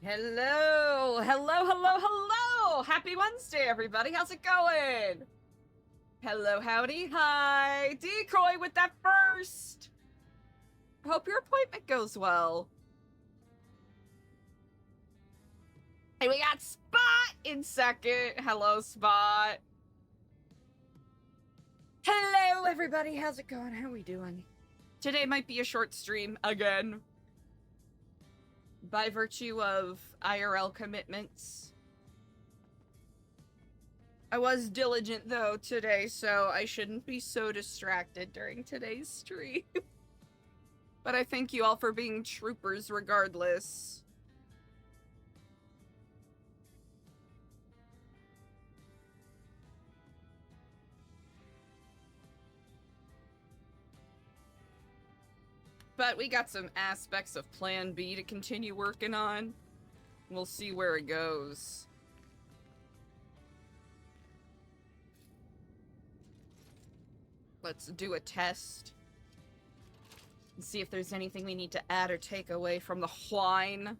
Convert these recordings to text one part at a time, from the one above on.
Hello, hello, hello, hello! Happy Wednesday, everybody. How's it going? Hello, howdy, hi. Decoy with that first. Hope your appointment goes well. And we got Spot in second. Hello, Spot. Hello, everybody. How's it going? How we doing? Today might be a short stream again. By virtue of IRL commitments. I was diligent, though, today, so I shouldn't be so distracted during today's stream. But I thank you all for being troopers regardless. But we got some aspects of Plan B to continue working on. We'll see where it goes. Let's do a test. And see if there's anything we need to add or take away from the whine.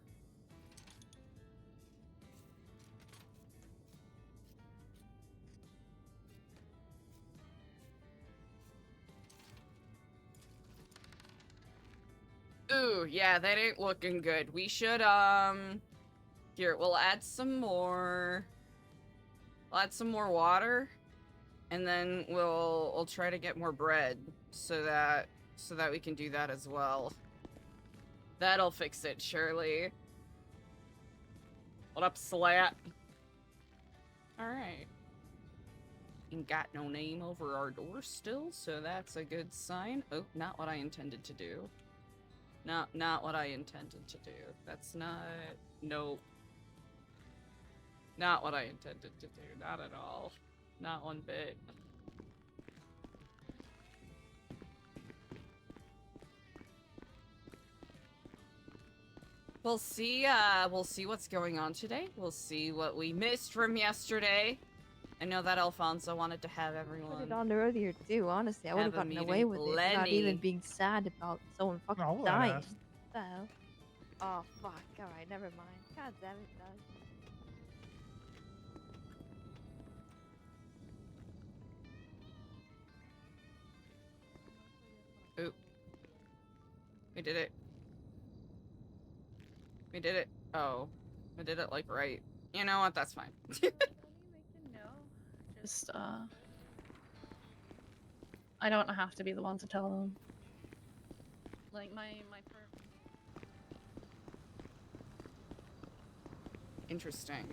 Ooh, yeah, that ain't looking good. We should, here, we'll add some more. We'll add some more water. And then we'll try to get more bread so that we can do that as well. That'll fix it, surely. What up, Slat? Alright. Ain't got no name over our door still, so that's a good sign. Oh, not what I intended to do. Not what I intended to do. That's not... Nope. Not what I intended to do. Not at all. Not one bit. We'll see what's going on today. We'll see what we missed from yesterday. I know that Alfonso wanted to have everyone. Put it on earlier too, honestly. I would have gotten away with it without even being sad about someone fucking dying. What the hell? Oh fuck, alright, never mind. God damn it, guys. Oop. We did it. We did it. Oh. I did it like right. You know what? That's fine. Just, I don't have to be the one to tell them. Like, my Interesting.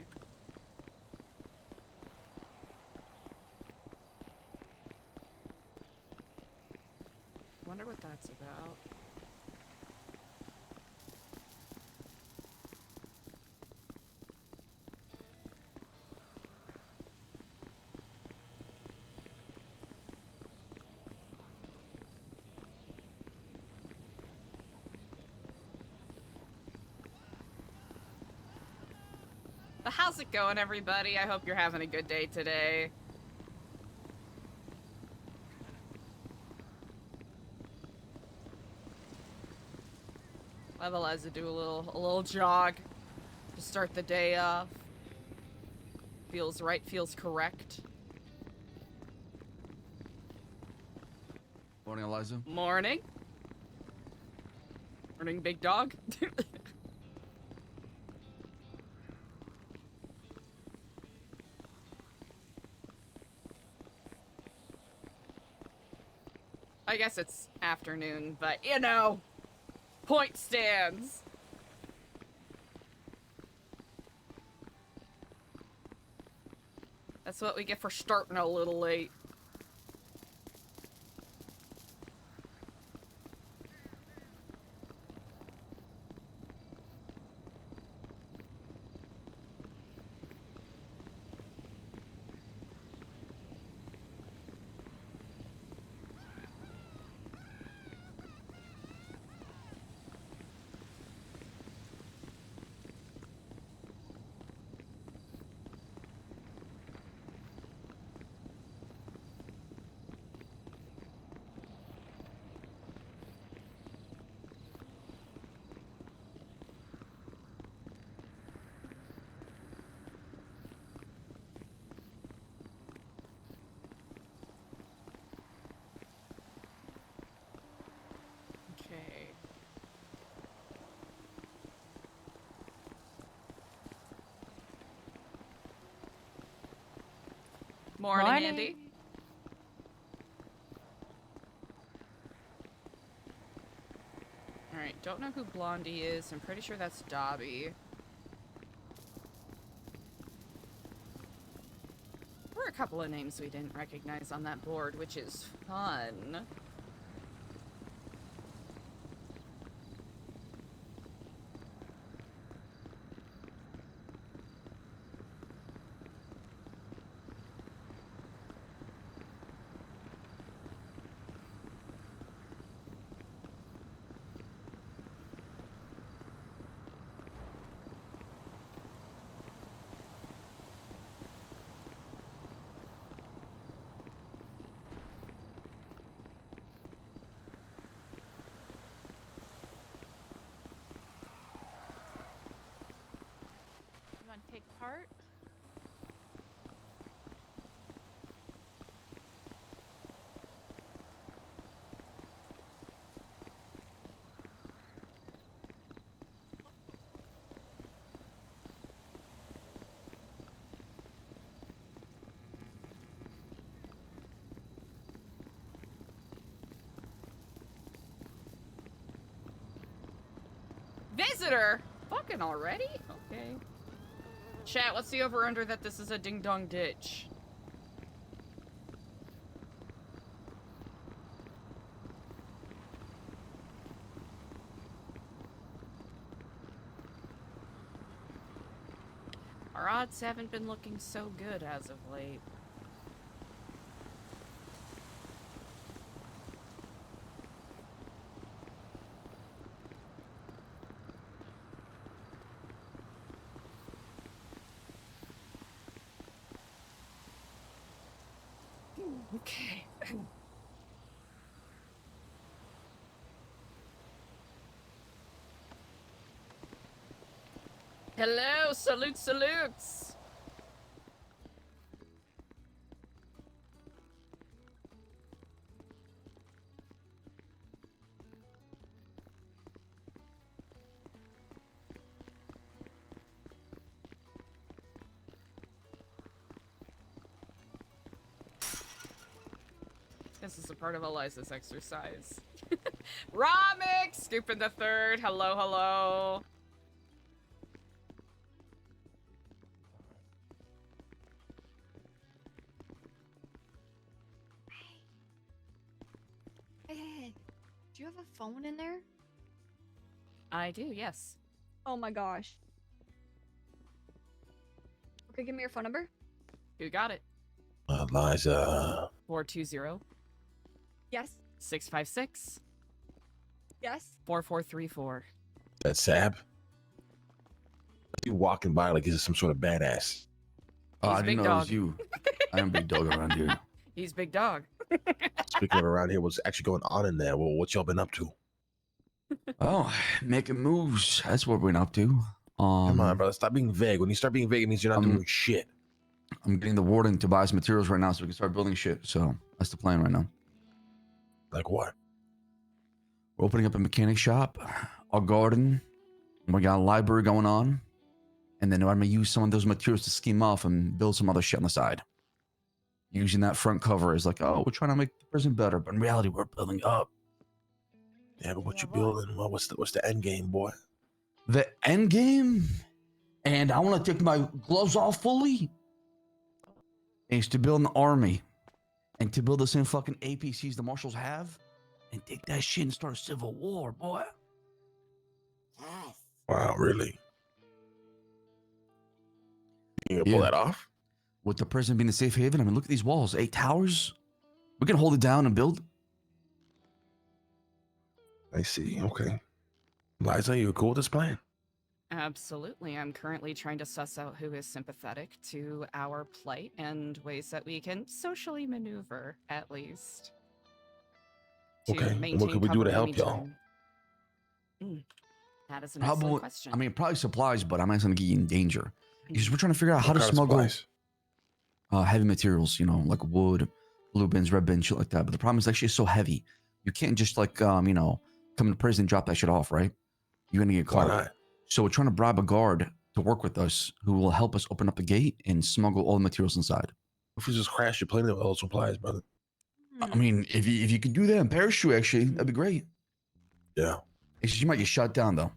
Wonder what that's about. But how's it going, everybody? I hope you're having a good day today. Let Eliza do a little jog to start the day off. Feels right, feels correct. Morning, Eliza. Morning. Morning, big dog. I guess it's afternoon, but you know, point stands. That's what we get for starting a little late. Morning, Andy. Alright, don't know who Blondie is. I'm pretty sure that's Dobby. There were a couple of names we didn't recognize on that board, which is fun. Take part. Visitor? Fucking already? Okay. Chat, what's the over-under that this is a ding-dong ditch? Our odds haven't been looking so good as of late. Okay. Hello, salutes. This is a part of Eliza's exercise. Ramik, Stupid the Third. Hello. Hey. Do you have a phone in there? I do, yes. Oh my gosh. Okay, give me your phone number. You got it. Eliza. 420. Yes. 656. Yes. 4434. That's Sab. You walking by like he's some sort of badass. Oh, He's I big didn't know it was dog. you. I am big dog around here. He's big dog. Speaking of around here, what's actually going on in there? Well, what y'all been up to? Oh, making moves. That's what we're up to. Come on, brother. Stop being vague. When you start being vague, it means you're not doing shit. I'm getting the warden to buy some materials right now so we can start building shit. So that's the plan right now. Like what? We're opening up a mechanic shop, a garden. We got a library going on. And then I'm going to use some of those materials to scheme off and build some other shit on the side. Using that front cover as like, oh, we're trying to make the prison better. But in reality, we're building up. Yeah, but what you building? Well, what's the end game, boy? The end game? And I want to take my gloves off fully. Is to build an army. And to build the same fucking APCs the marshals have. And take that shit and start a civil war, boy. Yes. Wow, really? You gonna pull that off? With the prison being a safe haven, I mean, look at these walls. 8 towers. We can hold it down and build. I see. Okay. Eliza, you cool with this plan? Absolutely. I'm currently trying to suss out who is sympathetic to our plight and ways that we can socially maneuver, at least. Okay. And what could we do to help y'all? That is an excellent Probably, question. I mean, probably supplies, but I'm not going to get you in danger. Because we're trying to figure out how to smuggle heavy materials, you know, like wood, blue bins, red bins, shit like that. But the problem is actually it's so heavy. You can't just like, you know, come to prison and drop that shit off, right? You're going to get caught. Why not? So we're trying to bribe a guard to work with us who will help us open up the gate and smuggle all the materials inside. If you just crash your plane with all supplies, brother. I mean, if you could do that in parachute, actually, that'd be great. Yeah. It's just you might get shot down though.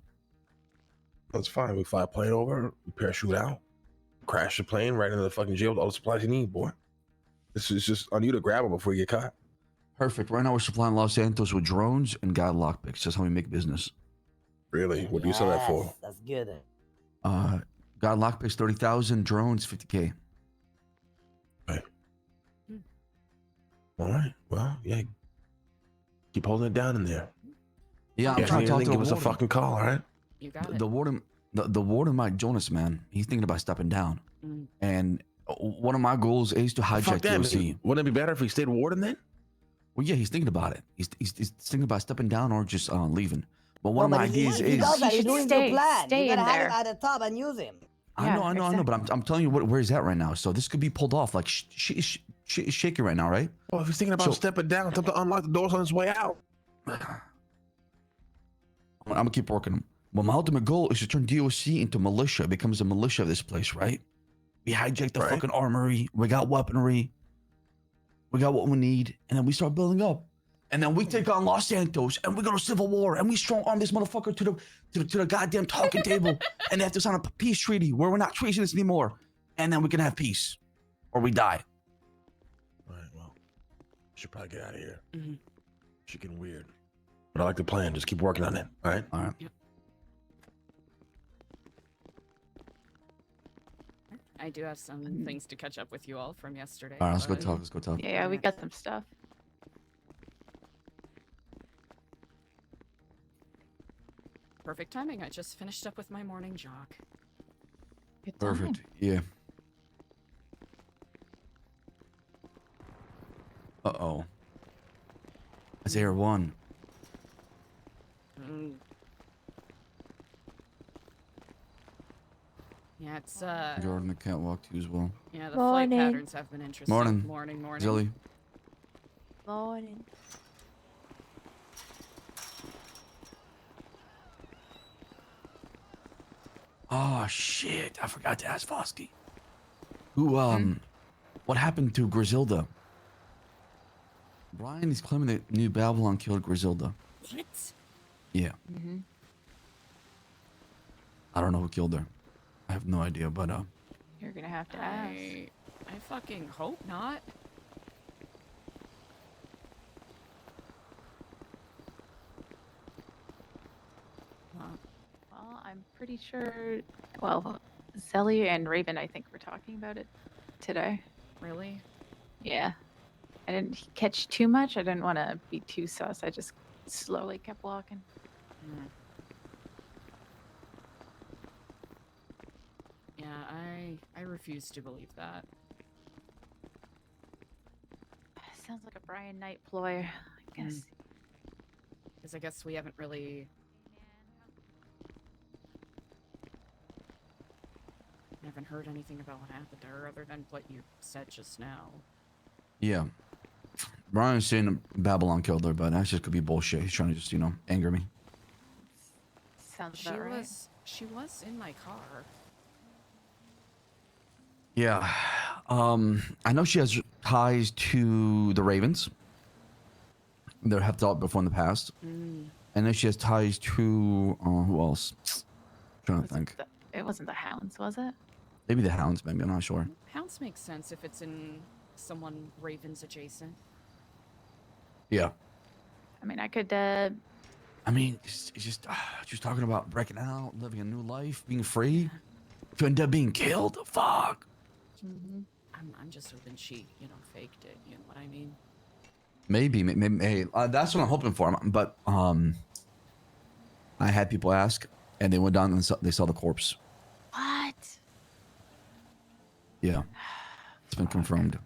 That's fine. We fly a plane over, we parachute out, crash the plane right into the fucking jail with all the supplies you need, boy. This is just on you to grab them before you get caught. Perfect. Right now we're supplying Los Santos with drones and guide lockpicks. That's how we make business. Really? What do you sell that for? That's good. Guide lockpicks 30,000, drones 50K. Okay. All right. Well, yeah. Keep holding it down in there. Yeah, I'm Yeah, trying to talk to give the us a warden. fucking call, all right? You got it. The warden might join us, man. He's thinking about stepping down. And one of my goals is to hijack Fuck the that, OC. man. Wouldn't it be better if he stayed warden then? Well, yeah, he's thinking about it. He's thinking about stepping down or just leaving. But one No, of my but he ideas does is. that. He He's should doing stay- your plan. stay You gotta in have there. him at the top and use him. I know, exactly. but I'm telling you where he's at right now. So this could be pulled off. Like shaking right now, right? Well, if he's thinking about So- stepping down, tell him to unlock the doors on his way out. I'm gonna keep working him. Well, my ultimate goal is to turn DOC into militia. It becomes a militia of this place, right? We hijack the Right. fucking armory. We got weaponry. We got what we need, and then we start building up. And then we take on Los Santos, and we go to civil war, and we strong arm this motherfucker to the goddamn talking table, and they have to sign a peace treaty where we're not treating this anymore, and then we can have peace, or we die. All right, well, should probably get out of here. Mhm. Shit getting weird. But I like the plan. Just keep working on it, all right? All right. I do have some things to catch up with you all from yesterday. All right, let's go but- talk. Let's go talk. Yeah, we got some stuff. Perfect timing. I just finished up with my morning jog. Good time. Perfect. Yeah. Uh-oh. That's Air 1. Mm. Yeah, it's Jordan, the catwalk too as well. yeah, the flight Morning. patterns have been interesting. Morning. Morning. Zilly. Morning. Oh shit! I forgot to ask Fosky. Who what happened to Griselda? Brian is claiming that New Babylon killed Griselda. What? Yeah. Mm-hmm. I don't know who killed her. I have no idea, but You're gonna have to ask. I fucking hope not. Well, I'm pretty sure. Well, Zelly and Raven, I think, were talking about it today. Really? Yeah. I didn't catch too much. I didn't want to be too sus. I just slowly kept walking. Hmm. Yeah, I refuse to believe that. Sounds like a Brian Knight ploy, I guess. Because I guess we haven't really. I haven't heard anything about what happened to her other than what you said just now. yeah. Brian's saying Babylon killed her, but that just could be bullshit. He's trying to just, anger me. Sounds She about right. was in my car. Yeah. I know she has ties to the Ravens. They have thought before in the past. Mm. And then she has ties to who else? trying to think. It wasn't the Hounds, was it? Maybe the Hounds, maybe, I'm not sure. Hounds makes sense if it's in someone Ravens adjacent. Yeah. I mean, I could. I mean, it's just she was talking about breaking out, living a new life, being free. To end up being killed? Fuck. I'm just hoping she, faked it. You know what I mean? Maybe hey, that's what I'm hoping for. But I had people ask, and they went down and they saw the corpse. What? Yeah, it's been confirmed.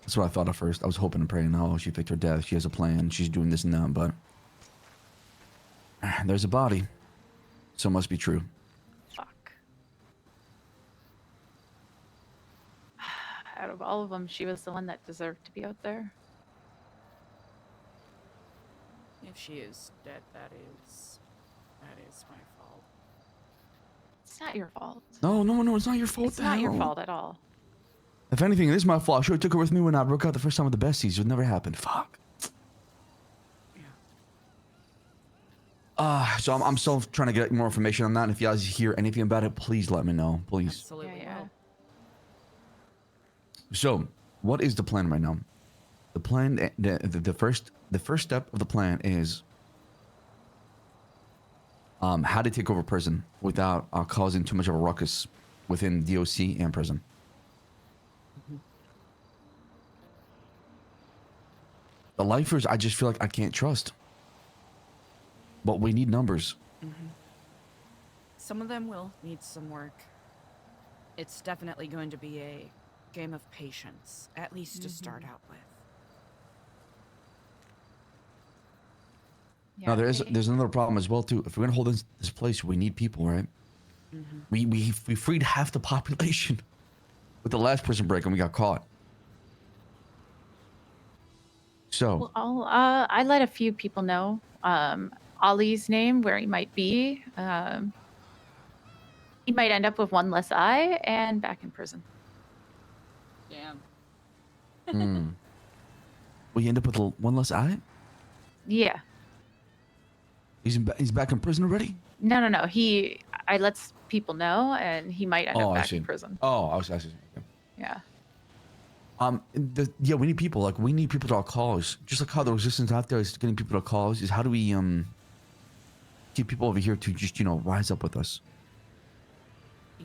That's what I thought at first. I was hoping and praying, oh, she faked her death. She has a plan. She's doing this and that. But there's a body, so it must be true. Fuck. Out of all of them, she was the one that deserved to be out there. If she is dead, that is my fault. It's not your fault. No, it's not your fault. It's not your hell. fault at all. If anything, this is my fault. I should have took her with me when I broke out the first time with the besties. It would never happen. Fuck. So I'm still trying to get more information on that. And if you guys hear anything about it, please let me know. Please. Absolutely. Yeah. So, what is the plan right now? The plan, the first step of the plan is how to take over prison without causing too much of a ruckus within DOC and prison. The lifers, I just feel like I can't trust. But we need numbers. Some of them will need some work. It's definitely going to be a game of patience, at least to start out with. Yeah, Now there's another problem as well too. If we're gonna hold this place, we need people, right? We freed half the population with the last prison break, and we got caught. So Well, I let a few people know Ollie's name, where he might be. He might end up with one less eye and back in prison. Damn. we end up with one less eye. Yeah. He's back in prison already. No. I let people know, and he might end up back in prison. Oh, I see. Okay. Yeah. We need people. Like, we need people to our cause. Just like how the resistance out there is getting people to our cause. Is how do we get people over here to just rise up with us?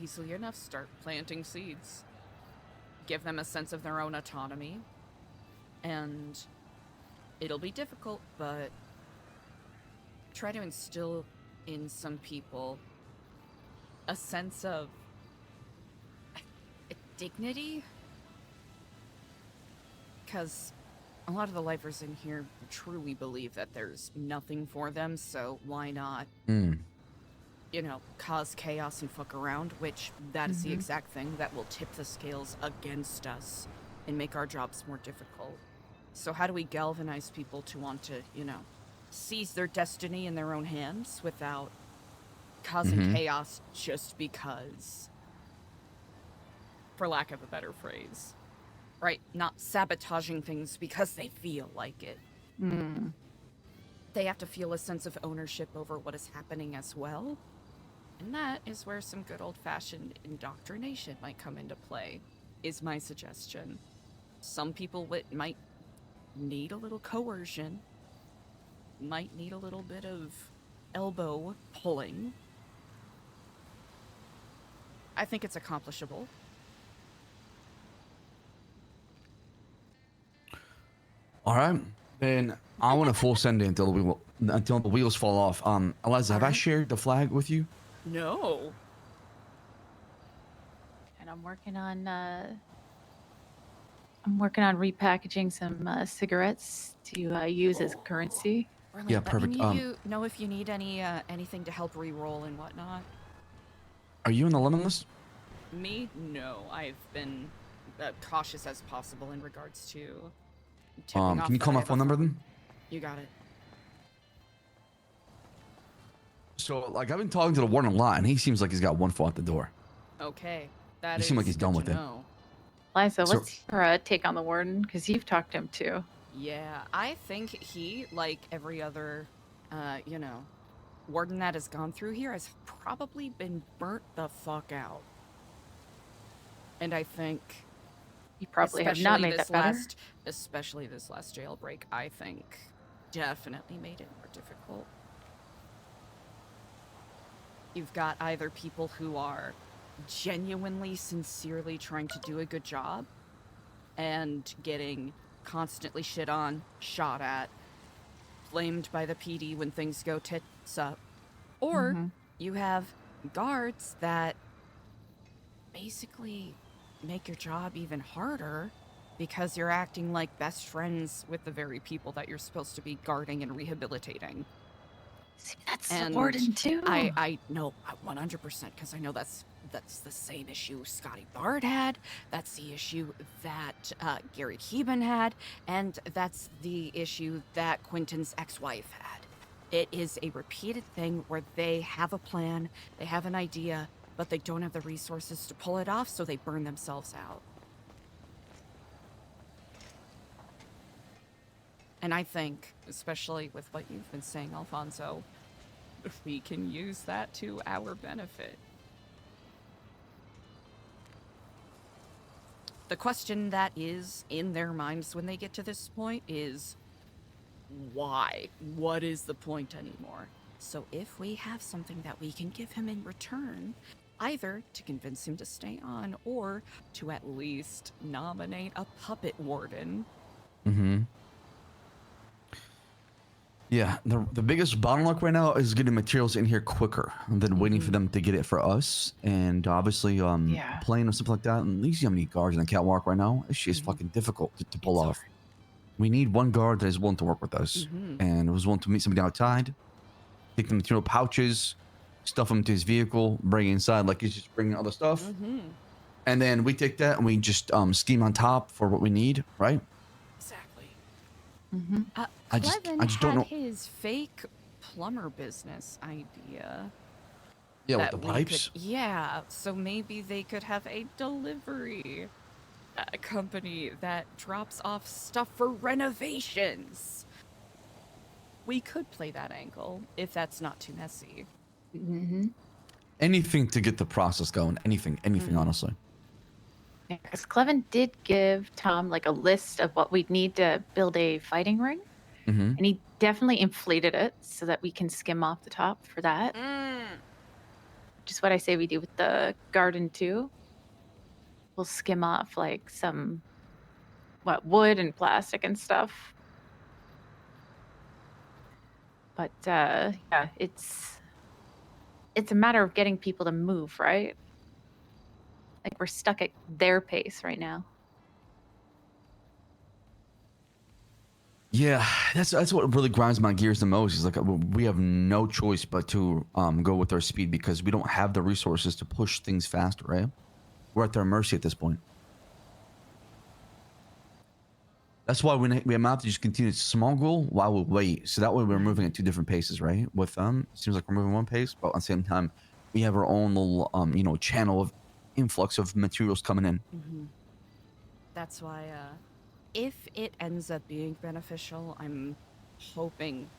Easily enough, start planting seeds. Give them a sense of their own autonomy. And it'll be difficult, but try to instill in some people a sense of dignity. Because a lot of the lifers in here truly believe that there's nothing for them, so why not, cause chaos and fuck around, which that is the exact thing that will tip the scales against us and make our jobs more difficult. So how do we galvanize people to want to, seize their destiny in their own hands without causing chaos just because, for lack of a better phrase? Right? Not sabotaging things because they feel like it. They have to feel a sense of ownership over what is happening as well. And that is where some good old-fashioned indoctrination might come into play, is my suggestion. Some people might need a little coercion, might need a little bit of elbow pulling. I think it's accomplishable. All right, then I want to full send it until the wheels fall off. Eliza, have I shared the flag with you? No. And I'm working on repackaging some cigarettes to use as currency. Really, Yeah, perfect. Let me know if you need anything to help re-roll and whatnot. Are you in the lemon list? Me? No. I've been cautious as possible in regards to tipping off can you that call I my have a phone number then? You got it. So, like, I've been talking to the warden a lot, and he seems like he's got one foot at the door. Okay. That You seem like he's done with it. Liza, So- what's your take on the warden? Because you've talked to him too. Yeah, I think he, like every other, warden that has gone through here, has probably been burnt the fuck out. And I think... You probably have not made that better. Especially this last jailbreak, I think definitely made it more difficult. You've got either people who are genuinely, sincerely trying to do a good job and getting constantly shit on, shot at, blamed by the PD when things go tits up. Or you have guards that basically make your job even harder because you're acting like best friends with the very people that you're supposed to be guarding and rehabilitating. See, that's the warden too. I know 100% because I know that's the same issue Scotty Bard had. That's the issue that Gary Keeban had, and that's the issue that Quentin's ex-wife had. It is a repeated thing where they have a plan, they have an idea, but they don't have the resources to pull it off, so they burn themselves out. And I think, especially with what you've been saying, Alfonso, we can use that to our benefit. The question that is in their minds when they get to this point is, why? What is the point anymore? So if we have something that we can give him in return, either to convince him to stay on or to at least nominate a puppet warden. Mm-hmm. Yeah, the biggest bottleneck right now is getting materials in here quicker than waiting for them to get it for us. And obviously, playing or something like that, and at least you have any guards in the catwalk right now. It's just fucking difficult to pull off. Hard. We need one guard that is willing to work with us and was willing to meet somebody outside, take the material pouches, stuff them to his vehicle, bring it inside like he's just bringing other stuff. And then we take that and we just scheme on top for what we need, right? Exactly. I just don't know his fake plumber business idea. Yeah, with the pipes. So maybe they could have a delivery company that drops off stuff for renovations. We could play that angle if that's not too messy. Anything to get the process going. Anything, honestly. Yeah, because Clevin did give Tom like a list of what we'd need to build a fighting ring. And he definitely inflated it so that we can skim off the top for that. Just what I say we do with the garden too. We'll skim off like some wood and plastic and stuff. But yeah, it's a matter of getting people to move, right? Like we're stuck at their pace right now. Yeah, that's what really grinds my gears the most. Is like we have no choice but to go with our speed because we don't have the resources to push things faster, right? We're at their mercy at this point. That's why we have to just continue a small goal while we wait. So that way we're moving at two different paces, right? With them, it seems like we're moving one pace, but at the same time, we have our own little channel of influx of materials coming in. That's why if it ends up being beneficial, I'm hoping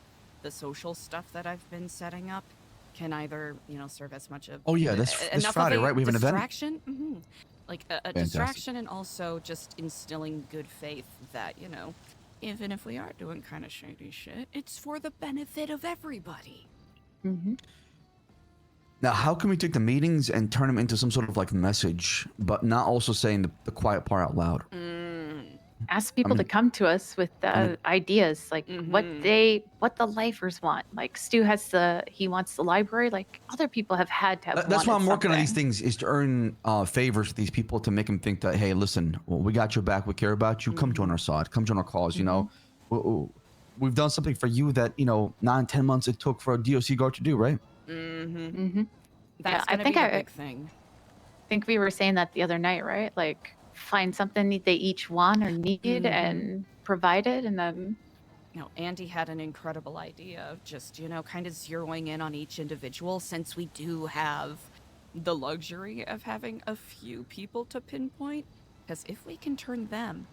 the social stuff that I've been setting up can either, serve as much of this Friday, right? We have an event. Distraction, like a distraction, and also just instilling good faith that even if we are doing kind of shady shit, it's for the benefit of everybody. Now, how can we take the meetings and turn them into some sort of like message, but not also saying the quiet part out loud? Ask people to come to us with ideas, like what the lifers want. Like Stu he wants the library. Like other people have had to have. That's why I'm working on these things, is to earn favors with these people to make them think that, hey, listen, we got your back, we care about you. Come join our side, come join our cause. We've done something for you that 9-10 months it took for a DOC guard to do, right? That's gonna be a big thing. I think we were saying that the other night, right? Like find something they each want or need and provide it, and then Andy had an incredible idea of just kind of zeroing in on each individual, since we do have the luxury of having a few people to pinpoint, because if we can turn them,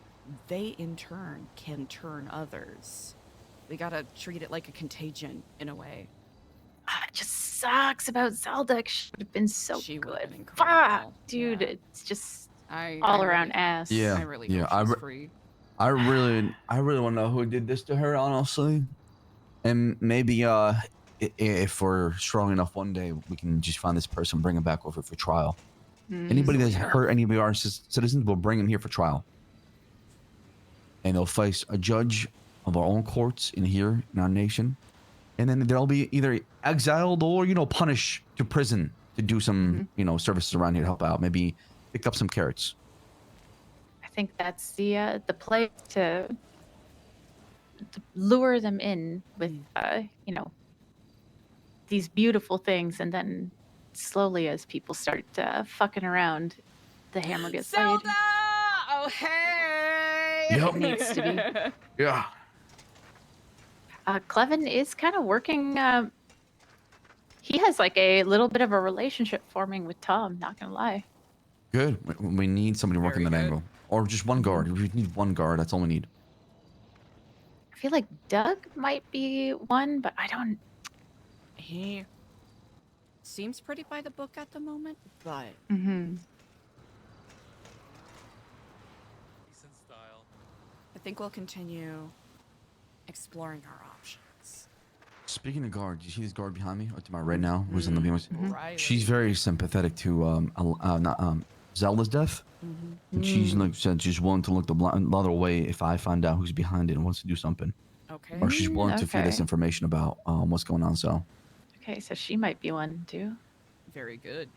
they in turn can turn others. We gotta treat it like a contagion in a way. It just sucks about Zelda. She would have been so she good. Fuck, dude, it's just all around ass. Yeah, I really hope she's free. I really want to know who did this to her, honestly. And maybe if we're strong enough, one day we can just find this person, bring him back over for trial. Anybody that's hurt any of our citizens, we'll bring him here for trial, and they'll face a judge of our own courts in our nation. And then they'll be either exiled or, punished to prison to do some, services around here to help out. Maybe pick up some carrots. I think that's the play to lure them in with, these beautiful things. And then slowly as people start fucking around, the hammer gets laid. Zelda! Oh, hey! Yep. It needs to be. Yeah. Clevin is kind of working. He has like a little bit of a relationship forming with Tom, not gonna lie. Good. We need somebody working that angle. Or just one guard. We need one guard. That's all we need. feel like Doug might be one, but I don't. He seems pretty by the book at the moment, but Mm-hmm. Decent style. I think we'll continue exploring our options. Speaking of guard, you see this guard behind me, or to my right now, who's on the beam? Riley. She's very sympathetic to Zelda's death, and she's like said she's willing to look the other way if I find out who's behind it and wants to do something, Okay. or she's willing to feed us Okay. information about what's going on. So, Okay, so she might be one too. Very good.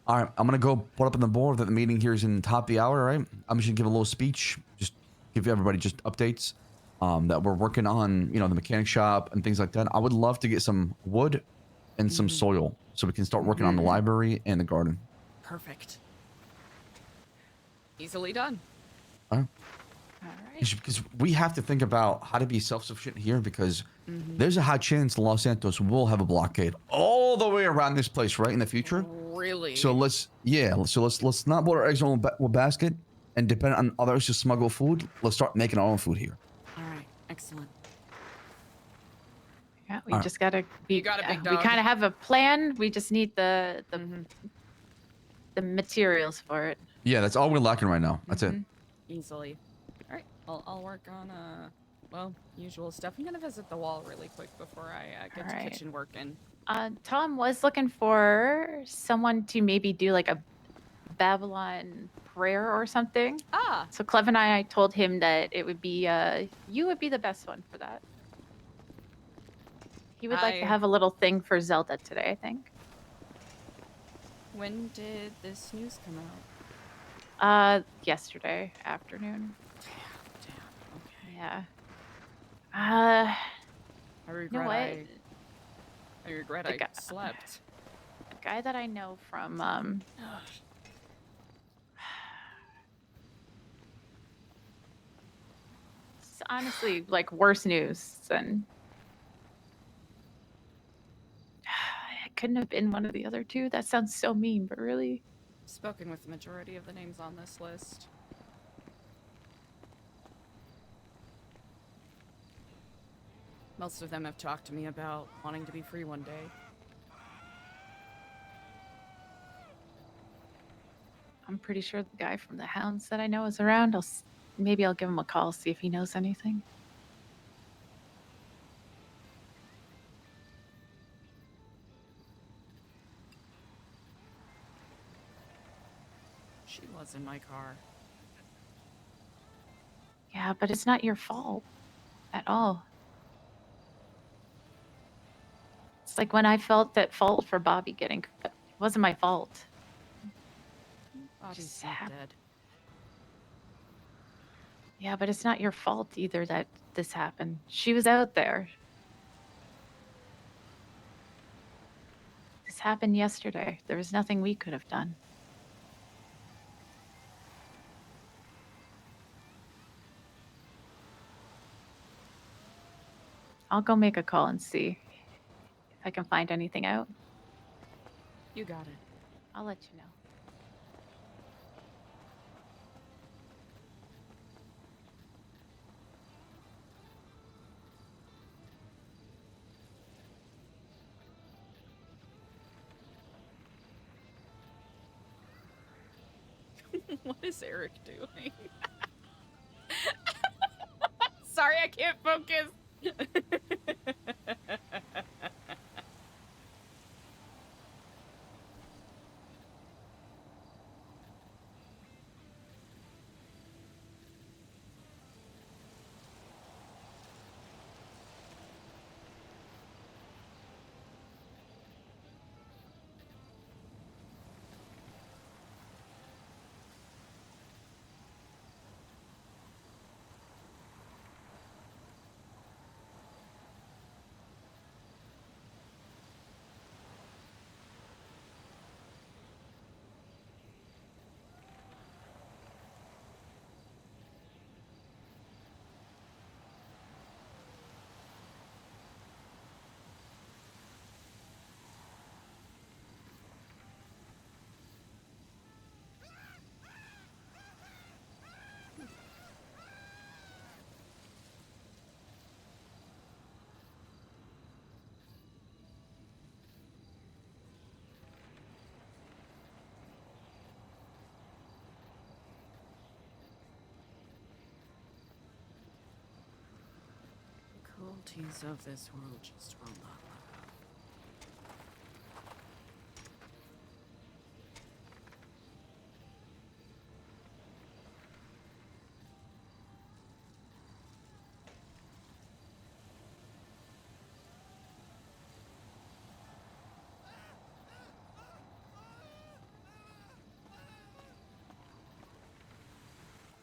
all right, I'm gonna go put up on the board that the meeting here is in top of the hour. Right, I'm just gonna give a little speech, just give everybody just updates. That we're working on, you know, the mechanic shop and things like that. I would love to get some wood and some soil so we can start working on the library and the garden. Perfect. Easily done. All right. Because we have to think about how to be self-sufficient here, because there's a high chance Los Santos will have a blockade all the way around this place, right, in the future. Really? So let's not put our eggs in one basket and depend on others to smuggle food. Let's start making our own food here. All right. Excellent. Yeah, we just gotta be. You got a big We dog. kind of have a plan. We just need the materials for it. Yeah, that's all we're lacking right now. That's it. Easily. All right. I'll work on well, usual stuff. I'm gonna visit the wall really quick before I get to Alright. kitchen working. Tom was looking for someone to maybe do like a Babylon prayer or something. Ah. So Cleve and I told him that it would be you would be the best one for that. He would like to have a little thing for Zelda today, I think. When did this news come out? Yesterday afternoon. Damn. Okay. Yeah. I You regret know what? I regret The I guy- slept. A guy that I know from it's honestly like worse news than it couldn't have been one of the other two. That sounds so mean, but really. Spoken with the majority of the names on this list. Most of them have talked to me about wanting to be free one day. I'm pretty sure the guy from the Hounds that I know is around. Maybe I'll give him a call, see if he knows anything. She was in my car. Yeah, but it's not your fault at all. It's like when I felt that fault for Bobby getting cut. It wasn't my fault. Bobby's Just not hap- dead. Yeah, but it's not your fault either that this happened. She was out there. This happened yesterday. There was nothing we could have done. I'll go make a call and see if I can find anything out. You got it. I'll let you know. What is Eric doing? Sorry, I can't focus. difficulties of this world just will not let up.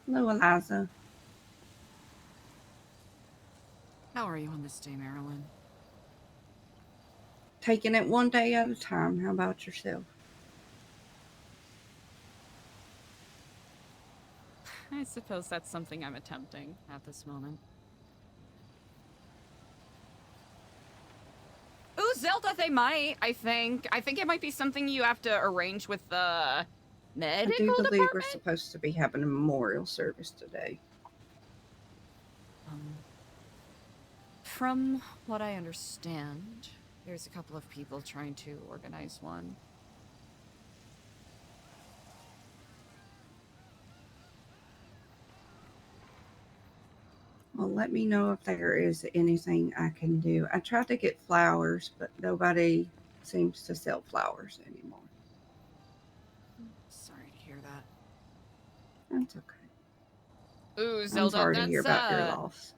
Hello, Eliza. How are you on this day, Marilyn? Taking it one day at a time. How about yourself? I suppose that's something I'm attempting at this moment. Ooh, Zelda, they might, I think. I think it might be something you have to arrange with the medical I do believe department? we're supposed to be having a memorial service today. From what I understand, there's a couple of people trying to organize one. Well, let me know if there is anything I can do. I tried to get flowers, but nobody seems to sell flowers anymore. Sorry to hear that. That's okay. Ooh, I'm Zelda, sorry to hear about your loss.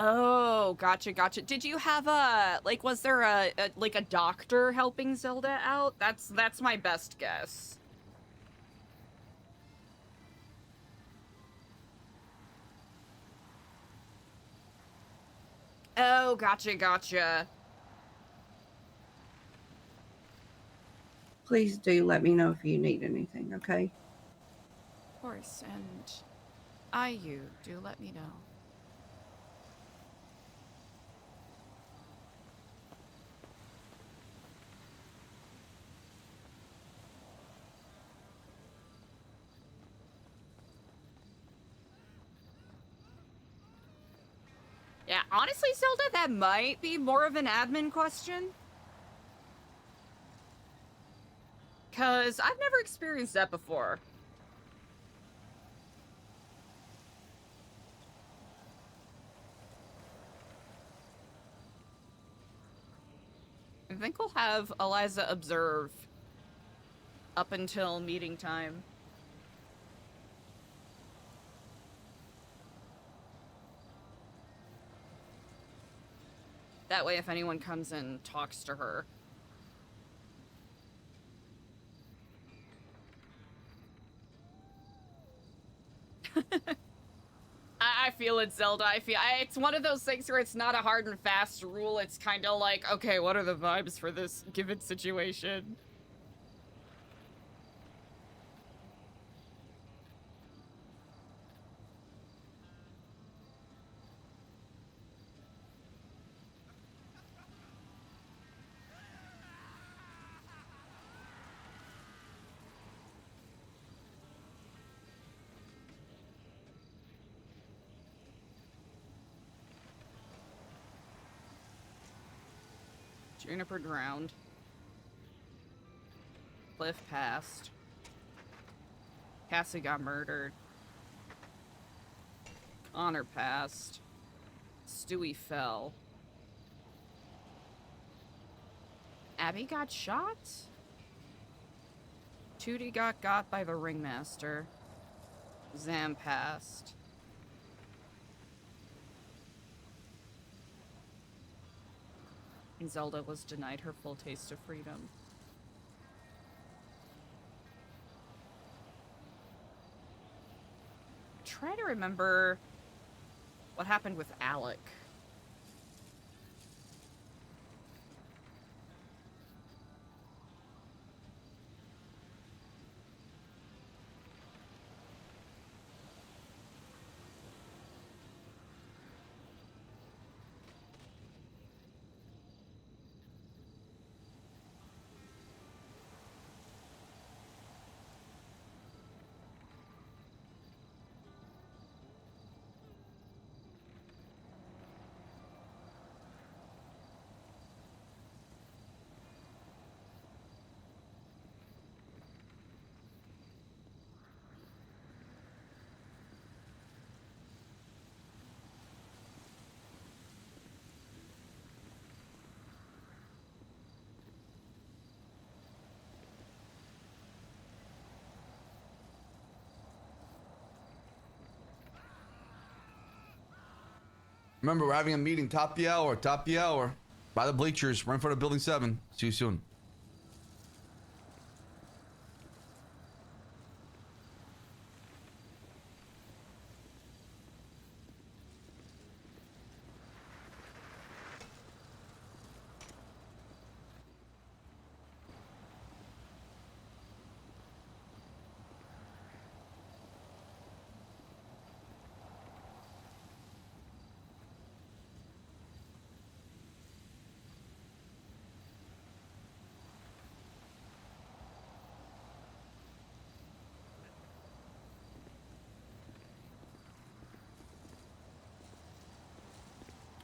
Oh, gotcha. Did you have was there a doctor helping Zelda out? That's my best guess. Oh, gotcha. Please do let me know if you need anything, okay? Of course, and you do let me know. Yeah, honestly, Zelda, that might be more of an admin question. Because I've never experienced that before. I think we'll have Eliza observe up until meeting time. That way, if anyone comes and talks to her. I feel it, Zelda. It's one of those things where it's not a hard and fast rule. It's kind of like, okay, what are the vibes for this given situation? Juniper drowned. Cliff passed. Cassie got murdered. Connor passed. Stewie fell. Abby got shot? Tootie got by the ringmaster. Zam passed. And Zelda was denied her full taste of freedom. Try to remember what happened with Alec. Remember, we're having a meeting. Top the hour. Top the hour. By the bleachers. Right in front of Building 7. See you soon.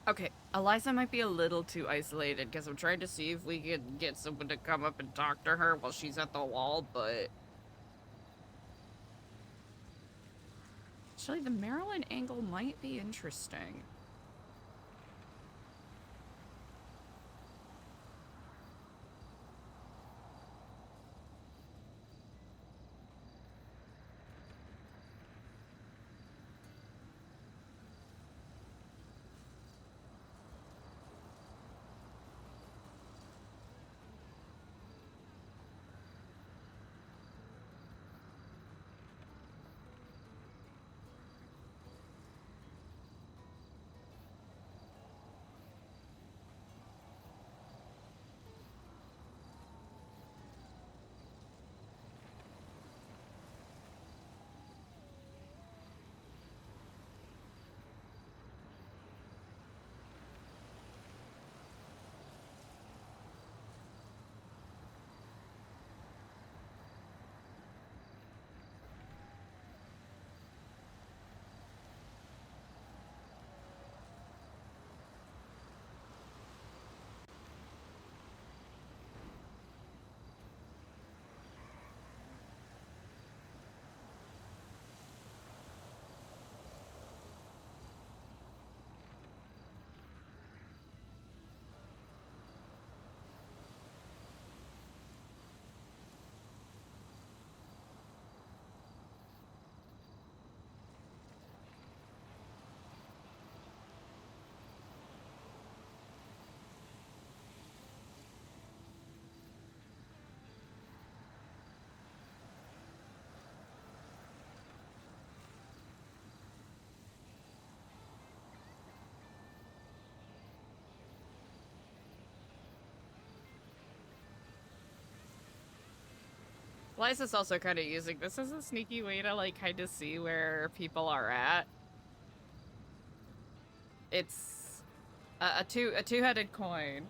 Okay, Eliza might be a little too isolated because I'm trying to see if we could get someone to come up and talk to her while she's at the wall, but... Actually, the Maryland angle might be interesting. Liza's also kind of using this as a sneaky way to, like, kind of see where people are at. It's a two-headed coin.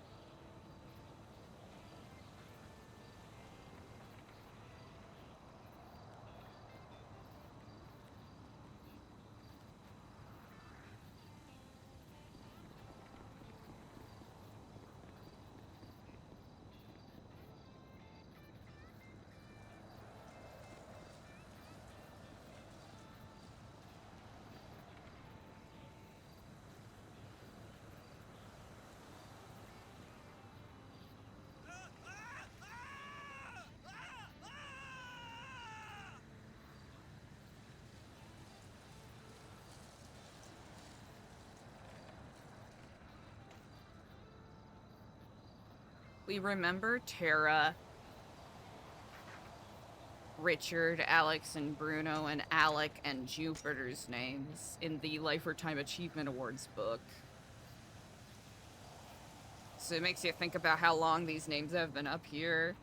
We remember Tara, Richard, Alex, and Bruno, and Alec and Jupiter's names in the Life or Time Achievement Awards book. So it makes you think about how long these names have been up here.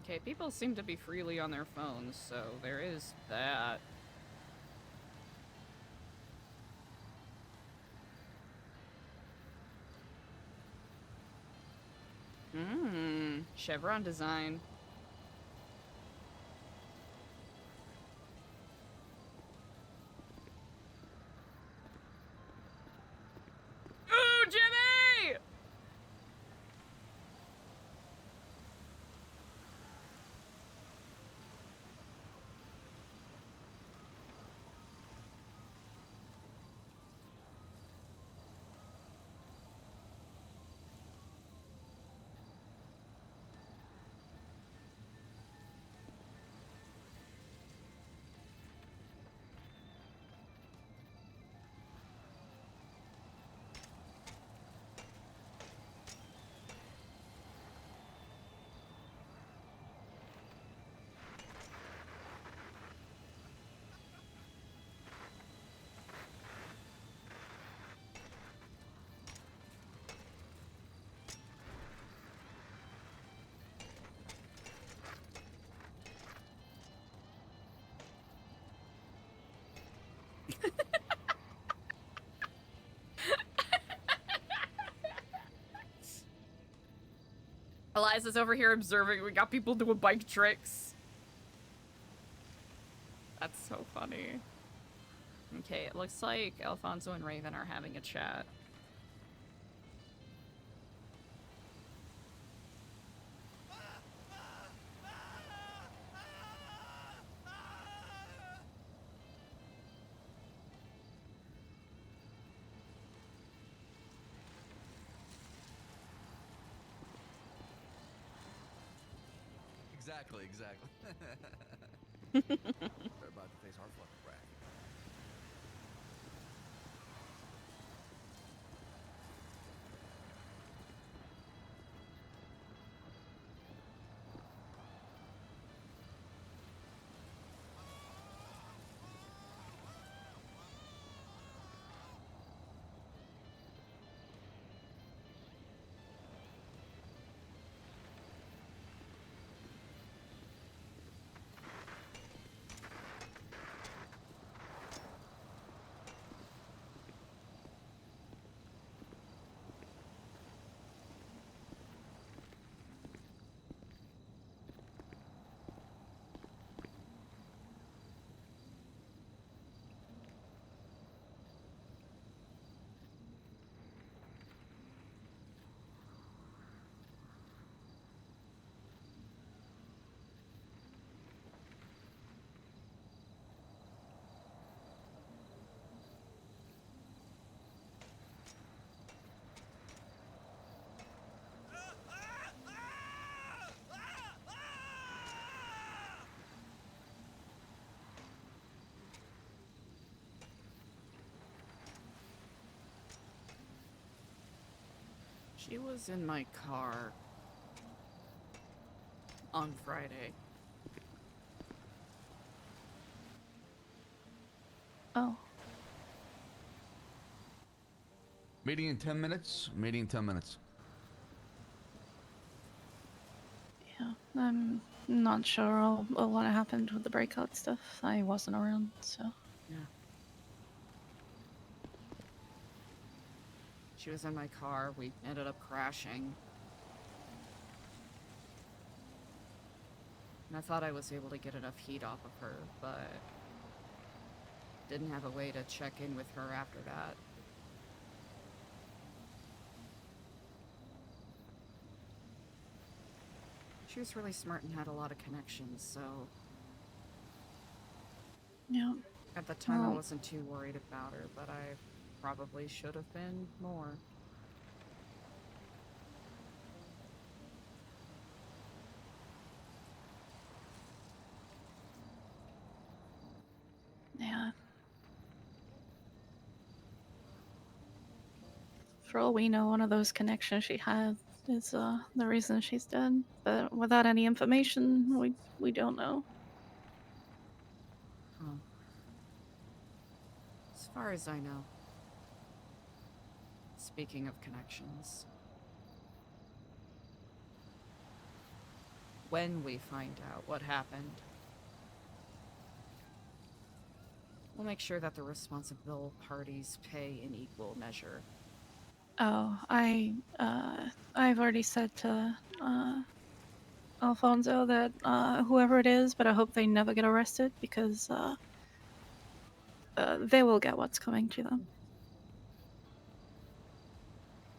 Okay, people seem to be freely on their phones, so there is that. Chevron design. Ooh, Jimmy! Eliza's over here observing. We got people doing bike tricks. That's so funny. Okay, it looks like Alfonso and Raven are having a chat. Exactly. They're about to face our fucking wrath. She was in my car on Friday. Oh. Meeting in 10 minutes. Meeting in 10 minutes. Yeah, I'm not sure what happened with the breakout stuff. I wasn't around, so. Yeah. She was in my car. We ended up crashing. And I thought I was able to get enough heat off of her, but didn't have a way to check in with her after that. She was really smart and had a lot of connections, so... Yeah. At the time, I wasn't too worried about her, but I probably should have been more. Yeah. For all we know, one of those connections she had is the reason she's dead. But without any information, we don't know. Huh. As far as I know. Speaking of connections. when we find out what happened. We'll make sure that the responsible parties pay in equal measure. Oh, I've already said to Alfonso that whoever it is, but I hope they never get arrested because they will get what's coming to them.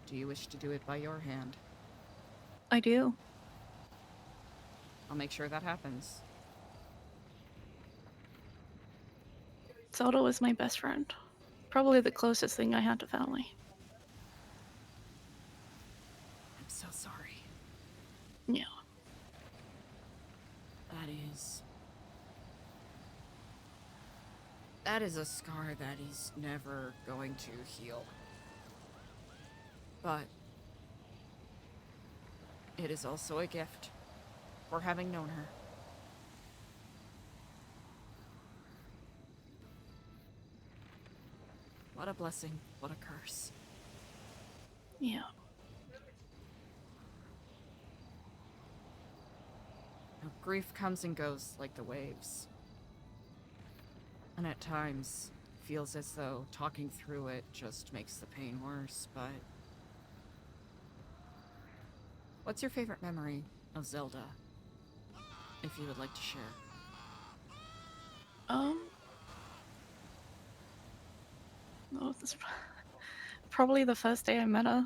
Do you wish to do it by your hand? I do. I'll make sure that happens. Zelda was my best friend. Probably the closest thing I had to family. I'm so sorry. Yeah. That is a scar that is never going to heal. But it is also a gift for having known her. What a blessing, what a curse. Yeah. Now, grief comes and goes like the waves. And at times, feels as though talking through it just makes the pain worse, but... What's your favorite memory of Zelda? If you would like to share. Oh, this probably the first day I met her.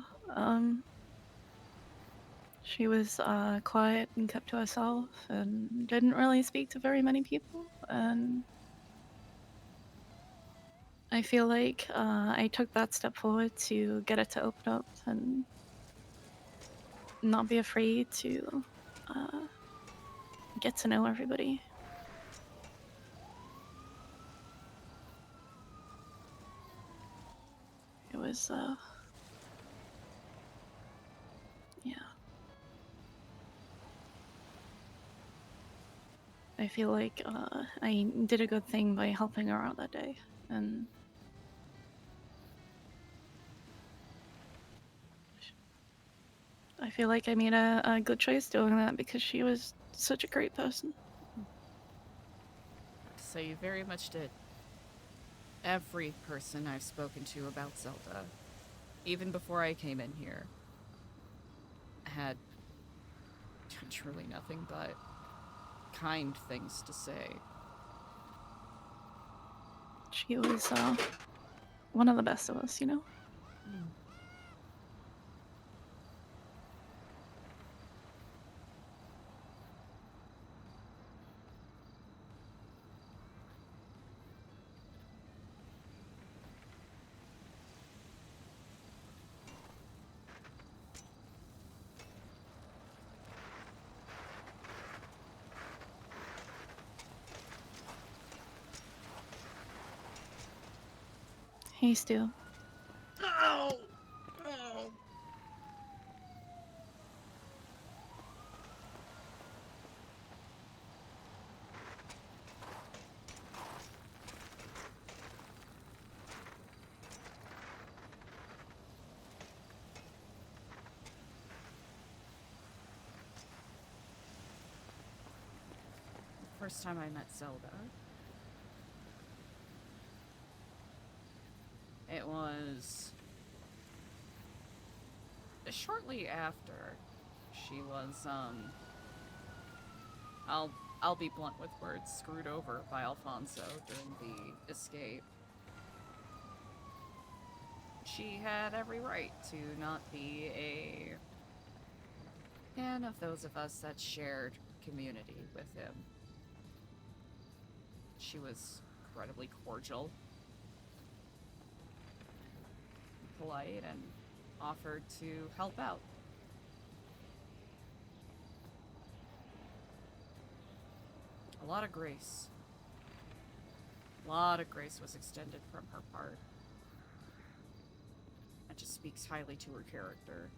She was quiet and kept to herself and didn't really speak to very many people, and I feel like I took that step forward to get her to open up and not be afraid to get to know everybody. It was, yeah. I feel like I did a good thing by helping her out that day, and I feel like I made a good choice doing that because she was such a great person. So you very much did. Every person I've spoken to about Zelda, even before I came in here, had truly nothing but kind things to say. She was one of the best of us, you know? Hey, Stu. Oh! Oh! First time I met Zelda, it was shortly after she was, I'll be blunt with words, screwed over by Alfonso during the escape. She had every right to not be a fan of those of us that shared community with him. She was incredibly cordial, polite, and offered to help out. A lot of grace. A lot of grace was extended from her part. That just speaks highly to her character.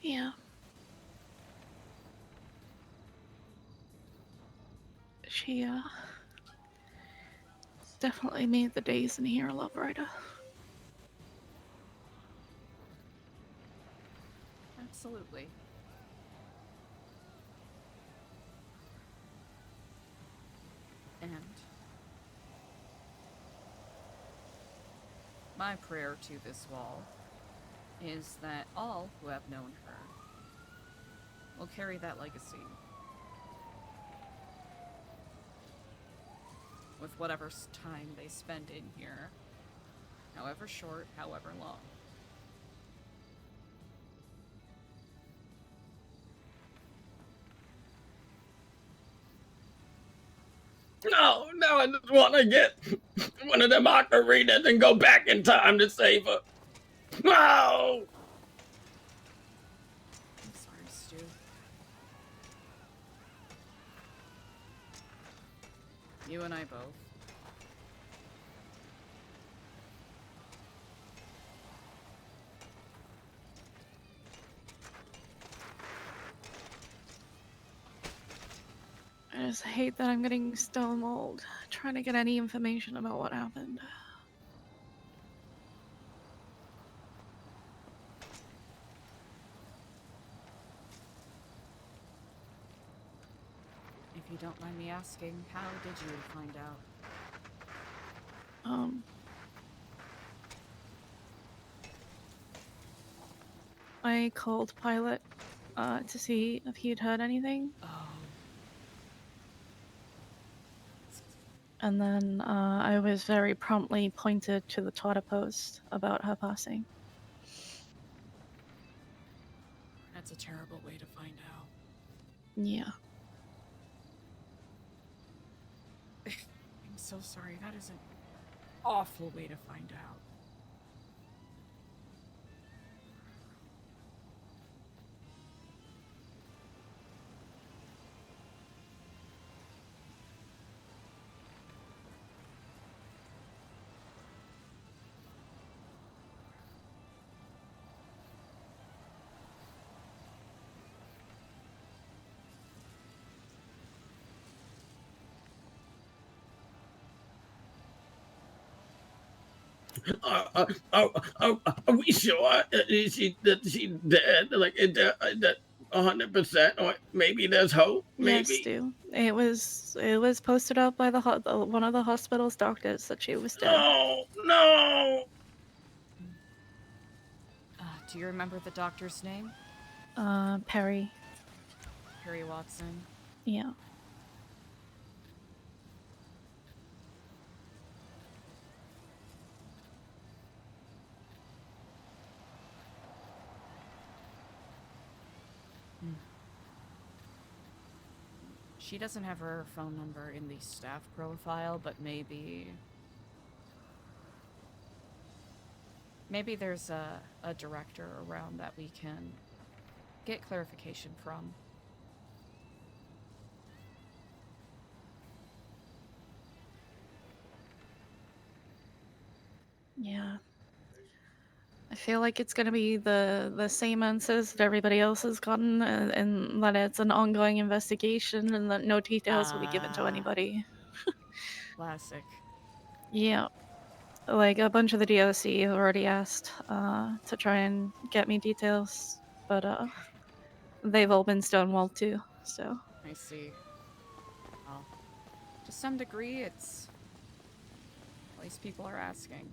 Yeah. She, definitely made the days in here a lot brighter. Absolutely. And my prayer to this wall is that all who have known her will carry that legacy. With whatever time they spend in here, however short, however long. No, now I just want to get one of them octarinas and go back in time to save her. No! I'm sorry, Stu. You and I both. I just hate that I'm getting stonewalled trying to get any information about what happened. If you don't mind me asking, how did you find out? I called Pilot to see if he had heard anything. Oh. And then I was very promptly pointed to the Twitter post about her passing. That's a terrible way to find out. Yeah. I'm so sorry. That is an awful way to find out. Are we sure that she's dead? Like, is that 100%? Or maybe there's hope? Yes, Maybe? Stu. It was posted out by one of the hospital's doctors that she was dead. No, no. Do you remember the doctor's name? Perry. Perry Watson. Yeah. She doesn't have her phone number in the staff profile, but maybe there's a director around that we can get clarification from. Yeah. I feel like it's gonna be the same answers that everybody else has gotten, and that it's an ongoing investigation, and that no details will be given to anybody. Classic. Yeah. Like, a bunch of the DOC have already asked to try and get me details, but they've all been stonewalled too, so. I see. Well, to some degree, it's... at least people are asking.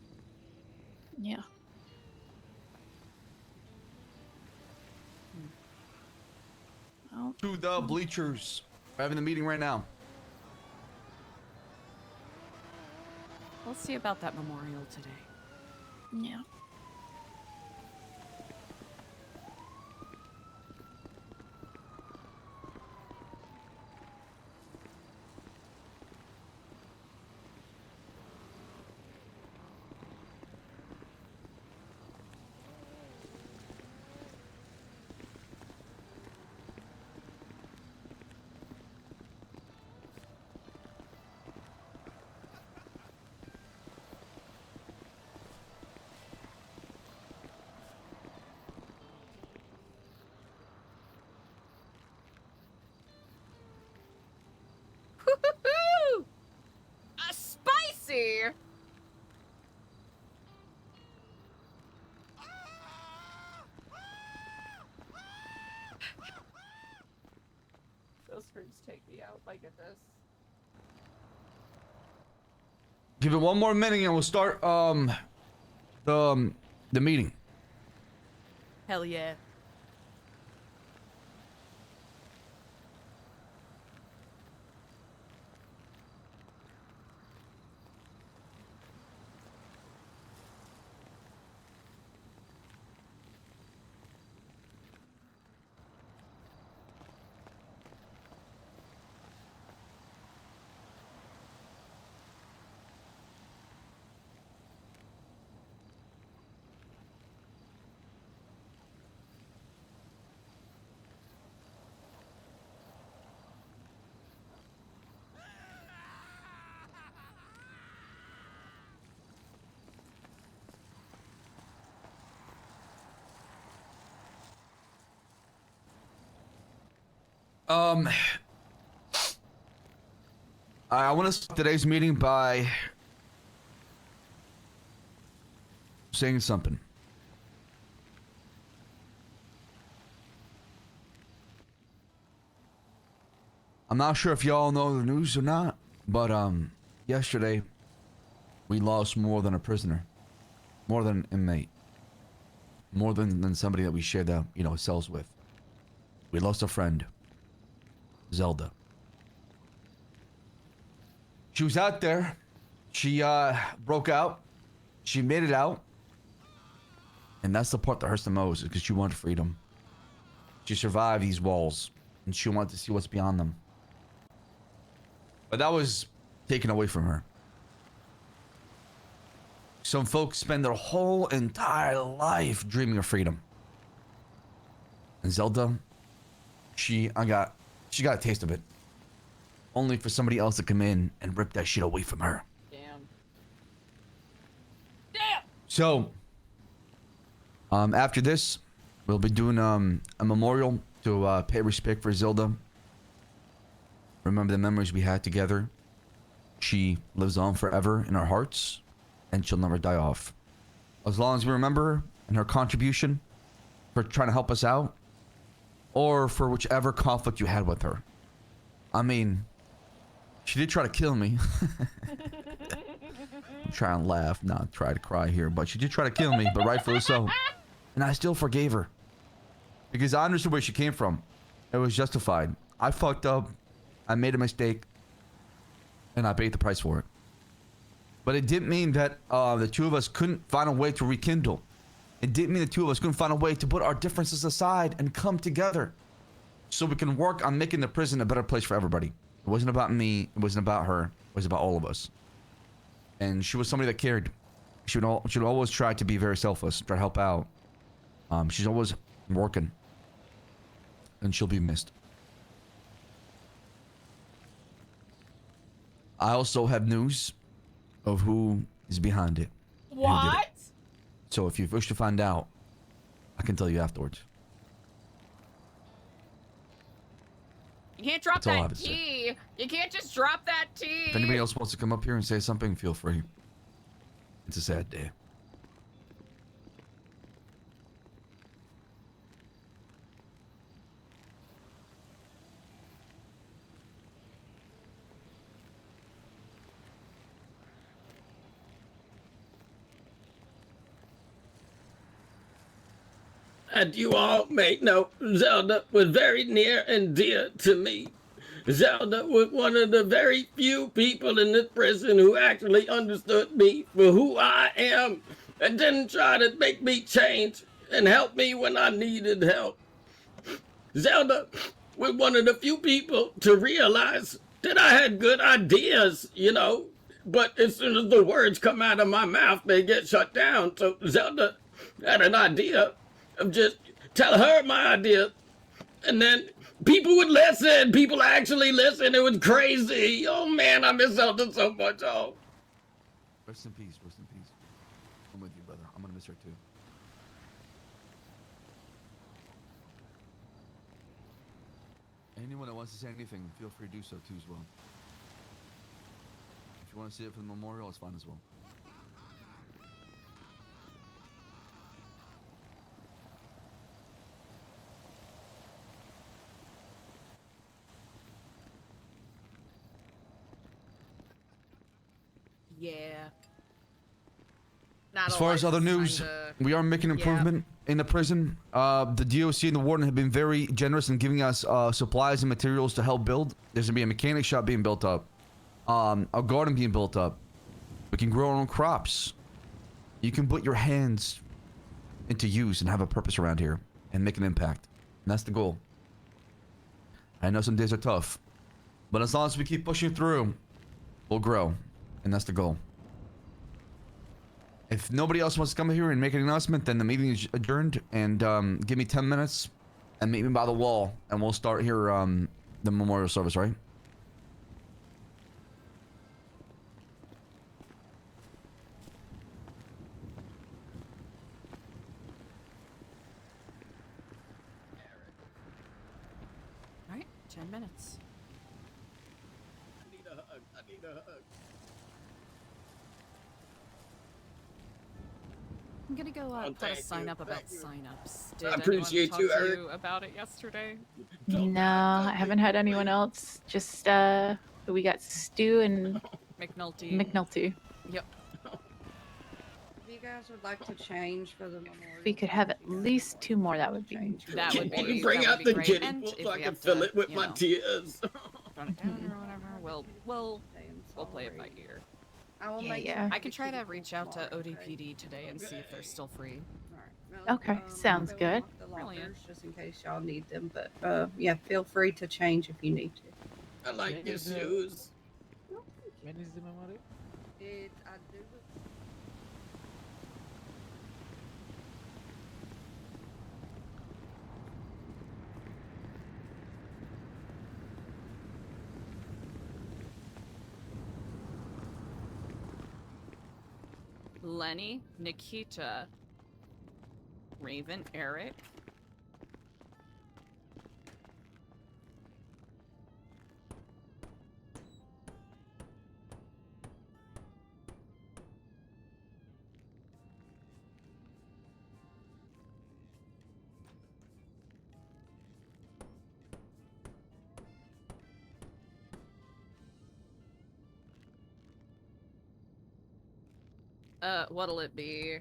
Yeah. Well, To the bleachers. We're having the meeting right now. We'll see about that memorial today. yeah. bastards take me out like this. Give it one more minute and we'll start the meeting. Hell yeah. I want to start today's meeting by saying something. I'm not sure if y'all know the news or not, but yesterday we lost more than a prisoner, more than an inmate, more than somebody that we shared cells with. We lost a friend, Zelda. She was out there. She broke out. She made it out. And that's the part that hurts the most, is because she wanted freedom. She survived these walls, and she wanted to see what's beyond them. But that was taken away from her. Some folks spend their whole entire life dreaming of freedom. And Zelda, she got a taste of it. Only for somebody else to come in and rip that shit away from her. Damn. So, after this, we'll be doing a memorial to pay respect for Zelda. Remember the memories we had together. She lives on forever in our hearts, and she'll never die off. As long as we remember her and her contribution for trying to help us out, or for whichever conflict you had with her. I mean, she did try to kill me. I'm trying to laugh, not try to cry here, but she did try to kill me, but rightfully so. And I still forgave her. Because I understood where she came from. It was justified. I fucked up. I made a mistake. And I paid the price for it. But it didn't mean that the two of us couldn't find a way to rekindle. It didn't mean the two of us couldn't find a way to put our differences aside and come together. So we can work on making the prison a better place for everybody. It wasn't about me. It wasn't about her. It was about all of us. And she was somebody that cared. She would always try to be very selfless, try to help out. She's always working. And she'll be missed. I also have news of who is behind it. What? So if you wish to find out, I can tell you afterwards. You can't drop That's all I have that to say. tea. You can't just drop that tea. If anybody else wants to come up here and say something, feel free. It's a sad day. And you all may know Zelda was very near and dear to me. Zelda was one of the very few people in this prison who actually understood me for who I am and didn't try to make me change and help me when I needed help. Zelda was one of the few people to realize that I had good ideas, but as soon as the words come out of my mouth, they get shut down. So Zelda had an idea of just tell her my idea, and then people would listen. People actually listen. It was crazy. Oh man, I miss Zelda so much. Oh. Rest in peace. Rest in peace. I'm with you, brother. I'm gonna miss her too. Anyone that wants to say anything, feel free to do so too as well. If you want to see it for the memorial, it's fine as well. Yeah. Not As far as other news, we are making improvement in the prison. The DOC and the warden have been very generous in giving us supplies and materials to help build. There's gonna be a mechanic shop being built up, a garden being built up. We can grow our own crops. You can put your hands into use and have a purpose around here and make an impact. And that's the goal. I know some days are tough, but as long as we keep pushing through, we'll grow, and that's the goal. If nobody else wants to come here and make an announcement, then the meeting is adjourned. And give me 10 minutes and meet me by the wall, and we'll start here the memorial service, right? All right, 10 minutes. I need a hug. I need a hug. I'm gonna go put a sign up about sign-ups. Did I appreciate anyone you, talk to Eric. you about it yesterday? No, I haven't had anyone else. Just we got Stu and McNulty. McNulty. Yep. If you guys would like to change for the memorial, If we could have at least 2 more, that would be. That would Can be. you bring that out would be the great. kiddie And pool if so I we can have fill to, it with you my know, tears? Tone it down or whatever. We'll play it by ear. I will Yeah, make yeah. I can try to reach out to ODPD today and see if they're still free. Okay, sounds good. Brilliant. Just in case y'all need them, but yeah, feel free to change if you need to. I like your shoes. When is the memorial? I do. Lenny, Nikita, Raven, Eric. What'll it be?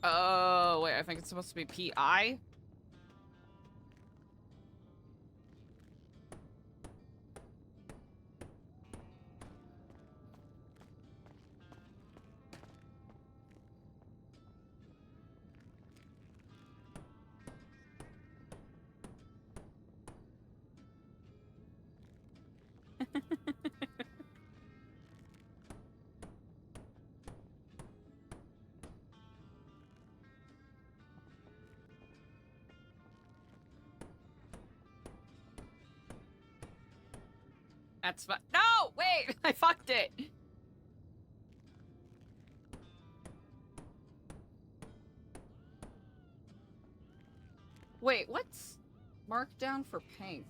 Oh, wait, I think it's supposed to be PI? That's fine. No! Wait! I fucked it! Wait, what's marked down for pink?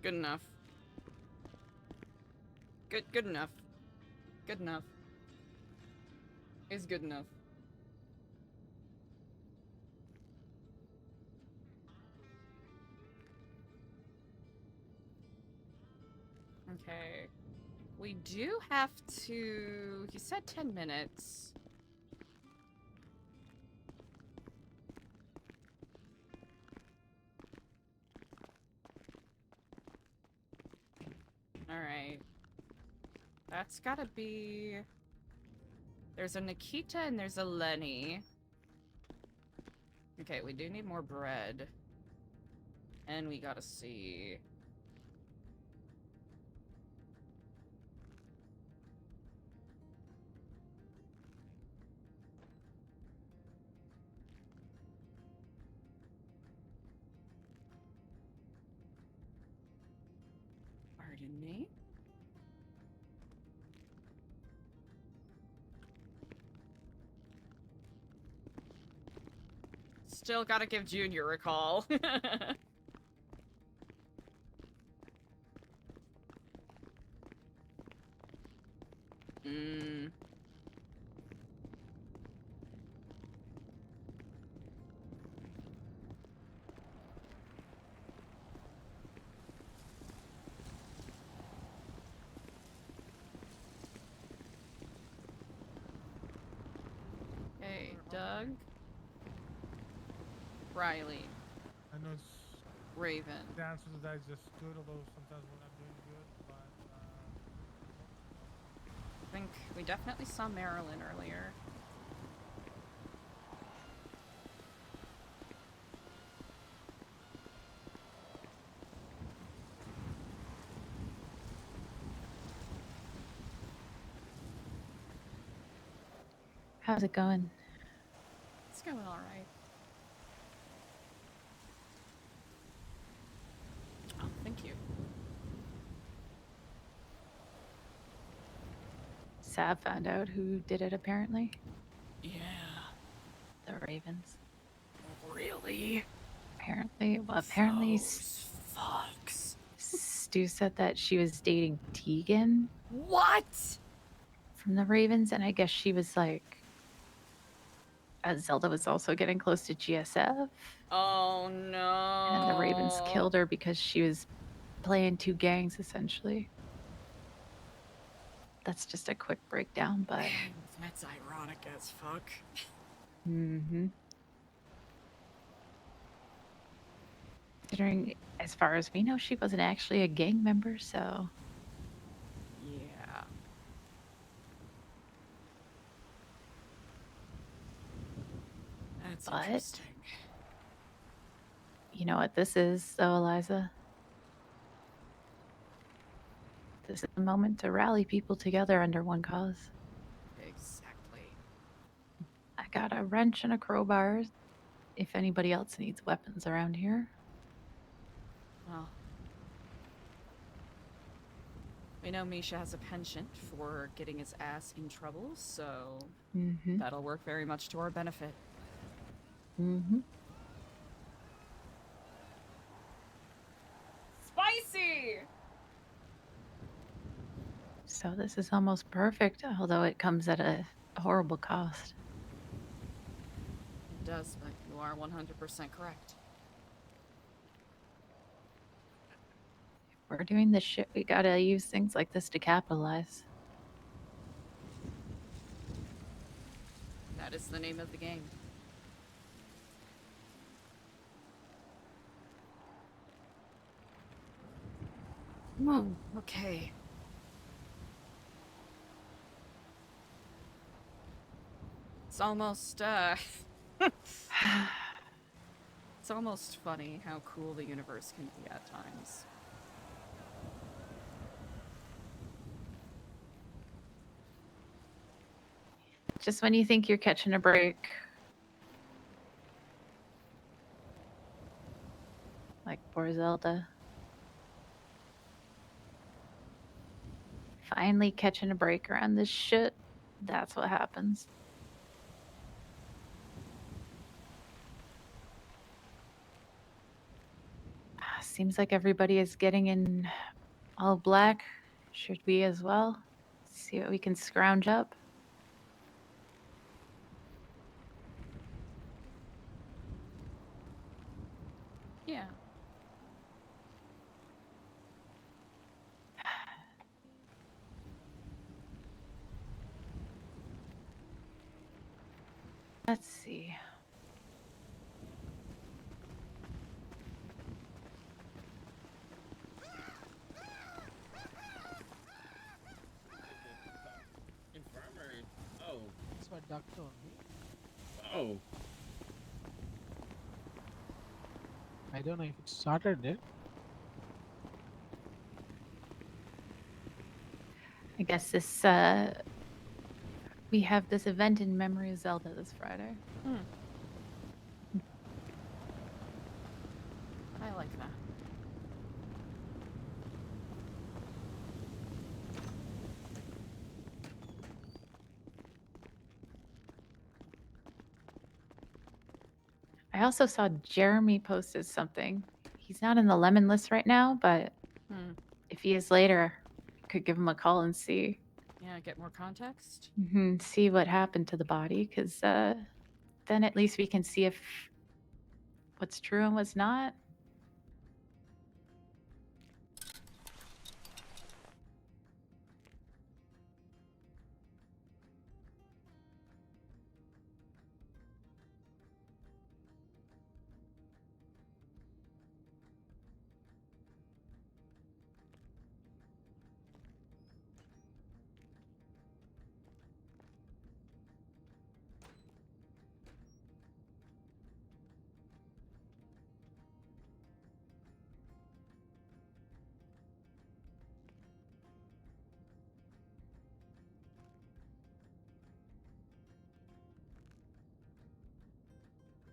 Good enough. Good enough. Good enough. Is good enough. Okay. We do have to... He said 10 minutes. Alright. That's gotta be... There's a Nikita and there's a Lenny. Okay, we do need more bread. And we gotta see... Pardon me? Still gotta give Junior a call. Hey, Doug. Riley. I know Raven. the answer to that is just good, although sometimes we're not doing good, but I think we definitely saw Marilyn earlier. How's it going? It's going alright. Oh, thank you. Sav found out who did it, apparently. Yeah. The Ravens. Really? Apparently. Well, apparently Those fucks. Stu said that she was dating Tegan What? from the Ravens, and I guess she was like... Zelda was also getting close to GSF. Oh no. And the Ravens killed her because she was playing two gangs, essentially. That's just a quick breakdown, but... Man, that's ironic as fuck. Mm-hmm. Considering, as far as we know, she wasn't actually a gang member, so... Yeah. That's But- interesting. You know what this is, though, Eliza? This is the moment to rally people together under one cause. Exactly. I got a wrench and a crowbar if anybody else needs weapons around here. Well, we know Misha has a penchant for getting his ass in trouble, so Mm-hmm. that'll work very much to our benefit. Mm-hmm. Spicy! So this is almost perfect, although it comes at a horrible cost. It does, but you are 100% correct. If we're doing this shit, we gotta use things like this to capitalize. That is the name of the game. Okay. It's almost, it's almost funny how cool the universe can be at times. Just when you think you're catching a break. Like poor Zelda. Finally catching a break around this shit. That's what happens. Seems like everybody is getting in all black. Should we as well? See what we can scrounge up. Yeah. Let's see. Infirmary. Oh. That's what Doc told me. Oh. I don't know if it started it. I guess this, we have this event in memory of Zelda this Friday. I like that. I also saw Jeremy posted something. He's not in the lemon list right now, but if he is later, I could give him a call and see. Yeah, get more context. See what happened to the body, because then at least we can see if what's true and what's not.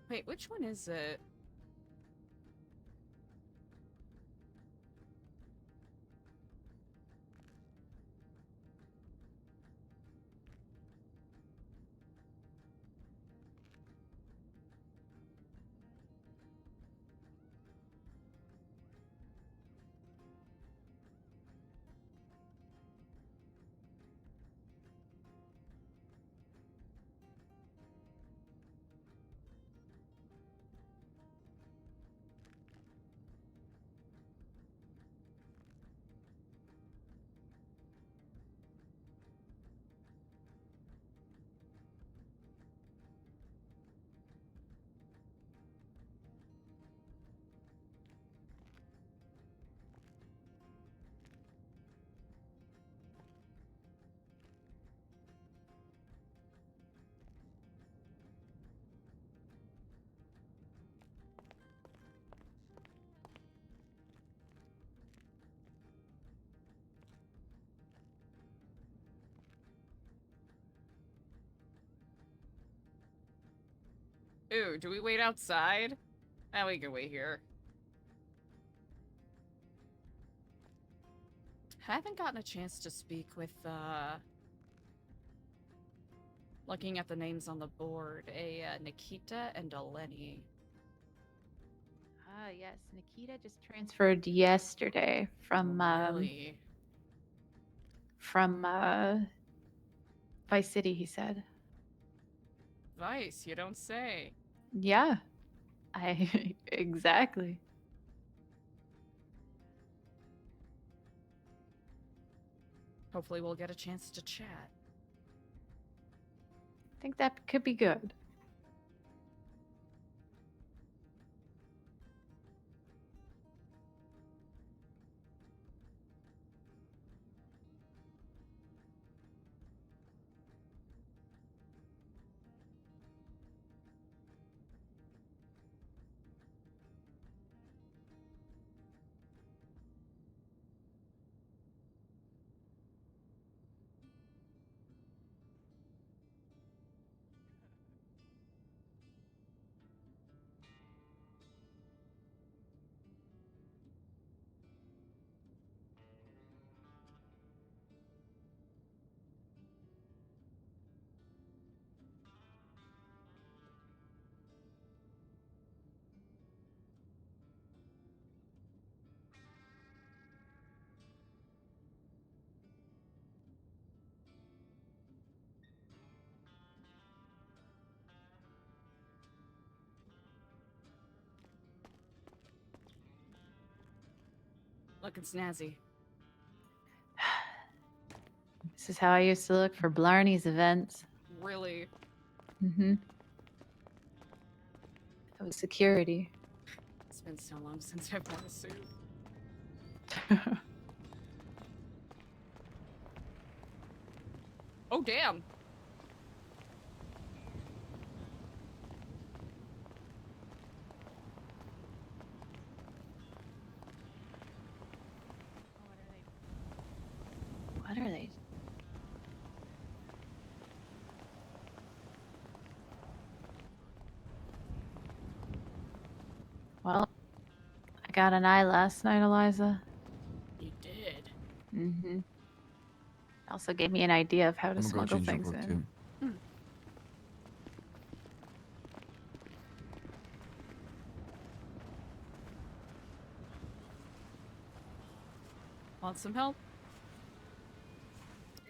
Wait, which one is it? Ooh, do we wait outside? Ah, we can wait here. Haven't gotten a chance to speak with, looking at the names on the board, Nikita and a Lenny. Ah, yes. Nikita just transferred yesterday from, Really? from, Vice City, he said. Vice, you don't say. Yeah. Exactly. Hopefully we'll get a chance to chat. I think that could be good. Looking snazzy. This is how I used to look for Blarney's events. Really? Mm-hmm. That was security. It's been so long since I've worn a suit. Oh, damn. What are they? Well, I got an eye last night, Eliza. You did? Mm-hmm. Also gave me an idea of how to I'm gonna go smuggle change your things book in. too. Want some help?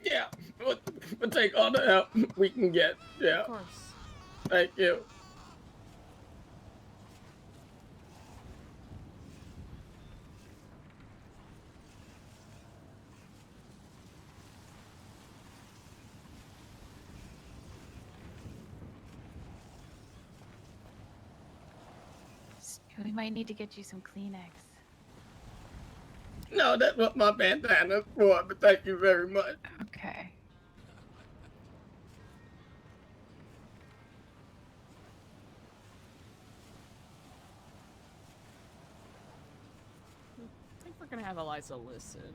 Yeah, we'll take all the help we can get. Yeah. Of course. Thank you. We might need to get you some Kleenex. No, that's what my bandana's for, but thank you very much. Okay. I think we're gonna have Eliza listen.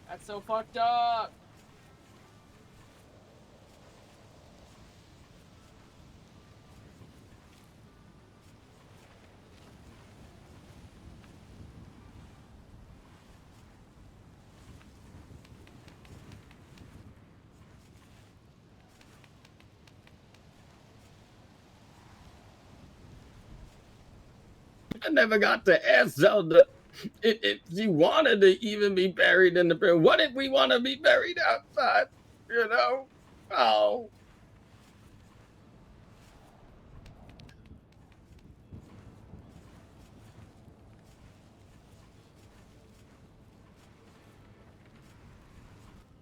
That's so fucked up. I never got to ask Zelda if she wanted to even be buried in the prison. What if we want to be buried outside? You know? Oh.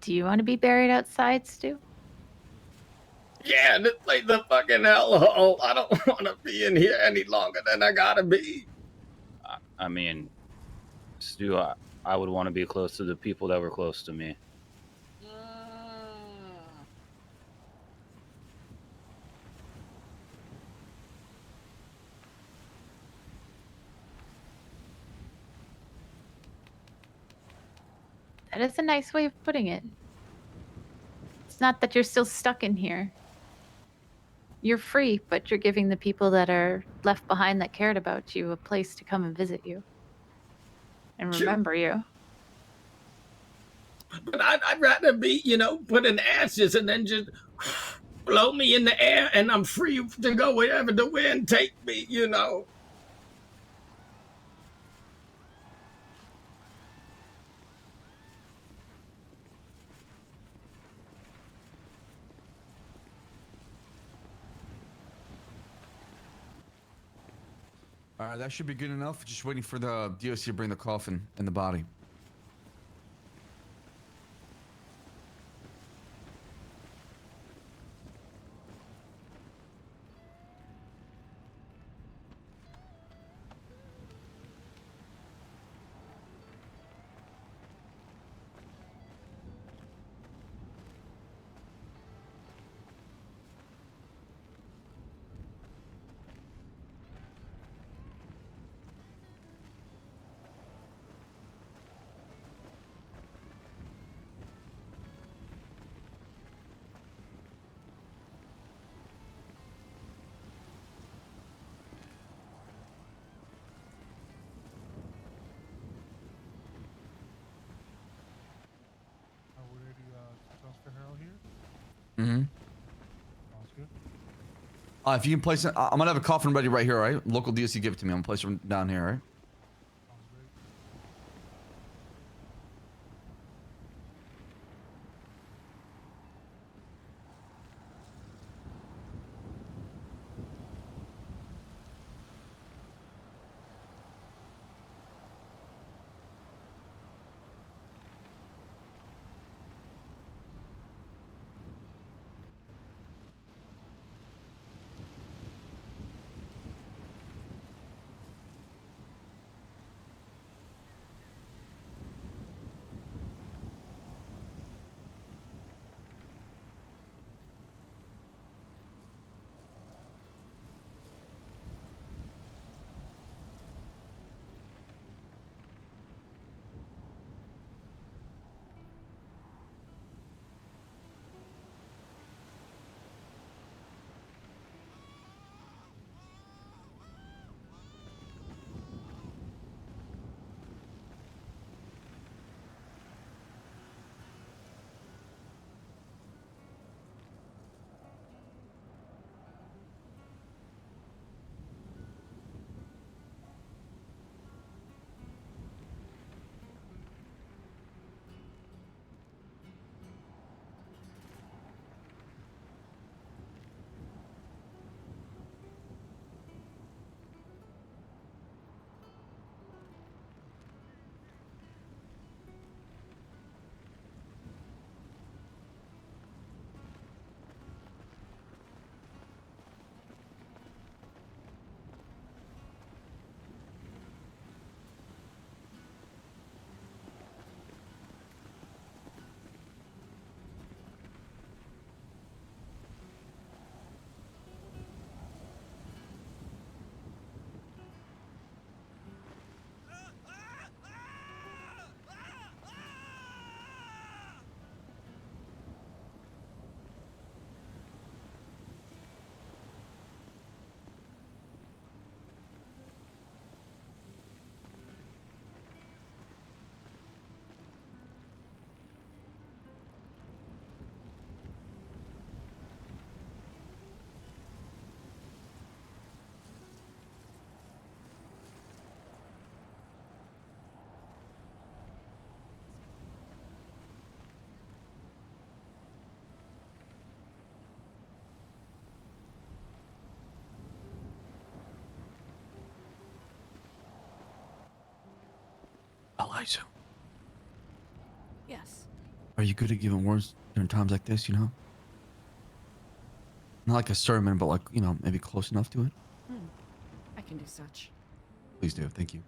Do you want to be buried outside, Stu? Yeah, this place a fucking hellhole. I don't want to be in here any longer than I gotta be. I mean, Stu, I would want to be close to the people that were close to me. That is a nice way of putting it. It's not that you're still stuck in here. You're free, but you're giving the people that are left behind that cared about you a place to come and visit you. And remember you. But I'd rather be, put in ashes and then just blow me in the air and I'm free to go wherever the wind take me, All right, that should be good enough. Just waiting for the DOC to bring the coffin and the body. Mm-hmm. Sounds good. If you can place it, I'm gonna have a coffin ready right here, all right? Local DSC give it to me. I'm gonna place it down here, all right? Sounds great. Eliza, Yes. are you good at giving words during times like this, you know? Not like a sermon, but like, you know, maybe close enough to it? I can do such. Please do. Thank you.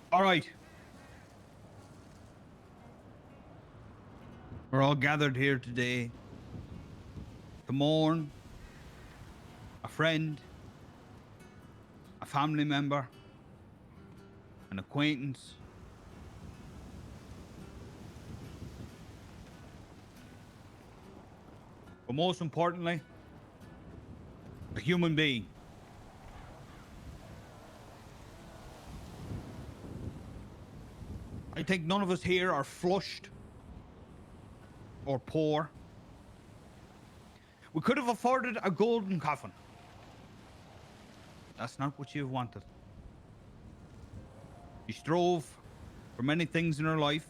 All right. We're all gathered here today to mourn a friend, a family member, an acquaintance, but most importantly, a human being. I think none of us here are flushed or poor. We could have afforded a golden coffin. That's not what you wanted. She strove for many things in her life.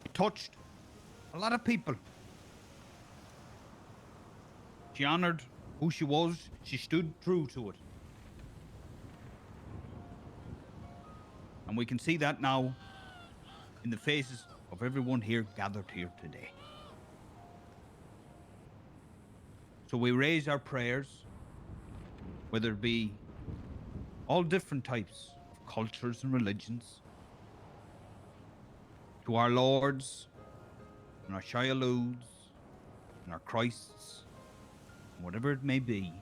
She touched a lot of people. She honored who she was. She stood true to it. And we can see that now in the faces of everyone here gathered here today. So we raise our prayers, whether it be all different types of cultures and religions, to our lords and our Shialoods and our Christs, whatever it may be.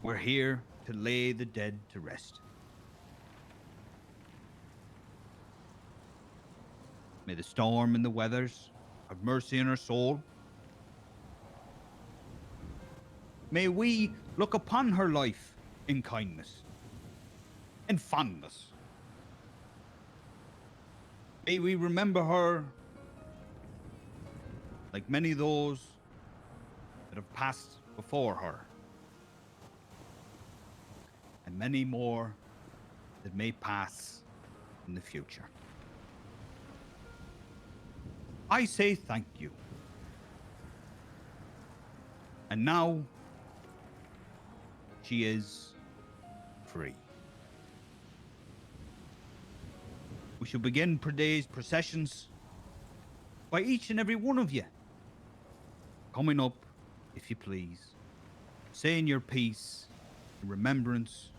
We're here to lay the dead to rest. May the storm and the weathers have mercy on our soul. May we look upon her life in kindness and fondness. May we remember her like many of those that have passed before her, and many more that may pass in the future. I say thank you. And now she is free. We shall begin today's processions by each and every one of you coming up, if you please, saying your piece in remembrance .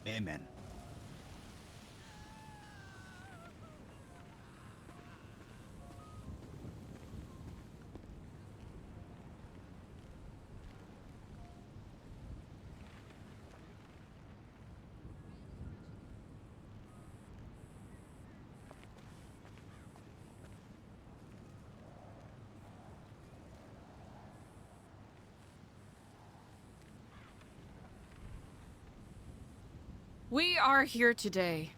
Amen. We are here today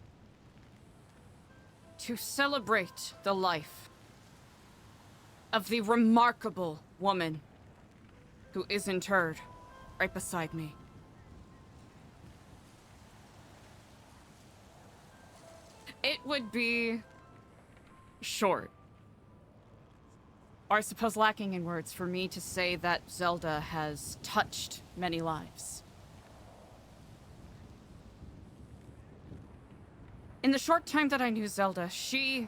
to celebrate the life of the remarkable woman who is interred right beside me. It would be short, or I suppose lacking in words, for me to say that Zelda has touched many lives. In the short time that I knew Zelda, she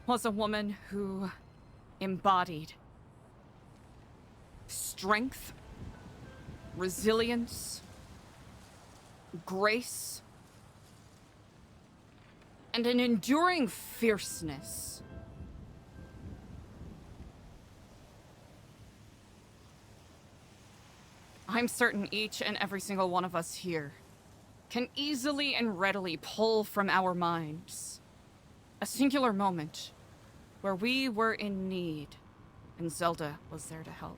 was a woman who embodied strength, resilience, grace, and an enduring fierceness. I'm certain each and every single one of us here can easily and readily pull from our minds a singular moment where we were in need and Zelda was there to help.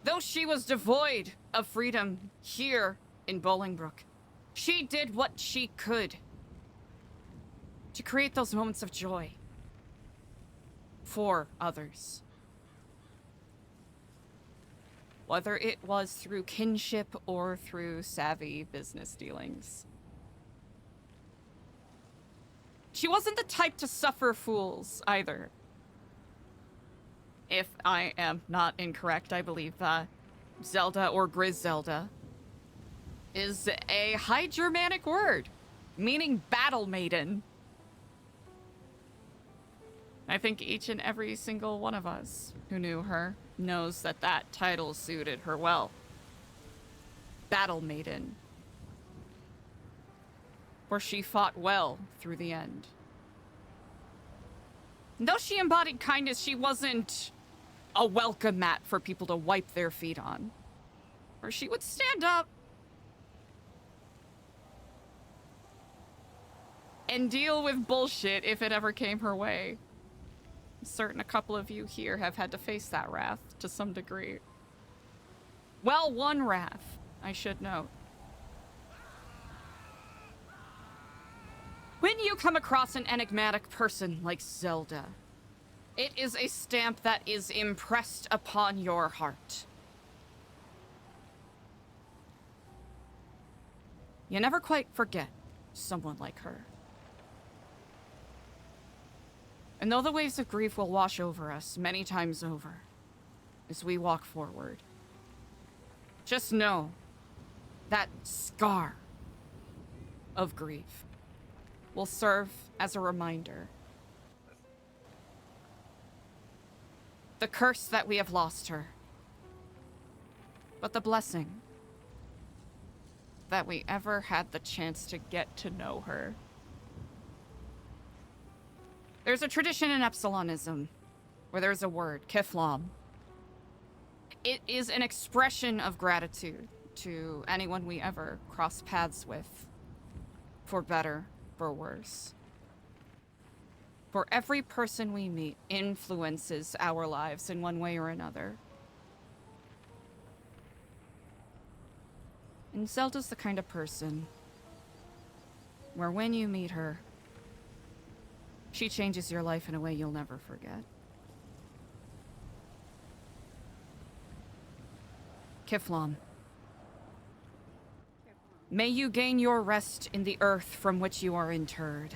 Though she was devoid of freedom here in Bolingbrook, she did what she could to create those moments of joy for others. Whether it was through kinship or through savvy business dealings. She wasn't the type to suffer fools either. If I am not incorrect, I believe Zelda or Griselda is a High Germanic word, meaning battle maiden. I think each and every single one of us who knew her knows that that title suited her well. Battle maiden. Where she fought well through the end. Though she embodied kindness, she wasn't a welcome mat for people to wipe their feet on. Or she would stand up and deal with bullshit if it ever came her way. I'm certain a couple of you here have had to face that wrath to some degree. Well, one wrath, I should note. When you come across an enigmatic person like Zelda, it is a stamp that is impressed upon your heart. You never quite forget someone like her. And though the waves of grief will wash over us many times over as we walk forward, just know that scar of grief will serve as a reminder. The curse that we have lost her, but the blessing that we ever had the chance to get to know her. There's a tradition in Epsilonism where there's a word, Kiflam. It is an expression of gratitude to anyone we ever cross paths with, for better, for worse. For every person we meet influences our lives in one way or another. And Zelda's the kind of person where when you meet her, she changes your life in a way you'll never forget. Kiflam. May you gain your rest in the earth from which you are interred.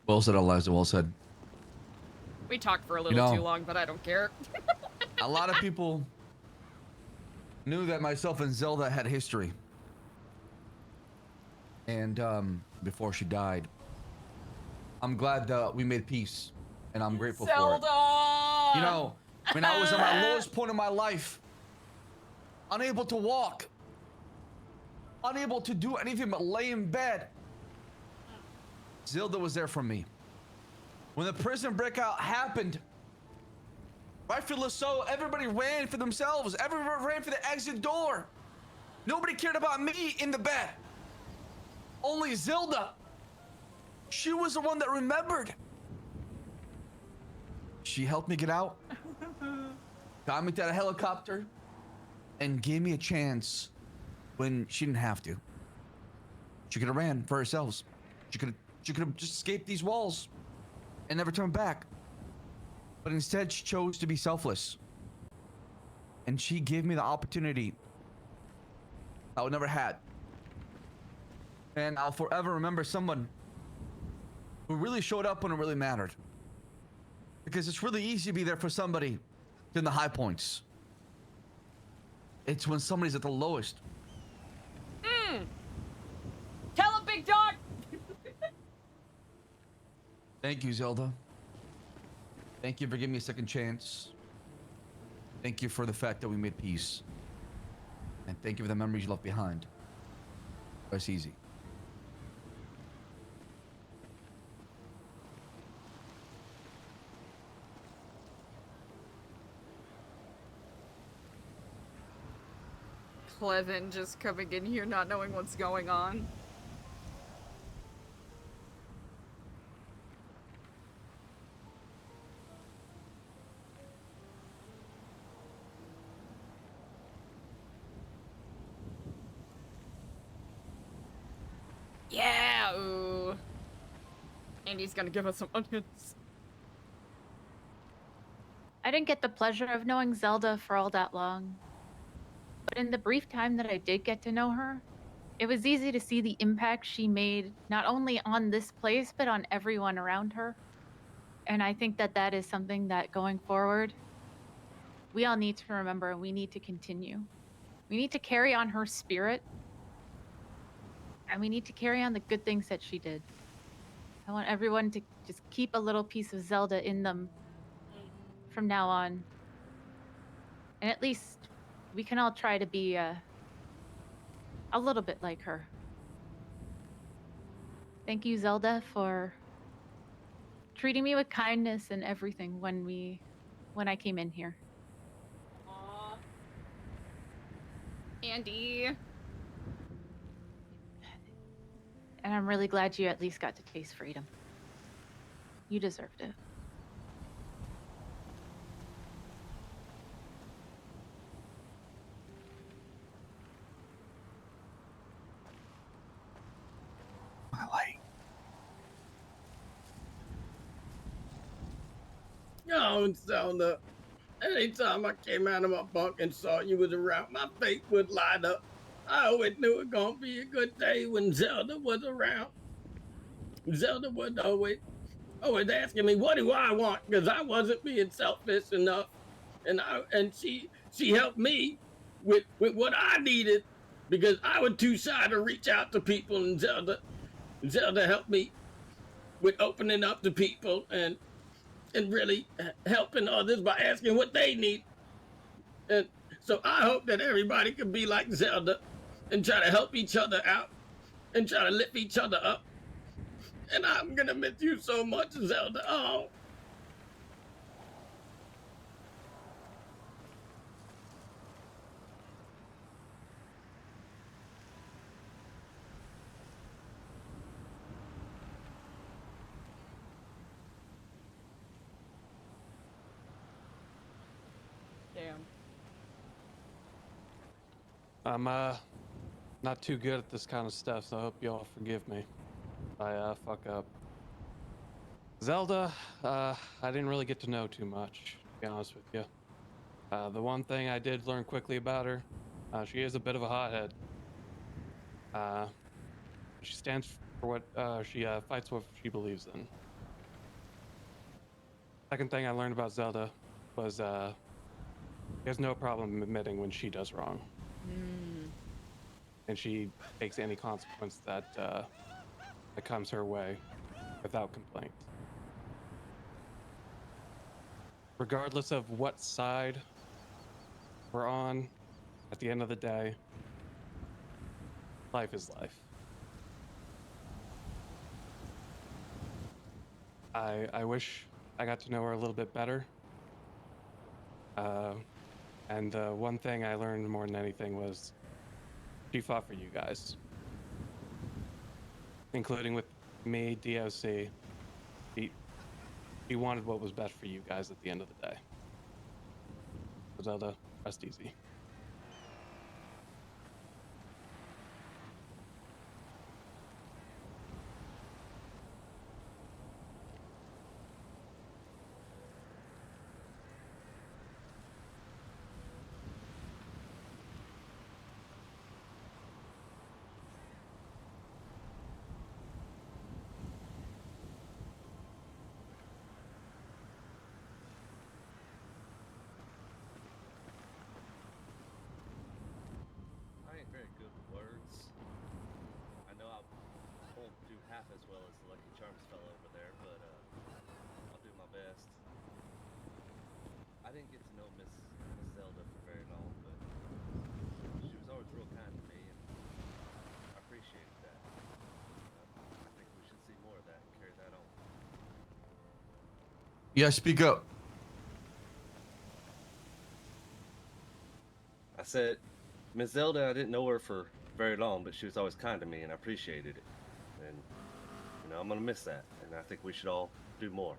Well said, Eliza. Well said. We talked for a little too long, but I don't care. A lot of people knew that myself and Zelda had history. And before she died, I'm glad we made peace, and I'm grateful Zelda! for it. You know, when I was at my lowest point in my life, unable to walk, unable to do anything but lay in bed, Zelda was there for me. When the prison breakout happened, rightfully so, everybody ran for themselves. Everyone ran for the exit door. Nobody cared about me in the bed. Only Zelda. She was the one that remembered. She helped me get out, got me to the helicopter, and gave me a chance when she didn't have to. She could have ran for herself. She could have just escaped these walls and never turned back. But instead, she chose to be selfless. And she gave me the opportunity I would never had. And I'll forever remember someone who really showed up when it really mattered. Because it's really easy to be there for somebody in the high points. It's when somebody's at the lowest. Tell him, big dog! Thank you, Zelda. Thank you for giving me a second chance. Thank you for the fact that we made peace. And thank you for the memories you left behind. That's easy. Clevin just coming in here not knowing what's going on. Yeah, ooh. And he's gonna give us some onions. I didn't get the pleasure of knowing Zelda for all that long. But in the brief time that I did get to know her, it was easy to see the impact she made not only on this place, but on everyone around her. And I think that that is something that going forward, we all need to remember and we need to continue. We need to carry on her spirit. And we need to carry on the good things that she did. I want everyone to just keep a little piece of Zelda in them from now on. And at least we can all try to be a little bit like her. Thank you, Zelda, for treating me with kindness and everything when I came in here. Aww. Andy. And I'm really glad you at least got to taste freedom. You deserved it. My light. Oh, Zelda. Anytime I came out of my bunk and saw you was around, my face would light up. I always knew it gonna be a good day when Zelda was around. Zelda was always asking me, what do I want? Because I wasn't being selfish enough. And she helped me with what I needed because I was too shy to reach out to people, and Zelda helped me with opening up to people and really helping others by asking what they need. And so I hope that everybody can be like Zelda and try to help each other out and try to lift each other up. And I'm gonna miss you so much, Zelda. Oh. Damn. I'm not too good at this kind of stuff, so I hope y'all forgive me. I fuck up. Zelda, I didn't really get to know too much, to be honest with you. The one thing I did learn quickly about her, she is a bit of a hothead. She stands for what she fights what she believes in. Second thing I learned about Zelda was she has no problem admitting when she does wrong. And she takes any consequence that comes her way without complaint. Regardless of what side we're on, at the end of the day, life is life. I wish I got to know her a little bit better. And the one thing I learned more than anything was she fought for you guys, including with me, DOC. She wanted what was best for you guys at the end of the day. Zelda, rest easy. Yeah, speak up. I said, Miss Zelda, I didn't know her for very long, but she was always kind to me, and I appreciated it. And, you know, I'm going to miss that. And I think we should all do more.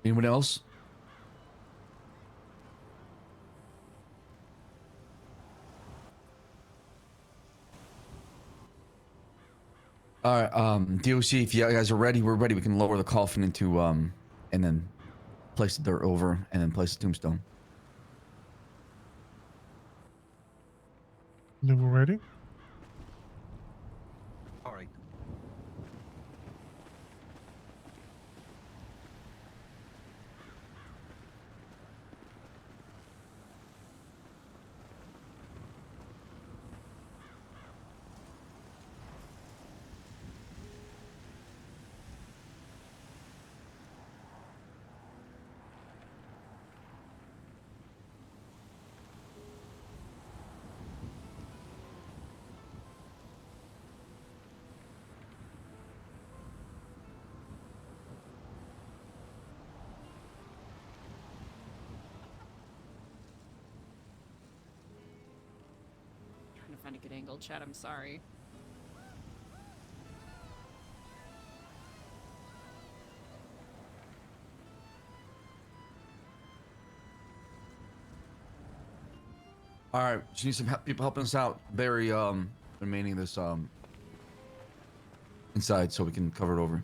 Anyone else? All right, DOC, if you guys are ready, we're ready. We can lower the coffin into, and then place the dirt over, and then place the tombstone. Then we're ready. All right. Trying to find a good angle, chat. I'm sorry. All right, just need some people helping us out. Bury remaining this inside so we can cover it over.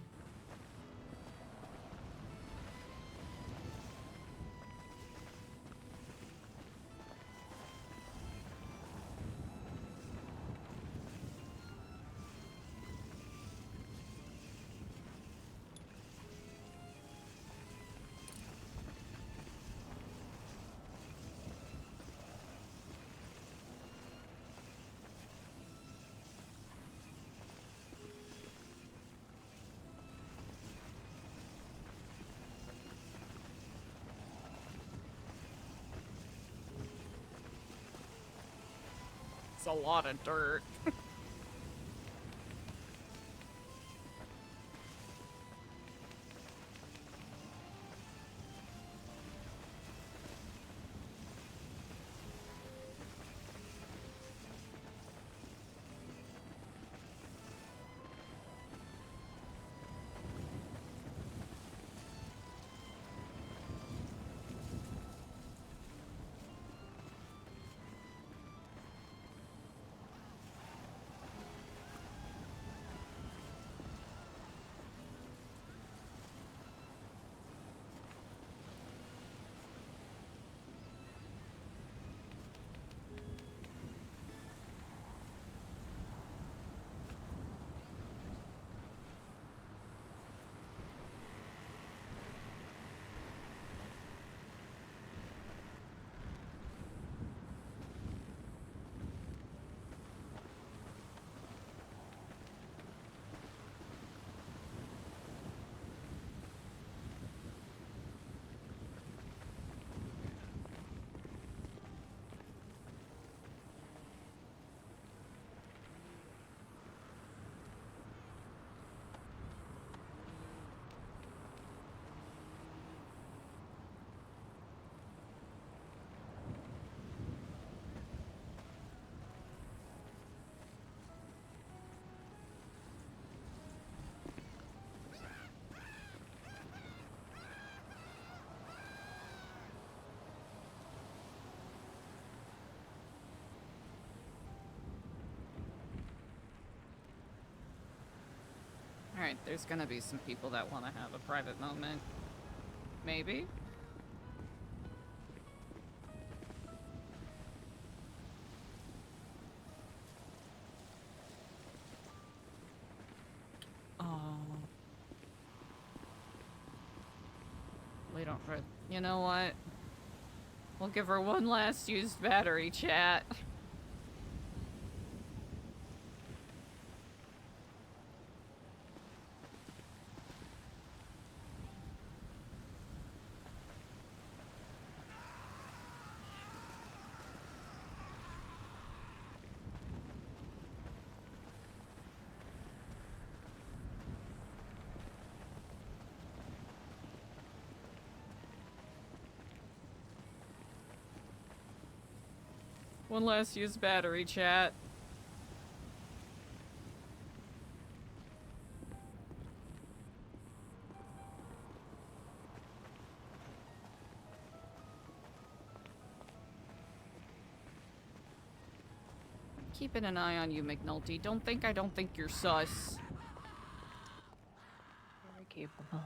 It's a lot of dirt. Alright, there's gonna be some people that want to have a private moment. Maybe? but you know what? We'll give her one last used battery, chat. One last used battery, chat. Keeping an eye on you, McNulty. Don't think I don't think you're sus. Very capable.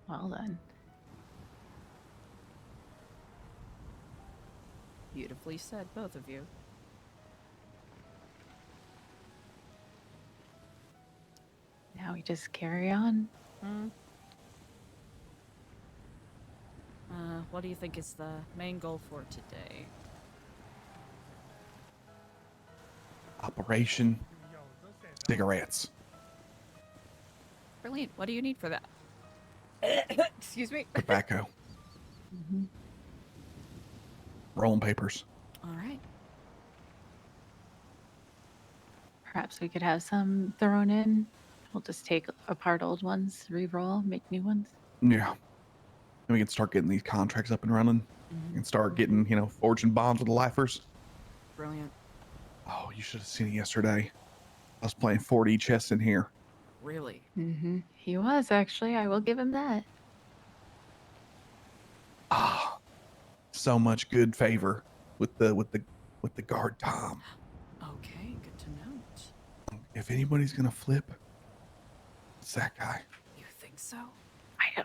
Well then. Beautifully said, both of you. Now we just carry on. What do you think is the main goal for today? Operation Cigarettes. Brilliant. What do you need for that? Excuse me. Tobacco. Rolling papers. All right. Perhaps we could have some thrown in. We'll just take apart old ones, re-roll, make new ones. Yeah. And we can start getting these contracts up and running. We can start getting, forging bonds with the lifers. Brilliant. Oh, you should have seen it yesterday. I was playing 4D chess in here. Really? He was, actually. I will give him that. Ah, so much good favor with the guard Tom. Okay, good to note. If anybody's gonna flip, it's that guy. You think so?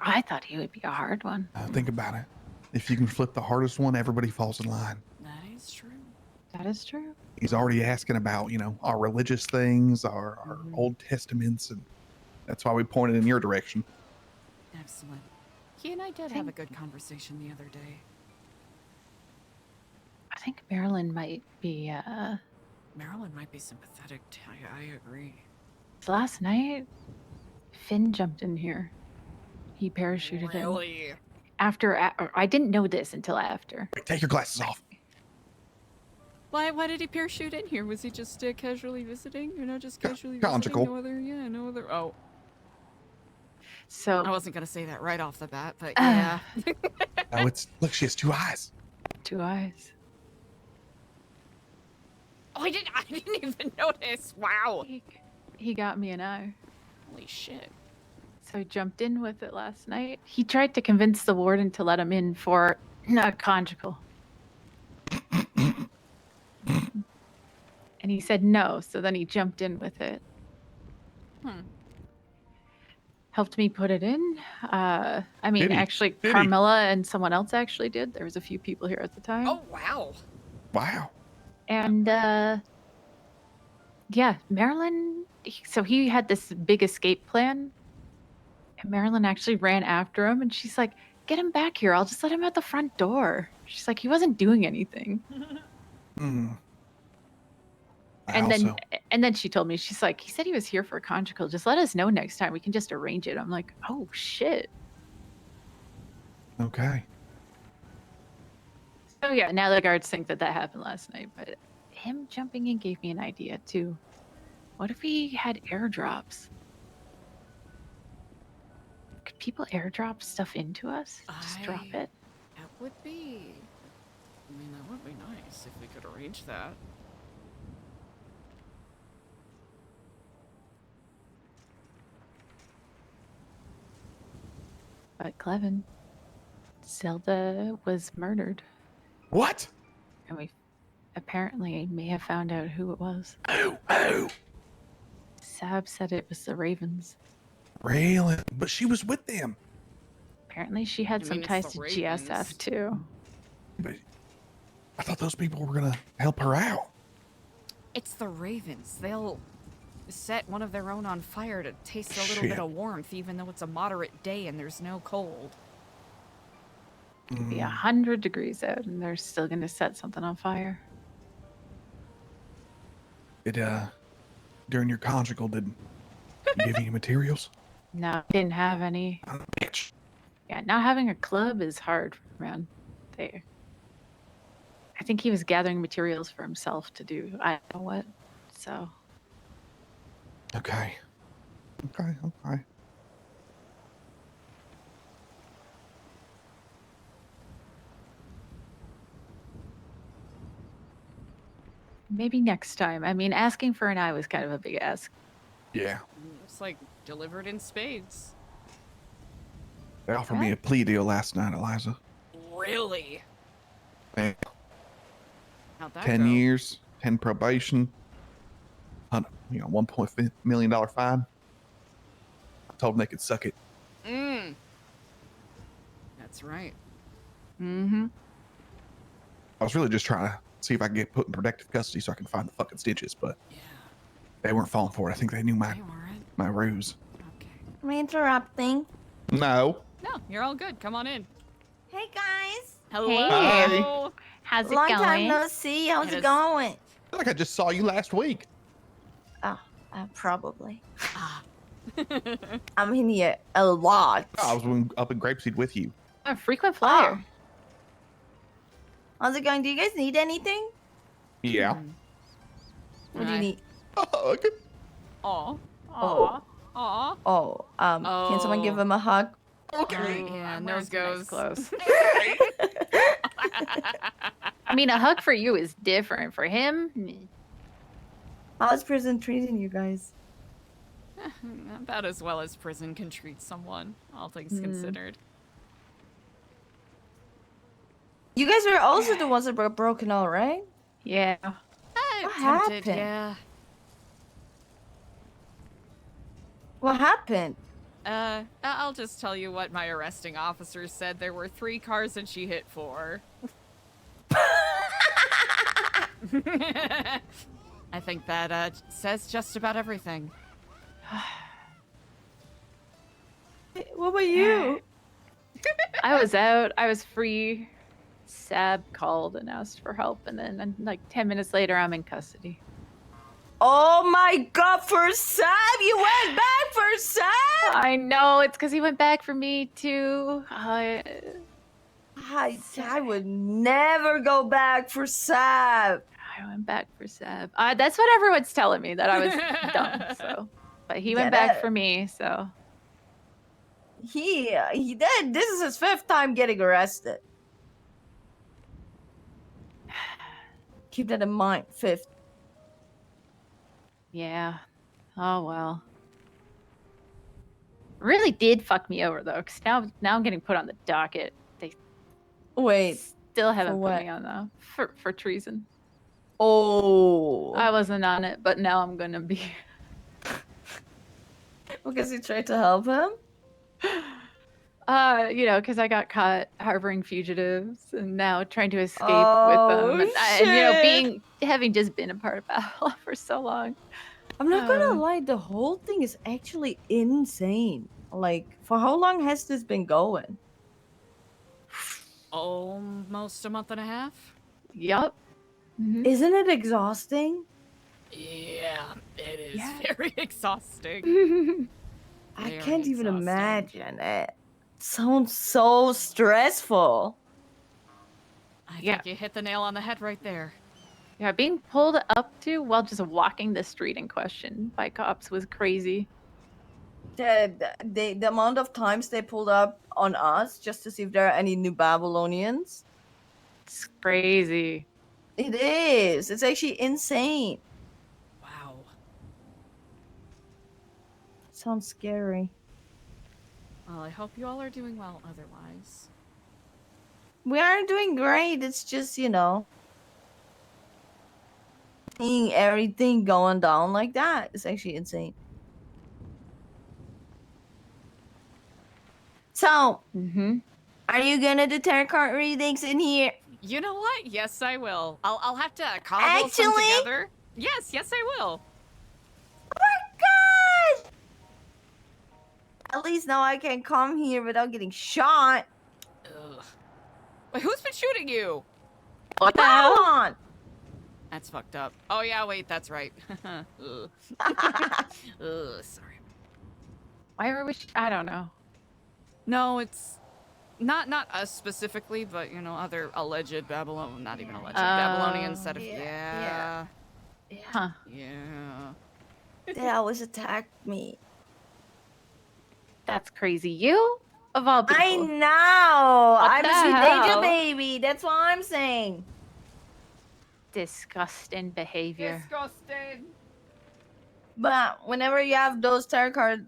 I thought he would be a hard one. Think about it. If you can flip the hardest one, everybody falls in line. That is true. That is true. He's already asking about, our religious things, our Old Testaments, and that's why we pointed in your direction. Excellent. He and I did have a good conversation the other day. I think Marilyn might be, Marilyn might be sympathetic. I agree. Last night, Finn jumped in here. He parachuted in. Really? I didn't know this until after. Wait, take your glasses off. Why did he parachute in here? Was he just casually visiting? Just casually Conjugal. visiting? No other. Oh. So I wasn't gonna say that right off the bat, but yeah. Oh, look, she has 2 eyes. 2 eyes. Oh, I didn't even notice. Wow. He got me an eye. Holy shit. So I jumped in with it last night. He tried to convince the warden to let him in for a conjugal. And he said no, so then he jumped in with it. Helped me put it in. Actually, Carmilla and someone else actually did. There was a few people here at the time. Oh, wow. Wow. And, Marilyn, so he had this big escape plan. And Marilyn actually ran after him, and she's like, get him back here. I'll just let him at the front door. She's like, he wasn't doing anything. And then she told me, she's like, he said he was here for a conjugal. Just let us know next time. We can just arrange it. I'm like, oh, shit. Okay. So, yeah, now the guards think that happened last night. But him jumping in gave me an idea, too. What if we had airdrops? Could people airdrop stuff into us? Just drop it? That would be... that would be nice if we could arrange that. But Clevin, Zelda was murdered. What? And we apparently may have found out who it was. Who? Sab said it was the Ravens. Raylan, but she was with them. Apparently she had some ties to GSF too. But I thought those people were gonna help her out. It's the Ravens. They'll set one of their own on fire to taste a little bit of warmth, even though it's a moderate day and there's no cold. It'd be 100 degrees out, and they're still gonna set something on fire. During your conjugal, did you give any materials? No, didn't have any. Oh, bitch. Yeah, not having a club is hard around there. I think he was gathering materials for himself to do I don't know what. So. Okay. Maybe next time. I mean, asking for an eye was kind of a big ask. Yeah. It's like delivered in spades. They offered me a plea deal last night, Eliza. Really? Yeah. How'd that 10 go? years, 10 probation, $1.5 million fine. I told them they could suck it. That's right. Mm-hmm. I was really just trying to see if I could get put in protective custody so I can find the fucking stitches, but they weren't falling for it. I think they knew my ruse. Am I interrupting? No. No, you're all good. Come on in. Hey guys. Hello. Hi. How's it Long going? time no see. How's it going? I feel like I just saw you last week. Oh, probably. I'm in here a lot. I was up in Grapeseed with you. A frequent flyer. How's it going? Do you guys need anything? Yeah. What do you need? A hug. Aw. Oh. Aw. Oh. Can someone give him a hug? Okay. Yeah, nose goes close. I mean, a hug for you is different. For him, how's prison treating you guys? About as well as prison can treat someone, all things considered. You guys were also the ones that were broken out, right? Yeah. What happened? Yeah. What happened? I'll just tell you what my arresting officers said. There were 3 cars and she hit 4. I think that says just about everything. What about you? I was out. I was free. Sab called and asked for help, and then like 10 minutes later, I'm in custody. Oh my god, for Sab! You went back for Sab! I know, it's because he went back for me too. I would never go back for Sab. I went back for Sab. That's what everyone's telling me, that I was done. So, but he went back for me. So he did. This is his 5th time getting arrested. Keep that in mind. 5th. Yeah. Oh well. Really did fuck me over though, because now I'm getting put on the docket. They still haven't put me on though for treason. Oh. I wasn't on it, but now I'm gonna be. Because you tried to help him? Because I got caught harboring fugitives and now trying to escape with them. And having just been a part of Battle for so long. I'm not gonna lie, the whole thing is actually insane. Like, for how long has this been going? Almost a month and a half. Yup. Mm-hmm. Isn't it exhausting? Yeah, it is very exhausting. I can't even imagine it. Sounds so stressful. I think you hit the nail on the head right there. Yeah, being pulled up to while just walking the street in question by cops was crazy. The amount of times they pulled up on us just to see if there are any new Babylonians. It's crazy. It is. It's actually insane. Wow. Sounds scary. Well, I hope you all are doing well otherwise. We aren't doing great. It's just, seeing everything going down like that is actually insane. So, are you gonna do tarot card readings in here? You know what? Yes, I will. I'll have to cobble some together. Yes, I will. least now I can come here without getting shot. Ugh. Wait, who's been shooting you? What the hell? That's fucked up. Oh yeah, wait, that's right. Ugh. Ugh, sorry. Why are we? I don't know. No, it's not us specifically, but you know, other alleged Babylon, not even alleged Babylonians that have. Yeah. Huh. Yeah. They always attacked me. That's crazy. You of all people. I know. What I'm the a sweet angel hell? baby. That's what I'm saying. Disgusting behavior. Disgusting. But whenever you have those tarot cards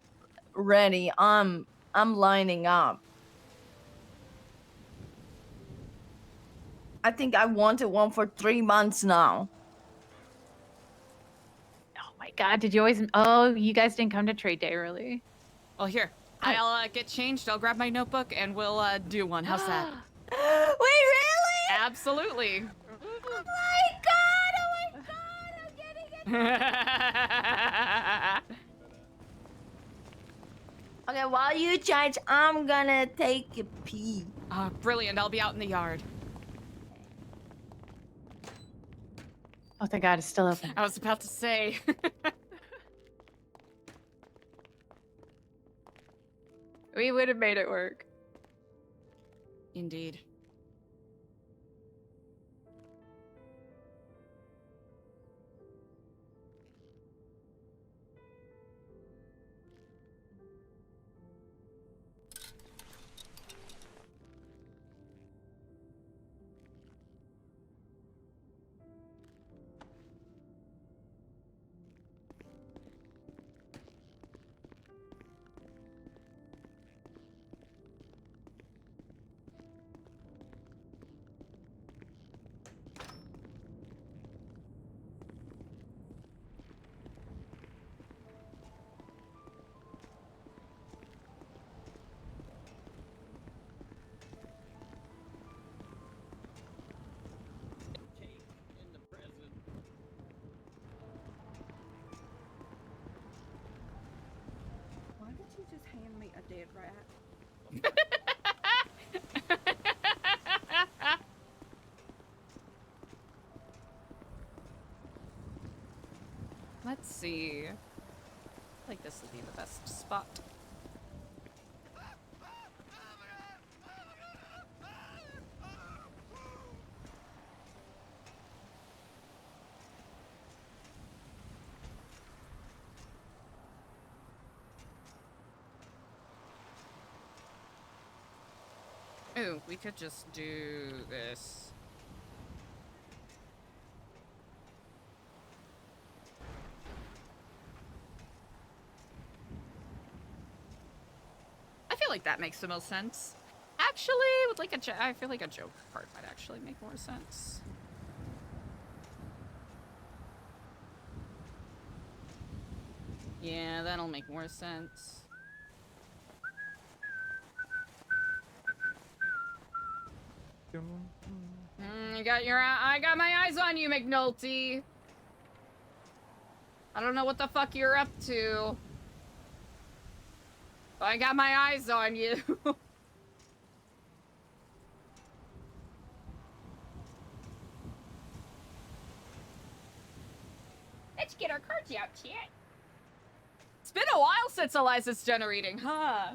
ready, I'm lining up. I think I wanted one for 3 months now. Oh my god, did you always... Oh, you guys didn't come to trade day early. Well, here. I'll get changed. I'll grab my notebook and we'll do one. How's that? Wait, really? Absolutely. Oh my god! I'm getting it. Okay, while you charge, I'm gonna take a pee. Brilliant. I'll be out in the yard. Oh, thank god, it's still open. I was about to say. We would have made it work. Indeed. Why did you just hand me a dead rat? Let's see. I think this will be the best spot. Ooh, we could just do this. I feel like that makes the most sense. Actually, with like I feel like a joke part might actually make more sense. Yeah, that'll make more sense. I got my eyes on you, McNulty. I don't know what the fuck you're up to. But I got my eyes on you. Let's get our cards out, chat. It's been a while since Eliza's generating, huh?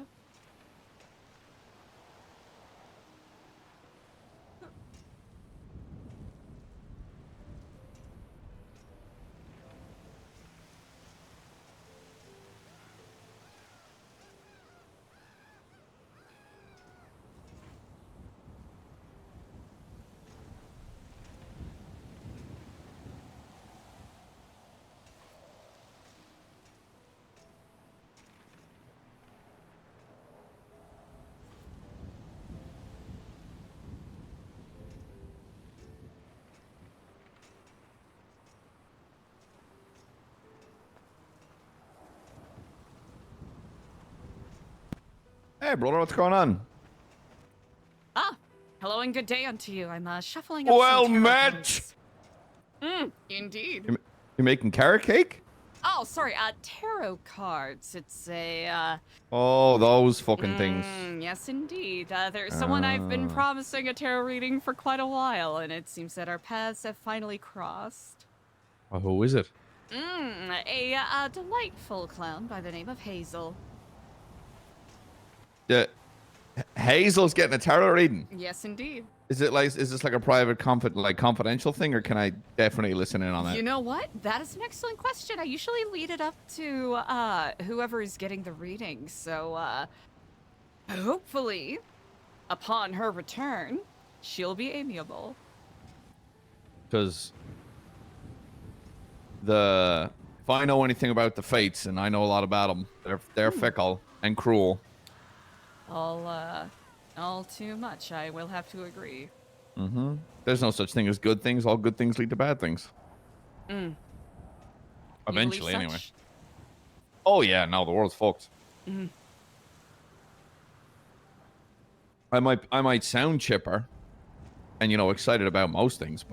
Hey, brother, what's going on? Ah, hello and good day unto you. I'm shuffling. Well met. Indeed. You making carrot cake? Oh, Oh, sorry. Tarot cards. It's a. Oh, those fucking things. Yes, indeed. There's someone I've been promising a tarot reading for quite a while, and it seems that our paths have finally crossed. Well, who is it? A delightful clown by the name of Hazel. Yeah. Hazel's getting a tarot reading. Yes, indeed. Is this like a private confidential thing, or can I definitely listen in on that? You know what? That is an excellent question. I usually lead it up to whoever is getting the reading. So hopefully, upon her return, she'll be amiable. Because if I know anything about the fates, and I know a lot about them, they're fickle and cruel. All too much, I will have to agree. Mm-hmm. There's no such thing as good things. All good things lead to bad things. Eventually, anyway. Oh yeah, no, the world's fucked. I might sound chipper, and excited about most things,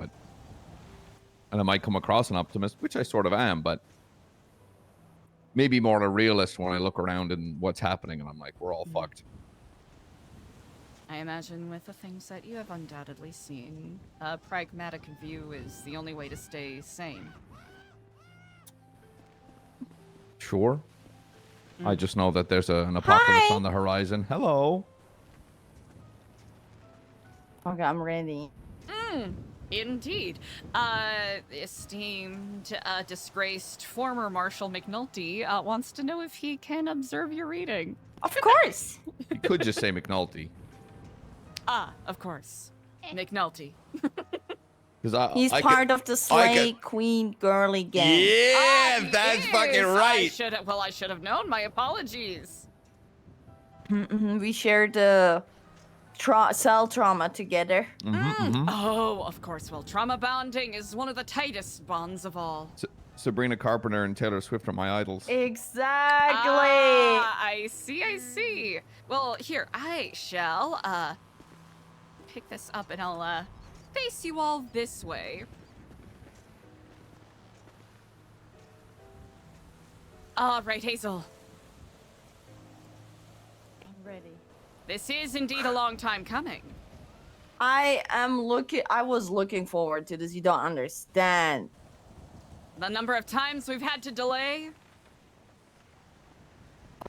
and I might come across an optimist, which I sort of am, but maybe more a realist when I look around and what's happening, and I'm like, we're all fucked. I imagine with the things that you have undoubtedly seen, a pragmatic view is the only way to stay sane. Sure. I just know that there's an apocalypse on the horizon. Hello. Okay, I'm ready. Indeed. Esteemed, disgraced former Marshal McNulty wants to know if he can observe your reading. Of course. You could just say McNulty. Of course. McNulty. He's part of the Slay Queen girly gang. Yeah, that's fucking right. I should have known. My apologies. We shared the cell trauma together. Oh, of course. Well, trauma bonding is one of the tightest bonds of all. Sabrina Carpenter and Taylor Swift are my idols. Exactly. I see. Well, here, I shall, pick this up and I'll, face you all this way. All right, Hazel. I'm ready. This is indeed a long time coming. I was looking forward to this. You don't understand. The number of times we've had to delay.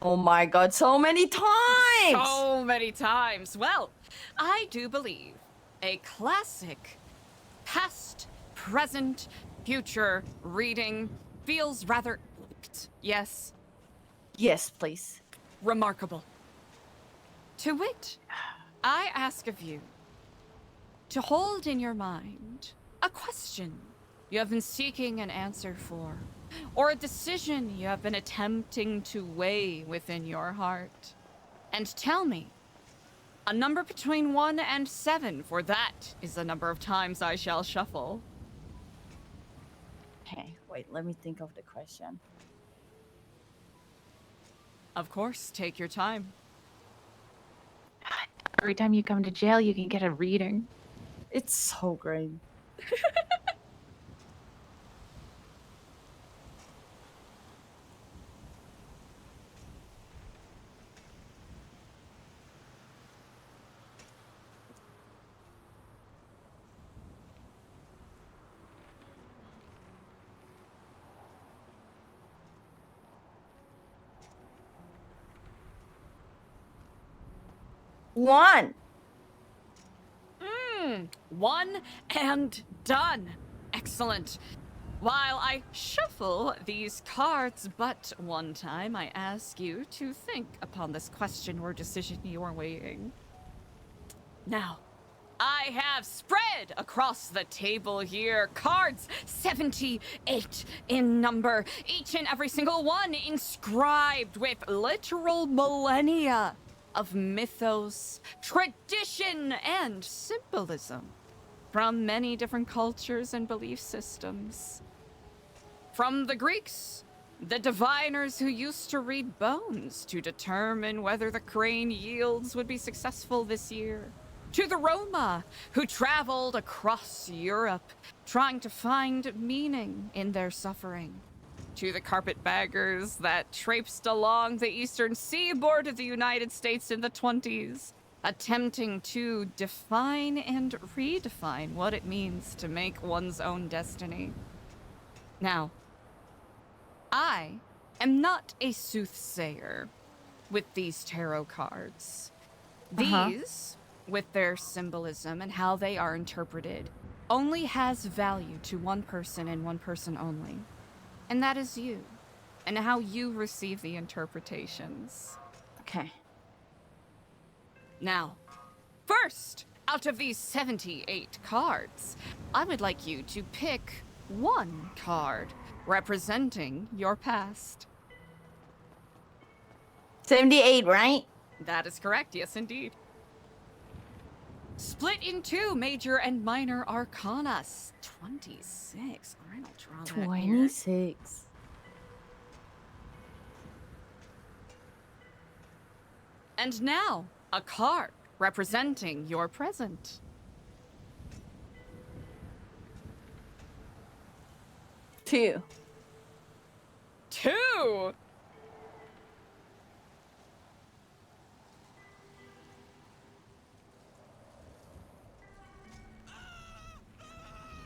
Oh my god, so many times! So many times. Well, I do believe a classic past, present, future reading feels rather apt. Yes? Yes, please. Remarkable. To wit, I ask of you to hold in your mind a question you have been seeking an answer for, or a decision you have been attempting to weigh within your heart, and tell me a number between 1 and 7, for that is the number of times I shall shuffle. Okay, wait, let me think of the question. Of course, take your time. Every time you come to jail, you can get a reading. It's so great. One. 1 and done. Excellent. While I shuffle these cards but one time, I ask you to think upon this question or decision you are weighing. Now, I have spread across the table here cards 78 in number, each and every single one inscribed with literal millennia of mythos, tradition, and symbolism from many different cultures and belief systems. From the Greeks, the diviners who used to read bones to determine whether the grain yields would be successful this year, to the Roma, who traveled across Europe trying to find meaning in their suffering, to the carpetbaggers that traipsed along the eastern seaboard of the United States in the 20s, attempting to define and redefine what it means to make one's own destiny. Now, I am not a soothsayer with these tarot cards. These, with their symbolism and how they are interpreted, only has value to one person and one person only. And that is you, and how you receive the interpretations. Okay. Now, first, out of these 78 cards, I would like you to pick one card representing your past. 78, right? That is correct, yes indeed. Split into major and minor arcana. 26. All right, I'll draw that here. 26. And now, a card representing your present. 2. 2!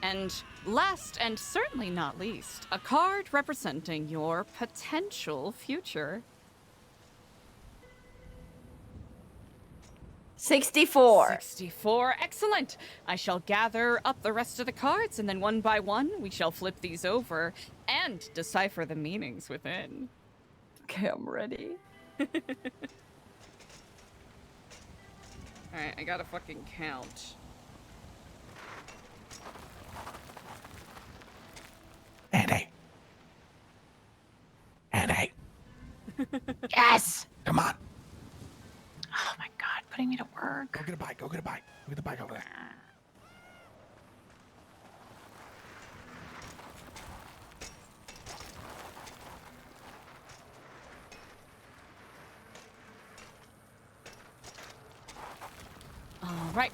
And last and certainly not least, a card representing your potential future. 64. 64, excellent. I shall gather up the rest of the cards, and then one by one, we shall flip these over and decipher the meanings within. Okay, I'm ready. Alright, I gotta fucking count. Andy. Yes! Come on. Oh my god, putting me to work. Go get a bike. Go get a bike. Go get the bike over there. All right.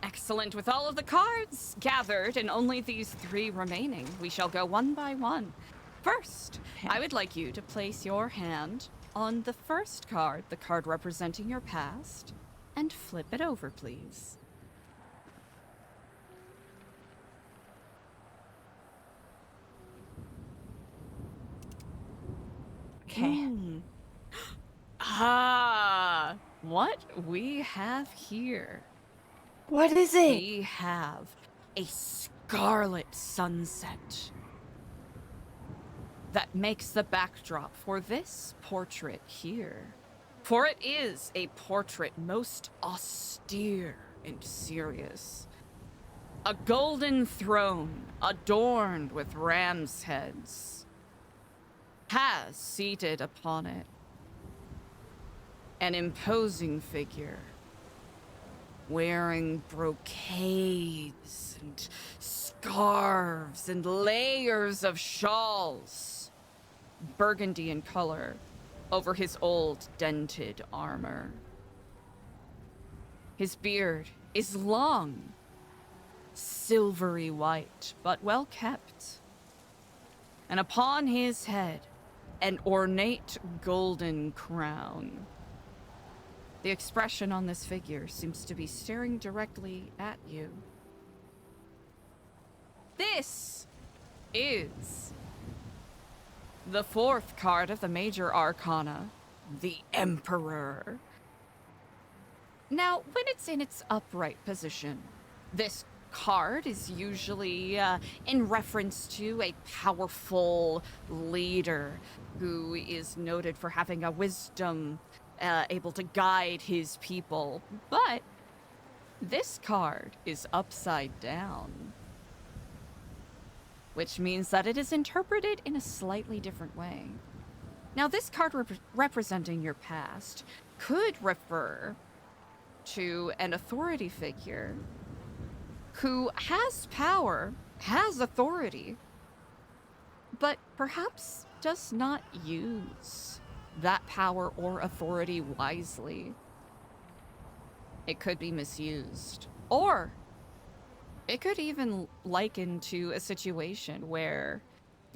Excellent. With all of the cards gathered and only these 3 remaining, we shall go one by one. First, I would like you to place your hand on the first card, the card representing your past, and flip it over, please. Okay. Ah, what we have here. What is it? We have a scarlet sunset that makes the backdrop for this portrait here. For it is a portrait most austere and serious. A golden throne adorned with ram's heads has seated upon it an imposing figure wearing brocades and scarves and layers of shawls, burgundy in color, over his old dented armor. His beard is long, silvery white, but well kept. And upon his head, an ornate golden crown. The expression on this figure seems to be staring directly at you. This is the 4th card of the major arcana, the Emperor. Now, when it's in its upright position, this card is usually in reference to a powerful leader who is noted for having a wisdom able to guide his people. But this card is upside down, which means that it is interpreted in a slightly different way. Now, this card representing your past could refer to an authority figure who has power, has authority, but perhaps does not use that power or authority wisely. It could be misused. Or it could even liken to a situation where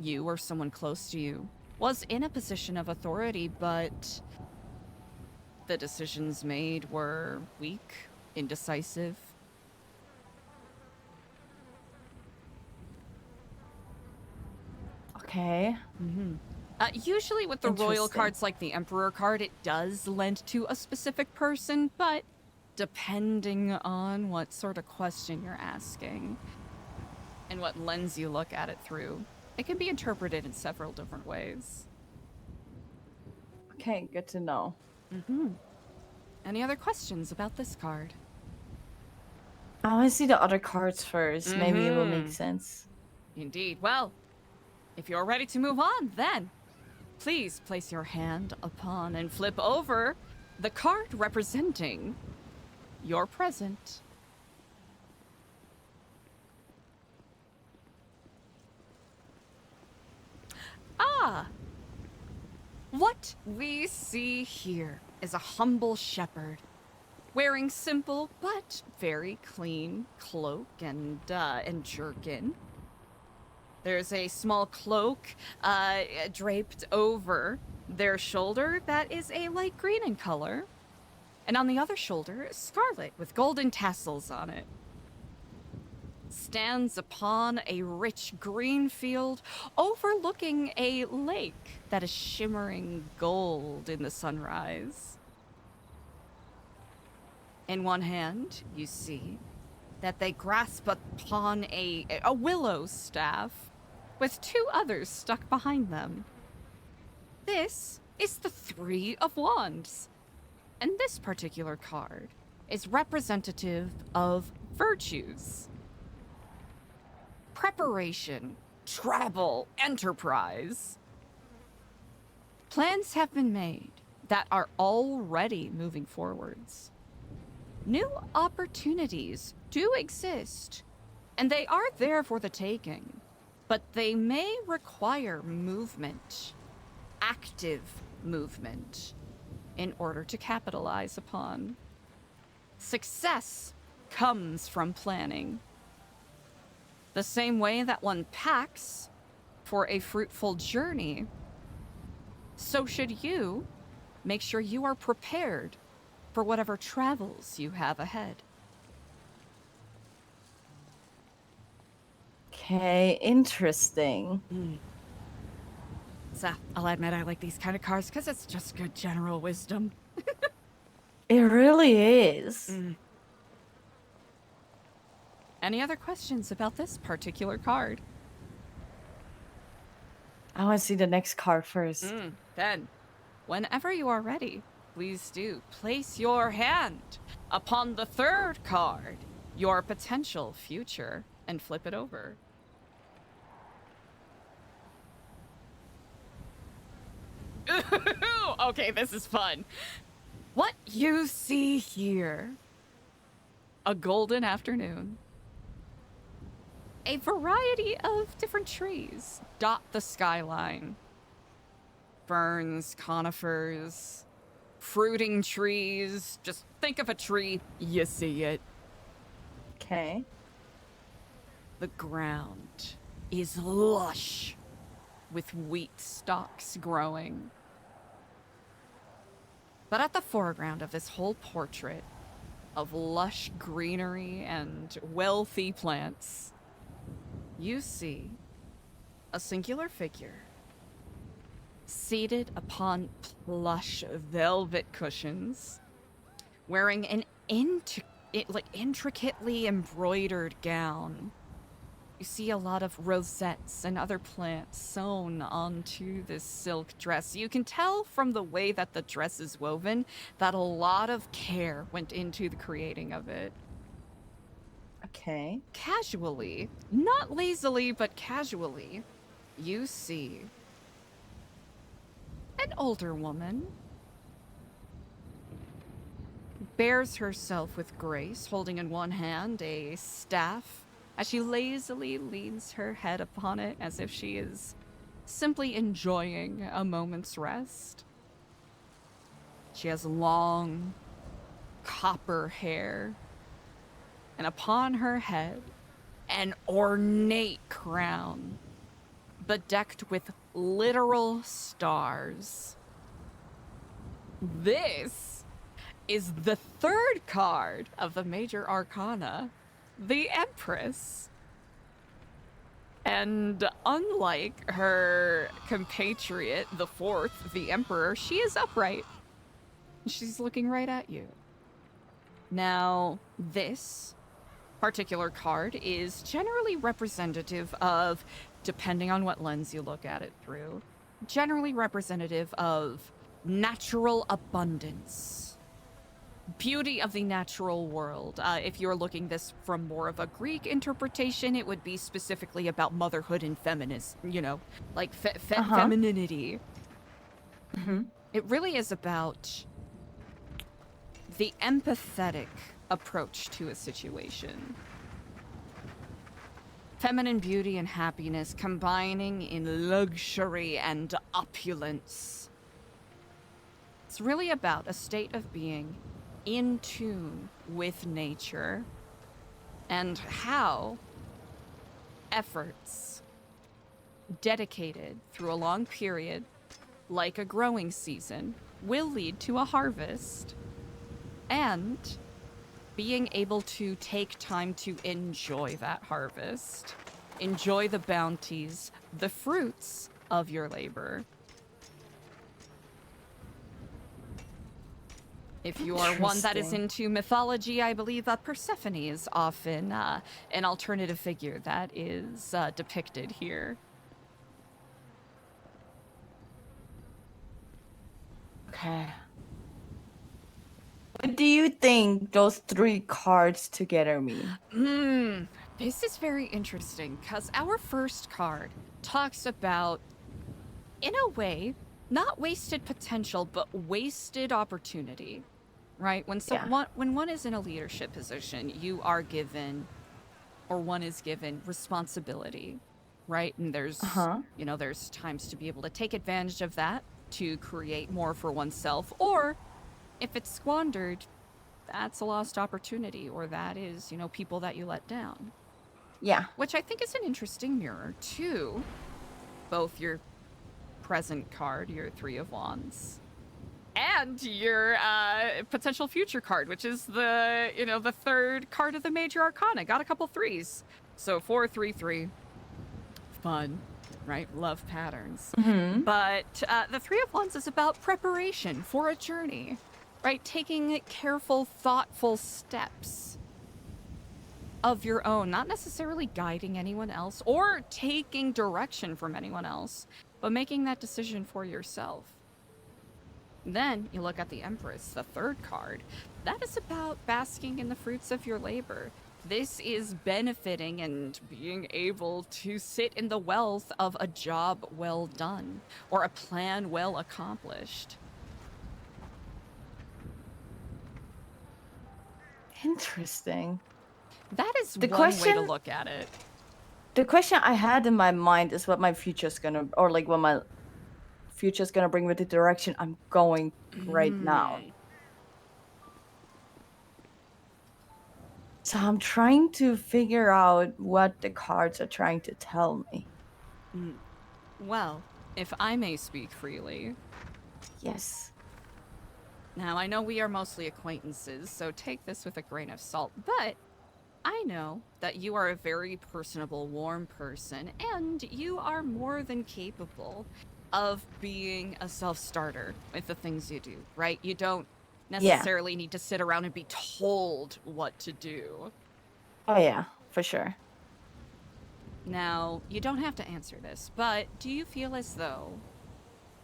you or someone close to you was in a position of authority, but the decisions made were weak, indecisive. Okay. Usually with the royal cards like the Emperor card, it does lend to a specific person, but depending on what sort of question you're asking and what lens you look at it through, it can be interpreted in several different ways. Okay, good to know. Any other questions about this card? I want to see the other cards first. Maybe it will make sense. Indeed. Well, if you're ready to move on, then please place your hand upon and flip over the card representing your present. What we see here is a humble shepherd wearing simple but very clean cloak and jerkin. There's a small cloak draped over their shoulder that is a light green in color. And on the other shoulder, scarlet with golden tassels on it. Stands upon a rich green field overlooking a lake that is shimmering gold in the sunrise. In one hand, you see that they grasp upon a willow staff with two others stuck behind them. This is the Three of Wands, and this particular card is representative of virtues. Preparation, travel, enterprise. Plans have been made that are already moving forwards. New opportunities do exist, and they are there for the taking, but they may require movement, active movement, in order to capitalize upon. Success comes from planning. The same way that one packs for a fruitful journey, so should you make sure you are prepared for whatever travels you have ahead. Okay, interesting. So, I'll admit I like these kind of cards because it's just good general wisdom. It really is. Any other questions about this particular card? I want to see the next card first. Then, whenever you are ready, please do place your hand upon the third card, your potential future, and flip it over. Okay, this is fun. What you see here, a golden afternoon. A variety of different trees dot the skyline. Ferns, conifers, fruiting trees. Just think of a tree, you see it. Okay. The ground is lush with wheat stalks growing. But at the foreground of this whole portrait of lush greenery and wealthy plants, you see a singular figure seated upon plush velvet cushions, wearing an intricately embroidered gown. You see a lot of rosettes and other plants sewn onto this silk dress. You can tell from the way that the dress is woven that a lot of care went into the creating of it. Okay. Casually, not lazily, but casually, you see an older woman. Bears herself with grace, holding in one hand a staff, as she lazily leans her head upon it as if she is simply enjoying a moment's rest. She has long, copper hair, and upon her head, an ornate crown bedecked with literal stars. This is the third card of the Major Arcana, the Empress. And unlike her compatriot, the fourth, the Emperor, she is upright. She's looking right at you. Now, this particular card is generally representative of, depending on what lens you look at it through, generally representative of natural abundance. Beauty of the natural world. If you're looking this from more of a Greek interpretation, it would be specifically about motherhood and feminism, you know, like femininity. It really is about the empathetic approach to a situation. Feminine beauty and happiness combining in luxury and opulence. It's really about a state of being in tune with nature and how efforts dedicated through a long period, like a growing season, will lead to a harvest, and being able to take time to enjoy that harvest, enjoy the bounties, the fruits of your labor. If you are one that is into mythology, I believe that Persephone is often an alternative figure that is depicted here. Okay. What do you think those 3 cards together mean? This is very interesting, because our first card talks about, in a way, not wasted potential, but wasted opportunity, right? When one is in a leadership position, you are given, or one is given, responsibility, right? And there's, you know, there's times to be able to take advantage of that to create more for oneself, or if it's squandered, that's a lost opportunity, or that is, you know, people that you let down. Yeah. Which I think is an interesting mirror to both your present card, your 3 of Wands, and your potential future card, which is the, you know, the 3rd card of the Major Arcana. Got a couple 3s. So 4, 3, 3. Fun, right? Love patterns. But the 3 of Wands is about preparation for a journey, right? Taking careful, thoughtful steps of your own, not necessarily guiding anyone else or taking direction from anyone else, but making that decision for yourself. Then you look at the Empress, the 3rd card. That is about basking in the fruits of your labor. This is benefiting and being able to sit in the wealth of a job well done or a plan well accomplished. Interesting. That is one way to look at it. The question I had in my mind is what my future's gonna, or like what my future's gonna bring me the direction I'm going right now. So I'm trying to figure out what the cards are trying to tell me. Well, if I may speak freely. Yes. Now, I know we are mostly acquaintances, so take this with a grain of salt, but I know that you are a very personable, warm person, and you are more than capable of being a self-starter with the things you do, right? You don't necessarily need to sit around and be told what to do. Oh yeah, for sure. Now, you don't have to answer this, but do you feel as though,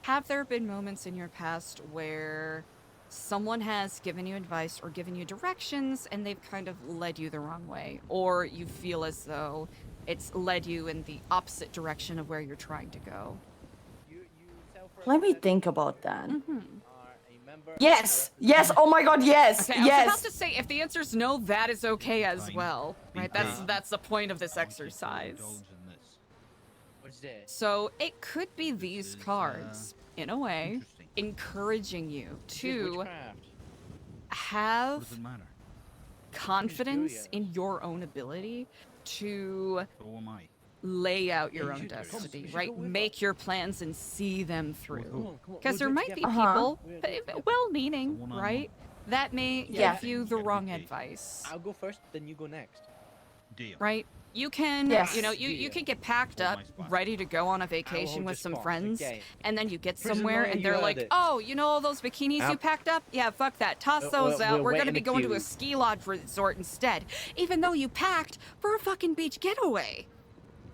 have there been moments in your past where someone has given you advice or given you directions and they've kind of led you the wrong way, or you feel as though it's led you in the opposite direction of where you're trying to go? Let me think about that. Yes, yes, oh my god, yes, okay, yes. I was about to say, if the answer's no, that is okay as well, right? That's the point of this exercise. So it could be these cards, in a way, encouraging you to have confidence in your own ability to lay out your own destiny, right? Make your plans and see them through. Because there might be people, well-meaning, right, that may give you the wrong advice. I'll go first, then you go next. Deal. Right? You can, Yes. you know, you can get packed up, ready to go on a vacation with some friends, and then you get somewhere and they're like, oh, you know all those bikinis you packed up? Yeah, fuck that. Toss those out. We're gonna be going to a ski lodge resort instead. Even though you packed for a fucking beach getaway.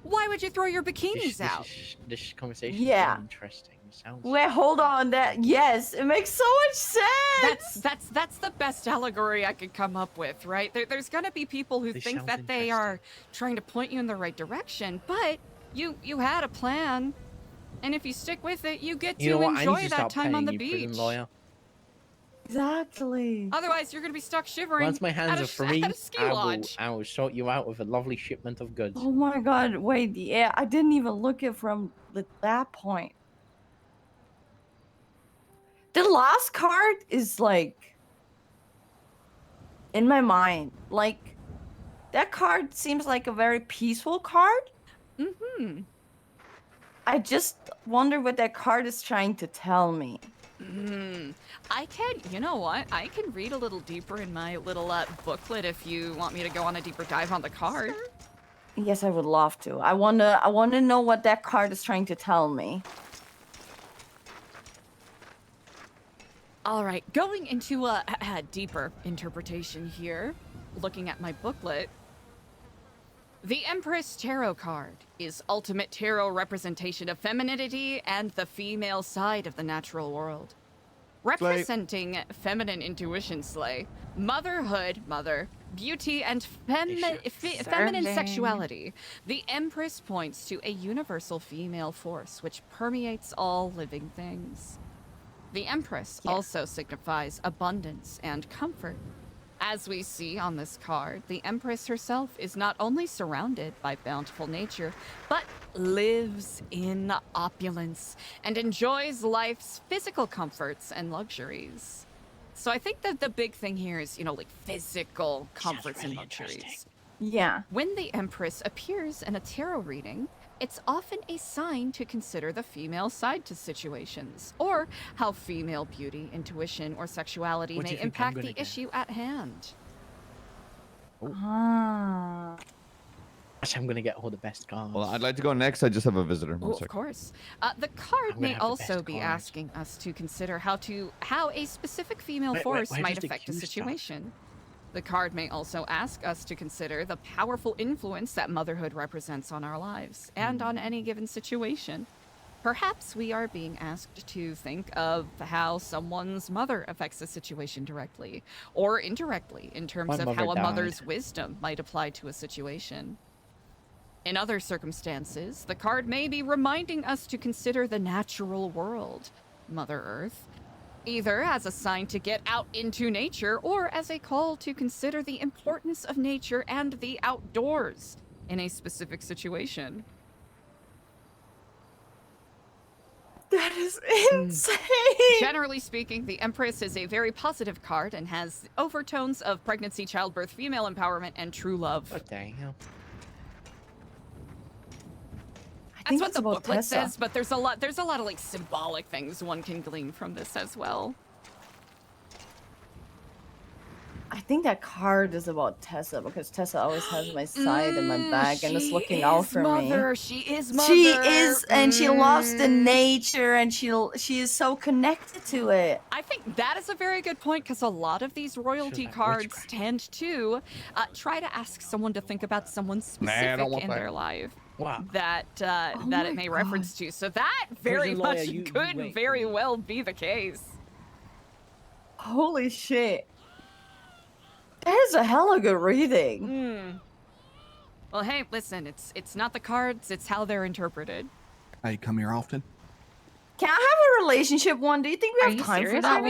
Why would you throw your bikinis out? This conversation is interesting. Sounds... Wait, hold on. Yes, it makes so much sense. That's the best allegory I could come up with, right? There's gonna be people who think that they are trying to point you in the right direction, but you had a plan, and if you stick with it, you get to enjoy that time on the beach. Exactly. Otherwise, you're gonna be stuck shivering. Once my hands are free, at a ski lodge. I will sort you out with a lovely shipment of goods. Oh my god! Wait, yeah, I didn't even look at from that point. The last card is like in my mind, like that card seems like a very peaceful card. Mm-hmm. I just wonder what that card is trying to tell me. I can, you know what? I can read a little deeper in my little booklet if you want me to go on a deeper dive on the card. Yes, I would love to. I wanna know what that card is trying to tell me. All right, going into a deeper interpretation here, looking at my booklet, the Empress Tarot card is ultimate tarot representation of femininity and the female side of the natural world. Representing feminine intuition, Slay, motherhood, beauty, and feminine sexuality, the Empress points to a universal female force which permeates all living things. The Empress also signifies abundance and comfort. As we see on this card, the Empress herself is not only surrounded by bountiful nature, but lives in opulence and enjoys life's physical comforts and luxuries. So I think that the big thing here is, you know, like physical comforts and luxuries. Yeah. When the Empress appears in a tarot reading, it's often a sign to consider the female side to situations, or how female beauty, intuition, or sexuality may impact the issue at hand. Ah. I'm gonna get all the best cards. Well, I'd like to go next. I just have a visitor. Oh, of course. The card may also be asking us to consider how a specific female force might affect a situation. The card may also ask us to consider the powerful influence that motherhood represents on our lives and on any given situation. Perhaps we are being asked to think of how someone's mother affects a situation directly or indirectly in terms of how a mother's wisdom might apply to a situation. In other circumstances, the card may be reminding us to consider the natural world, Mother Earth, either as a sign to get out into nature or as a call to consider the importance of nature and the outdoors in a specific situation. That is insane! Generally speaking, the Empress is a very positive card and has overtones of pregnancy, childbirth, female empowerment, and true love. What the hell? That's what the booklet says, but there's a lot of like symbolic things one can glean from this as well. I think that card is about Tessa because Tessa always has my side in my back and is looking out for me. She is mother. She is, and she loves the nature, and she is so connected to it. I think that is a very good point because a lot of these royalty cards tend to try to ask someone to think about someone specific in their life. Wow. That it may reference to. So that very much could very well be the case. Holy shit. That is a hella good reading. Well, hey, listen, it's not the cards, it's how they're interpreted. I come here often. Can I have a relationship one? Do you think we have time for that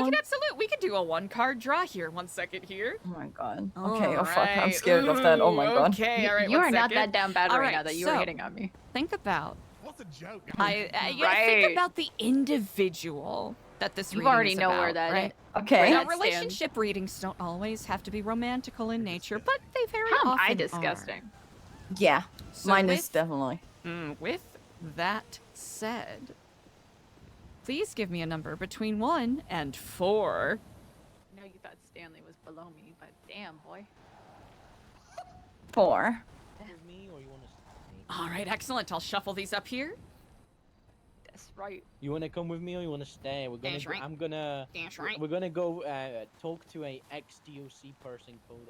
We could do a one card draw here. 1 second here. Oh my god. Okay, oh fuck, I'm scared of that. Oh my god. Okay, all right. You are not that down bad right now that you are hitting on me. Think about. What's a joke? Think about the individual that this reading already is know about, where that right? Okay. Now, relationship readings don't always have to be romantical in nature, but they very often How am I are. disgusting? Yeah, So mine with- is definitely. With that said, please give me a number between 1 and 4. I know you thought Stanley was below me, but damn, boy. 4. With me, or you want to? All right, excellent. I'll shuffle these up here. That's right. You want to come with me, or you want to stay? We're gonna. That's right. I'm gonna. That's right. We're gonna go talk to a ex-DOC person called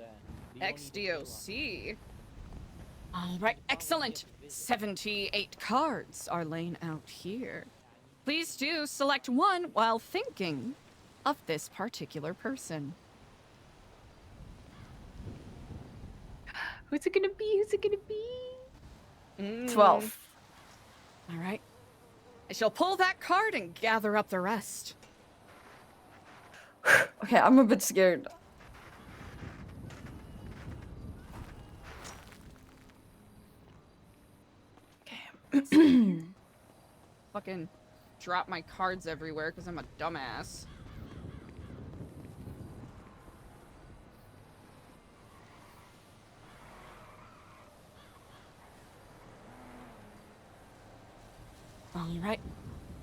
Ex-DOC. All right, excellent. 78 cards are laying out here. Please do select one while thinking of this particular person. Who's it gonna be? Who's it gonna be? 12. All right. I shall pull that card and gather up the rest. Okay, I'm a bit scared. Okay. Fucking drop my cards everywhere because I'm a dumbass. All right.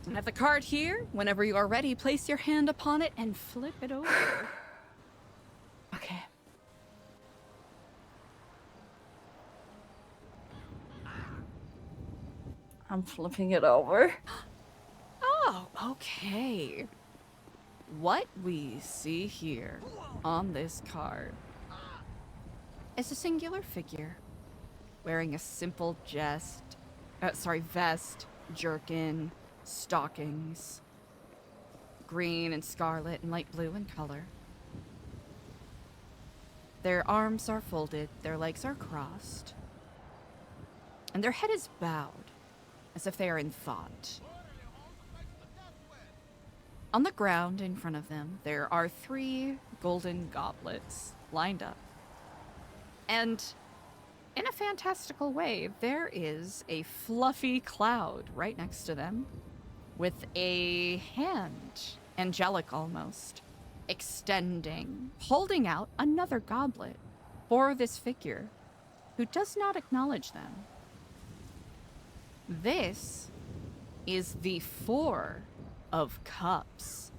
I have the card here. Whenever you are ready, place your hand upon it and flip it over. Okay. I'm flipping it over. Oh, okay. What we see here on this card is a singular figure wearing a simple vest, jerkin, stockings, green and scarlet and light blue in color. Their arms are folded, their legs are crossed, and their head is bowed, as if they are in thought. On the ground in front of them, there are 3 golden goblets lined up. And in a fantastical way, there is a fluffy cloud right next to them with a hand, angelic almost, extending, holding out another goblet for this figure who does not acknowledge them. This is the 4 of Cups.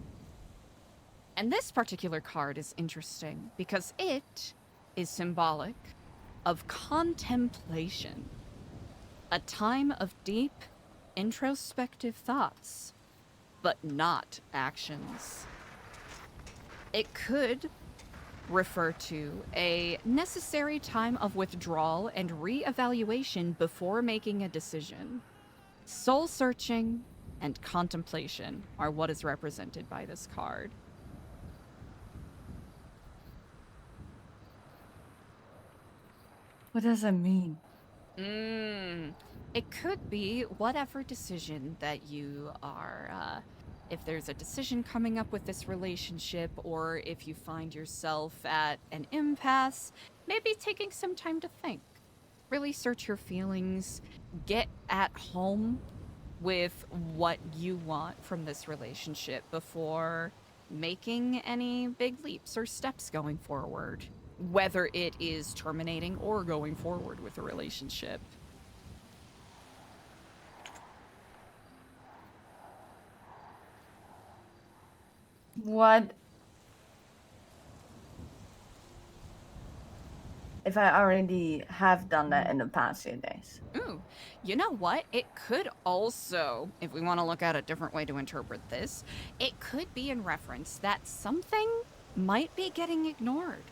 And this particular card is interesting because it is symbolic of contemplation, a time of deep, introspective thoughts, but not actions. It could refer to a necessary time of withdrawal and re-evaluation before making a decision. Soul-searching and contemplation are what is represented by this card. What does that mean? It could be whatever decision that you are, if there's a decision coming up with this relationship, or if you find yourself at an impasse, maybe taking some time to think. Really search your feelings, get at home with what you want from this relationship before making any big leaps or steps going forward, whether it is terminating or going forward with a relationship. What if I already have done that in the past few days? Ooh, you know what? It could also, if we want to look at a different way to interpret this, it could be in reference that something might be getting ignored.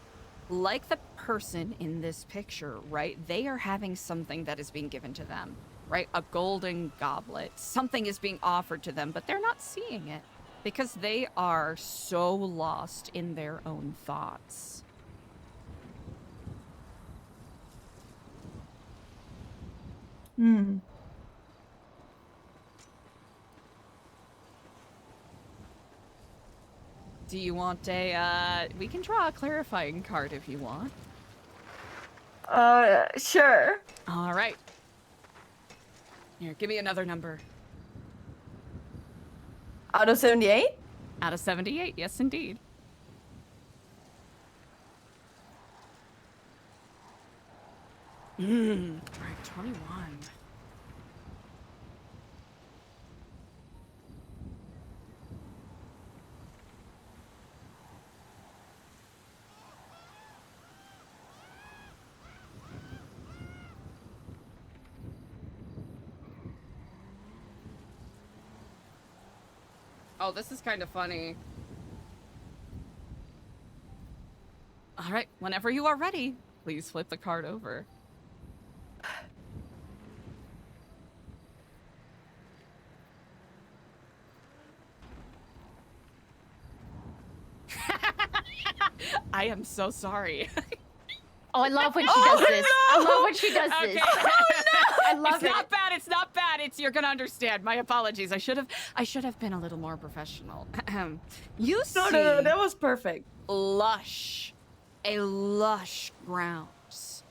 Like the person in this picture, right? They are having something that is being given to them, right? A golden goblet. Something is being offered to them, but they're not seeing it because they are so lost in their own thoughts. Do you want a, we can draw a clarifying card if you want. Sure. All right. Here, give me another number. Out of 78? Out of 78, yes indeed. Right, 21. Oh, this is kind of funny. All right, whenever you are ready, please flip the card over. I am so sorry. Oh, I love when she does this. I love when she does Okay. this. Oh no! I love it's it. not bad. It's not bad. You're gonna understand. My apologies. I should have been a little more professional. You see? No, that was perfect. Lush grounds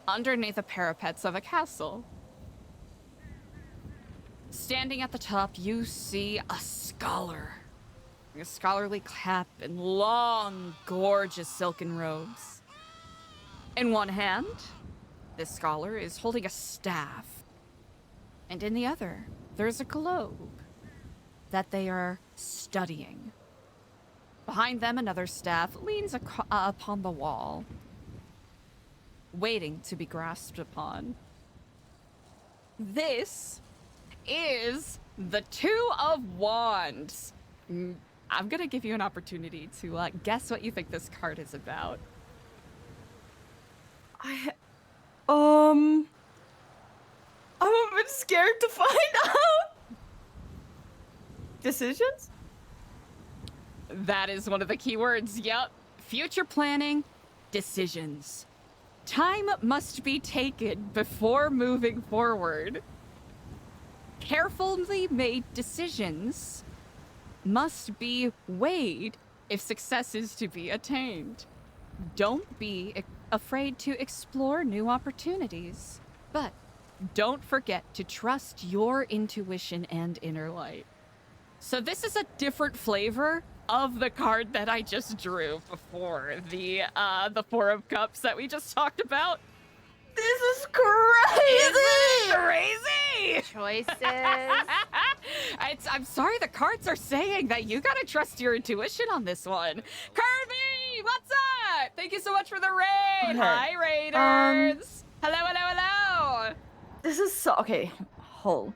underneath the parapets of a castle. Standing at the top, you see a scholar. A scholarly cap in long, gorgeous silken robes. In one hand, this scholar is holding a staff. And in the other, there's a globe that they are studying. Behind them, another staff leans upon the wall, waiting to be grasped upon. This is the Two of Wands. I'm gonna give you an opportunity to guess what you think this card is about. I'm a bit scared to find out. Decisions? That is one of the key words. Yep. Future planning, decisions. Time must be taken before moving forward. Carefully made decisions must be weighed if success is to be attained. Don't be afraid to explore new opportunities, but don't forget to trust your intuition and inner light. So this is a different flavor of the card that I just drew before, the Four of Cups that we just talked about. This is crazy! Isn't it crazy? Choices. I'm sorry, the cards are saying that you gotta trust your intuition on this one. Kirby, what's up? Thank you so much for the raid. Okay. Hi, Raiders. Hello. This is so okay. Hold.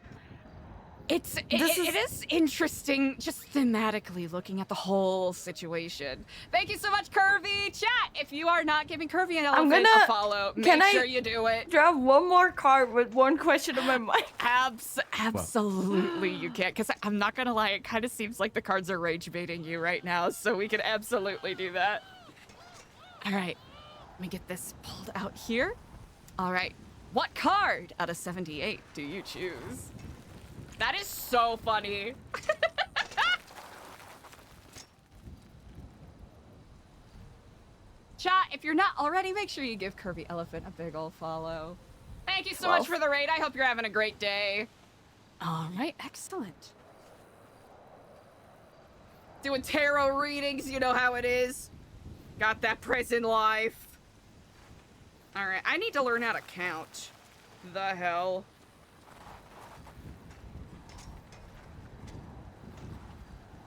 It is interesting just thematically looking at the whole situation. Thank you so much, Curvy. Chat, if you are not giving Curvy an elephant a follow, make sure you do it. Drop one more card with one question in my mind? Absolutely you can, because I'm not gonna lie, it kind of seems like the cards are rage baiting you right now, so we can absolutely do that. All right, let me get this pulled out here. All right, what card out of 78 do you choose? That is so funny. Chat, if you're not already, make sure you give Kirby Elephant a big ol' follow. Thank you so much for the raid. I hope you're having a great day. All right, excellent. Doing tarot readings, you know how it is. Got that present life. All right, I need to learn how to count. The hell?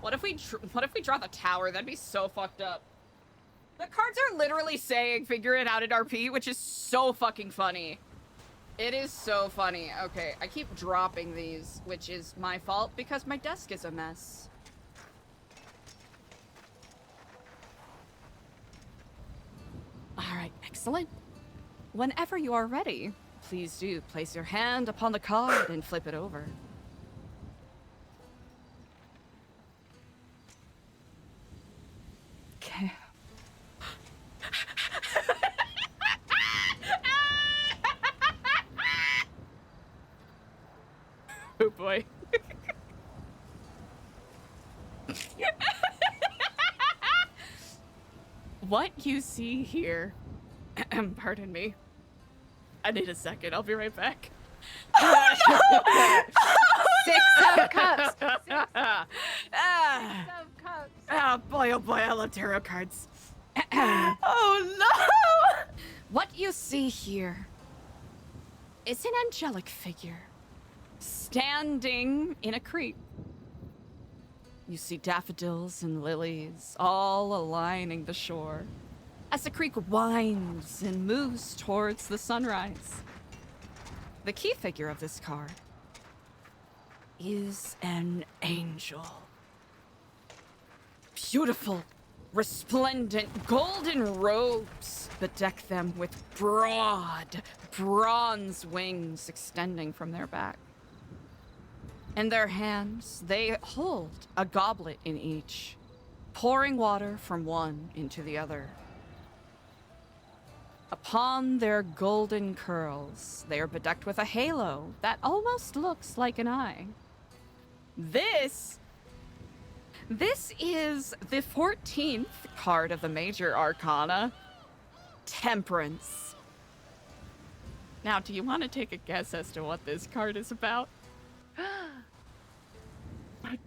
What if we draw the tower? That'd be so fucked up. The cards are literally saying figure it out at RP, which is so fucking funny. It is so funny. Okay, I keep dropping these, which is my fault because my desk is a mess. All right, excellent. Whenever you are ready, please do place your hand upon the card and flip it over. Okay. Oh boy. What you see here, pardon me. I need a second, I'll be right back. Six of Cups. Six of Cups. Oh boy, I love tarot cards. Oh no! What you see here is an angelic figure standing in a creek. You see daffodils and lilies all aligning the shore as the creek winds and moves towards the sunrise. The key figure of this card is an angel. Beautiful, resplendent golden robes bedeck them with broad bronze wings extending from their back. In their hands, they hold a goblet in each, pouring water from one into the other. Upon their golden curls, they are bedecked with a halo that almost looks like an eye. This is the 14th card of the Major Arcana, Temperance. Now, do you want to take a guess as to what this card is about? I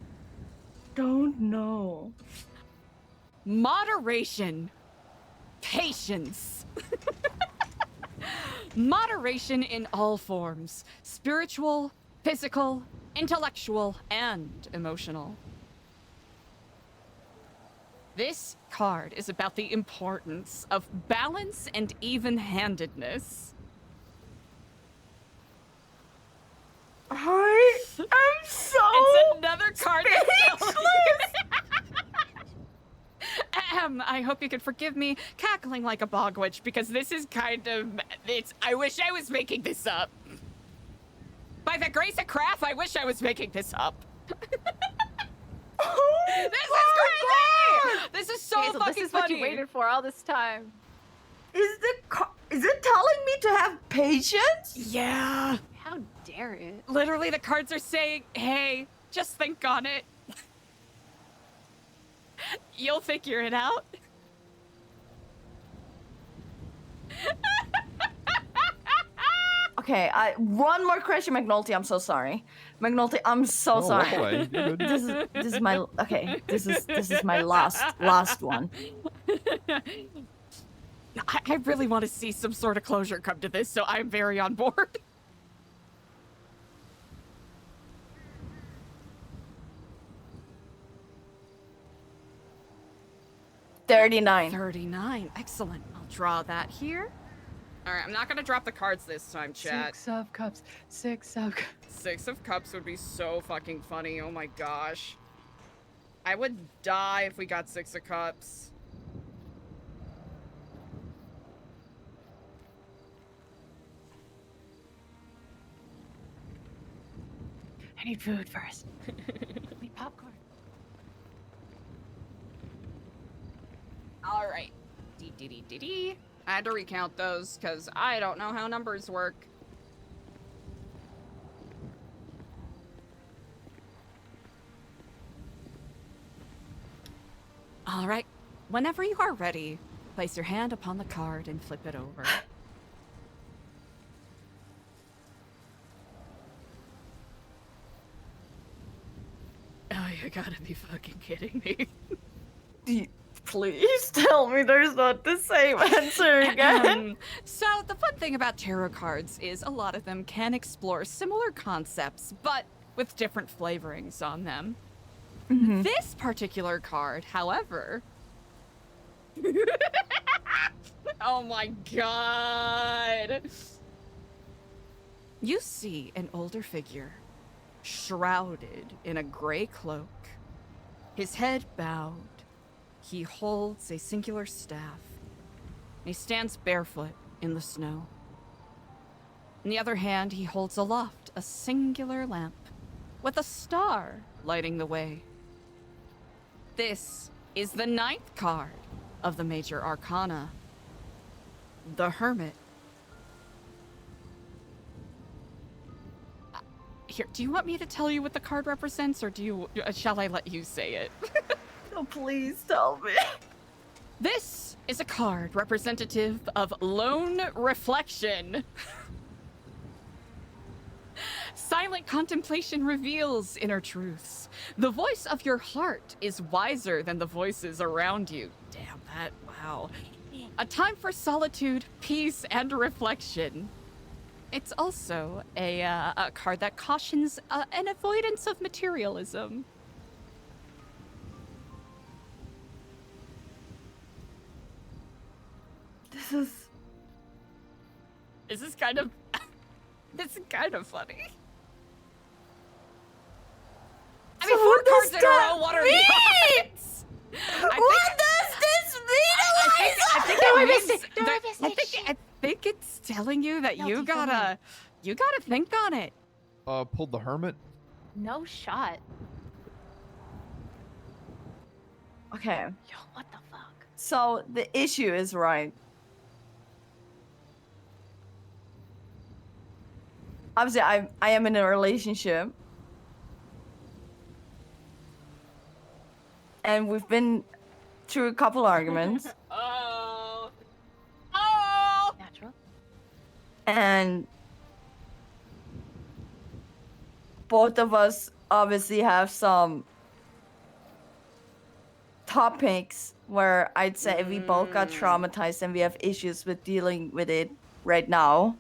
don't know. Moderation. Patience. Moderation in all forms. Spiritual, physical, intellectual, and emotional. This card is about the importance of balance and even-handedness. I am so It's another card that's speechless. I hope you could forgive me cackling like a bog witch, because this is kind of... I wish I was making this up. By the grace of craft, I wish I was making this up. This is crazy! This is so Hazel, fucking this is funny. what you waited for all this time. Is it telling me to have patience? Yeah. How dare it? Literally, the cards are saying, hey, just think on it. You'll figure it out. Okay, one more question, McNulty. I'm so sorry, McNulty. I'm so sorry. This is my This is my last one. I really want to see some sort of closure come to this, so I'm very on board. $39. Excellent. I'll draw that here. All right, I'm not gonna drop the cards this time, chat. 6 of Cups. 6 of Cups. 6 of Cups would be so fucking funny. Oh my gosh. I would die if we got 6 of Cups. I need food first. I need popcorn. All right. D. I had to recount those because I don't know how numbers work. All right. Whenever you are ready, place your hand upon the card and flip it over. Oh, you gotta be fucking kidding me. Please tell me there's not the same answer again. So the fun thing about tarot cards is a lot of them can explore similar concepts, but with different flavorings on them. Mm-hmm. This particular card, however... Oh my god! You see an older figure, shrouded in a gray cloak, his head bowed. He holds a singular staff. He stands barefoot in the snow. In the other hand, he holds aloft a singular lamp with a star lighting the way. This is the 9th card of the Major Arcana, the Hermit. Here, do you want me to tell you what the card represents, or shall I let you say it? Oh, please tell me. This is a card representative of lone reflection. Silent contemplation reveals inner truths. The voice of your heart is wiser than the voices around you. Damn that, wow. A time for solitude, peace, and reflection. It's also a card that cautions an avoidance of materialism. This is kind of funny. I mean, 4 cards in a row, what are the odds? I think it's telling you that you gotta think on it. Pulled the hermit. No shot. Okay. Yo, what the fuck? So the issue is right. Obviously, I am in a relationship, and we've been through a couple arguments. Oh. Natural. And both of us obviously have some topics where I'd say we both got traumatized and we have issues with dealing with it right now.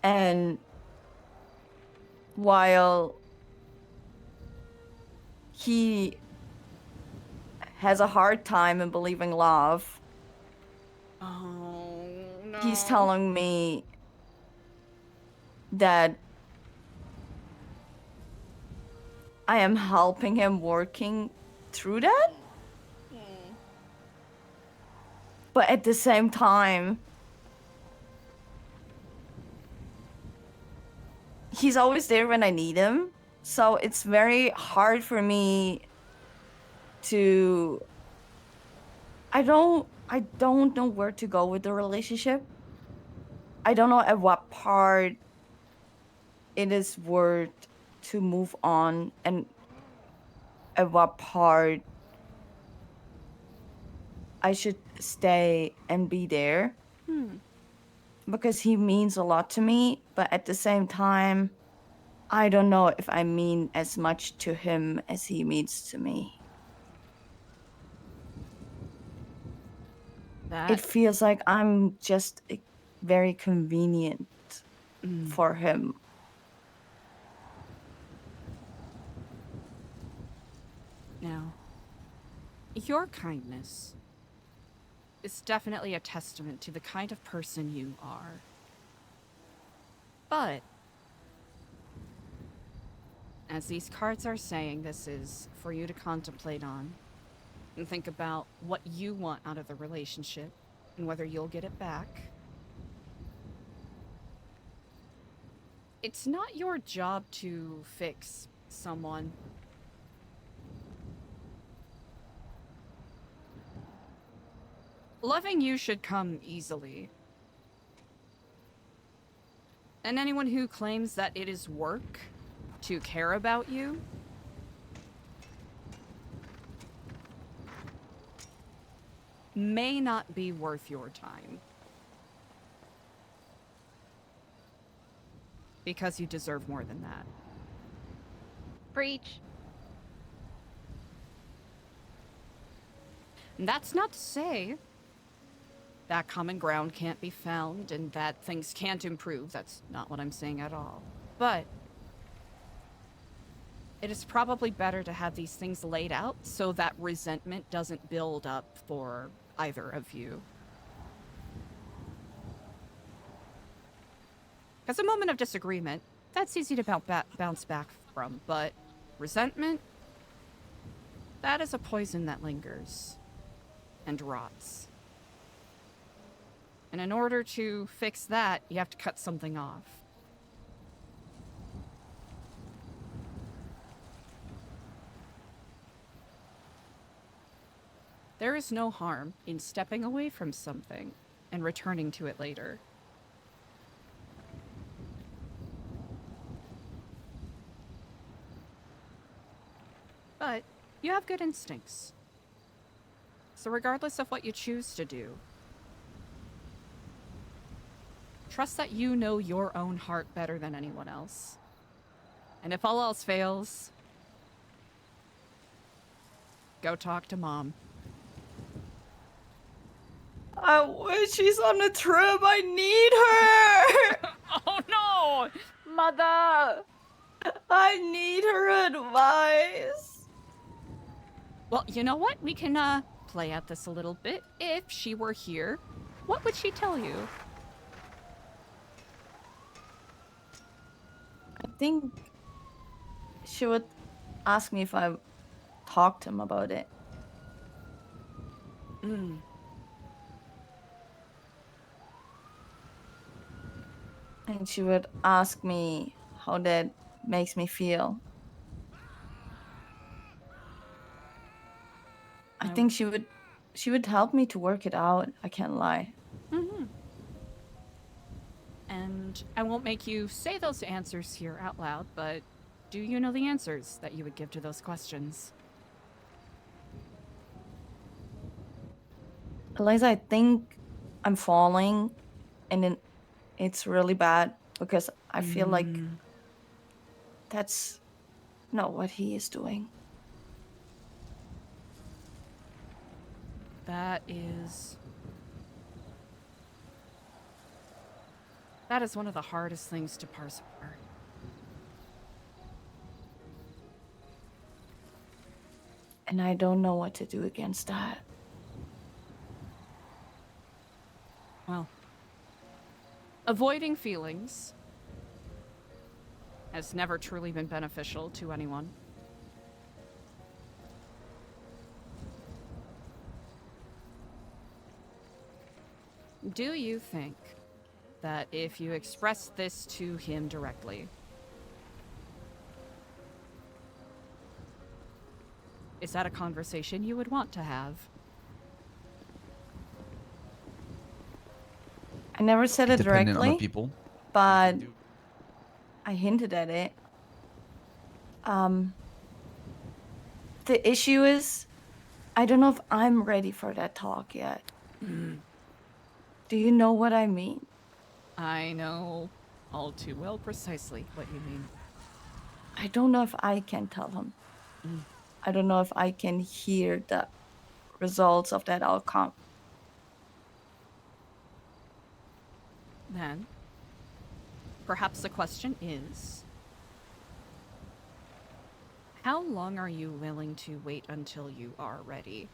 And while he has a hard time in believing love, Oh no. he's telling me that I am helping him working through that. But at the same time, he's always there when I need him. So it's very hard for me to I don't know where to go with the relationship. I don't know at what part it is worth to move on and at what part I should stay and be there. Because he means a lot to me, but at the same time, I don't know if I mean as much to him as he means to me. It feels like I'm just very convenient for him. Now, your kindness is definitely a testament to the kind of person you are. But, as these cards are saying, this is for you to contemplate on and think about what you want out of the relationship and whether you'll get it back. It's not your job to fix someone. Loving you should come easily. And anyone who claims that it is work to care about you may not be worth your time. Because you deserve more than that. Preach. And that's not to say that common ground can't be found and that things can't improve. That's not what I'm saying at all. But it is probably better to have these things laid out so that resentment doesn't build up for either of you. Because a moment of disagreement, that's easy to bounce back from, but resentment, that is a poison that lingers and rots. And in order to fix that, you have to cut something off. There is no harm in stepping away from something and returning to it later. But you have good instincts. So regardless of what you choose to do, trust that you know your own heart better than anyone else. And if all else fails, go talk to Mom. I wish she's on a trip. I need her. Oh no! Mother, I need her advice. Well, you know what? We can play at this a little bit. If she were here, what would she tell you? I think she would ask me if I talked to him about it. Mm. And she would ask me how that makes me feel. I think she would help me to work it out. I can't lie. Mm-hmm. And I won't make you say those answers here out loud, but do you know the answers that you would give to those questions? Eliza, I think I'm falling, and then it's really bad because I feel like that's not what he is doing. That is one of the hardest things to parse apart. And I don't know what to do against that. Well, avoiding feelings has never truly been beneficial to anyone. Do you think that if you express this to him directly, is that a conversation you would want to have? I never said it Dependent directly, on the people. but I hinted at it. The issue is, I don't know if I'm ready for that talk yet. Do you know what I mean? I know all too well precisely what you mean. I don't know if I can tell him. I don't know if I can hear the results of that outcome. Then, perhaps the question is, how long are you willing to wait until you are ready?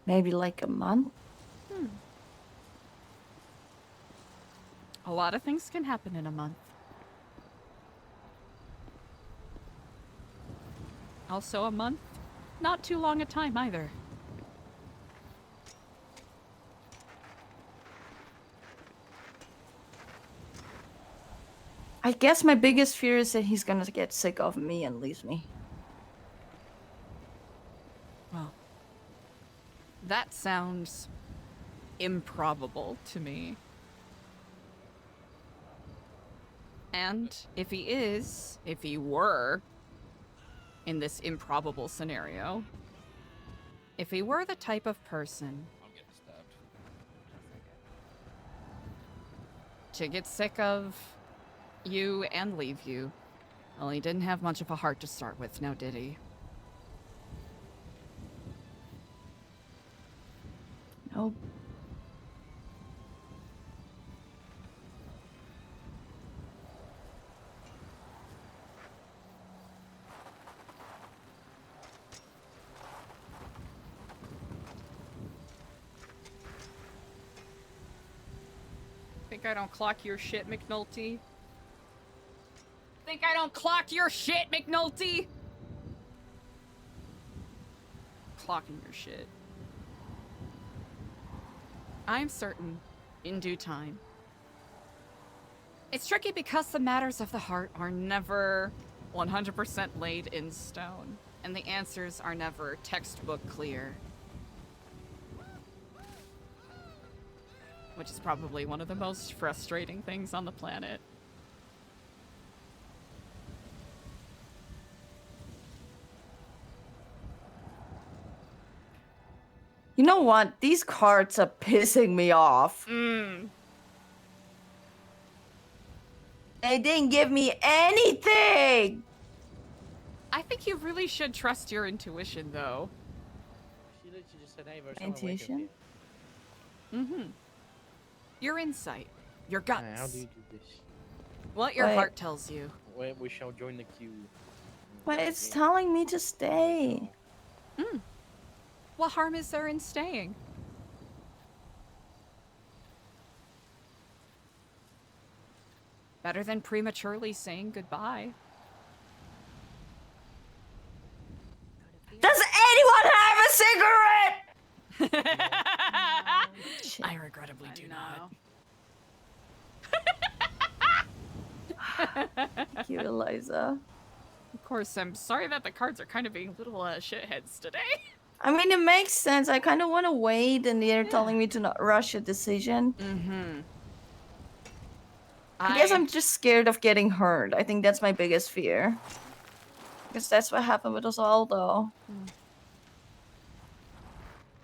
Maybe like a month? A lot of things can happen in a month. Also, a month, not too long a time either. I guess my biggest fear is that he's gonna get sick of me and leave me. Well, that sounds improbable to me. And if he were in this improbable scenario, if he were the type of person to get sick of you and leave you, well, he didn't have much of a heart to start with, now did he? Nope. Think I don't clock your shit, McNulty? Think I don't clock your shit, McNulty? Clocking your shit. I'm certain, in due time. It's tricky because the matters of the heart are never 100% laid in stone, and the answers are never textbook clear. Which is probably one of the most frustrating things on the planet. You know what? These cards are pissing me off. They didn't give me anything! I think you really should trust your intuition, though. She literally just said, hey, there's Intuition? Mm-hmm. Your insight. Your guts. How do you do this? What your Wait. heart tells you. We shall join the queue. But it's telling me to stay. What harm is there in staying? Better than prematurely saying goodbye. you, Eliza. Of course, I'm sorry that the cards are kind of being little shitheads today. I mean, it makes sense. I kind of want to wait, and they're telling me to not rush a decision. Mm-hmm. I guess I'm just scared of getting hurt. I think that's my biggest fear. Because that's what happened with Osvaldo.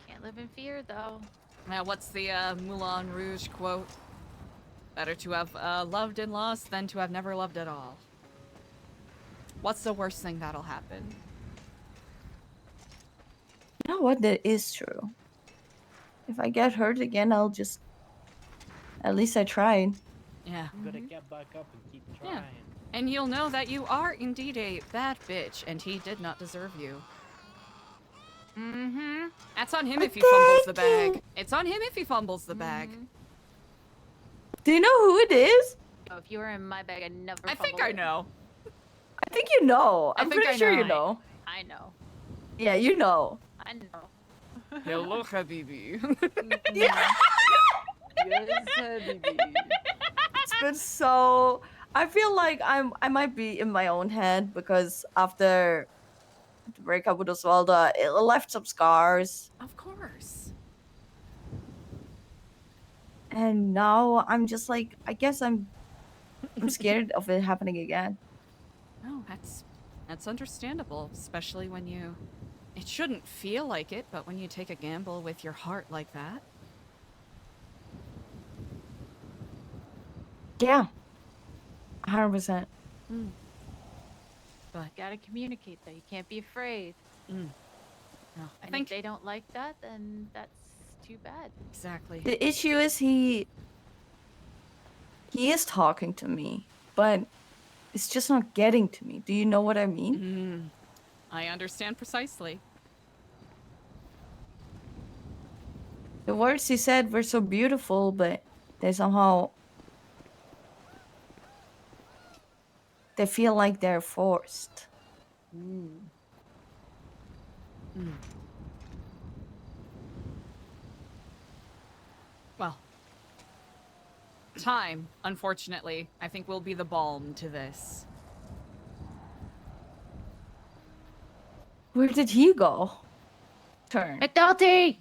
Can't live in fear, though. Now, what's the Moulin Rouge quote? Better to have loved and lost than to have never loved at all. What's the worst thing that'll happen? You know what? That is true. If I get hurt again, I'll just... At least I tried. Yeah. You gotta get back up and keep trying. Yeah. And you'll know that you are indeed a bad bitch, and he did not deserve you. Mm-hmm. That's on him if he fumbles the bag. It's on him if he fumbles the bag. Do you know who it is? Oh, if you were in my bag, I'd never. I think I know. I think you know. I I'm think pretty I sure know. you know. I know. Yeah, you know. I know. Hello, Habibi. Yeah. Yes, Habibi. It's been so... I feel like I might be in my own head because after the breakup with Osvaldo, it left some scars. Of course. And now I'm just like, I guess I'm scared of it happening again. No, that's understandable, especially when you... It shouldn't feel like it, but when you take a gamble with your heart like that. Yeah. 100%. But You gotta communicate, though. You can't be afraid. No, And if they don't like that, then that's too bad. Exactly. The issue is he is talking to me, but it's just not getting to me. Do you know what I mean? I understand precisely. The words he said were so beautiful, but they somehow... They feel like they're forced. Well, time, unfortunately, I think will be the balm to this. Where did he go? Turn. McNulty!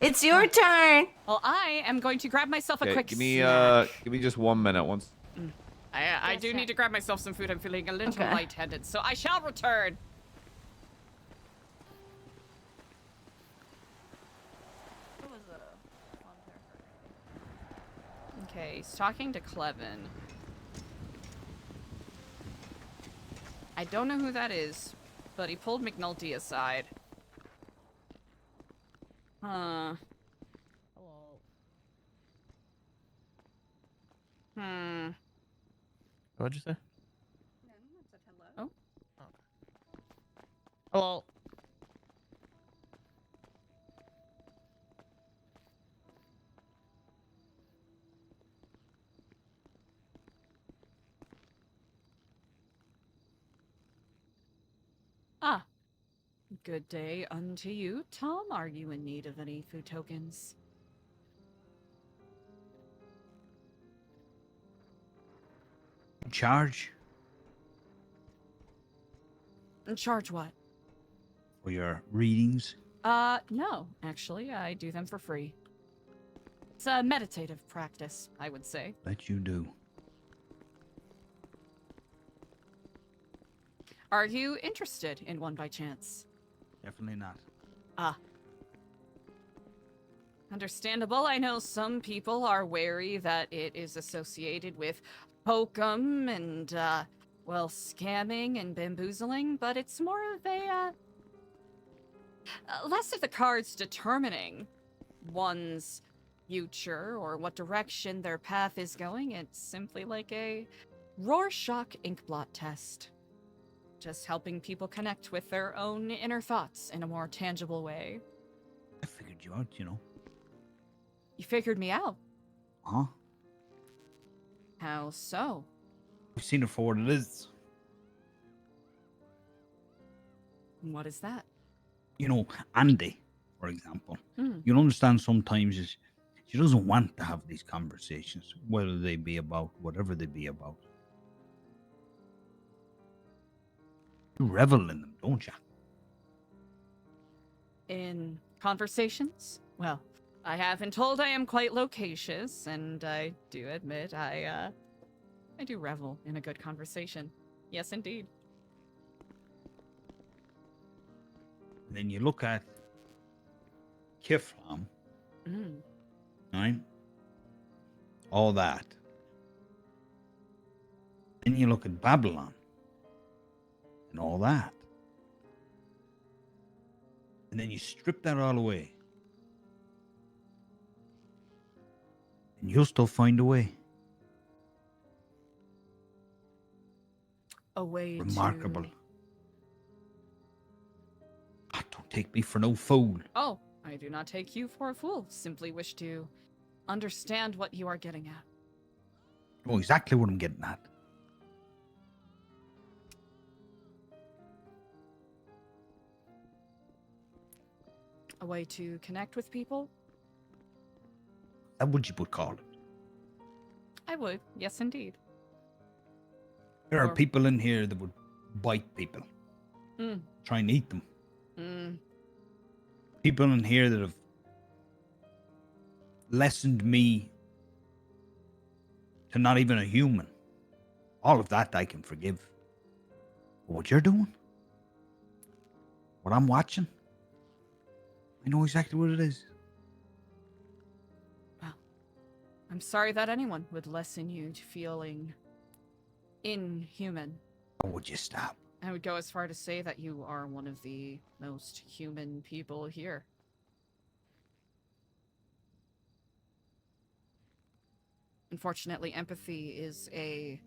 It's your turn. Well, I am going to grab myself a Okay, quick give me snack. give me just 1 minute. Once. I do need to grab myself some food. I'm feeling a little Okay. lightheaded, so I shall return. Okay, he's talking to Clevin. I don't know who that is, but he pulled McNulty aside. Huh. Hmm. What'd you say? Oh. Hello. Ah. Good day unto you. Tom, are you in need of any food tokens? Charge In charge what? for your readings. No. Actually, I do them for free. It's a meditative practice, I would say. That you do. Are you interested in one by chance? Definitely not. Ah. Understandable. I know some people are wary that it is associated with hokum and, well, scamming and bamboozling, but it's more of a, less of the cards determining one's future or what direction their path is going. It's simply like a Rorschach inkblot test. Just helping people connect with their own inner thoughts in a more tangible way. I figured you out, you know. You figured me out. Huh? How so? I've seen her for what it is. What is that? You know, Andy, for example. Hmm. You'll understand sometimes she doesn't want to have these conversations, whether they be about whatever they be about. You revel in them, don't you? In conversations? Well, I have been told I am quite loquacious, and I do admit I do revel in a good conversation. Yes, indeed. And then you look at Kiflam, right? All that. Then you look at Babylon and all that. And then you strip that all away. And you'll still find a way. A way Remarkable. to... Don't take me for no fool. Oh, I do not take you for a fool. Simply wish to understand what you are getting at. Oh, exactly what I'm getting at. A way to connect with people? That would you would call it. I would, yes indeed. There are Or- people in here that would bite people. Mm. Try and eat them. Mm. People in here that have lessened me to not even a human. All of that I can forgive. But what you're doing, what I'm watching, I know exactly what it is. I'm sorry that anyone would lessen you to feeling inhuman. Oh, would you stop? I would go as far to say that you are one of the most human people here. Unfortunately, empathy is a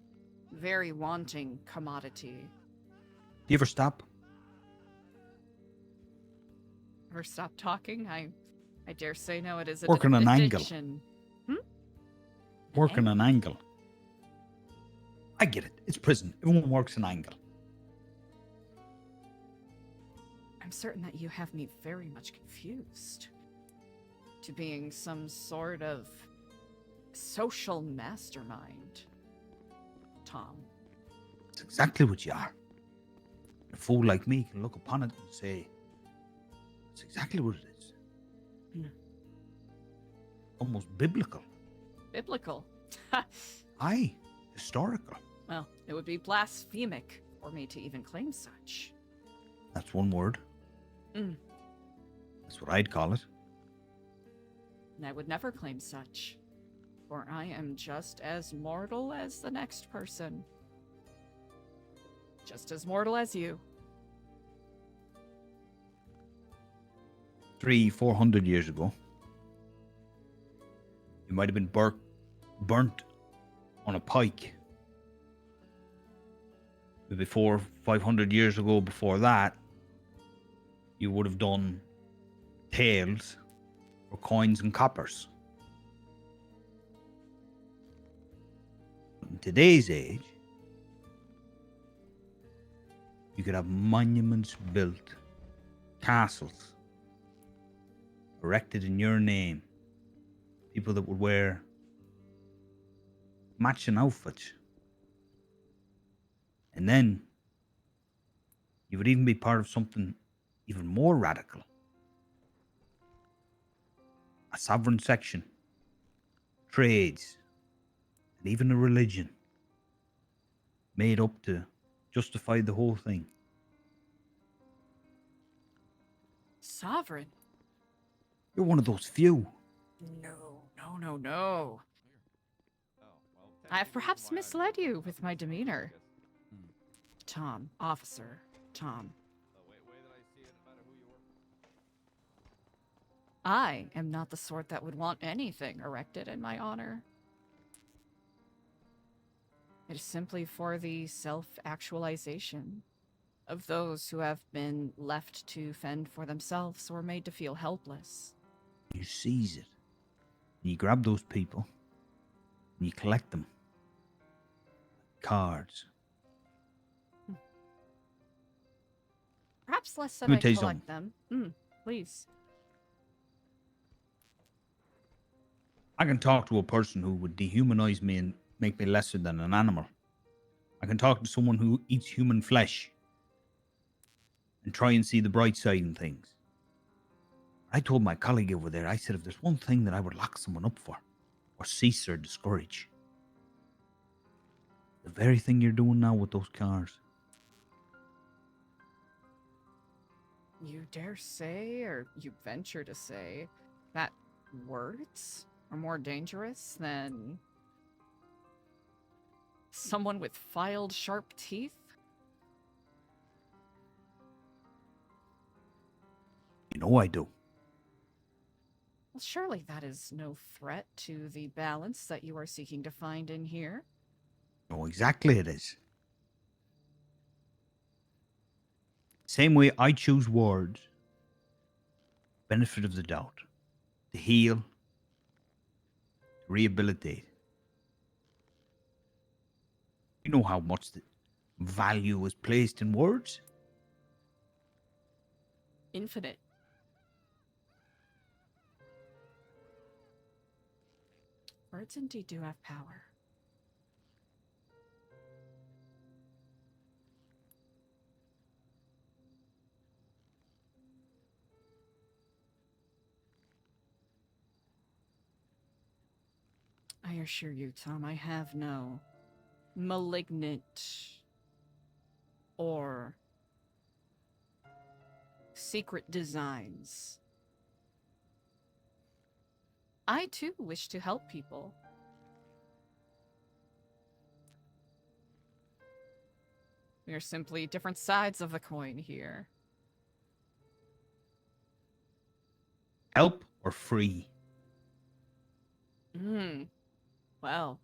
very wanting commodity. Do you ever stop? Ever stop talking? I dare say no, it is a Work on an angle. addiction. Work on an angle. I get it. It's prison. Everyone works an angle. I'm certain that you have me very much confused to being some sort of social mastermind, Tom. It's exactly what you are. A fool like me can look upon it and say, it's exactly what it is. Almost biblical. Biblical. Aye, historical. Well, it would be blasphemic for me to even claim such. That's one word. Mm. That's what I'd call it. And I would never claim such, for I am just as mortal as the next person. Just as mortal as you. 300-400 years ago, you might have been burnt on a pike. Maybe 400-500 years ago before that, you would have done tails or coins and coppers. In today's age, you could have monuments built, castles erected in your name, people that would wear matching outfits. And then you would even be part of something even more radical. A sovereign section, trades, and even a religion made up to justify the whole thing. Sovereign? You're one of those few. No. I have perhaps misled you with my demeanor. Tom, Officer Tom. I am not the sort that would want anything erected in my honor. It is simply for the self-actualization of those who have been left to fend for themselves or made to feel helpless. You seize it. You grab those people. And you collect them. Cards. Perhaps less that Let me I tell you collect them. Please. I can talk to a person who would dehumanize me and make me lesser than an animal. I can talk to someone who eats human flesh and try and see the bright side in things. I told my colleague over there, I said, if there's one thing that I would lock someone up for, or cease or discourage, the very thing you're doing now with those cars. You dare say, or you venture to say, that words are more dangerous than someone with filed sharp teeth? You know I do. Well, surely that is no threat to the balance that you are seeking to find in here. No, exactly it is. Same way I choose words, benefit of the doubt, to heal, to rehabilitate. You know how much the value is placed in words? Infinite. Words indeed do have power. I assure you, Tom, I have no malignant or secret designs. I too wish to help people. We are simply different sides of the coin here. Help or free? Well,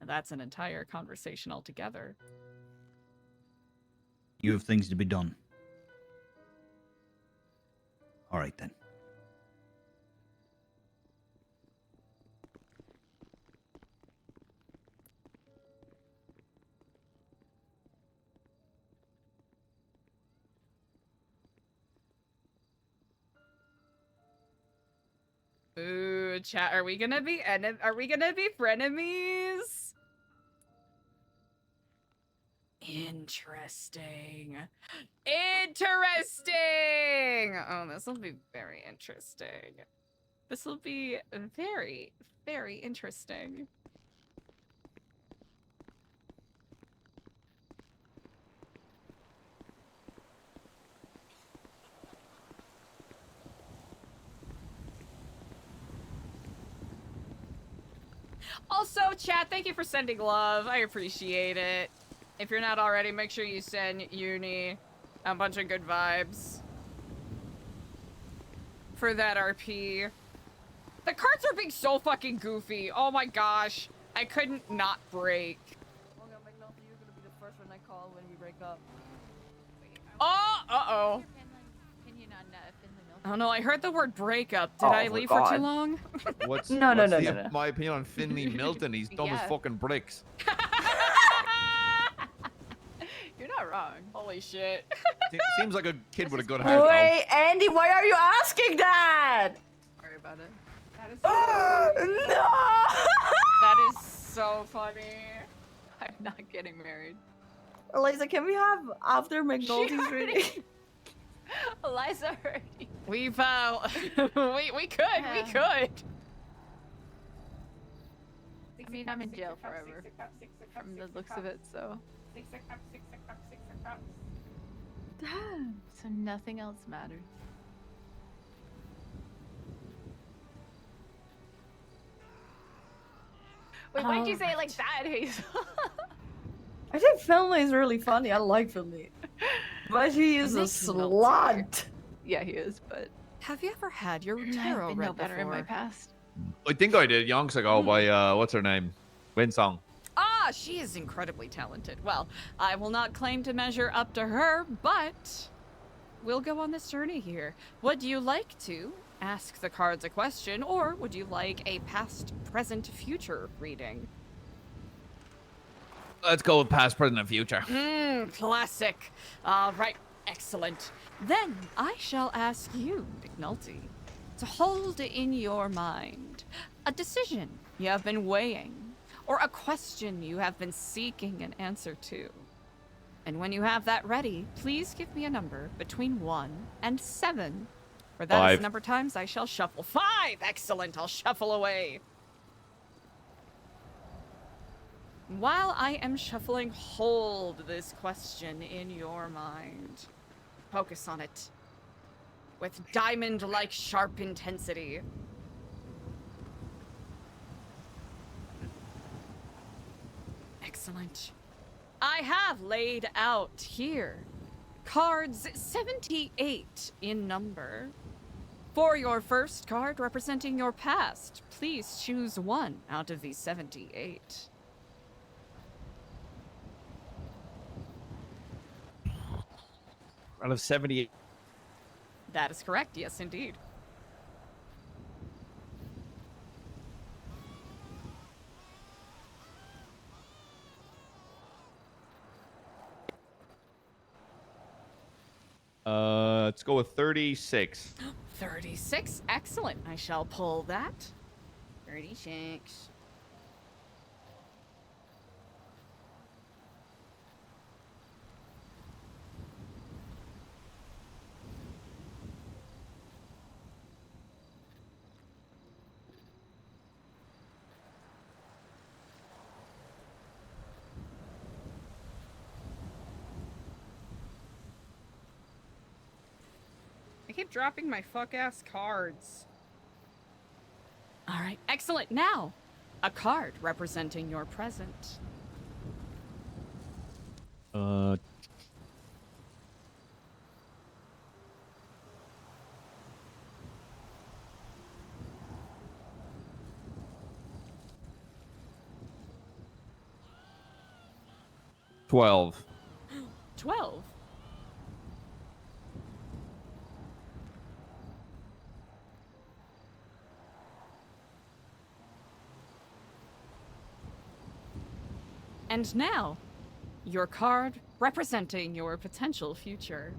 that's an entire conversation altogether. You have things to be done. All right, then. Ooh, chat, are we gonna be frenemies? Interesting. Interesting! Oh, this will be very interesting. This will be very, very interesting. Also, chat, thank you for sending love. I appreciate it. If you're not already, make sure you send Uni a bunch of good vibes for that RP. The cards are being so fucking goofy. Oh my gosh. I couldn't not break. You're gonna be the first one I call when we break up. Oh, uh-oh. Oh no, I heard the word breakup. Did I leave for too long? What's No. my opinion on Finley Milton? He's dumb as fucking bricks. You're not wrong. Holy shit. Seems like a kid with a good heart. Wait, Andy, why are you asking that? Sorry about it. That is No! That is so funny. I'm not getting married. Eliza, can we have after McNulty's reading? Eliza already. We've we could. I mean, I'm in jail forever. From the looks of it, so. Damn. So nothing else matters. Wait, why'd you say it like that, Hazel? I think Finley is really funny. I like Finley. But he is a slut. Yeah, he is, but. Have you ever had your I've tarot been read no better in my before? past. I think I did yonks ago by what's her name, Winsong. Ah, she is incredibly talented. Well, I will not claim to measure up to her, but we'll go on this journey here. Would you like to ask the cards a question, or would you like a past, present, future reading? Let's go with past, present, and future. Classic. All right, excellent. Then I shall ask you, McNulty, to hold in your mind a decision you have been weighing, or a question you have been seeking an answer to. And when you have that ready, please give me a number between 1 and 7. For that is 5. the number of times I shall shuffle. 5! Excellent, I'll shuffle away. While I am shuffling, hold this question in your mind. Focus on it. With diamond-like sharp intensity. Excellent. I have laid out here cards 78 in number. For your first card representing your past, please choose one out of these 78. Out of 78. That is correct, yes indeed. Let's go with 36. 36, excellent. I shall pull that. 36. I keep dropping my fuck-ass cards. Alright, excellent. Now, a card representing your present. 12. 12. And now, your card representing your potential future.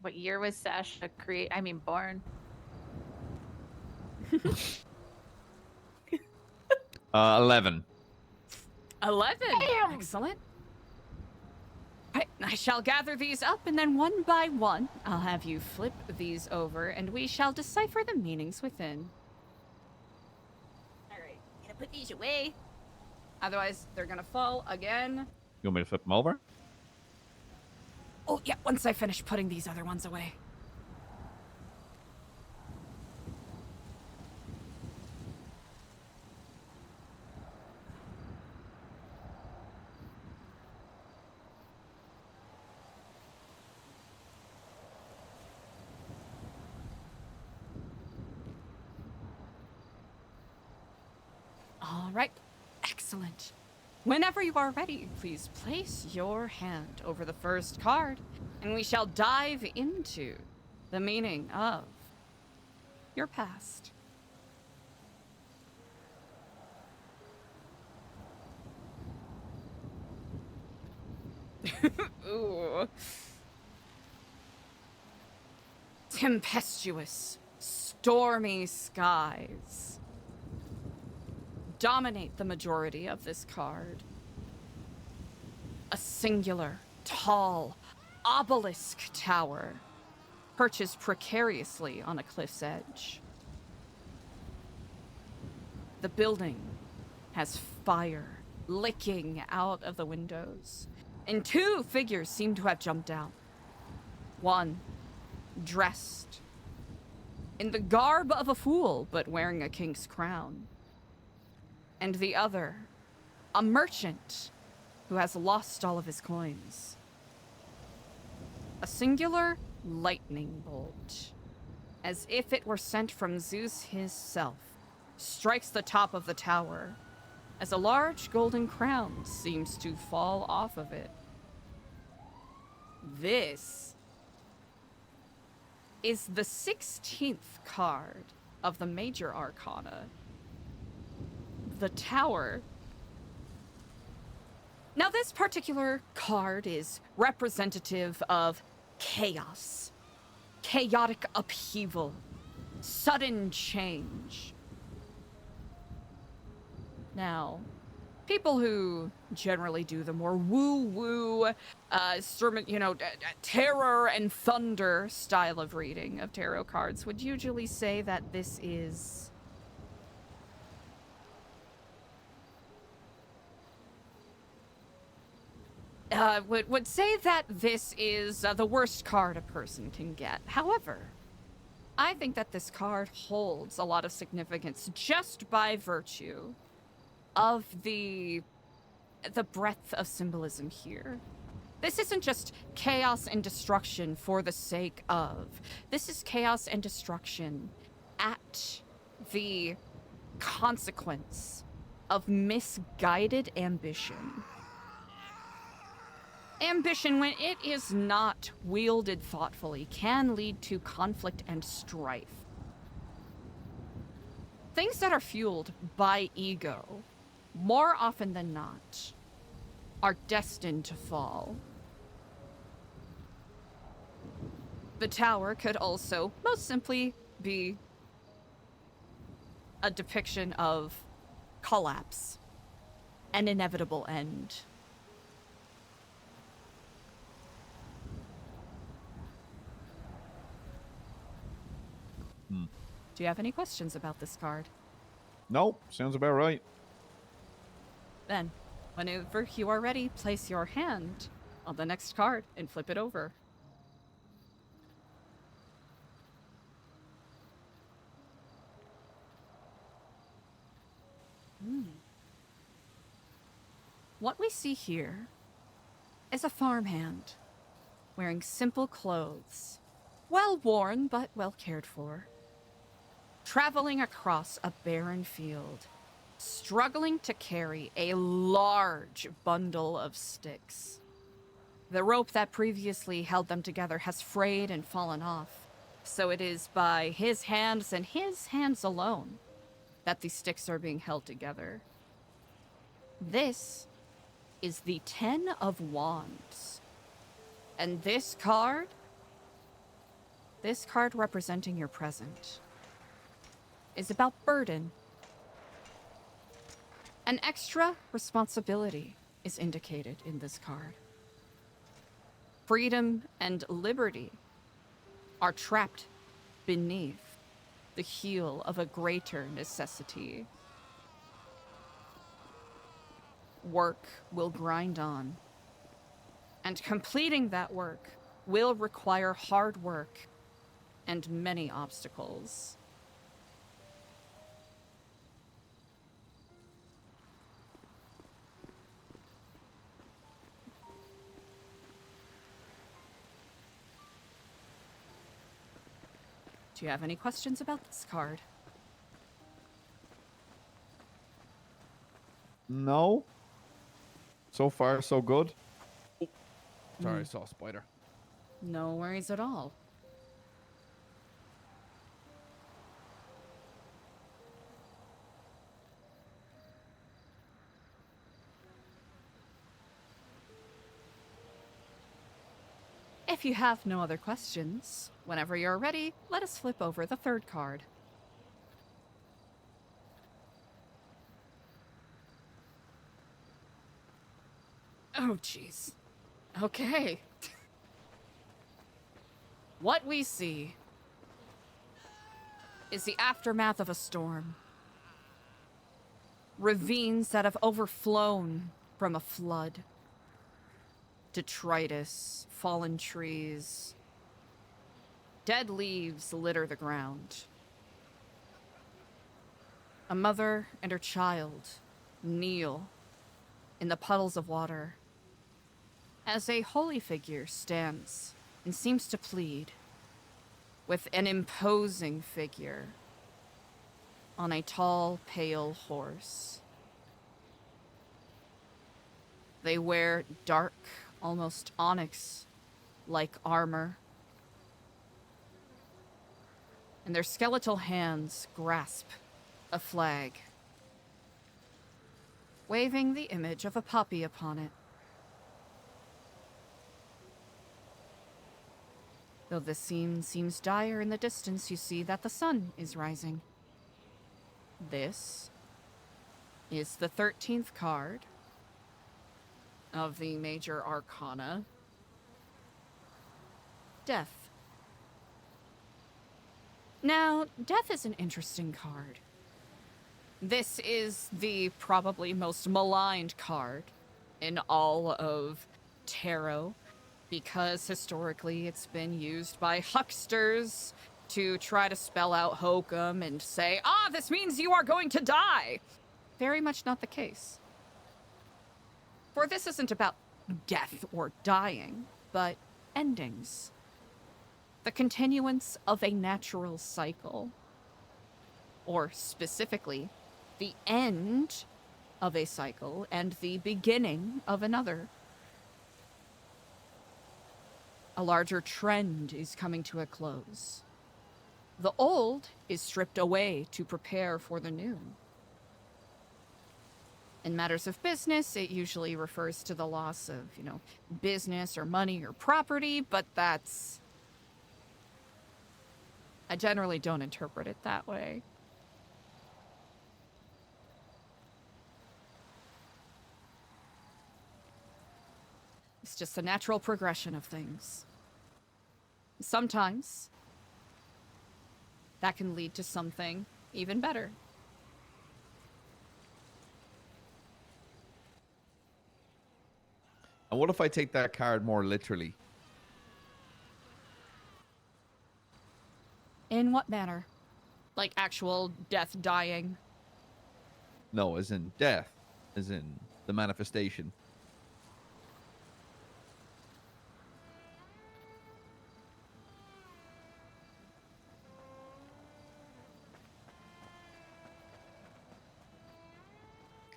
What year was Sasha born? 11. 11. Excellent. Right, I shall gather these up, and then one by one, I'll have you flip these over, and we shall decipher the meanings within. Alright, gonna put these away. Otherwise, they're gonna fall again. You want me to flip them over? Oh, yeah, once I finish putting these other ones away. All right, excellent. Whenever you are ready, please place your hand over the first card, and we shall dive into the meaning of your past. Ooh. Tempestuous, stormy skies dominate the majority of this card. A singular, tall, obelisk tower perches precariously on a cliff's edge. The building has fire licking out of the windows, and two figures seem to have jumped out. One, dressed in the garb of a fool, but wearing a king's crown. And the other, a merchant who has lost all of his coins. A singular lightning bolt, as if it were sent from Zeus himself, strikes the top of the tower, as a large golden crown seems to fall off of it. This is the 16th card of the Major Arcana. The Tower. Now, this particular card is representative of chaos, chaotic upheaval, sudden change. Now, people who generally do the more woo-woo, sermon, terror and thunder style of reading of tarot cards would usually say that this is would say that this is the worst card a person can get. However, I think that this card holds a lot of significance just by virtue of the breadth of symbolism here. This isn't just chaos and destruction for the sake of. This is chaos and destruction at the consequence of misguided ambition. Ambition, when it is not wielded thoughtfully, can lead to conflict and strife. Things that are fueled by ego, more often than not, are destined to fall. The tower could also most simply be a depiction of collapse, an inevitable end. Do you have any questions about this card? Nope, sounds about right. Then, whenever you are ready, place your hand on the next card and flip it over. What we see here is a farmhand wearing simple clothes, well worn but well cared for, traveling across a barren field, struggling to carry a large bundle of sticks. The rope that previously held them together has frayed and fallen off, so it is by his hands and his hands alone that these sticks are being held together. This is the 10 of Wands. And this card representing your present, is about burden. An extra responsibility is indicated in this card. Freedom and liberty are trapped beneath the heel of a greater necessity. Work will grind on, and completing that work will require hard work and many obstacles. Do you have any questions about this card? No. So far, so good. Sorry, I saw a spider. No worries at all. If you have no other questions, whenever you're ready, let us flip over the third card. Oh, jeez. Okay. What we see is the aftermath of a storm. Ravines that have overflown from a flood. Detritus, fallen trees. Dead leaves litter the ground. A mother and her child kneel in the puddles of water as a holy figure stands and seems to plead with an imposing figure on a tall, pale horse. They wear dark, almost onyx-like armor, and their skeletal hands grasp a flag, waving the image of a puppy upon it. Though the scene seems dire in the distance, you see that the sun is rising. This is the 13th card of the Major Arcana. Death. Now, Death is an interesting card. This is the probably most maligned card in all of tarot, because historically it's been used by hucksters to try to spell out hokum and say, ah, this means you are going to die. Very much not the case. For this isn't about death or dying, but endings. The continuance of a natural cycle. Or specifically, the end of a cycle and the beginning of another. A larger trend is coming to a close. The old is stripped away to prepare for the new. In matters of business, it usually refers to the loss of, business or money or property, but that's... I generally don't interpret it that way. It's just the natural progression of things. Sometimes that can lead to something even better. And what if I take that card more literally? In what manner? Like actual death, dying? No, as in death, as in the manifestation.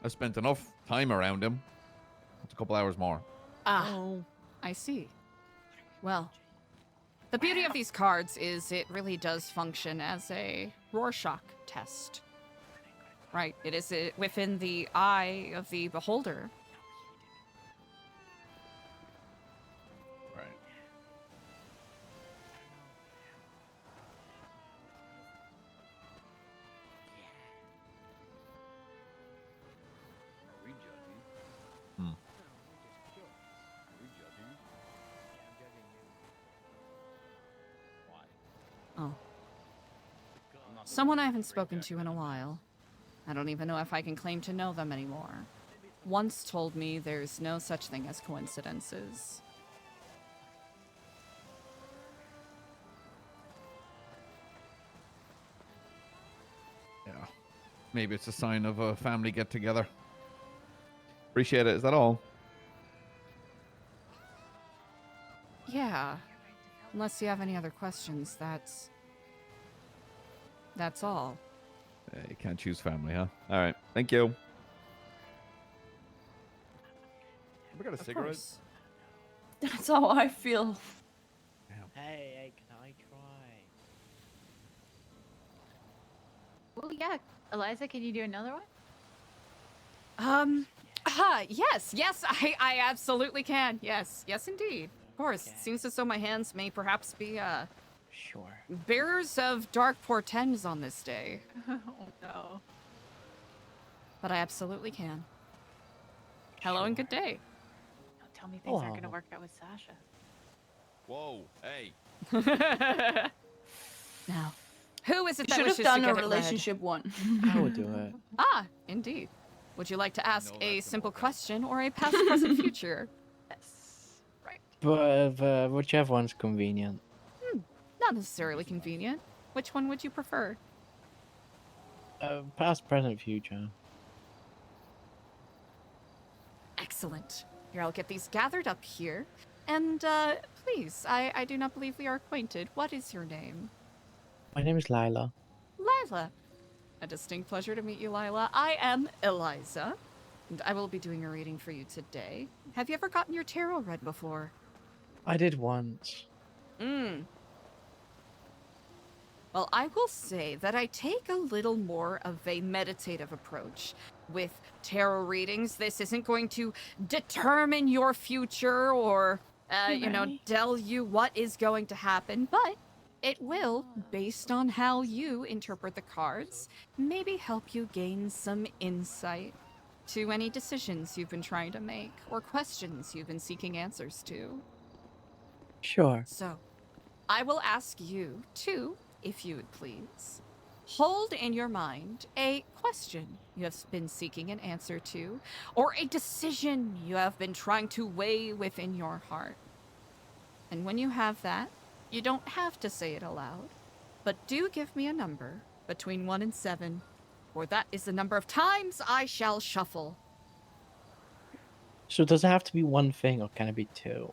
I spent enough time around him. It's a couple hours more. Ah, I see. Well, the beauty of these cards is it really does function as a Rorschach test. Right, it is within the eye of the beholder. Right. Hmm. Oh. Someone I haven't spoken to in a while. I don't even know if I can claim to know them anymore. Once told me there's no such thing as coincidences. Yeah. Maybe it's a sign of a family get together. Appreciate it. Is that all? Yeah. Unless you have any other questions, that's all. You can't choose family, huh? All right. Thank you. Have we got a cigarette? Course. That's how I feel. Hey, can I try? Well, yeah. Eliza, can you do another one? Yes, I absolutely can. Yes, indeed. Of course. It seems as though my hands may perhaps be, Sure. bearers of dark portends on this day. Oh, no. But I absolutely can. Hello and good day. Don't tell me things aren't going to work out with Sasha. Whoa, hey. Now, who is it that Should have wishes done to a get it read? relationship one. I would do it. Ah, indeed. Would you like to ask a simple question or a past, present, future? Yes. Right. But whichever one's convenient. Not necessarily convenient. Which one would you prefer? Past, present, future. Excellent. Here, I'll get these gathered up here. And, please, I do not believe we are acquainted. What is your name? My name is Lila. Lila. A distinct pleasure to meet you, Lila. I am Eliza, and I will be doing a reading for you today. Have you ever gotten your tarot read before? I did once. Well, I will say that I take a little more of a meditative approach with tarot readings. This isn't going to determine your future or tell you what is going to happen, but it will, based on how you interpret the cards, maybe help you gain some insight to any decisions you've been trying to make or questions you've been seeking answers to. Sure. So, I will ask you to, if you would please, hold in your mind a question you have been seeking an answer to, or a decision you have been trying to weigh within your heart. And when you have that, you don't have to say it aloud, but do give me a number between 1 and 7, for that is the number of times I shall shuffle. So does it have to be one thing, or can it be two?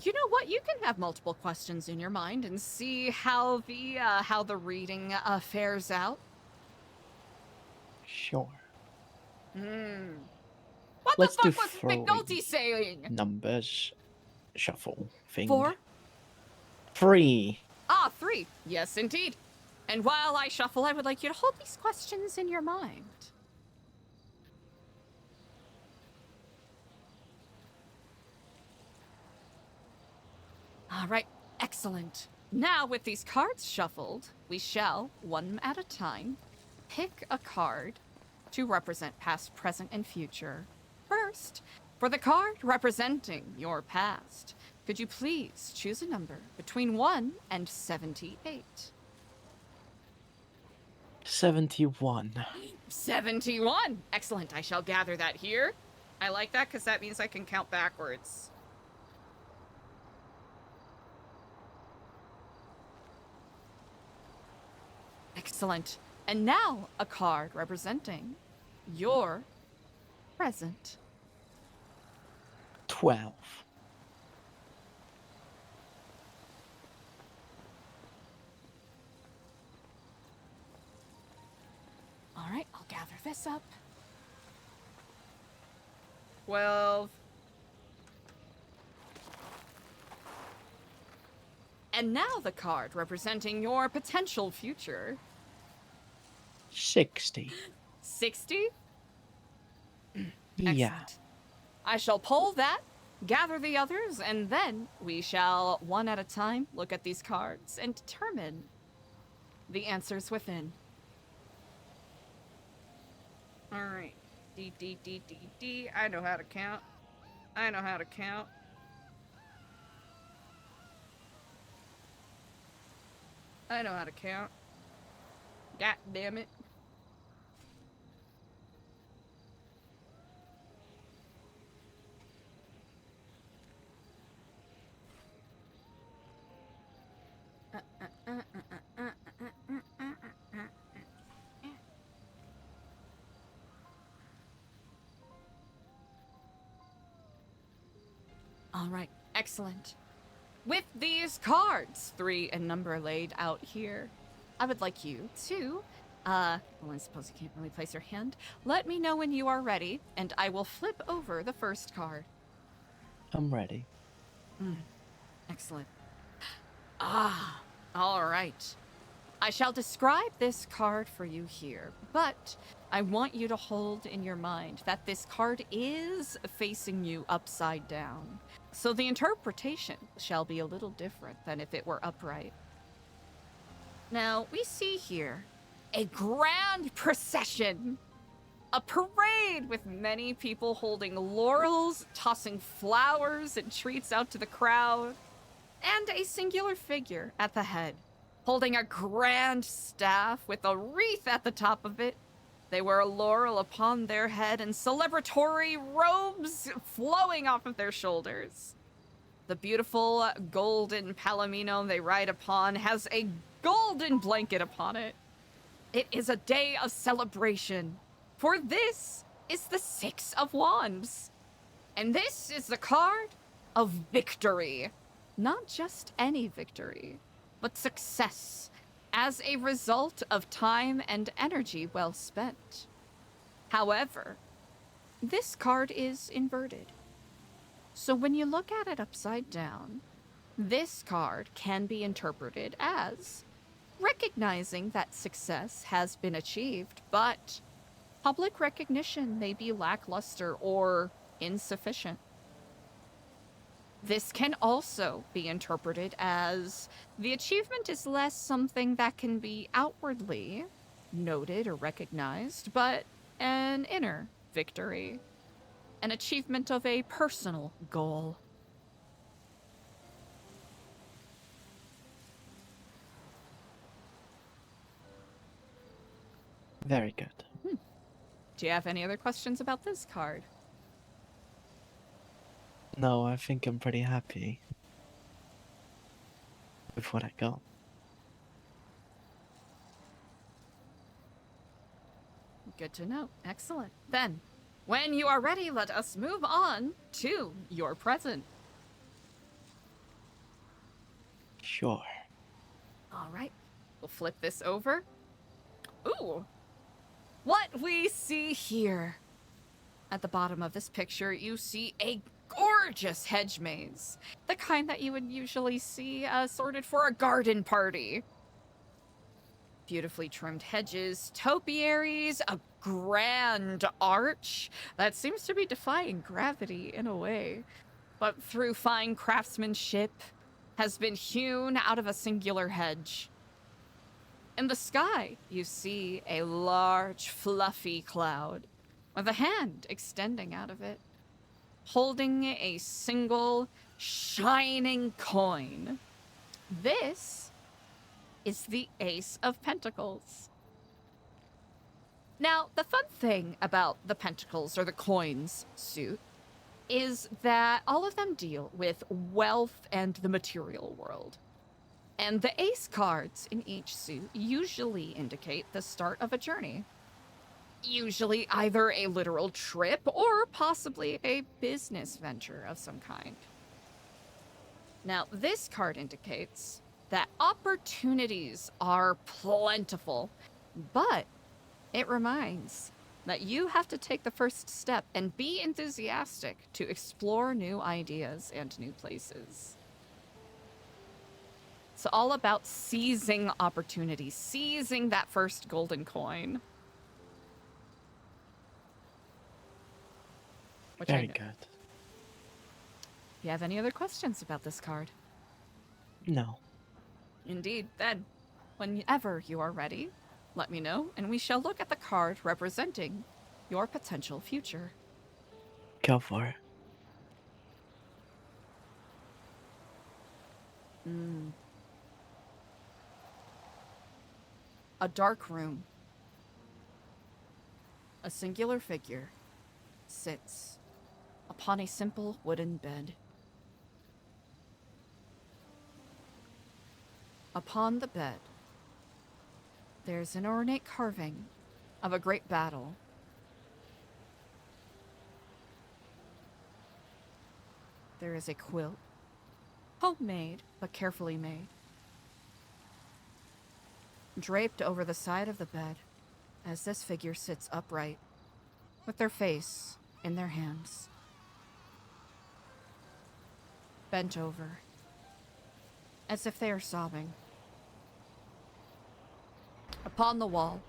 You know what? You can have multiple questions in your mind and see how the reading fares out. Sure. What Let's the do fuck was 3 McNulty saying? numbers shuffle thing. 4? 3. 3. Yes, indeed. And while I shuffle, I would like you to hold these questions in your mind. All right, excellent. Now, with these cards shuffled, we shall, one at a time, pick a card to represent past, present, and future. First, for the card representing your past, could you please choose a number between 1 and 78? 71. 71! Excellent, I shall gather that here. I like that because that means I can count backwards. Excellent. And now, a card representing your present. 12. All right, I'll gather this up. 12. And now the card representing your potential future. 60. 60? Yeah. I shall pull that, gather the others, and then we shall, one at a time, look at these cards and determine the answers within. All right. D, D, D, D, D. I know how to count. I know how to count. I know how to count. God damn it. All right, excellent. With these cards, 3 in number laid out here, I would like you to, well, I suppose you can't really place your hand. Let me know when you are ready, and I will flip over the first card. I'm ready. Excellent. All right. I shall describe this card for you here, but I want you to hold in your mind that this card is facing you upside down. So the interpretation shall be a little different than if it were upright. Now, we see here a grand procession. A parade with many people holding laurels, tossing flowers and treats out to the crowd, and a singular figure at the head, holding a grand staff with a wreath at the top of it. They wear a laurel upon their head and celebratory robes flowing off of their shoulders. The beautiful golden palomino they ride upon has a golden blanket upon it. It is a day of celebration, for this is the 6 of Wands. And this is the card of victory. Not just any victory, but success as a result of time and energy well spent. However, this card is inverted. So when you look at it upside down, this card can be interpreted as recognizing that success has been achieved, but public recognition may be lackluster or insufficient. This can also be interpreted as the achievement is less something that can be outwardly noted or recognized, but an inner victory, an achievement of a personal goal. Very good. Do you have any other questions about this card? No, I think I'm pretty happy with what I got. Good to know. Excellent. Then, when you are ready, let us move on to your present. Sure. All right. We'll flip this over. Ooh. What we see here. At the bottom of this picture, you see a gorgeous hedge maze. The kind that you would usually see sorted for a garden party. Beautifully trimmed hedges, topiaries, a grand arch that seems to be defying gravity in a way, but through fine craftsmanship has been hewn out of a singular hedge. In the sky, you see a large, fluffy cloud with a hand extending out of it, holding a single, shining coin. This is the Ace of Pentacles. Now, the fun thing about the Pentacles, or the coins suit, is that all of them deal with wealth and the material world. And the ace cards in each suit usually indicate the start of a journey. Usually either a literal trip or possibly a business venture of some kind. Now, this card indicates that opportunities are plentiful, but it reminds that you have to take the first step and be enthusiastic to explore new ideas and new places. It's all about seizing opportunities, seizing that first golden coin. Very good. Do you have any other questions about this card? No. Indeed, then, whenever you are ready, let me know, and we shall look at the card representing your potential future. Go for it. A dark room. A singular figure sits upon a simple wooden bed. Upon the bed, there's an ornate carving of a great battle. There is a quilt, homemade but carefully made, draped over the side of the bed as this figure sits upright, with their face in their hands, bent over, as if they are sobbing. Upon the wall,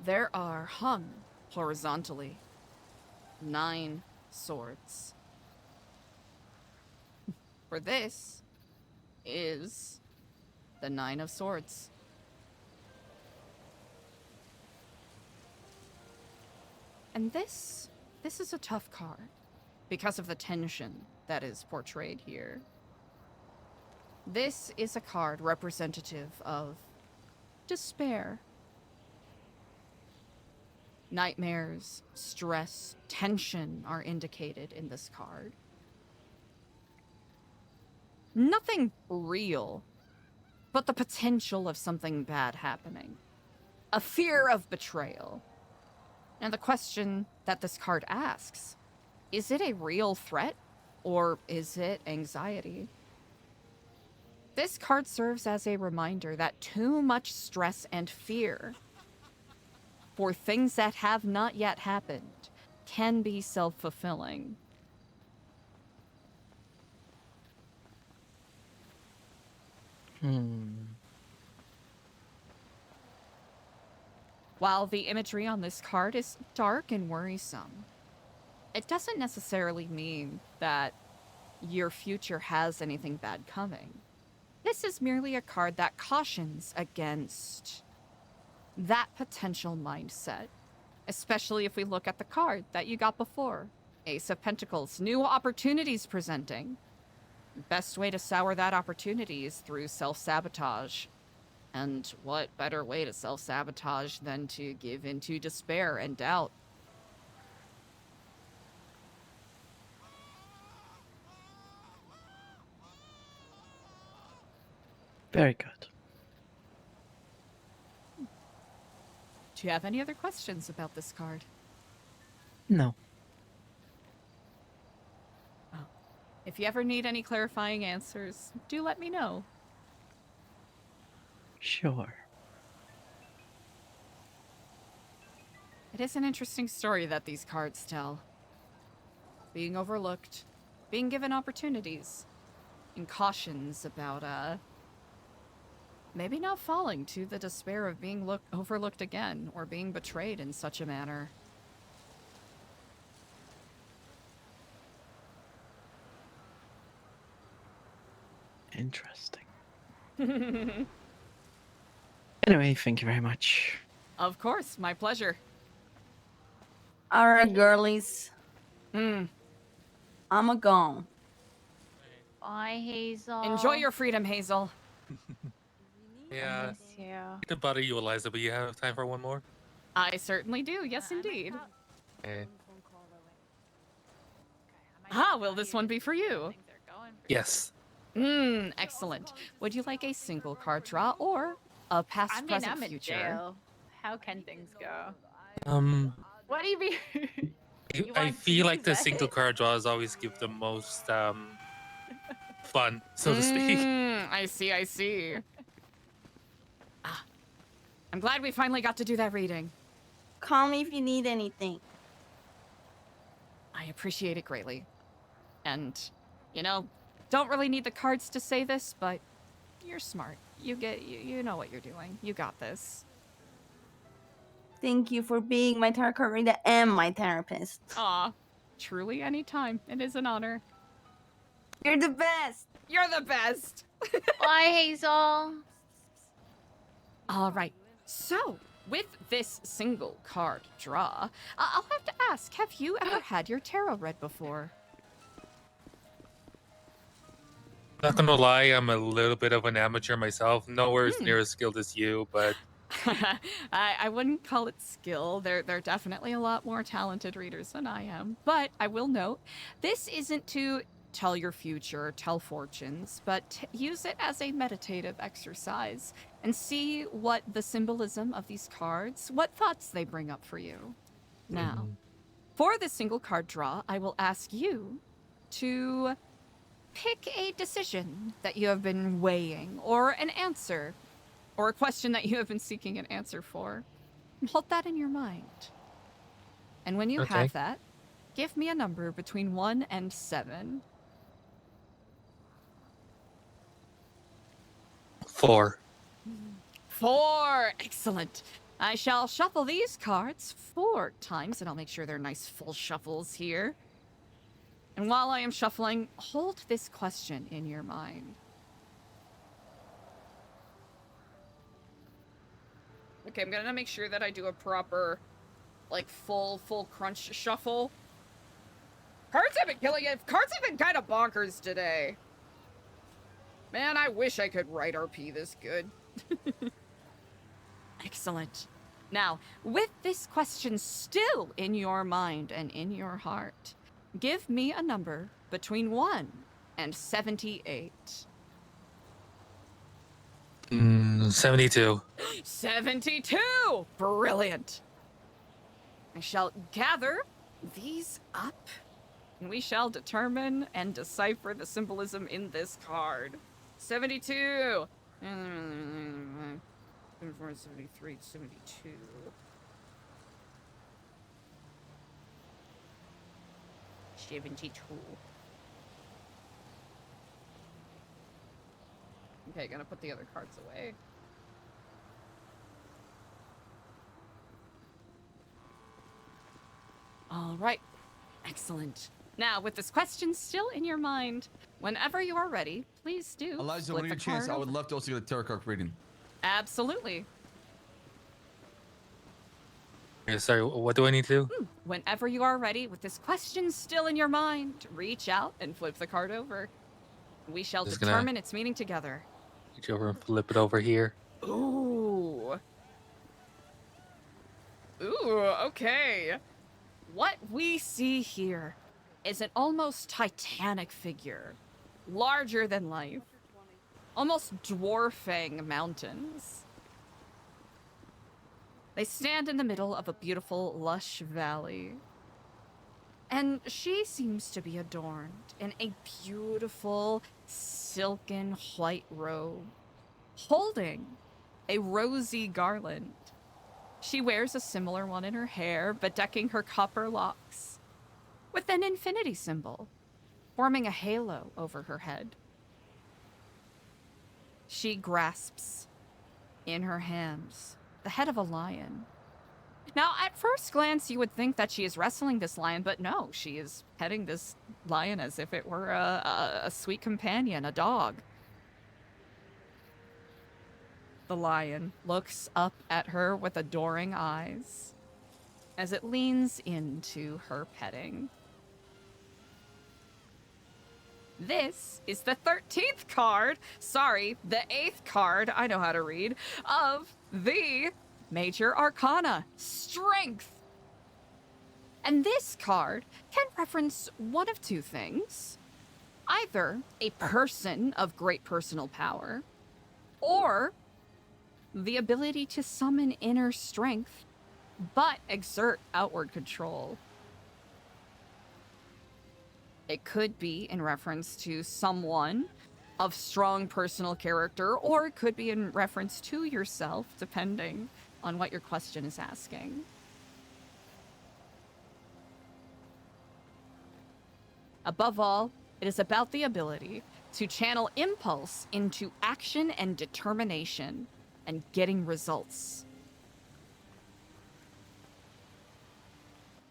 there are hung horizontally 9 swords. For this is the 9 of Swords. And this is a tough card because of the tension that is portrayed here. This is a card representative of despair. Nightmares, stress, tension are indicated in this card. Nothing real, but the potential of something bad happening. A fear of betrayal. And the question that this card asks, is it a real threat or is it anxiety? This card serves as a reminder that too much stress and fear for things that have not yet happened can be self-fulfilling. While the imagery on this card is dark and worrisome, it doesn't necessarily mean that your future has anything bad coming. This is merely a card that cautions against that potential mindset, especially if we look at the card that you got before. Ace of Pentacles, new opportunities presenting. Best way to sour that opportunity is through self-sabotage. And what better way to self-sabotage than to give into despair and doubt? Very good. Do you have any other questions about this card? No. Oh. If you ever need any clarifying answers, do let me know. Sure. It is an interesting story that these cards tell. Being overlooked, being given opportunities, and cautions about, maybe not falling to the despair of being overlooked again, or being betrayed in such a manner. Interesting. Anyway, thank you very much. Of course, my pleasure. All right, girlies. Mm. I'm a gone. Bye, Hazel. Enjoy your freedom, Hazel. Yeah. Miss you. To bother you, Eliza, but you have time for one more? I certainly do, yes indeed. Okay. Ah, will this one be for you? Yes. Excellent. Would you like a single card draw or a past, I mean, present, I'm in future? jail. How can things go? What do you mean? I feel like the single card draws always give the most fun, so to speak. I see. Ah, I'm glad we finally got to do that reading. Call me if you need anything. I appreciate it greatly. And, you know, don't really need the cards to say this, but you're smart. You know what you're doing. You got this. Thank you for being my tarot card reader and my therapist. Aw, truly anytime. It is an honor. You're the best. You're the best. Bye, Hazel. All right. So, with this single card draw, I'll have to ask, have you ever had your tarot read before? Not gonna lie, I'm a little bit of an amateur myself. Nowhere as near as skilled as you, but I wouldn't call it skill. They're definitely a lot more talented readers than I am. But I will note, this isn't to tell your future, tell fortunes, but use it as a meditative exercise and see what the symbolism of these cards, what thoughts they bring up for you. Now, for the single card draw, I will ask you to pick a decision that you have been weighing, or an answer, or a question that you have been seeking an answer for. Hold that in your mind. And when you have that, give me a number between 1 and 7. 4. 4! Excellent. I shall shuffle these cards 4 times, and I'll make sure they're nice full shuffles here. And while I am shuffling, hold this question in your mind. Okay, I'm gonna make sure that I do a proper, like, full crunch shuffle. Cards have been killing it. Cards have been kind of bonkers today. Man, I wish I could write RP this good. Excellent. Now, with this question still in your mind and in your heart, give me a number between 1 and 78. 72. 72! Brilliant! I shall gather these up, and we shall determine and decipher the symbolism in this card. 72! 74, 73, 72. Okay, gonna put the other cards away. All right, excellent. Now, with this question still in your mind, whenever you are ready, please do. Eliza, flip when you the get a chance, card I would over. love to also get a tarot card reading. Absolutely. Okay, sorry, what do I need to do? Whenever you are ready, with this question still in your mind, reach out and flip the card over. We shall Just gonna- determine its meaning together. Reach over and flip it over here. Ooh. Ooh, okay. What we see here is an almost titanic figure, larger than life, almost dwarfing mountains. They stand in the middle of a beautiful, lush valley. And she seems to be adorned in a beautiful, silken white robe, holding a rosy garland. She wears a similar one in her hair, bedecking her copper locks, with an infinity symbol, forming a halo over her head. She grasps in her hands the head of a lion. Now, at first glance, you would think that she is wrestling this lion, but no, she is petting this lion as if it were a sweet companion, a dog. The lion looks up at her with adoring eyes as it leans into her petting. This is the 13th card, sorry, the 8th card, I know how to read, of the Major Arcana, Strength. And this card can reference one of two things. Either a person of great personal power, or the ability to summon inner strength, but exert outward control. It could be in reference to someone of strong personal character, or it could be in reference to yourself, depending on what your question is asking. Above all, it is about the ability to channel impulse into action and determination and getting results.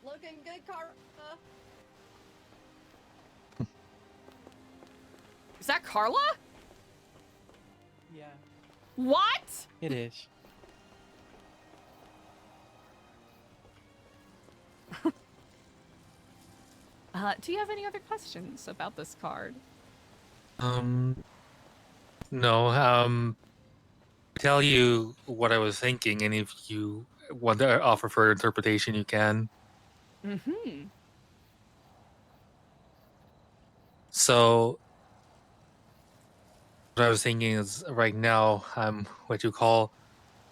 Looking good, Carla. Is that Carla? Yeah, What? it is. Do you have any other questions about this card? No. Tell you what I was thinking, and if you want to offer further interpretation, you can. Mm-hmm. So, what I was thinking is, right now, I'm what you call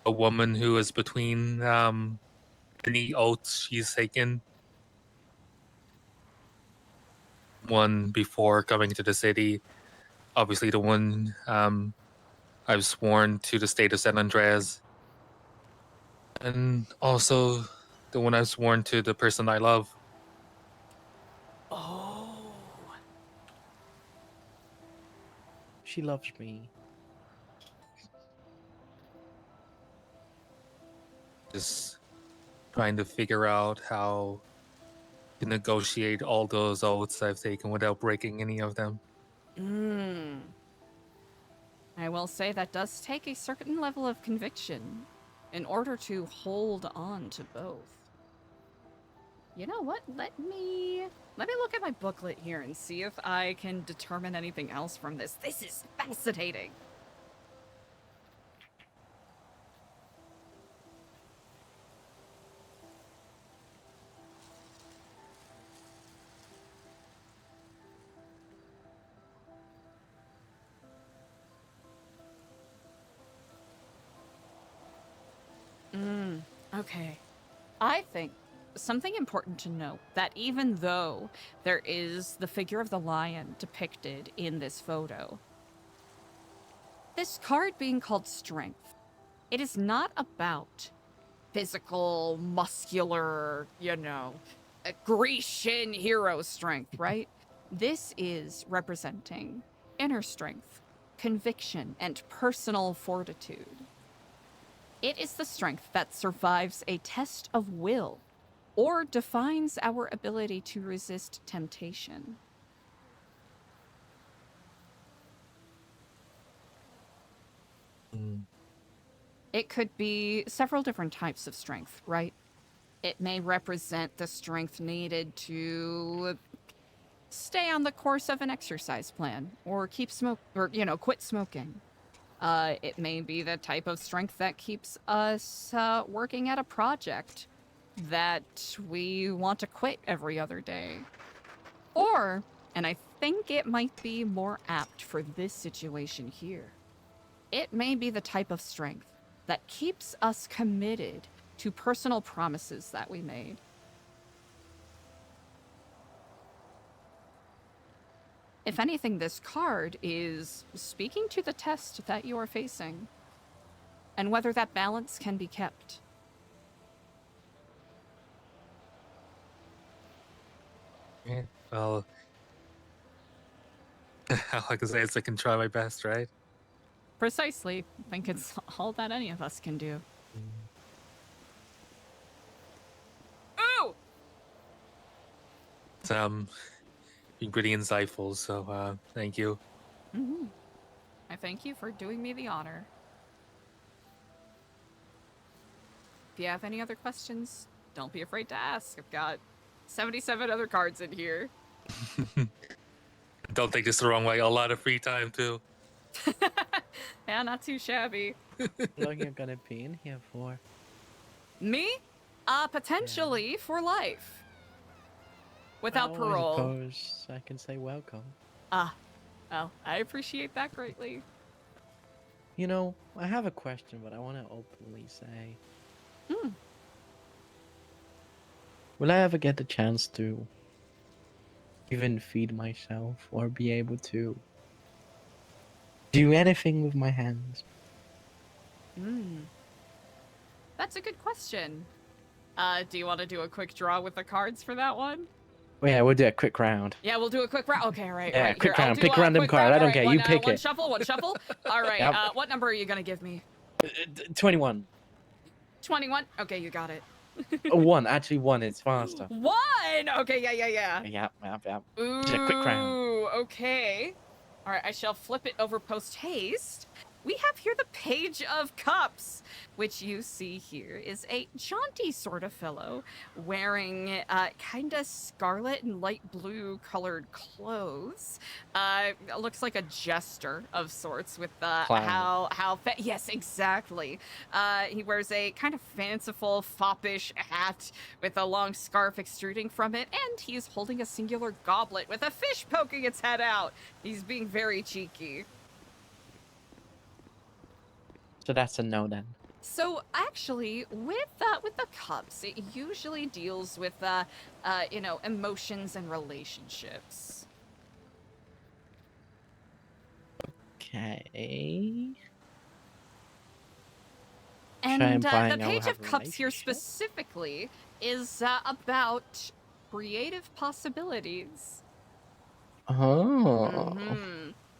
a woman who is between any oaths she's taken. One before coming to the city, obviously the one I've sworn to the state of San Andreas, and also the one I've sworn to the person I love. Oh. She loves me. Just trying to figure out how to negotiate all those oaths I've taken without breaking any of them. I will say that does take a certain level of conviction in order to hold on to both. You know what? Let me look at my booklet here and see if I can determine anything else from this. This is fascinating. Okay. I think something important to note, that even though there is the figure of the lion depicted in this photo, this card being called Strength, it is not about physical, muscular, Grecian hero strength, right? This is representing inner strength, conviction, and personal fortitude. It is the strength that survives a test of will or defines our ability to resist temptation. It could be several different types of strength, right? It may represent the strength needed to stay on the course of an exercise plan, or quit smoking. It may be the type of strength that keeps us working at a project that we want to quit every other day. Or, and I think it might be more apt for this situation here, it may be the type of strength that keeps us committed to personal promises that we made. If anything, this card is speaking to the test that you are facing, and whether that balance can be kept. Yeah, well, all I can say is I can try my best, right? Precisely. I think it's all that any of us can do. Ooh! It's been pretty insightful, so thank you. Mm-hmm. I thank you for doing me the honor. If you have any other questions, don't be afraid to ask. I've got 77 other cards in here. Don't take this the wrong way. A lot of free time too. Yeah, not too shabby. How long you gonna be in here for? Me? Potentially for life. Without parole. I suppose I can say welcome. Well, I appreciate that greatly. You know, I have a question, but I want to openly say. Will I ever get the chance to even feed myself or be able to do anything with my hands? That's a good question. Do you want to do a quick draw with the cards for that one? Well, yeah, we'll do a quick round. Yeah, we'll do a quick round. Okay, right. Yeah, right. quick Here, round. Pick a random card. I don't care. You pick one it. Shuffle, one shuffle. All right. Yep. What number are you going to give me? 21. 21? Okay, you got it. One. Actually, one. It's faster. 1! Okay, yeah. Yeah. Ooh, Just a quick round. Okay. All right, I shall flip it over post-haste. We have here the Page of Cups, which you see here is a jaunty sort of fellow wearing kind of scarlet and light blue colored clothes. Looks like a jester of sorts with yes, exactly. He wears a kind of fanciful, foppish hat with a long scarf extruding from it, and he's holding a singular goblet with a fish poking its head out. He's being very cheeky. So that's a no then. So actually, with the cups, it usually deals with emotions and relationships. Okay. And the Page of Cups here specifically is about creative possibilities. Oh.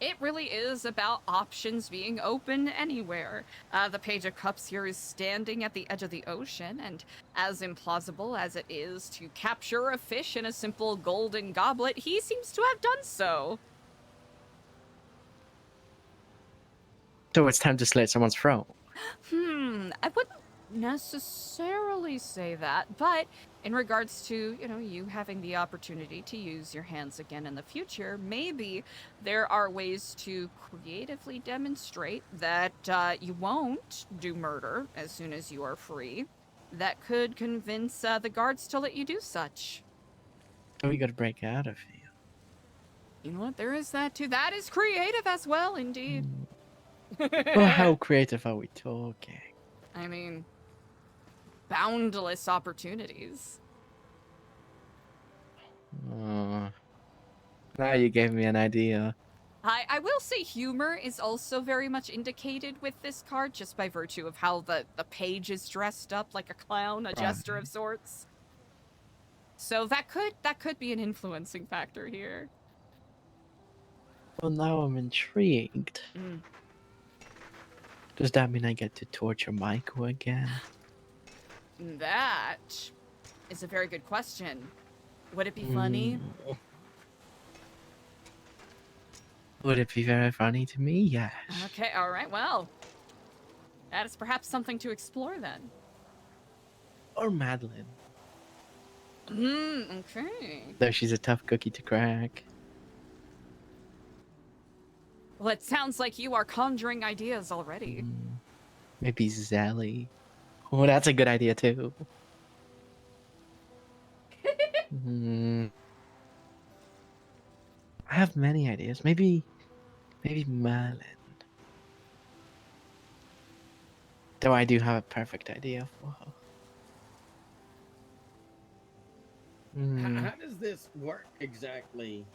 It really is about options being open anywhere. The Page of Cups here is standing at the edge of the ocean, and as implausible as it is to capture a fish in a simple golden goblet, he seems to have done so. So it's time to slit someone's throat. I wouldn't necessarily say that, but in regards to, you having the opportunity to use your hands again in the future, maybe there are ways to creatively demonstrate that you won't do murder as soon as you are free. That could convince the guards to let you do such. So we gotta break out of here. You know what? There is that too. That is creative as well, indeed. Well, how creative are we talking? I mean, boundless opportunities. Now you gave me an idea. I will say humor is also very much indicated with this card, just by virtue of how the page is dressed up like a clown, a jester of sorts. So that could be an influencing factor here. Well, now I'm intrigued. Does that mean I get to torture Michael again? That is a very good question. Would it be funny? Would it be very funny to me? Yes. Okay, all right, well. That is perhaps something to explore then. Or Madeline. Okay. Though she's a tough cookie to crack. Well, it sounds like you are conjuring ideas already. Maybe Zally. Oh, that's a good idea too. I have many ideas. Maybe Merlin. Though I do have a perfect idea for her. How does this work exactly?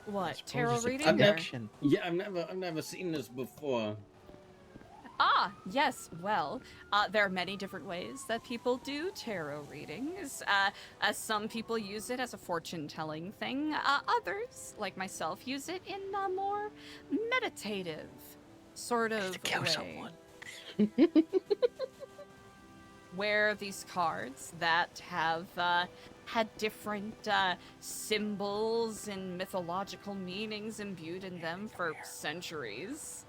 What, tarot reading? I've never seen this before. Ah, yes, well, there are many different ways that people do tarot readings. Some people use it as a fortune-telling thing. Others, like myself, use it in a more meditative sort of way. Where these cards that have had different symbols and mythological meanings imbued in them for centuries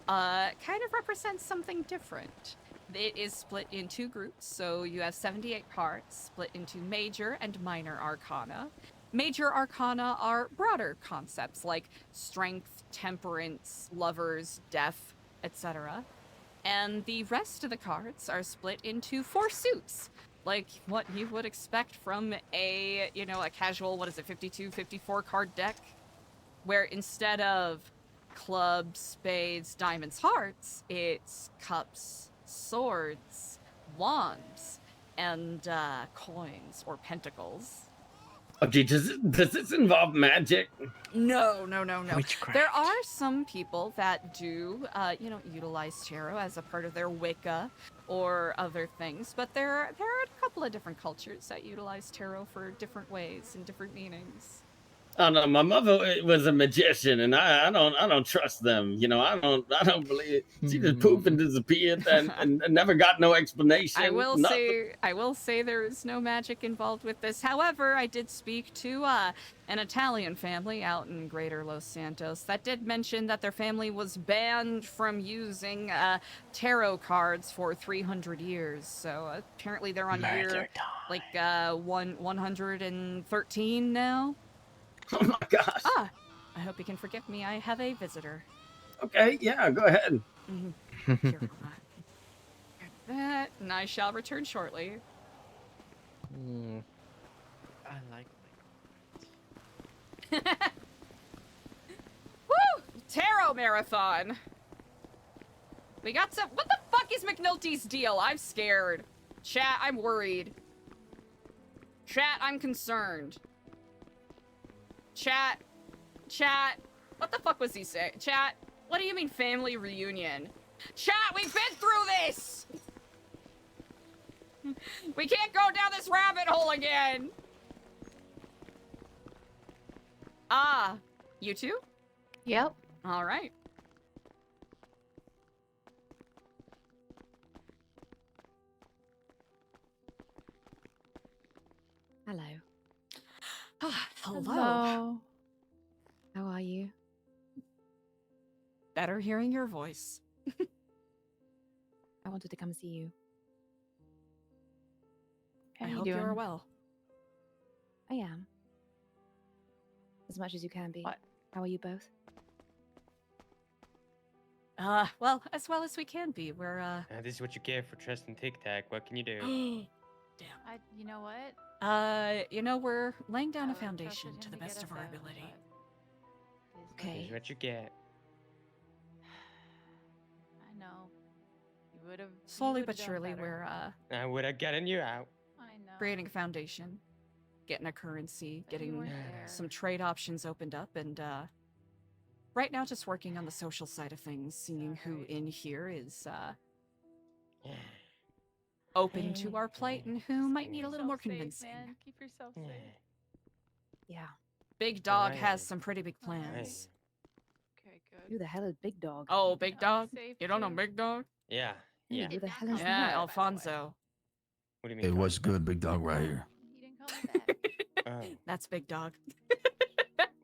kind of represents something different. It is split in two groups, so you have 78 cards split into major and minor arcana. Major arcana are broader concepts like strength, temperance, lovers, death, etc. And the rest of the cards are split into 4 suits, like what you would expect from a, a casual, 52, 54 card deck, where instead of clubs, spades, diamonds, hearts, it's cups, swords, wands, and coins or pentacles. Okay, does this involve magic? No. Witchcraft. There are some people that do, utilize tarot as a part of their Wicca or other things, but there are a couple of different cultures that utilize tarot for different ways and different meanings. Oh no, my mother was a magician, and I don't trust them. I don't believe she just poofed and disappeared and never got no explanation. I will nothing. say there is no magic involved with this. However, I did speak to an Italian family out in Greater Los Santos that did mention that their family was banned from using tarot cards for 300 years. So apparently they're on year like 113 now. Oh my gosh. I hope you can forgive me. I have a visitor. Okay, yeah, go ahead. Here, hold on. That, and I shall return shortly. I like Woo! Tarot marathon. We got some. What the fuck is McNulty's deal? I'm scared. Chat, I'm worried. Chat, I'm concerned. Chat. What the fuck was he saying? Chat, what do you mean family reunion? Chat, we've been through this! We can't go down this rabbit hole again! Ah, you two? Yep. All right. Hello. Hello. How are you? Better hearing your voice. I wanted to come see you. I hope you're well. I am. As much as you can be. What? How are you both? Well, as well as we can be. We're, This is what you get for trusting Tic Tac. What can you do? Damn. You know what? We're laying down a foundation to the best of our ability. Okay. This is what you get. I know. You would have. Slowly but surely, we're, I would have gotten you out. I know. creating a foundation, getting a currency, getting weren't there. some trade options opened up, and, right now just working on the social side of things, seeing who in here is, open to our plight and who might need a little more convincing. Man. Keep yourself safe. Yeah. Big Dog Right. has some pretty big plans. Okay, good. Who the hell is Big Dog? Oh, Big Dog? safe You don't know too. Big Dog? Yeah. Yeah. Who the hell is Yeah, that? Alfonso. What do you mean? Hey, what's good, big dog right here? That's Big Dog.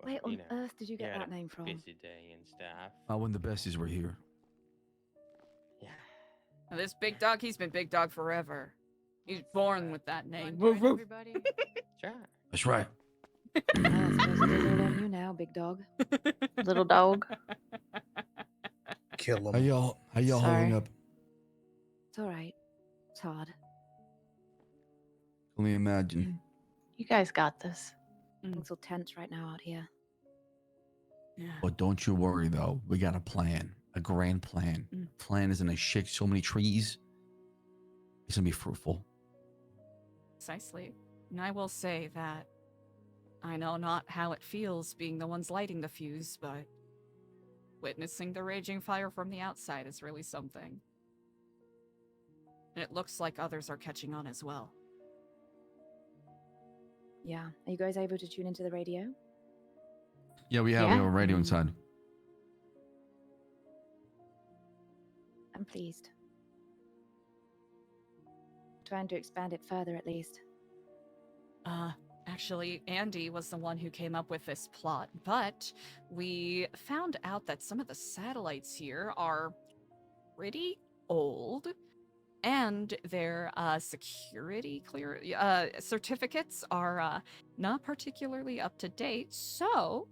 Where on earth did you get that name from? Busy day and stuff. When the besties were here. Now, this Big Dog, he's been Big Dog forever. He's born with that name. Join everybody. That's right. I suppose it is all on you now, big dog. Little dog. Kill him. How y'all holding up? It's all right. It's hard. Only imagine. You guys got this. It's all tense right now out here. But don't you worry though. We got a plan. A grand plan. Plan is gonna shake so many trees. It's gonna be fruitful. Precisely. And I will say that I know not how it feels being the ones lighting the fuse, but witnessing the raging fire from the outside is really something. And it looks like others are catching on as well. Yeah. Are you guys able to tune into the radio? Yeah, we have a radio inside. I'm pleased. Trying to expand it further, at least. Actually, Andy was the one who came up with this plot, but we found out that some of the satellites here are pretty old, and their security certificates are not particularly up to date. So,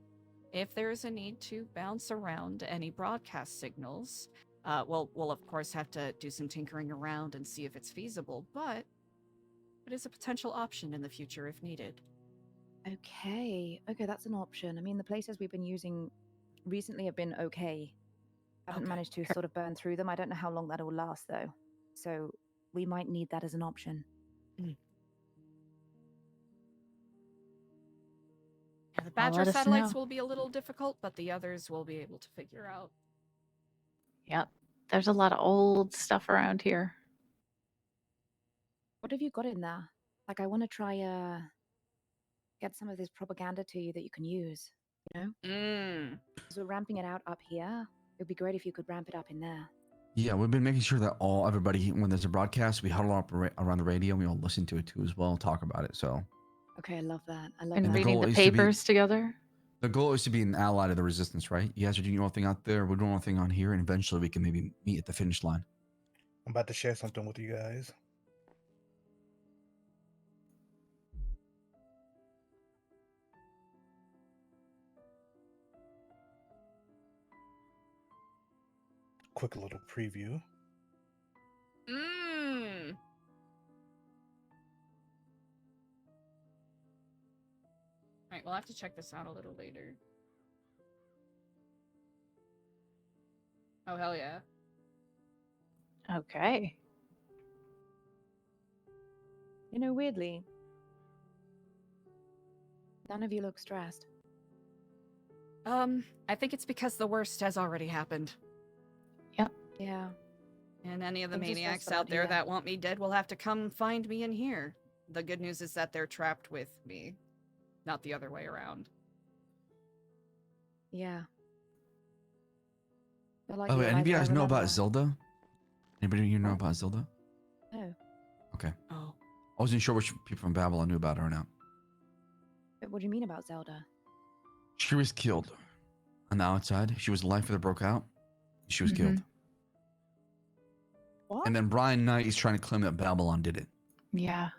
if there's a need to bounce around any broadcast signals, we'll of course have to do some tinkering around and see if it's feasible, but it is a potential option in the future if needed. Okay, that's an option. I mean, the places we've been using recently have been okay. I haven't managed to sort of burn through them. I don't know how long that'll last, though. So we might need that as an option. Yeah, the Badger satellites will be a little difficult, but the others will be able to figure out. Yep. There's a lot of old stuff around here. What have you got in there? Like, I want to try get some of this propaganda to you that you can use, you know? So we're ramping it out up here. It would be great if you could ramp it up in there. Yeah, we've been making sure that everybody, when there's a broadcast, we huddle up around the radio and we all listen to it too as well, talk about it. So. Okay, I love that. I love And that. reading the papers together. The goal is to be an ally to the resistance, right? You guys are doing your own thing out there. We're doing our thing on here, and eventually we can maybe meet at the finish line. I'm about to share something with you guys. Quick little preview. Alright, we'll have to check this out a little later. Oh, hell yeah. Okay. You know, weirdly, none of you look stressed. I think it's because the worst has already happened. Yep. Yeah. And any of the Things are maniacs stressful out there here. that want me dead will have to come find me in here. The good news is that they're trapped with me, not the other way around. Yeah. By the way, any of you guys know about Zelda? Anybody you know about Zelda? No. Okay. Oh. I wasn't sure which people from Babylon knew about her or not. But what do you mean about Zelda? She was killed on the outside. She was alive before it broke out. She was killed. What? And then Brian Knight is trying to claim that Babylon did it. Yeah.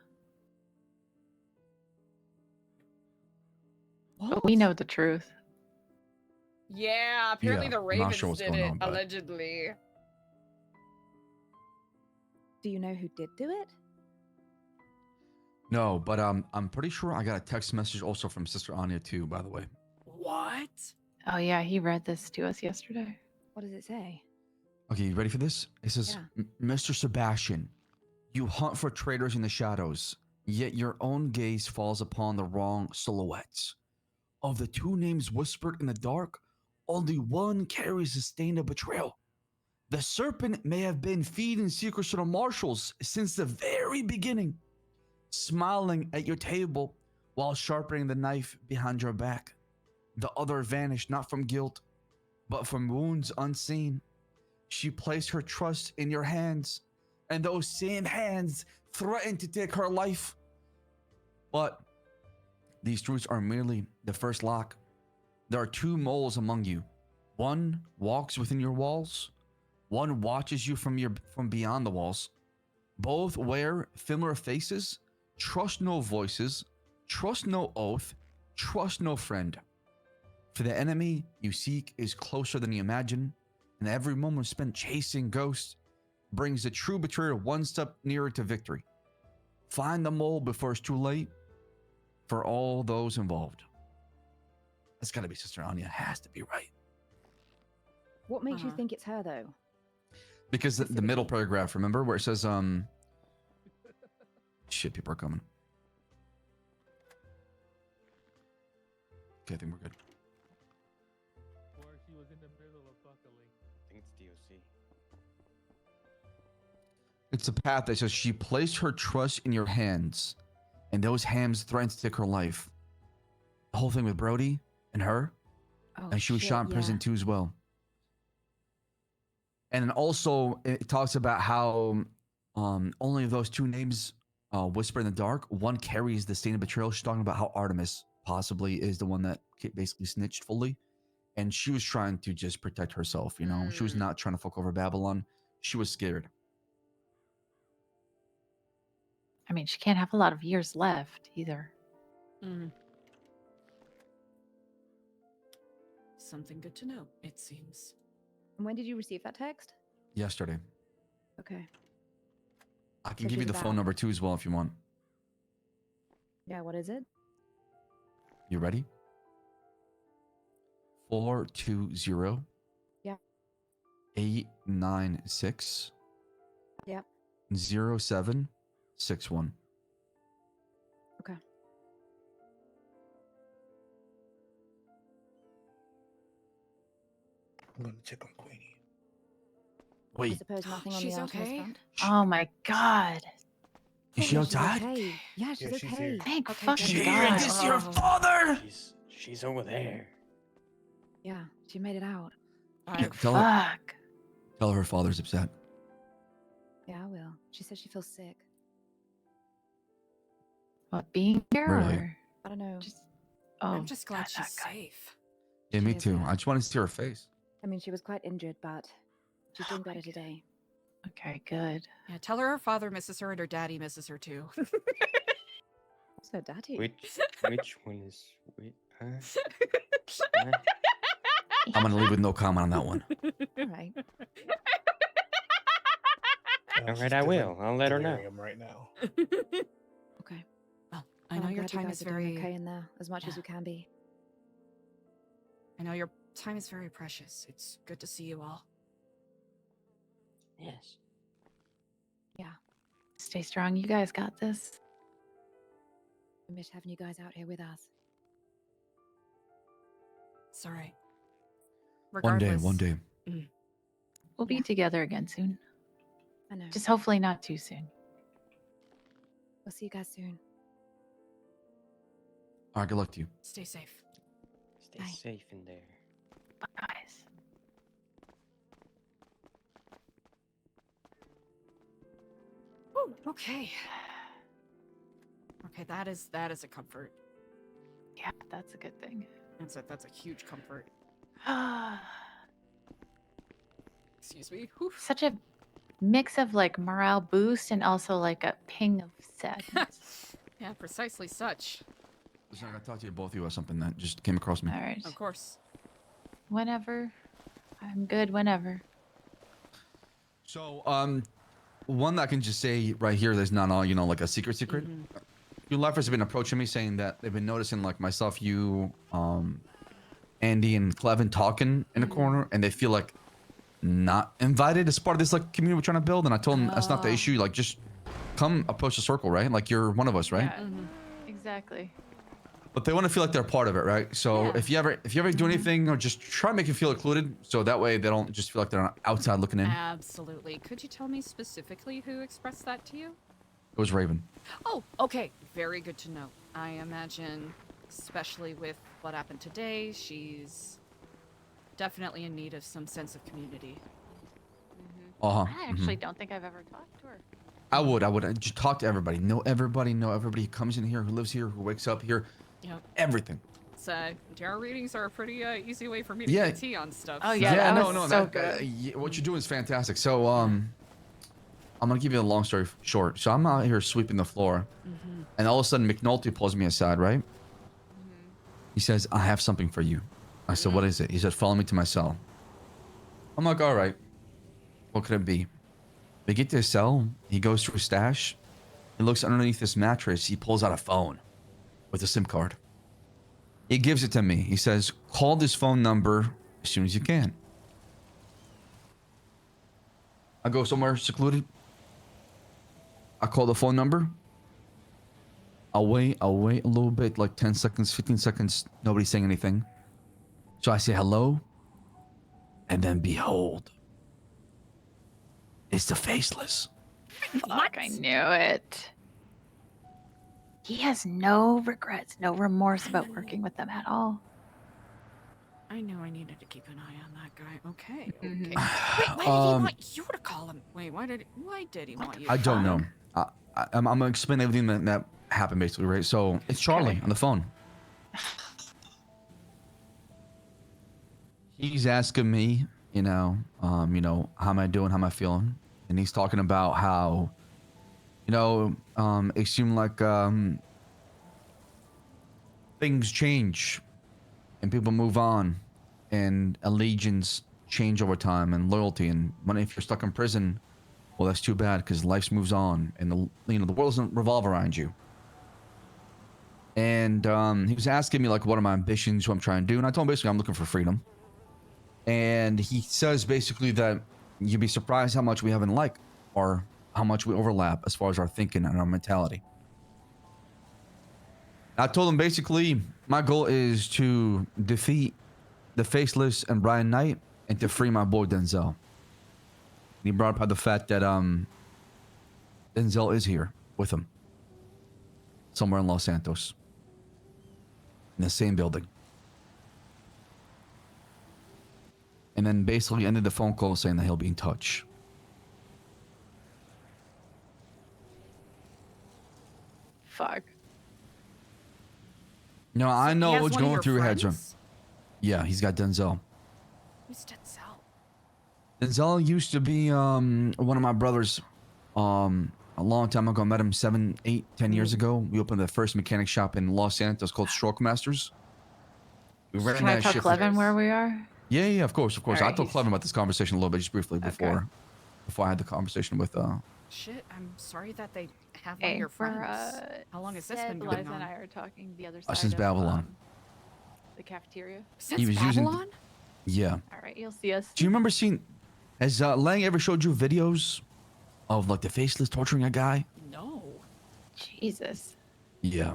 What? But we know the truth. Yeah, apparently Yeah, the I'm not Ravens sure what's did going it, on, but- allegedly. Do you know who did do it? No, but I'm pretty sure I got a text message also from Sister Anya too, by the way. What? Oh yeah, he read this to us yesterday. What does it say? Okay, you ready for this? It says, Yeah. Mr. Sebastian, you hunt for traitors in the shadows, yet your own gaze falls upon the wrong silhouettes. Of the two names whispered in the dark, only one carries the stain of betrayal. The serpent may have been feeding secrets to the marshals since the very beginning, smiling at your table while sharpening the knife behind your back. The other vanished not from guilt, but from wounds unseen. She placed her trust in your hands, and those same hands threatened to take her life. But these truths are merely the first lock. There are two moles among you. One walks within your walls. One watches you from beyond the walls. Both wear familiar faces. Trust no voices. Trust no oath. Trust no friend. For the enemy you seek is closer than you imagine, and every moment spent chasing ghosts brings the true betrayer one step nearer to victory. Find the mole before it's too late for all those involved. That's got to be Sister Anya. It has to be right. What makes you think it's her, though? Because the middle paragraph, remember, where it says, shit, people are coming. Okay, I think we're good. Or she was in the middle of buckling. I think it's DOC. It's a path that says she placed her trust in your hands, and those hands threatened to take her life. The whole thing with Brody and her, and she was shot in prison too as well. And then also it talks about how only those two names whisper in the dark. One carries the stain of betrayal. She's talking about how Artemis possibly is the one that basically snitched fully, and she was trying to just protect herself. You know, she was not trying to fuck over Babylon. She was scared. I mean, she can't have a lot of years left either. Something good to know, it seems. And when did you receive that text? Yesterday. Okay. I can So give you she's the about- phone number too as well if you want. Yeah, what is it? You ready? 420 Yeah. 896 Yep. 0761. Okay. I'm gonna check on Queenie. I Wait, suppose nothing on She's the Artemis okay. front? Oh my god. is she Yeah, she's outside? okay. Yeah, she's Yeah, she's okay. here. Thank Okay, fucking good. god. Is your father? She's over there. Yeah, she made it out. Yeah, tell her Fuck. her father's upset. Yeah, I will. She says she feels sick. What, being here Really? or I don't know. just oh I'm just glad God, she's that guy. safe. Yeah, me She is, too. yeah. I just wanted to see her face. I mean, she was quite injured, but she's doing Oh my better today. Okay, good. Yeah, tell her father misses her and her daddy misses her too. So, Daddy. Which one is which? Huh? Huh? I'm gonna leave with no comment on that one. All right. All right, I will. I'll let her know. Delirium right now. Okay. Well, I Well, know I'm your glad you time guys is are doing very okay in there, as much as Yeah. you can be. I know your time is very precious. It's good to see you all. Yes. Yeah. Stay strong. You guys got this. I miss having you guys out here with us. It's all right. One day, Regardless, one day. We'll be together again soon. I know. Just hopefully not too soon. We'll see you guys soon. All right, good luck to you. Stay safe. Stay Bye. safe in there. Bye, guys. Whew, okay. Okay, that is a comfort. Yeah, that's a good thing. That's a huge comfort. Excuse me. Whew. Such a mix of like morale boost and also like a ping of sadness. Yeah, precisely such. Listen, I gotta talk to you both of you about something that just came across me. All right. Of course. Whenever. I'm good whenever. So, one that I can just say right here, there's not all, you know, like a secret. Your lifers have been approaching me saying that they've been noticing like myself, you, Andy and Clevin talking in a corner, and they feel like not invited as part of this like community we're trying to build. And I told them that's not the issue. Like, just come approach the circle, right? Like you're one of us, right? Yeah, exactly. But they want to feel like they're part of it, right? So if you ever do anything, or just try to make them feel included, so that way they don't just feel like they're outside looking in. Absolutely. Could you tell me specifically who expressed that to you? It was Raven. Oh, okay. Very good to know. I imagine, especially with what happened today, she's definitely in need of some sense of community. Uh-huh. I actually don't think I've ever talked to her. I would just talk to everybody. Know everybody who comes in here, who lives here, who wakes up here. Yep. Everything. So, tarot readings are a pretty easy way for me to Yeah. get tea on stuff. Oh so- yeah, that was so that, good. what you're doing is fantastic. So, I'm gonna give you a long story short. So I'm out here sweeping the floor, and all of a sudden McNulty pulls me aside, right? He says, "I have something for you." I said, "What is it?" He said, "Follow me to my cell." I'm like, "All right. What could it be?" We get to his cell. He goes to his stash. He looks underneath this mattress. He pulls out a phone with a SIM card. He gives it to me. He says, "Call this phone number as soon as you can." I go somewhere secluded. I call the phone number. I'll wait a little bit, like 10 seconds, 15 seconds. Nobody's saying anything. So I say hello. And then behold, it's the Faceless. Fuck, I knew it. He has no regrets, no remorse about working with them at all. I knew I needed to keep an eye on that guy. Okay, okay. Mhm. Wait, why did he want you to call him? Wait, why did he want you to I don't call know. him? I'm gonna explain everything that happened basically, right? So it's Charlie on the phone. He's asking me, how am I doing? How am I feeling? And he's talking about how, it seemed like things change and people move on and allegiance change over time and loyalty. And if you're stuck in prison, well, that's too bad because life moves on and the world doesn't revolve around you. And he was asking me like, what are my ambitions, what I'm trying to do? And I told him basically I'm looking for freedom. And he says basically that you'd be surprised how much we have in like, or how much we overlap as far as our thinking and our mentality. I told him basically my goal is to defeat the Faceless and Brian Knight and to free my boy Denzel. And he brought up the fact that Denzel is here with him somewhere in Los Santos in the same building. And then basically ended the phone call saying that he'll be in touch. Fuck. No, I know has what's one of going your through your head, John. friends? Yeah, he's got Denzel. Who's Denzel? Denzel used to be one of my brothers a long time ago. I met him 7, 8, 10 years ago. We opened the first mechanic shop in Los Santos called Stroke Masters. We ran Can I that tell shit Clevin where we are? Yeah, of course. All I right, told Clevin about this conversation a little bit just briefly before I had the conversation with Shit, I'm sorry that they have one Hey, of your we're, friends. How long has this Seb, been going Eliza on? and I are talking the other side since of Babylon. the cafeteria. Since He was Babylon? Yeah. All right, you'll see us. Do you remember seeing? Has Lang ever showed you videos of like the Faceless torturing a guy? No. Jesus. Yeah.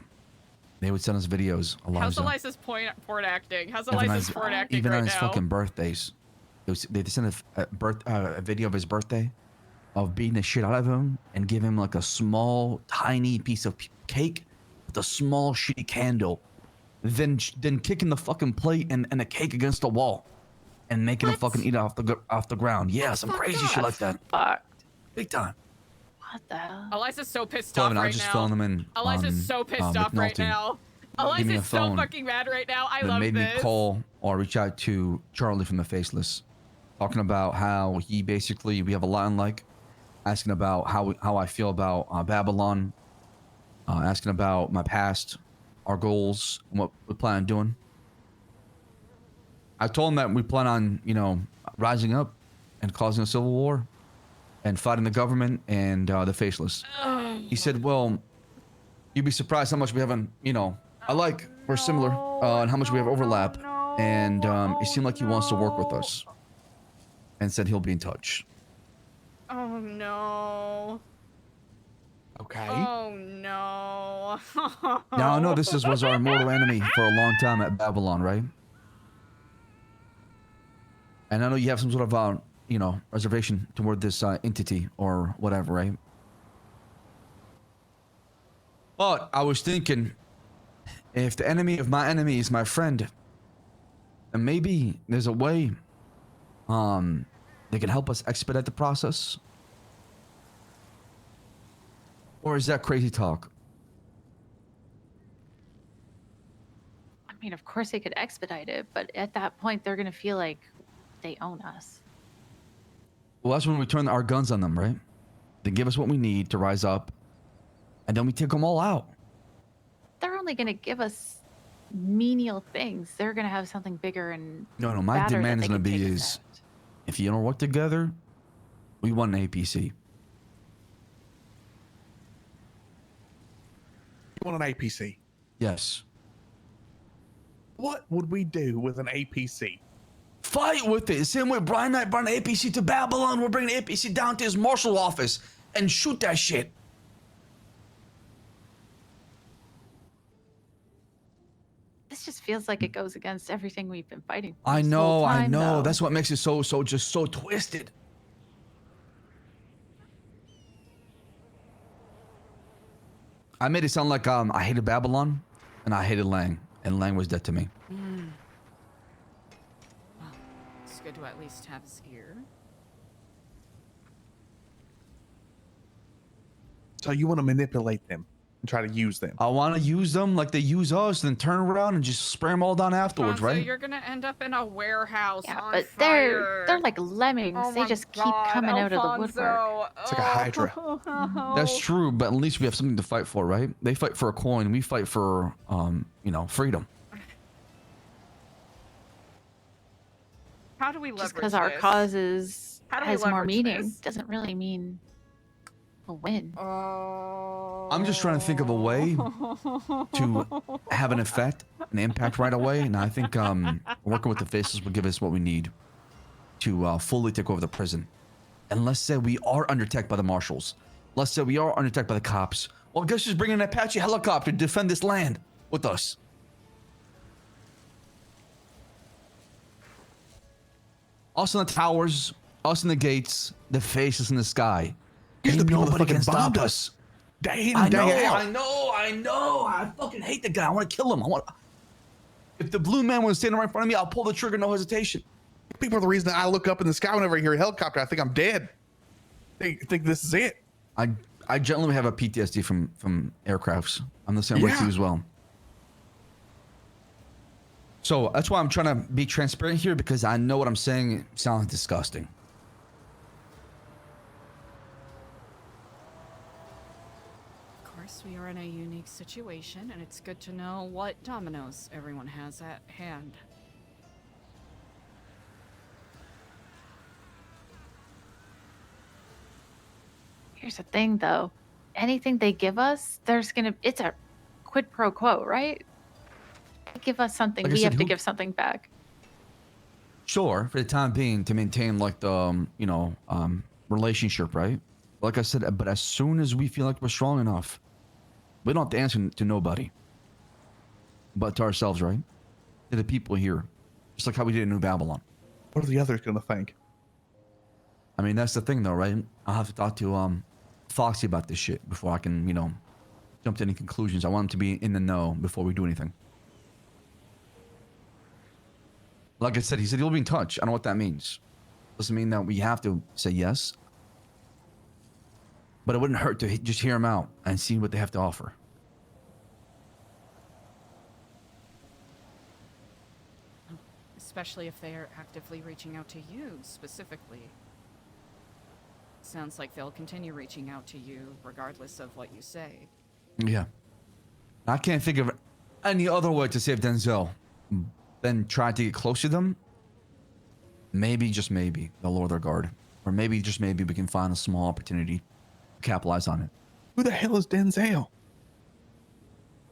They would send us videos. How's Eliza. Eliza's port acting? How's Even on Eliza's his- port acting even right on his now? fucking birthdays. They sent a video of his birthday of beating the shit out of him and give him like a small, tiny piece of cake with a small, shitty candle. Then kicking the fucking plate and the cake against the wall and making him fucking eat it off the ground. Yeah, some crazy shit like that. Fucked. Big time. What the hell? Eliza's so pissed Clevin, off right I just now. filmed them in. Eliza's so pissed off right McNulty. now. Give me a Eliza's so phone. fucking mad right now. I That love made this. me call or reach out to Charlie from the Faceless, talking about how we have a lot in like, asking about how I feel about Babylon, asking about my past, our goals, and what we plan on doing. I told him that we plan on, rising up and causing a civil war and fighting the government and the Faceless. He said, well, you'd be surprised how much we have we're similar and how much we have overlap. And it seemed like he wants to work with us and said he'll be in touch. Oh no. Okay. Oh no. Now I know this was our mortal enemy for a long time at Babylon, right? And I know you have some sort of reservation toward this entity or whatever, right? But I was thinking, if the enemy of my enemy is my friend, then maybe there's a way they can help us expedite the process? Or is that crazy talk? I mean, of course they could expedite it, but at that point, they're going to feel like they own us. Well, that's when we turn our guns on them, right? They give us what we need to rise up, and then we take them all out. They're only going to give us menial things. They're going to have something bigger and No, my badder that demand is they going to can be take us is, out. if you don't work together, we want an APC. You want an APC? Yes. What would we do with an APC? Fight with it. Same way Brian and I brought an APC to Babylon, we're bringing an APC down to his marshal office and shoot that shit. This just feels like it goes against everything we've been fighting for I this whole know, time, though. That's what makes it so twisted. I made it sound like I hated Babylon and I hated Lang, and Lang was dead to me. Well, it's good to at least have his ear. So you want to manipulate them and try to use them? I want to use them like they use us, and then turn around and just spray them all down afterwards, So right? you're gonna end up in a warehouse on But fire. they're like lemmings. Oh they my just keep God, coming out of the woodwork. Alfonso. It's like a Hydra. That's true, but at least we have something to fight for, right? They fight for a coin, we fight for, freedom. How do we leverage Just because our this? cause How do we has more leverage meaning this? doesn't really mean a win. I'm just trying to think of a way to have an effect, an impact right away, and I think working with the faces will give us what we need to fully take over the prison. And let's say we are under attack by the marshals. Let's say we are under attack by the cops. Well, guess who's bringing an Apache helicopter to defend this land with us? Us in the towers, us in the gates, the faces in the sky. Here's the people that Nobody fucking can stop bombed us. Day in and day out. I know. I fucking hate the guy. I want to kill him. If the blue man was standing right in front of me, I'll pull the trigger, no hesitation. People are the reason that I look up in the sky whenever I hear a helicopter. I think I'm dead. They think this is it. I generally have a PTSD from aircrafts. I'm the same way too as well. So that's why I'm trying to be transparent here, because I know what I'm saying sounds disgusting. Of course, we are in a unique situation, and it's good to know what dominoes everyone has at hand. Here's the thing, though. Anything they give us, it's a quid pro quo, right? They give us something, Like I we said, have to who- give something back. Sure, for the time being, to maintain like the relationship, right? Like I said, but as soon as we feel like we're strong enough, we don't have to answer to nobody, but to ourselves, right? To the people here, just like how we did in New Babylon. What are the others gonna think? I mean, that's the thing, though, right? I'll have to talk to Foxy about this shit before I can, jump to any conclusions. I want him to be in the know before we do anything. Like I said, he said he'll be in touch. I don't know what that means. Doesn't mean that we have to say yes. But it wouldn't hurt to just hear them out and see what they have to offer. Especially if they are actively reaching out to you specifically. Sounds like they'll continue reaching out to you regardless of what you say. Yeah. I can't think of any other way to save Denzel than try to get close to them. Maybe, just maybe, they'll lower their guard. Or maybe, just maybe, we can find a small opportunity to capitalize on it. Who the hell is Denzel?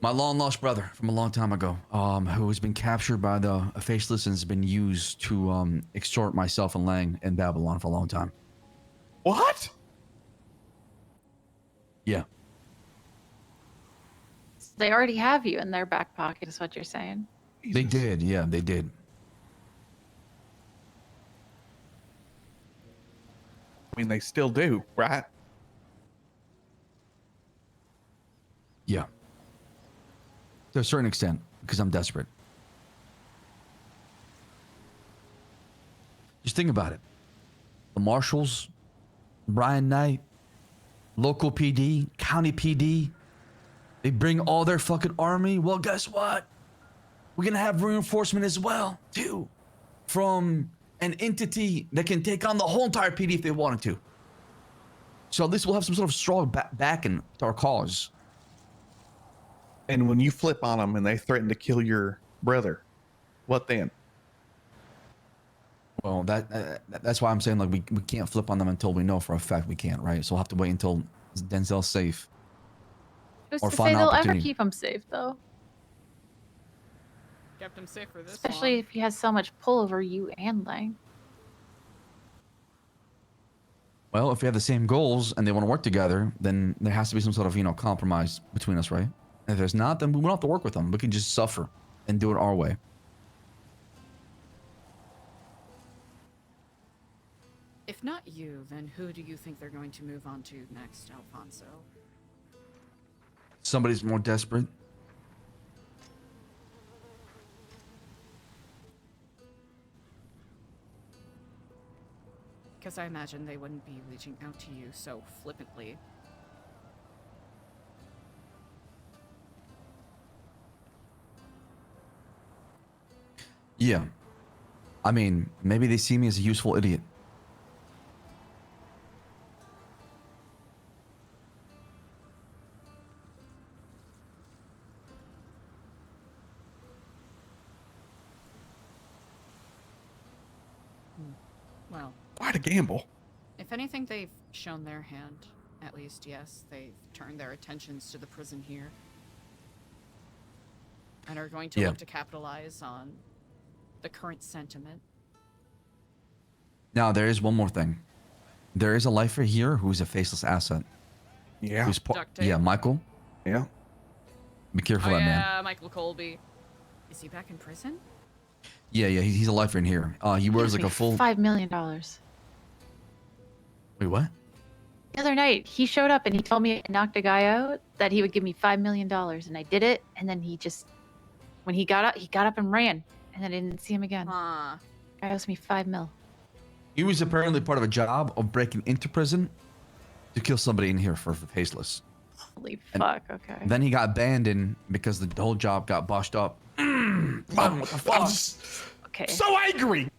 My long-lost brother from a long time ago, who has been captured by the Faceless and has been used to extort myself and Lang in Babylon for a long time. What? Yeah. So they already have you in their back pocket, is what you're saying. They did, yeah, they did. I mean, they still do, right? Yeah. To a certain extent, because I'm desperate. Just think about it. the marshals, Brian Knight, local PD, county PD, they bring all their fucking army. Well, guess what? We're gonna have reinforcement as well, too, from an entity that can take on the whole entire PD if they wanted to. So at least we'll have some sort of strong backing to our cause. And when you flip on them and they threaten to kill your brother, what then? Well, that's why I'm saying like we can't flip on them until we know for a fact we can't, right? So we'll have to wait until Denzel's safe. Who's Or to find say an they'll ever opportunity. keep him safe, though? Kept him safe for this Especially long. if he has so much pull over you and Lang. Well, if we have the same goals and they want to work together, then there has to be some sort of, compromise between us, right? And if there's not, then we don't have to work with them. We can just suffer and do it our way. If not you, then who do you think they're going to move on to next, Alfonso? Somebody's more desperate. Because I imagine they wouldn't be reaching out to you so flippantly. Yeah. I mean, maybe they see me as a useful idiot. Well, Why to gamble? if anything, they've shown their hand. At least, yes, they've turned their attentions to the prison here. And are going to Yeah. look to capitalize on the current sentiment. Now, there is one more thing. There is a lifer here who's a faceless asset. Yeah. Who's Duct tape. yeah, Michael. Yeah. Be careful Oh of that man. yeah, Michael Colby. Is he back in prison? Yeah, he's a lifer in here. He wears like a full. $5 million. Wait, what? The other night, he showed up and he told me I knocked a guy out that he would give me $5 million, and I did it. And then he just, when he got up and ran, and then I didn't see him again. Huh. Guy owes me $5 million. He was apparently part of a job of breaking into prison to kill somebody in here for faceless. Holy And fuck! Okay. Then he got abandoned because the whole job got botched up. What the fuck? Okay. So angry.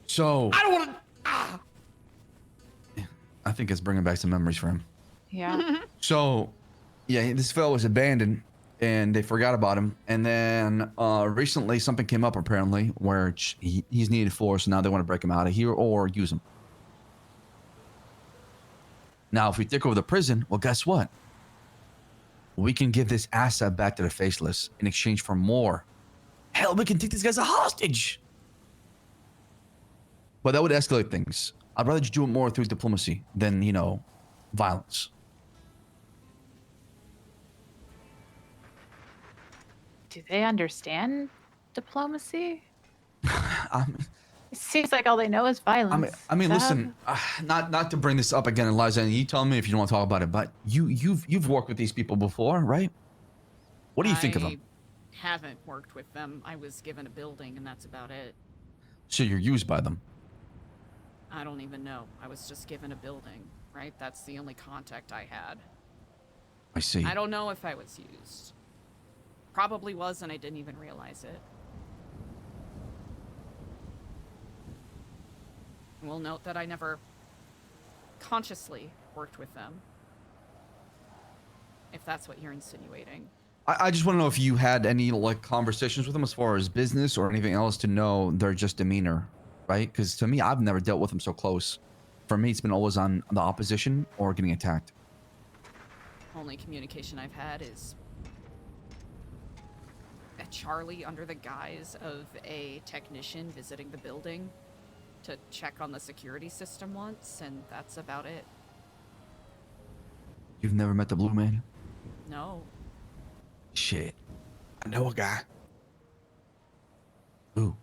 So I don't want to. I think it's bringing back some memories for him. Yeah. So, yeah, this fellow was abandoned, and they forgot about him. And then recently, something came up apparently where he's needed for, so now they want to break him out of here or use him. Now, if we take over the prison, well, guess what? We can give this asset back to the faceless in exchange for more. Hell, we can take these guys a hostage. But that would escalate things. I'd rather just do it more through diplomacy than, violence. Do they understand diplomacy? I'm, It seems like all they know is violence. I mean, Zab? listen, not to bring this up again, Eliza, and you tell me if you don't want to talk about it, but you've worked with these people before, right? What do you think of them? I haven't worked with them. I was given a building, and that's about it. So you're used by them. I don't even know. I was just given a building, right? That's the only contact I had. I see. I don't know if I was used. Probably was, and I didn't even realize it. We'll note that I never consciously worked with them. If that's what you're insinuating. I just want to know if you had any conversations with them as far as business or anything else to know their just demeanor, right? Because to me, I've never dealt with them so close. For me, it's been always on the opposition or getting attacked. Only communication I've had is a Charlie under the guise of a technician visiting the building to check on the security system once, and that's about it. You've never met the Blue Man? No. Shit. I know a guy. Who?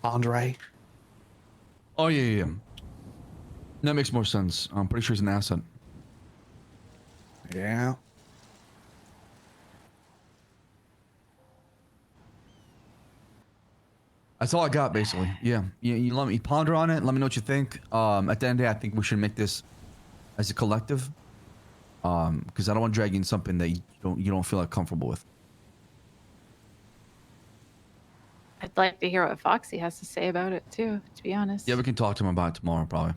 Andre. Oh, yeah. That makes more sense. I'm pretty sure he's an asset. Yeah. That's all I got, basically. Yeah. You let me ponder on it. Let me know what you think. At the end of the day, I think we should make this as a collective. Because I don't want to drag you in something that you don't feel like comfortable with. I'd like to hear what Foxy has to say about it too, to be honest. Yeah, we can talk to him about it tomorrow, probably.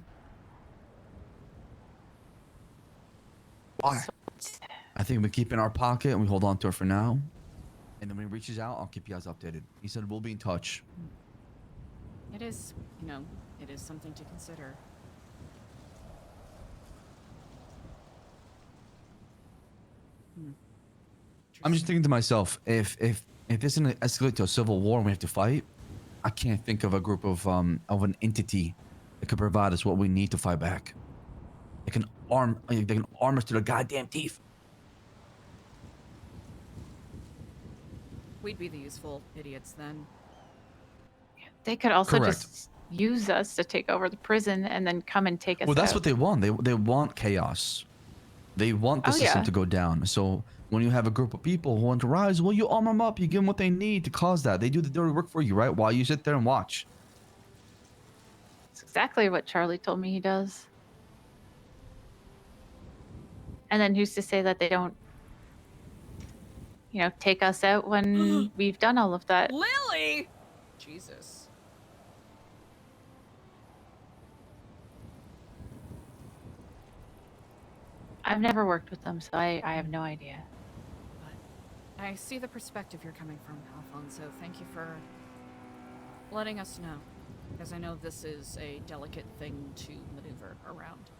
Why? I think we keep it in our pocket and we hold on to it for now. And then when he reaches out, I'll keep you guys updated. He said we'll be in touch. It is, it is something to consider. I'm just thinking to myself, if this is gonna escalate to a civil war and we have to fight, I can't think of a group of an entity that could provide us what we need to fight back. They can arm us to the goddamn teeth. We'd be the useful idiots then. They could also Correct. just use us to take over the prison and then come and take us Well, that's out. what they want. They want chaos. They want the system to go down. So when you have a group of people who want to rise, well, you arm them up. You give them what they need to cause that. They do the dirty work for you, right? While you sit there and watch. It's exactly what Charlie told me he does. And then who's to say that they don't, take us out when we've done all of that? Lily! Jesus. I've never worked with them, so I have no idea. I see the perspective you're coming from, Alfonso. Thank you for letting us know. Because I know this is a delicate thing to maneuver around.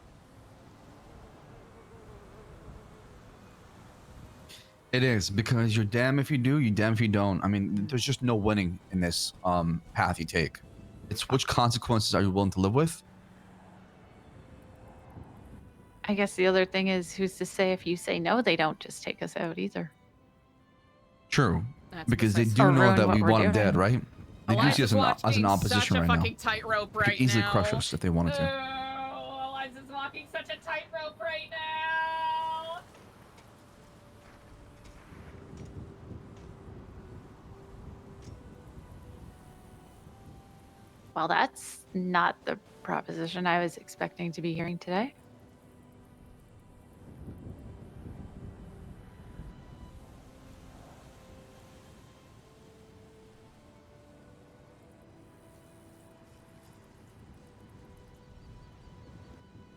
It is, because you're damn if you do, you're damn if you don't. I mean, there's just no winning in this path you take. It's which consequences are you willing to live with? I guess the other thing is, who's to say if you say no, they don't just take us out either. True. That's Because they precisely- do Or know ruin that what we we're want them dead, doing. right? They do see us as an opposition such a right now. fucking tightrope They right could easily now. crush us if they wanted to. Oh, Eliza's walking such a tightrope right now. Well, that's not the proposition I was expecting to be hearing today.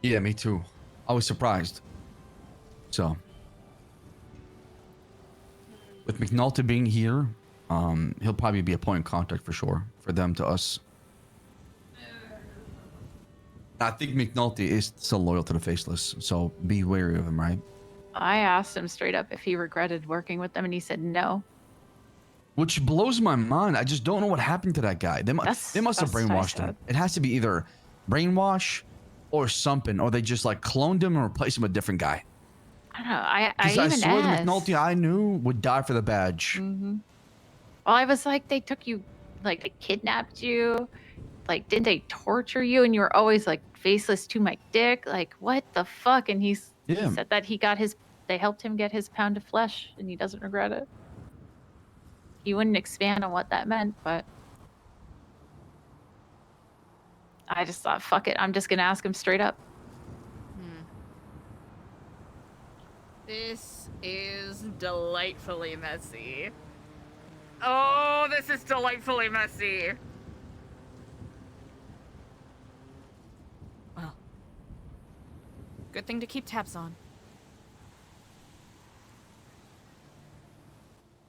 Yeah, me too. I was surprised. So, with McNulty being here, he'll probably be a point of contact for sure for them to us. I think McNulty is still loyal to the Faceless, so be wary of him, right? I asked him straight up if he regretted working with them, and he said no. Which blows my mind. I just don't know what happened to that guy. They must have that's what I brainwashed him. said. It has to be either brainwash or something, or they just like cloned him and replaced him with a different guy. I don't know. I Because I even swear the asked. McNulty I knew would die for the badge. Well, I was like, they took you, like, they kidnapped you. Like, didn't they torture you? And you were always like, faceless to my dick. Like, what the fuck? And he said that they helped him get his pound of flesh, and he doesn't regret it. He wouldn't expand on what that meant, but I just thought, fuck it. I'm just going to ask him straight up. This is delightfully messy. Oh, this is delightfully messy. Well, good thing to keep tabs on.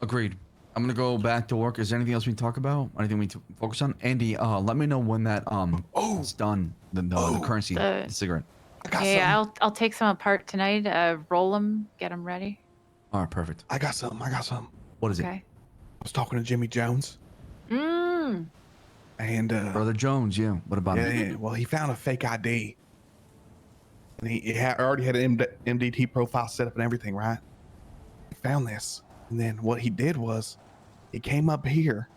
Agreed. I'm gonna go back to work. Is there anything else we can talk about? Anything we need to focus on? Andy, let me know when that it's done. The currency, the cigarette. Yeah, I'll take some apart tonight. Roll them, get them ready. All right, perfect. I got something. What is it? Okay. I was talking to Jimmy Jones, Mm. and Brother Jones. Yeah. What about him? yeah. Well, he found a fake ID, and he already had an MDT profile set up and everything, right? He found this, and then what he did was, he came up here,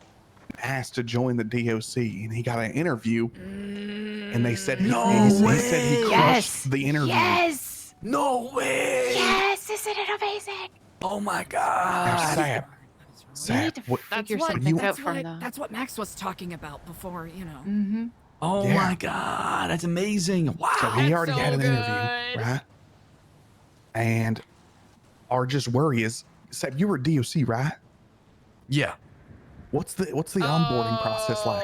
and asked to join the DOC, and he got an interview, and they said he said he crushed the interview. Yes. No way. Yes. Isn't it amazing? Oh my God. Now, Sap, We need to figure some things out from them. That's what Max was talking about before, you know. Mm-hmm. Oh Yeah. my god, that's amazing! Wow. So he already so had an interview, good. right? And our just worry is, Seb, you were DOC, right? Yeah. What's the onboarding process like?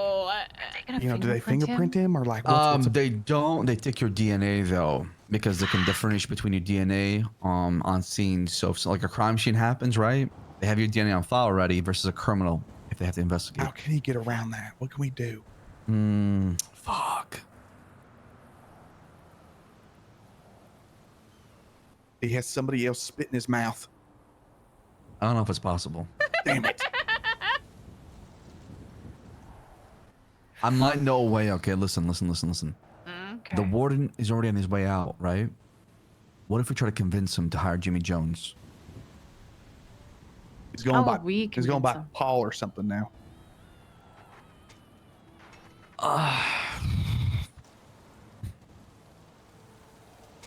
You know, do they fingerprint him or like what's They don't. They take your DNA though, because they can differentiate between your DNA on scene. So if like a crime scene happens, right? They have your DNA on file already versus a criminal if they have to investigate. How can he get around that? What can we do? Fuck. He has somebody else spit in his mouth. I don't know if it's possible. Damn it. I might know a way. Okay, listen. Okay. The warden is already on his way out, right? What if we try to convince him to hire Jimmy Jones? He's going by Paul or something now. I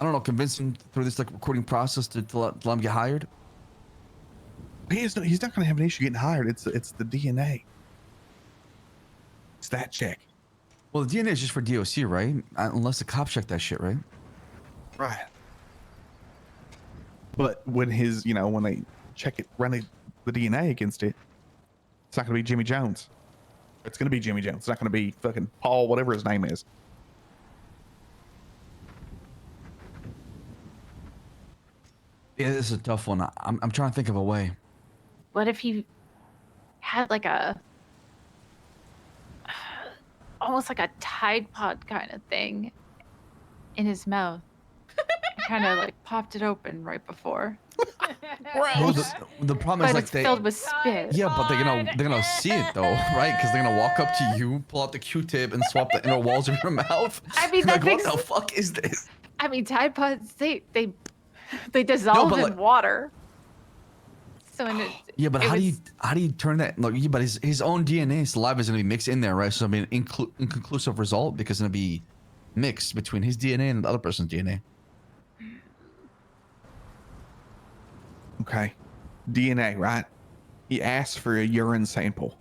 don't know. Convince him through this like recording process to let him get hired. He's not going to have an issue getting hired. It's the DNA. It's that check. Well, the DNA is just for DOC, right? Unless the cops check that shit, right? Right. But when when they check it, run the DNA against it, it's not going to be Jimmy Jones. It's going to be Jimmy Jones. It's not going to be fucking Paul, whatever his name is. Yeah, this is a tough one. I'm trying to think of a way. What if he had like almost like a Tide Pod kind of thing in his mouth? Kind of like popped it open right before. Well, the problem is But like it's filled with spit. Yeah, but they're gonna see it though, right? Because they're gonna walk up to you, pull out the Q-tip, and swap the inner walls of your mouth. I mean, like, that what makes- the fuck is this? I mean, Tide Pods they dissolve but, in like- water. So Yeah, but how do you turn that? Like, yeah, but his own DNA saliva is gonna be mixed in there, right? So I mean, inconclusive result because it's gonna be mixed between his DNA and the other person's DNA. Okay. DNA, right? He asks for a urine sample.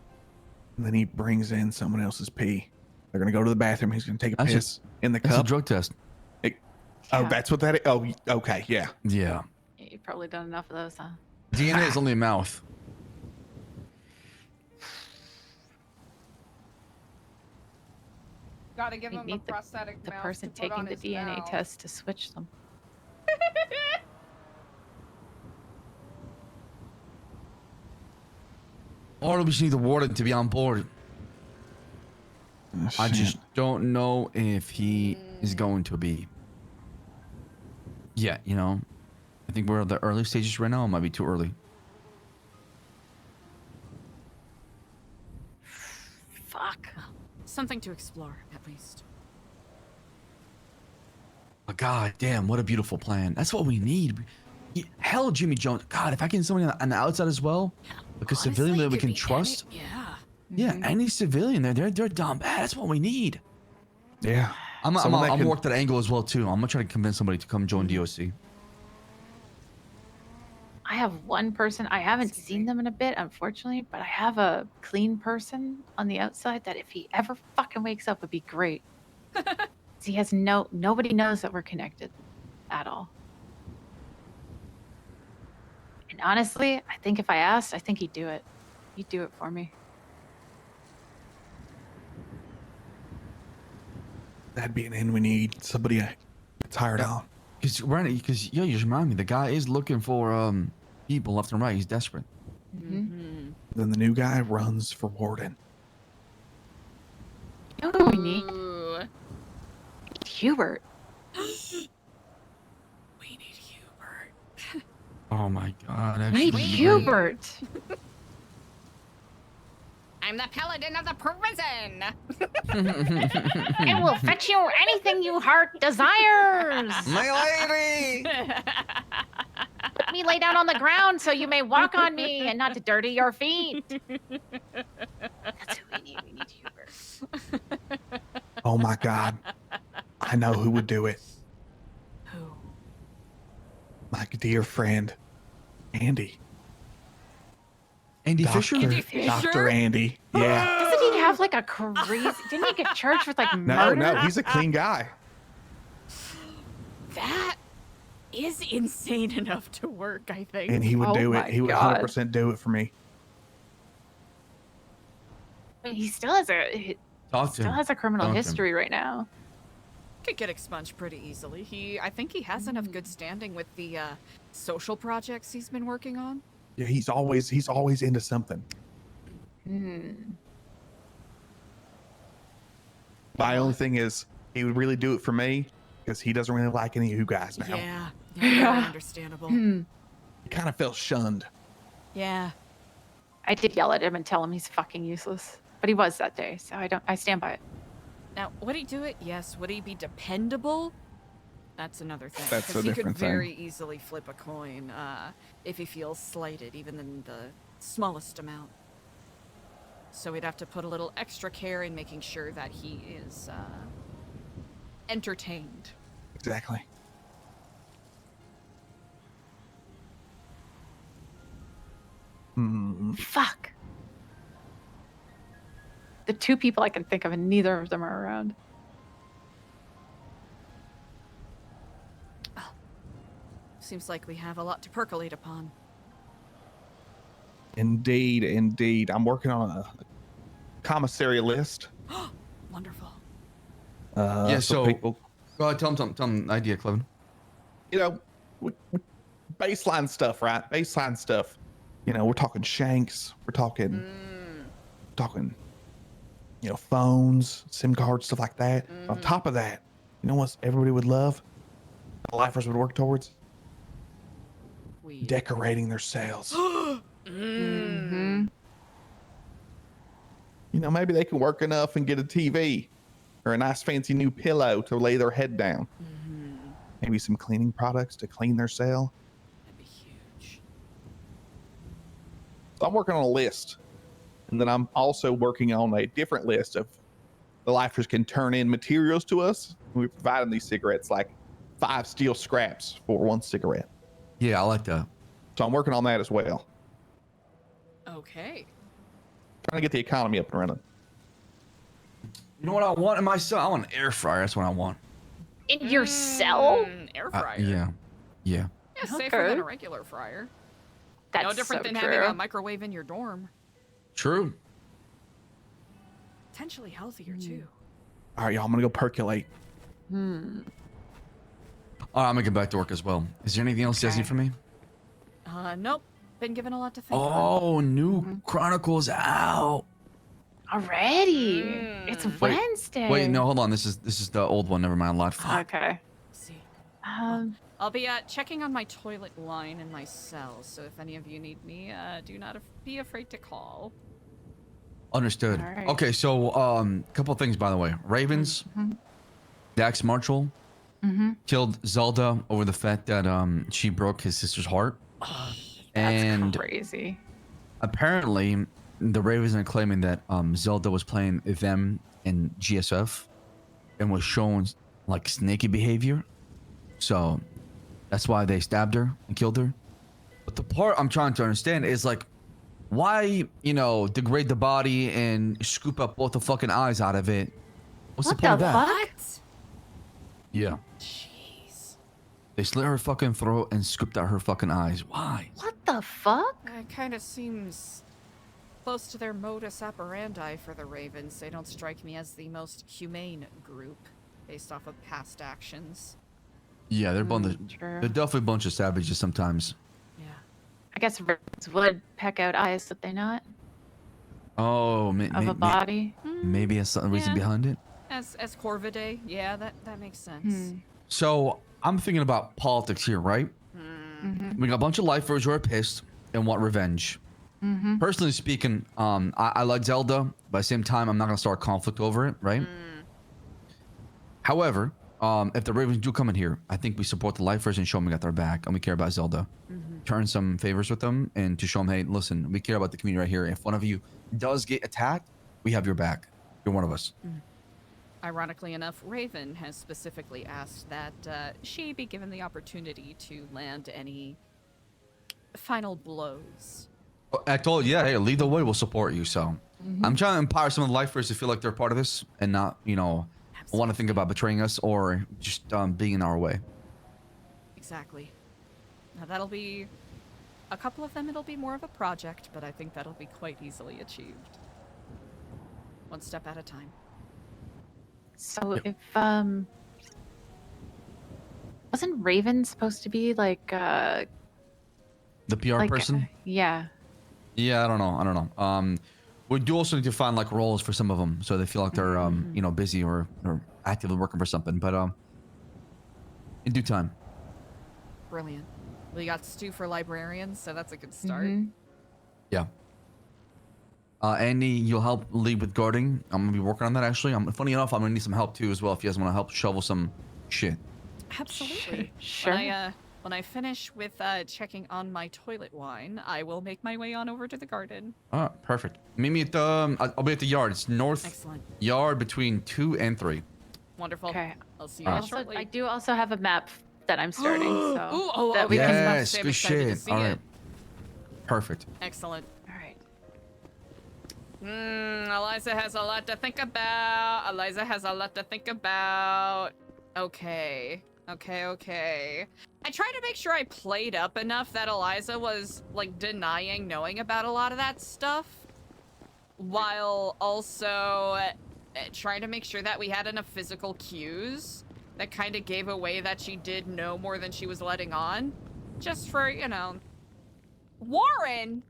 And then he brings in someone else's pee. They're going to go to the bathroom. He's going to take a piss in the That's cup. a drug test. Oh, that's what that is? Oh, okay. Yeah. Yeah. You've probably done enough of those, huh? DNA is only a mouth. Gotta give We him a need the prosthetic mouth person to put on taking the his DNA mouth. test to switch them. Or we just need the warden to be on board. I just don't know if he is going to be. Yeah, you know, I think we're at the early stages right now. It might be too early. Fuck. Something to explore, at least. But god damn, what a beautiful plan. That's what we need. Hell, Jimmy Jones. God, if I can get somebody on the outside as well, like a civilian that we can trust. Yeah, any civilian, they're dumb bad. That's what we need. Yeah. I'm Someone that gonna can- work that angle as well too. I'm gonna try to convince somebody to come join DOC. I have one person. I haven't seen them in a bit, unfortunately, but I have a clean person on the outside that if he ever fucking wakes up would be great. He has nobody knows that we're connected at all. And honestly, I think if I asked, I think he'd do it. He'd do it for me. That'd be an end we need. Somebody gets hired on. Because you just remind me, the guy is looking for people left and right. He's desperate. Mm-hmm. Then the new guy runs for warden. You know who we need? Hubert. Oh my god. We need actually, Hubert. I'm the paladin of the prison. It will fetch you anything you heart desires. My lady. Let me lay down on the ground so you may walk on me and not to dirty your feet. That's who we need. We need Hubert. Oh my god. I know who would do it. Who? My dear friend, Andy. Andy Fisher? Dr. Andy Fisher? Dr. Andy. Yeah. Doesn't he have like a crazy? Didn't he get charged with like No, murder? no, he's a clean guy. That is insane enough to work, I think. And he would Oh do it. my He would God. 100% do it for me. I mean, he still has a Talk to still him. has a criminal Talk to him. history right now. Could get expunged pretty easily. I think he has enough good standing with the social projects he's been working on. Yeah, he's always into something. My only thing is he would really do it for me because he doesn't really like any of you guys now. Yeah, very understandable. He kind of felt shunned. Yeah. I did yell at him and tell him he's fucking useless, but he was that day, so I stand by it. Now, would he do it? Yes. Would he be dependable? That's another thing. That's a Because he could different thing. very easily flip a coin if he feels slighted, even in the smallest amount. So we'd have to put a little extra care in making sure that he is entertained. Exactly. Fuck. The two people I can think of, and neither of them are around. Seems like we have a lot to percolate upon. Indeed, indeed. I'm working on a commissary list. Wonderful. Yeah, so people, go ahead, tell him the idea, Clevin. you know, baseline stuff, right? Baseline stuff. You know, we're talking shanks. We're talking, you know, phones, SIM cards, stuff like that. On top of that, you know what everybody would love? The lifers would work towards? Decorating their cells. Mm-hmm. You know, maybe they can work enough and get a TV or a nice fancy new pillow to lay their head down. Maybe some cleaning products to clean their cell. That'd be huge. So I'm working on a list. And then I'm also working on a different list of the lifers can turn in materials to us. We provide them these cigarettes, like 5 steel scraps for 1 cigarette. Yeah, I like that. So I'm working on that as well. Okay. Trying to get the economy up and running. You know what I want in my cell? I want an air fryer. That's what I want. In your cell? Air fryer. Yeah. Yeah, safer Okay. than a regular fryer. That's no different so than true. having a microwave in your dorm. True. Potentially healthier too. All right, y'all, I'm going to go percolate. All right, I'm gonna get back to work as well. Is there anything else you guys need from me? Nope. Been given a lot to think on. Oh, new Chronicles out. Already? It's Wait, Wednesday. Wait, no, hold on. This is the old one. Never mind. Lot. Okay. See. Um, I'll be checking on my toilet line in my cell, so if any of you need me, do not be afraid to call. Understood. All right. Okay, so couple things by the way. Ravens, Dax Marshall killed Zelda over the fact that she broke his sister's heart. That's crazy. Apparently, the Ravens are claiming that Zelda was playing them in GSF and was showing like snaky behavior. So that's why they stabbed her and killed her. But the part I'm trying to understand is like, why, you know, degrade the body and scoop up both the fucking eyes out of it? What's the point of that? What? Yeah. Jeez. They slit her fucking throat and scooped out her fucking eyes. Why? What the fuck? It kind of seems close to their modus operandi for the Ravens. They don't strike me as the most humane group based off of past actions. Yeah, they're true. they're definitely a bunch of savages sometimes. I guess ravens would peck out eyes, would they not? Oh, Of a body? maybe there's some reason Yeah. behind it. As Corvidae, yeah, that makes sense. So I'm thinking about politics here, right? We got a bunch of lifers who are pissed and want revenge. Personally speaking, I like Zelda, but at the same time, I'm not gonna start conflict over it, right? However, if the Ravens do come in here, I think we support the lifers and show them we got their back and we care about Zelda. Turn some favors with them and to show them, hey, listen, we care about the community right here. If one of you does get attacked, we have your back. You're one of us. Ironically enough, Raven has specifically asked that she be given the opportunity to land any final blows. I told you, yeah, hey, lead the way. We'll support you. So I'm trying to empower some of the lifers to feel like they're part of this and not, want to think about betraying us or just being in our way. Exactly. Now that'll be a couple of them. It'll be more of a project, but I think that'll be quite easily achieved. One step at a time. So if wasn't Raven supposed to be like The PR person? Yeah. Yeah, I don't know. We do also need to find like roles for some of them so they feel like they're busy or actively working for something. But in due time. Brilliant. We got Stu for librarians, so that's a good start. Yeah. Andy, you'll help lead with guarding. I'm gonna be working on that actually. Funny enough, I'm gonna need some help too as well if you guys want to help shovel some shit. Absolutely. Sure. When I finish with checking on my toilet wine, I will make my way on over to the garden. All right, perfect. Meet me at the. I'll be at the yard. It's north Excellent. yard between 2 and 3. Wonderful. Okay. I'll see you All guys right. shortly. I do also have a map that I'm starting. So that we yes, can. good excited to shit. see All it. right, perfect. Excellent. All right. Eliza has a lot to think about. Okay. I tried to make sure I played up enough that Eliza was, like, denying knowing about a lot of that stuff, while also trying to make sure that we had enough physical cues that kind of gave away that she did know more than she was letting on. Just for, Warren!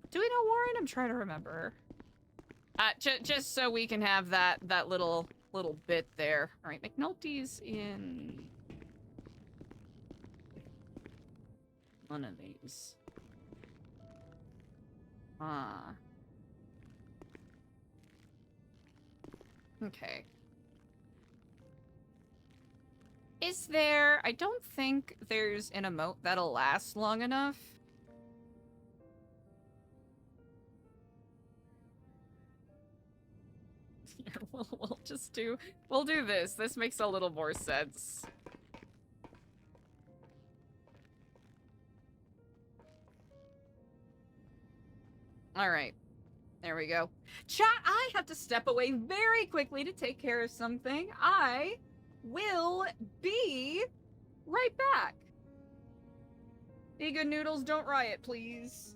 Do we know Warren? I'm trying to remember. Just so we can have that little bit there. All right, McNulty's in one of these. Okay. Is there? I don't think there's an emote that'll last long enough. We'll do this. This makes a little more sense. All right. There we go. Chat, I have to step away very quickly to take care of something. I will be right back. Ega noodles, don't riot, please.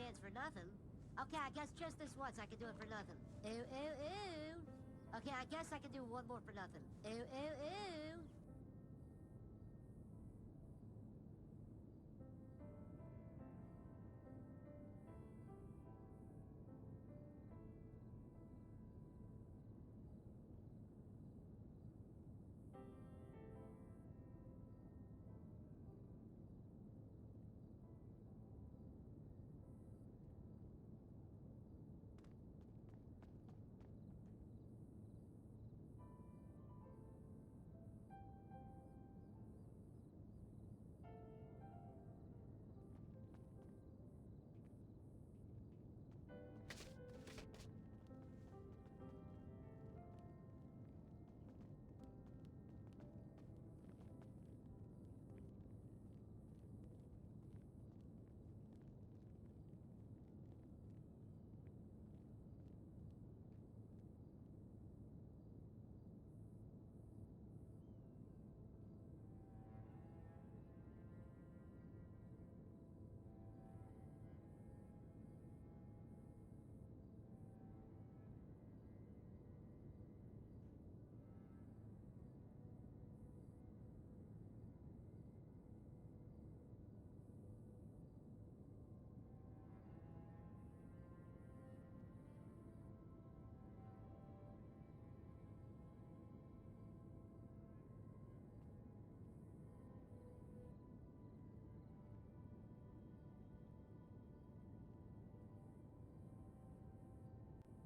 chance for nothing. Okay, I guess just this once I can do it for nothing. Ooh, ooh, ooh. Okay, I guess I can do one more for nothing. Ooh, ooh, ooh.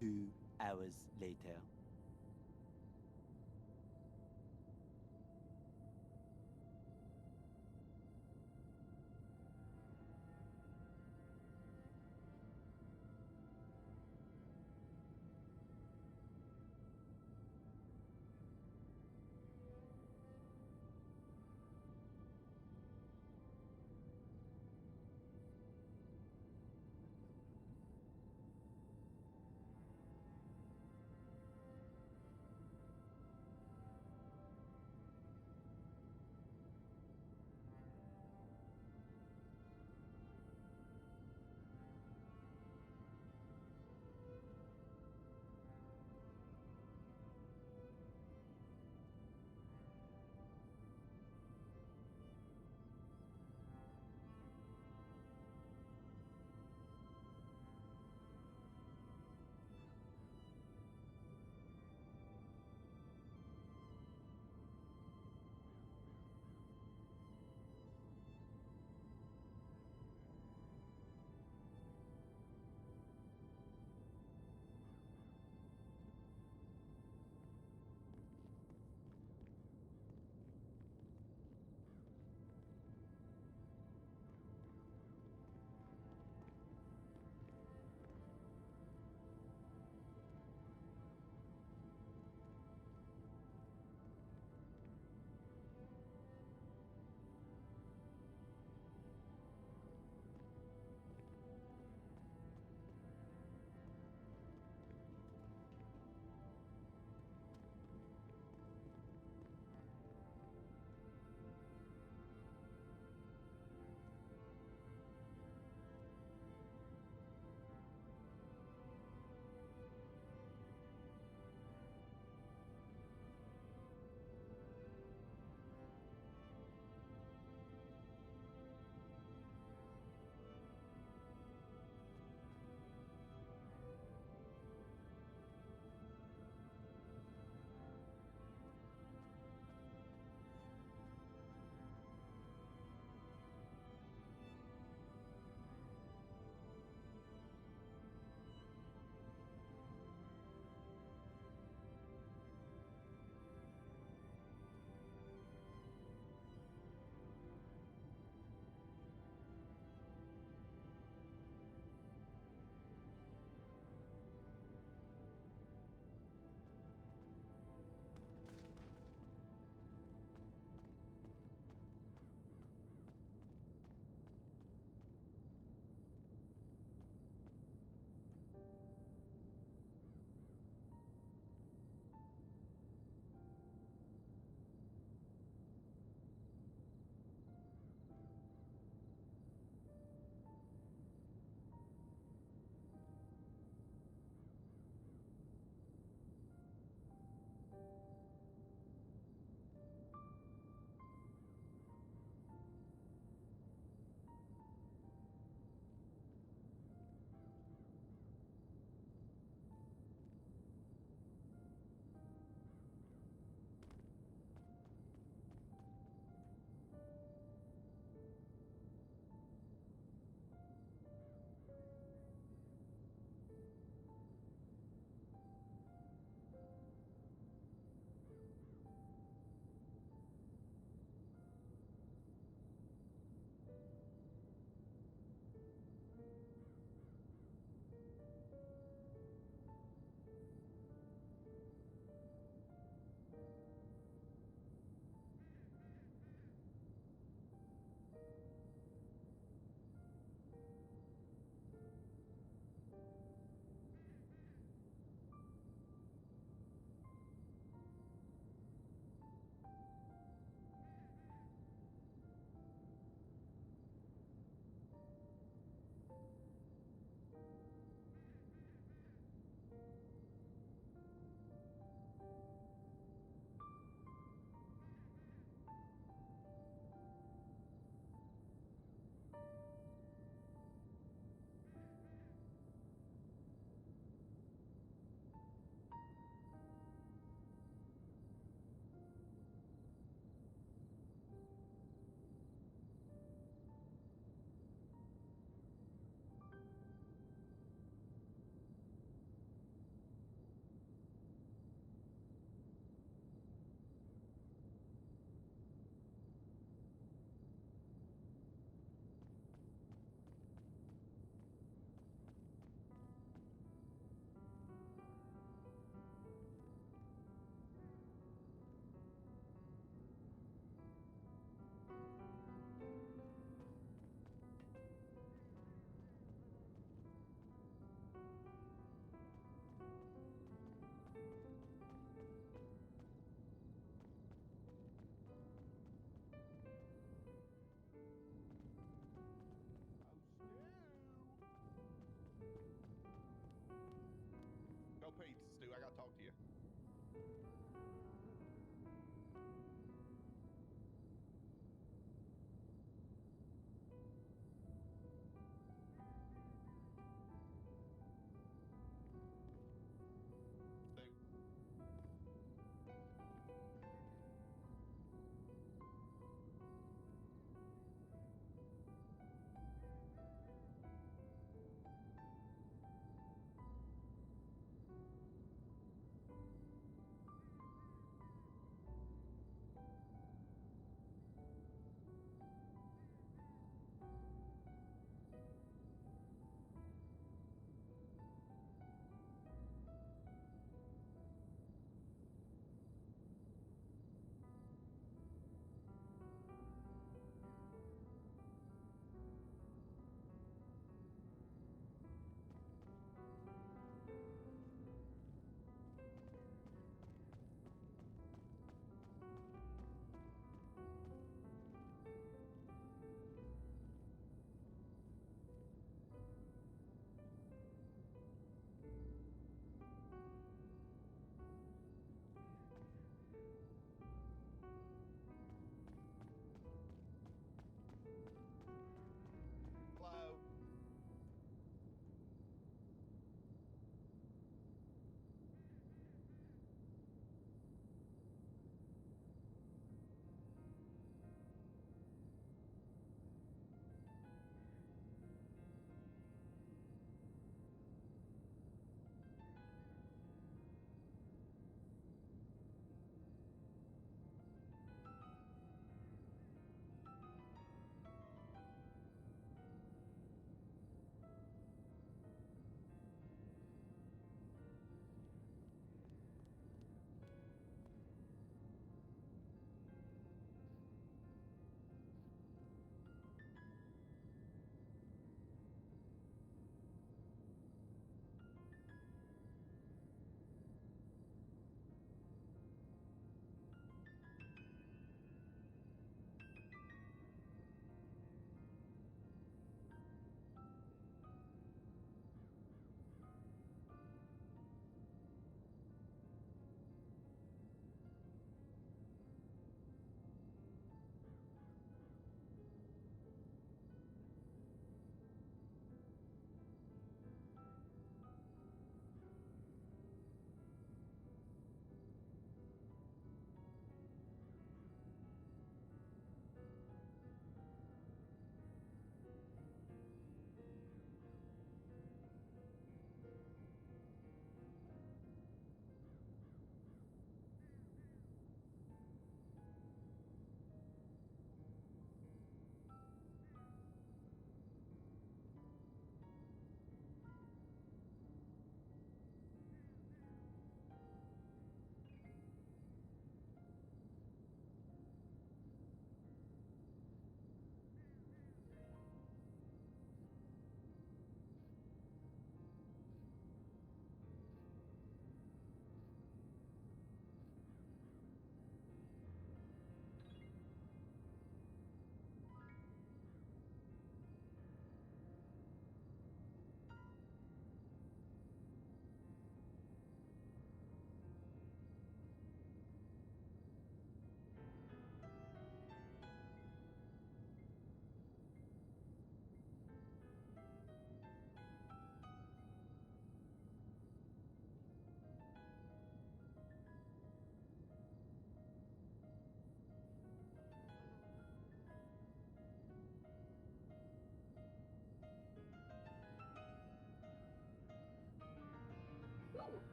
Two hours later.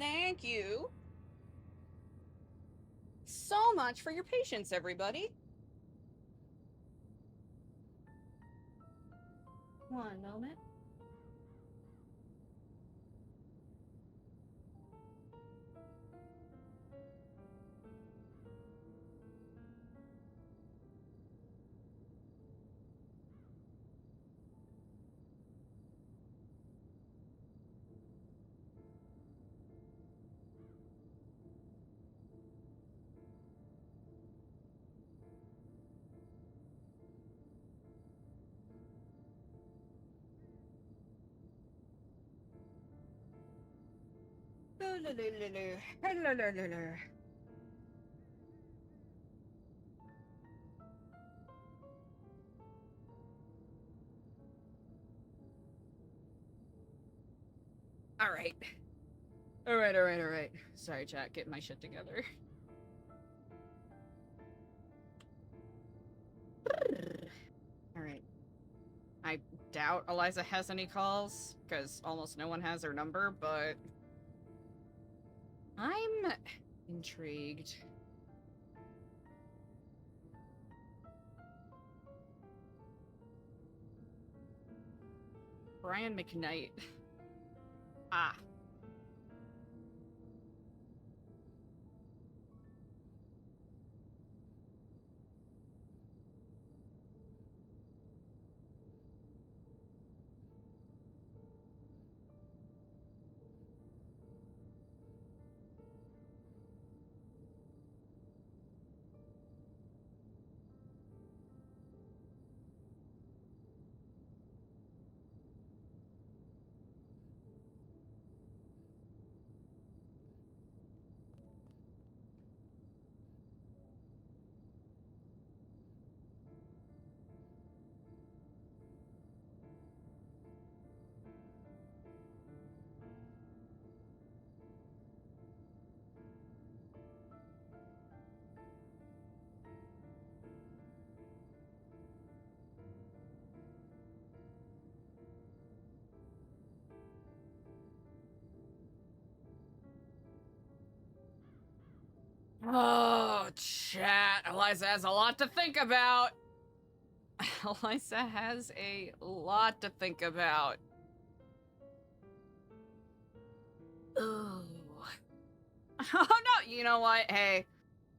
Thank you so much for your patience, everybody. One moment. All right. All right. Sorry, chat, getting my shit together. All right. I doubt Eliza has any calls, because almost no one has her number, but I'm intrigued. Brian McKnight. Ah. Oh, chat. Eliza has a lot to think about. Eliza has a lot to think about. Ooh. Oh, no. You know what? Hey,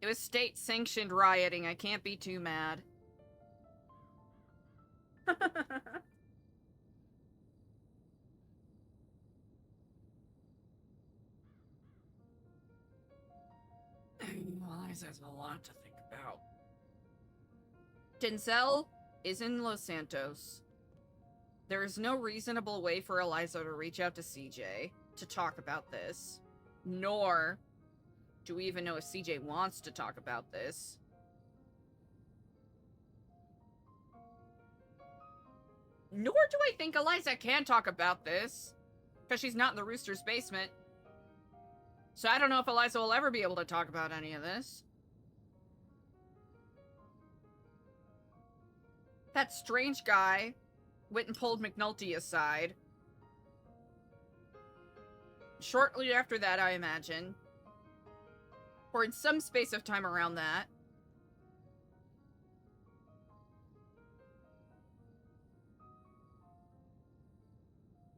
it was state-sanctioned rioting. I can't be too mad. Eliza has a lot to think about. Denzel is in Los Santos. There is no reasonable way for Eliza to reach out to CJ to talk about this, nor do we even know if CJ wants to talk about this. Nor do I think Eliza can talk about this, because she's not in the Rooster's basement. So I don't know if Eliza will ever be able to talk about any of this. That strange guy went and pulled McNulty aside. Shortly after that, I imagine. Or in some space of time around that.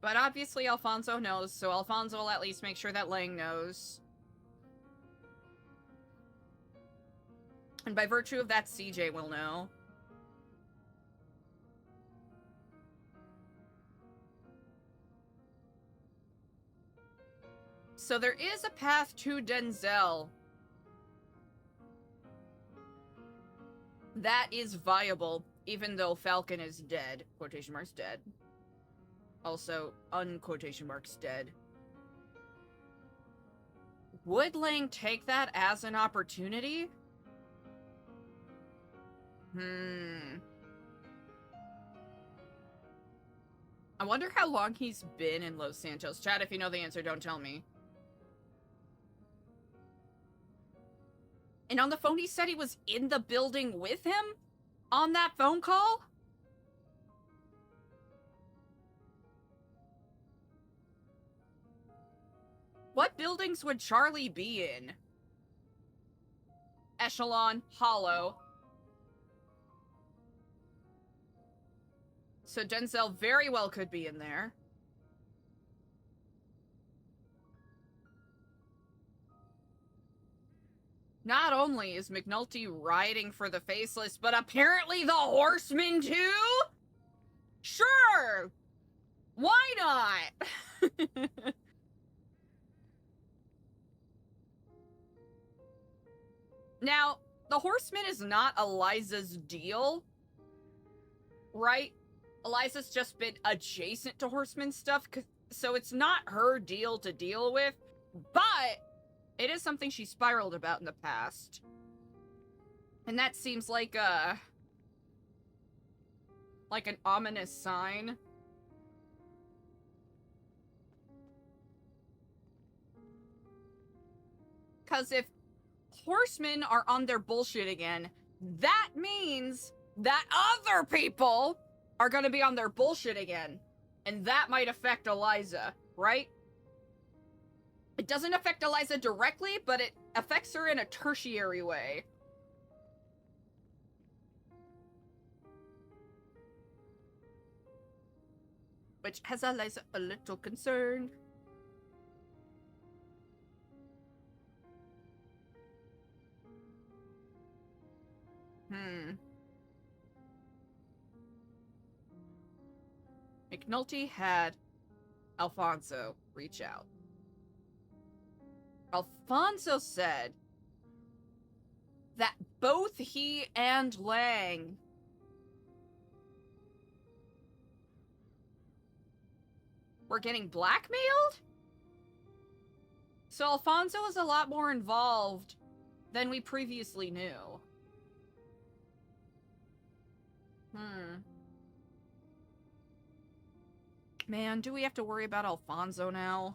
But obviously Alfonso knows, so Alfonso will at least make sure that Lang knows. And by virtue of that, CJ will know. So there is a path to Denzel that is viable, even though Falcon is dead. Quotation marks dead. Also, unquotation marks dead. Would Lang take that as an opportunity? I wonder how long he's been in Los Santos. Chat, if you know the answer, don't tell me. And on the phone, he said he was in the building with him? On that phone call? What buildings would Charlie be in? Echelon, Hollow. So Denzel very well could be in there. Not only is McNulty riding for the Faceless, but apparently the Horsemen too? Sure! Why not? Now, the Horseman is not Eliza's deal, right? Eliza's just been adjacent to Horseman stuff, so it's not her deal to deal with, but it is something she spiraled about in the past. And that seems like an ominous sign. Because if Horsemen are on their bullshit again, that means that other people are going to be on their bullshit again. And that might affect Eliza, right? It doesn't affect Eliza directly, but it affects her in a tertiary way. Which has Eliza a little concerned. McNulty had Alfonso reach out. Alfonso said that both he and Lang were getting blackmailed? So Alfonso is a lot more involved than we previously knew. Man, do we have to worry about Alfonso now?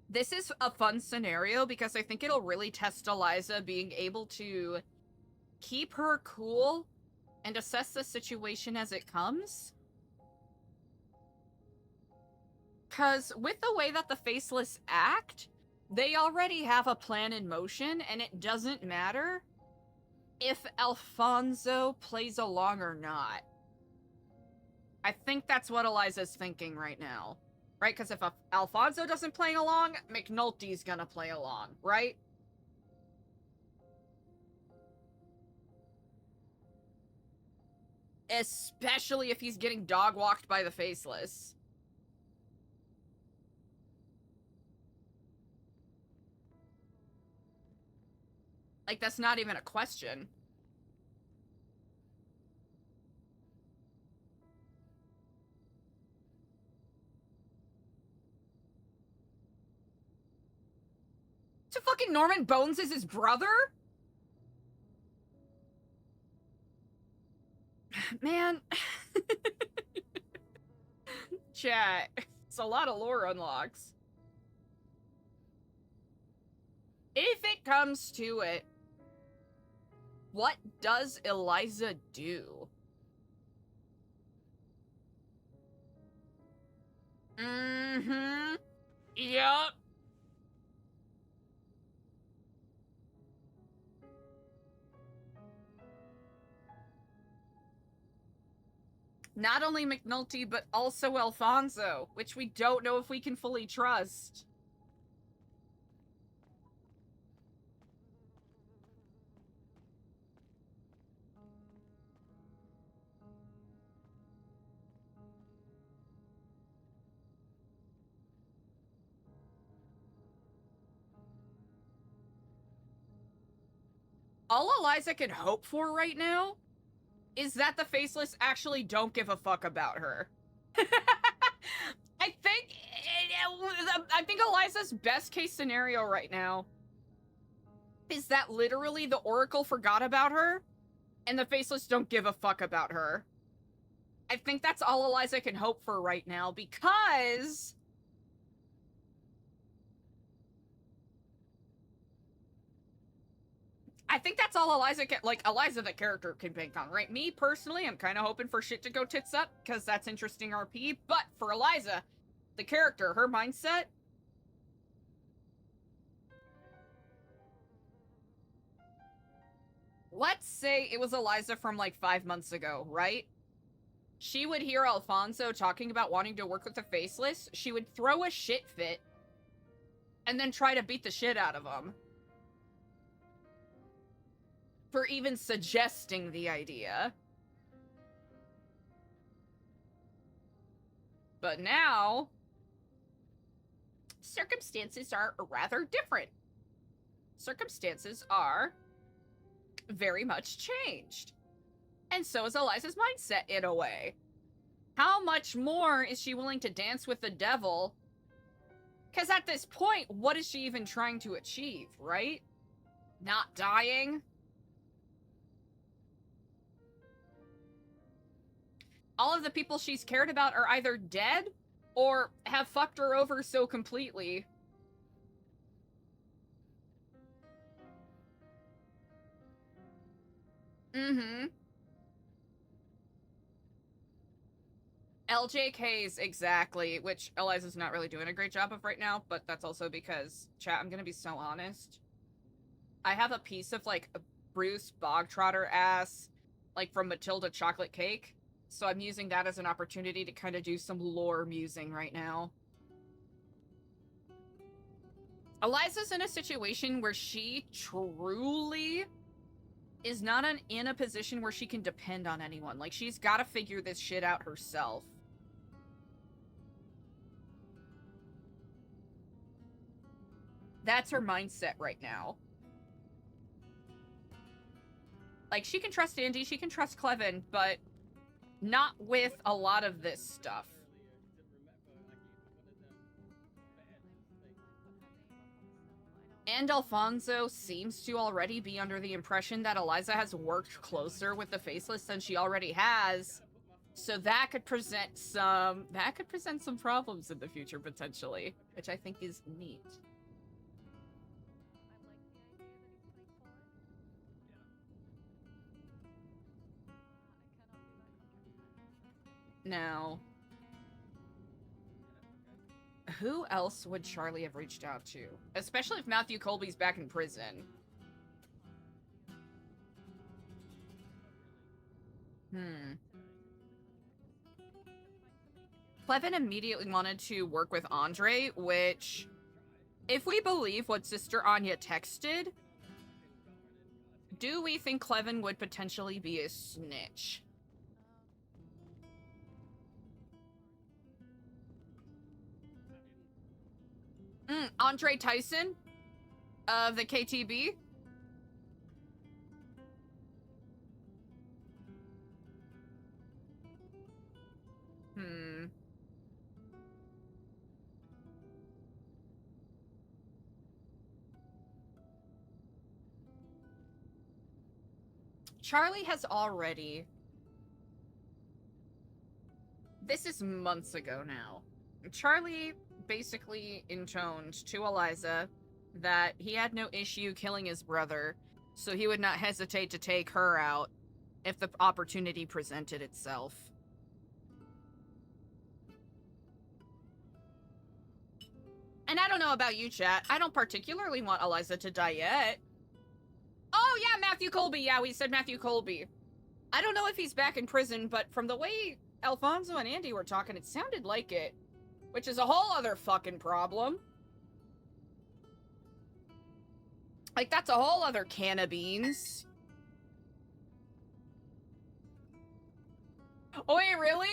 This is a fun scenario because I think it'll really test Eliza being able to keep her cool and assess the situation as it comes. Because with the way that the Faceless act, they already have a plan in motion, and it doesn't matter if Alfonso plays along or not. I think that's what Eliza's thinking right now. Right? Because if Alfonso doesn't play along, McNulty's gonna play along, right? Especially if he's getting dog-walked by the Faceless. Like, that's not even a question. So fucking Norman Bones is his brother? Man. Chat. It's a lot of lore unlocks. If it comes to it, what does Eliza do? Yup. Not only McNulty, but also Alfonso, which we don't know if we can fully trust. All Eliza can hope for right now is that the Faceless actually don't give a fuck about her. I think Eliza's best case scenario right now is that literally the Oracle forgot about her and the Faceless don't give a fuck about her. I think that's all Eliza can hope for right now, because I think that's all Eliza Eliza the character can bank on, right? Me personally, I'm kind of hoping for shit to go tits up because that's interesting RP. But for Eliza, the character, her mindset. Let's say it was Eliza from like 5 months ago, right? She would hear Alfonso talking about wanting to work with the Faceless. She would throw a shit fit and then try to beat the shit out of him for even suggesting the idea. But now, circumstances are rather different. Circumstances are very much changed. And so is Eliza's mindset in a way. How much more is she willing to dance with the devil? Because at this point, what is she even trying to achieve, right? Not dying? All of the people she's cared about are either dead or have fucked her over so completely. Mm-hmm. LJKs, exactly, which Eliza's not really doing a great job of right now, but that's also because, chat, I'm gonna be so honest. I have a piece of, like, a Bruce Bogtrotter ass, like, from Matilda Chocolate Cake, so I'm using that as an opportunity to kind of do some lore musing right now. Eliza's in a situation where she truly is not in a position where she can depend on anyone. Like, she's got to figure this shit out herself. That's her mindset right now. Like, she can trust Andy, she can trust Clevin, but not with a lot of this stuff. And Alfonso seems to already be under the impression that Eliza has worked closer with the Faceless than she already has. So that could present some problems in the future potentially, which I think is neat. Now, who else would Charlie have reached out to? Especially if Matthew Colby's back in prison. Clevin immediately wanted to work with Andre, which, if we believe what Sister Anya texted, do we think Clevin would potentially be a snitch? Andre Tyson of the KTB? Charlie has already... This is months ago now. Charlie basically intoned to Eliza that he had no issue killing his brother, so he would not hesitate to take her out if the opportunity presented itself. And I don't know about you, chat. I don't particularly want Eliza to die yet. Oh, yeah, Matthew Colby. Yeah, we said Matthew Colby. I don't know if he's back in prison, but from the way Alfonso and Andy were talking, it sounded like it. Which is a whole other fucking problem. Like, that's a whole other can of beans. Oh, wait, really?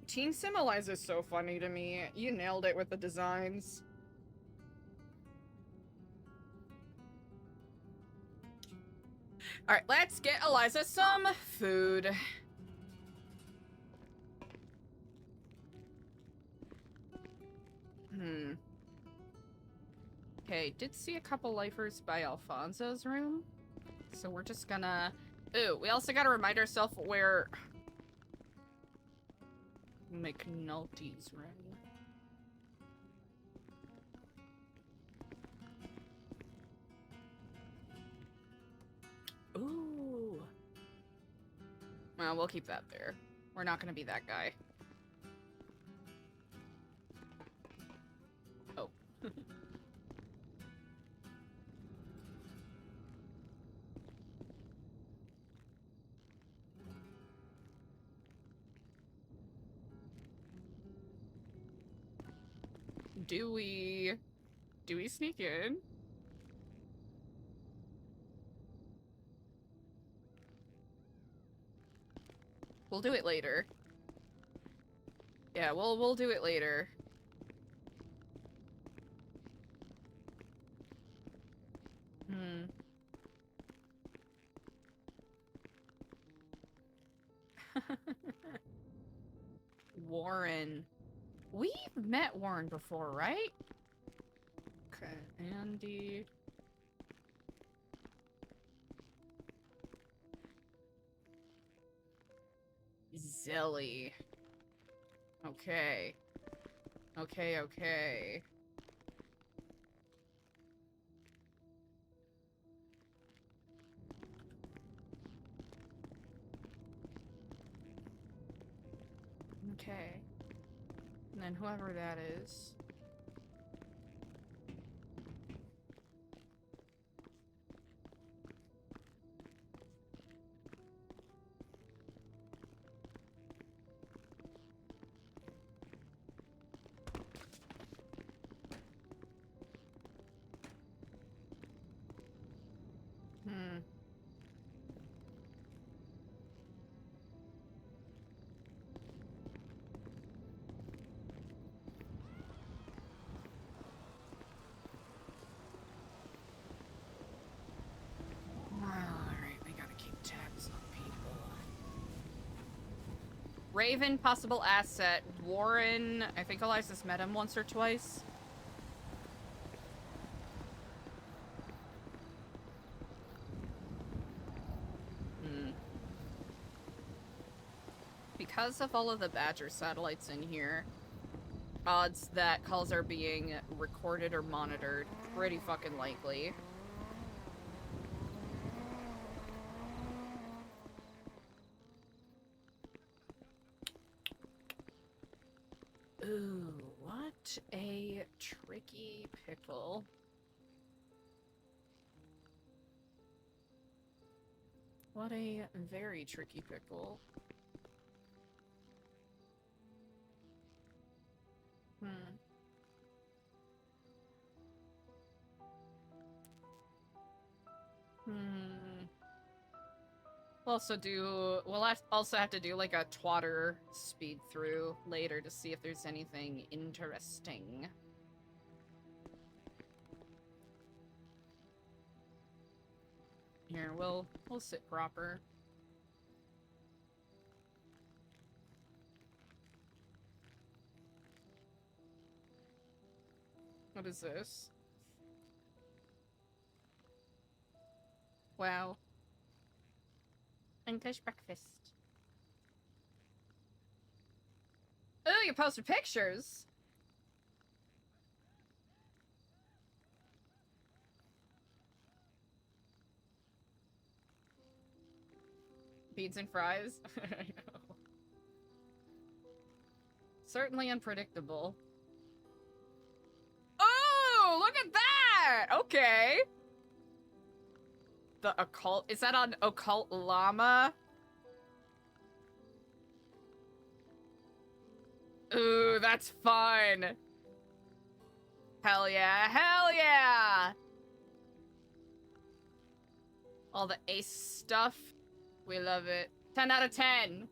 Teen Sim Eliza is so funny to me. You nailed it with the designs. Alright, let's get Eliza some food. Okay, did see a couple lifers by Alfonso's room. So we're just gonna... Ooh, we also gotta remind ourselves where McNulty's ring. Ooh. Well, we'll keep that there. We're not gonna be that guy. Oh. Do we sneak in? We'll do it later. Yeah, we'll do it later. Hmm. Warren. We've met Warren before, right? Okay, Andy. Zelly. Okay. Okay. Okay. And then whoever that is. Hmm. Alright, we gotta keep tabs on people. Raven, possible asset. Warren, I think Eliza's met him once or twice. Because of all of the Badger satellites in here, odds that calls are being recorded or monitored, pretty fucking likely. Ooh, what a tricky pickle. What a very tricky pickle. We'll also have to do like a twatter speed through later to see if there's anything interesting. Here, we'll sit proper. What is this? Wow. English breakfast. Oh, you posted pictures? Beans and fries? I know. Certainly unpredictable. Oh, look at that! Okay. The occult, is that on Occult Llama? Ooh, that's fun. Hell yeah, hell yeah! All the ace stuff. We love it. 10 out of 10.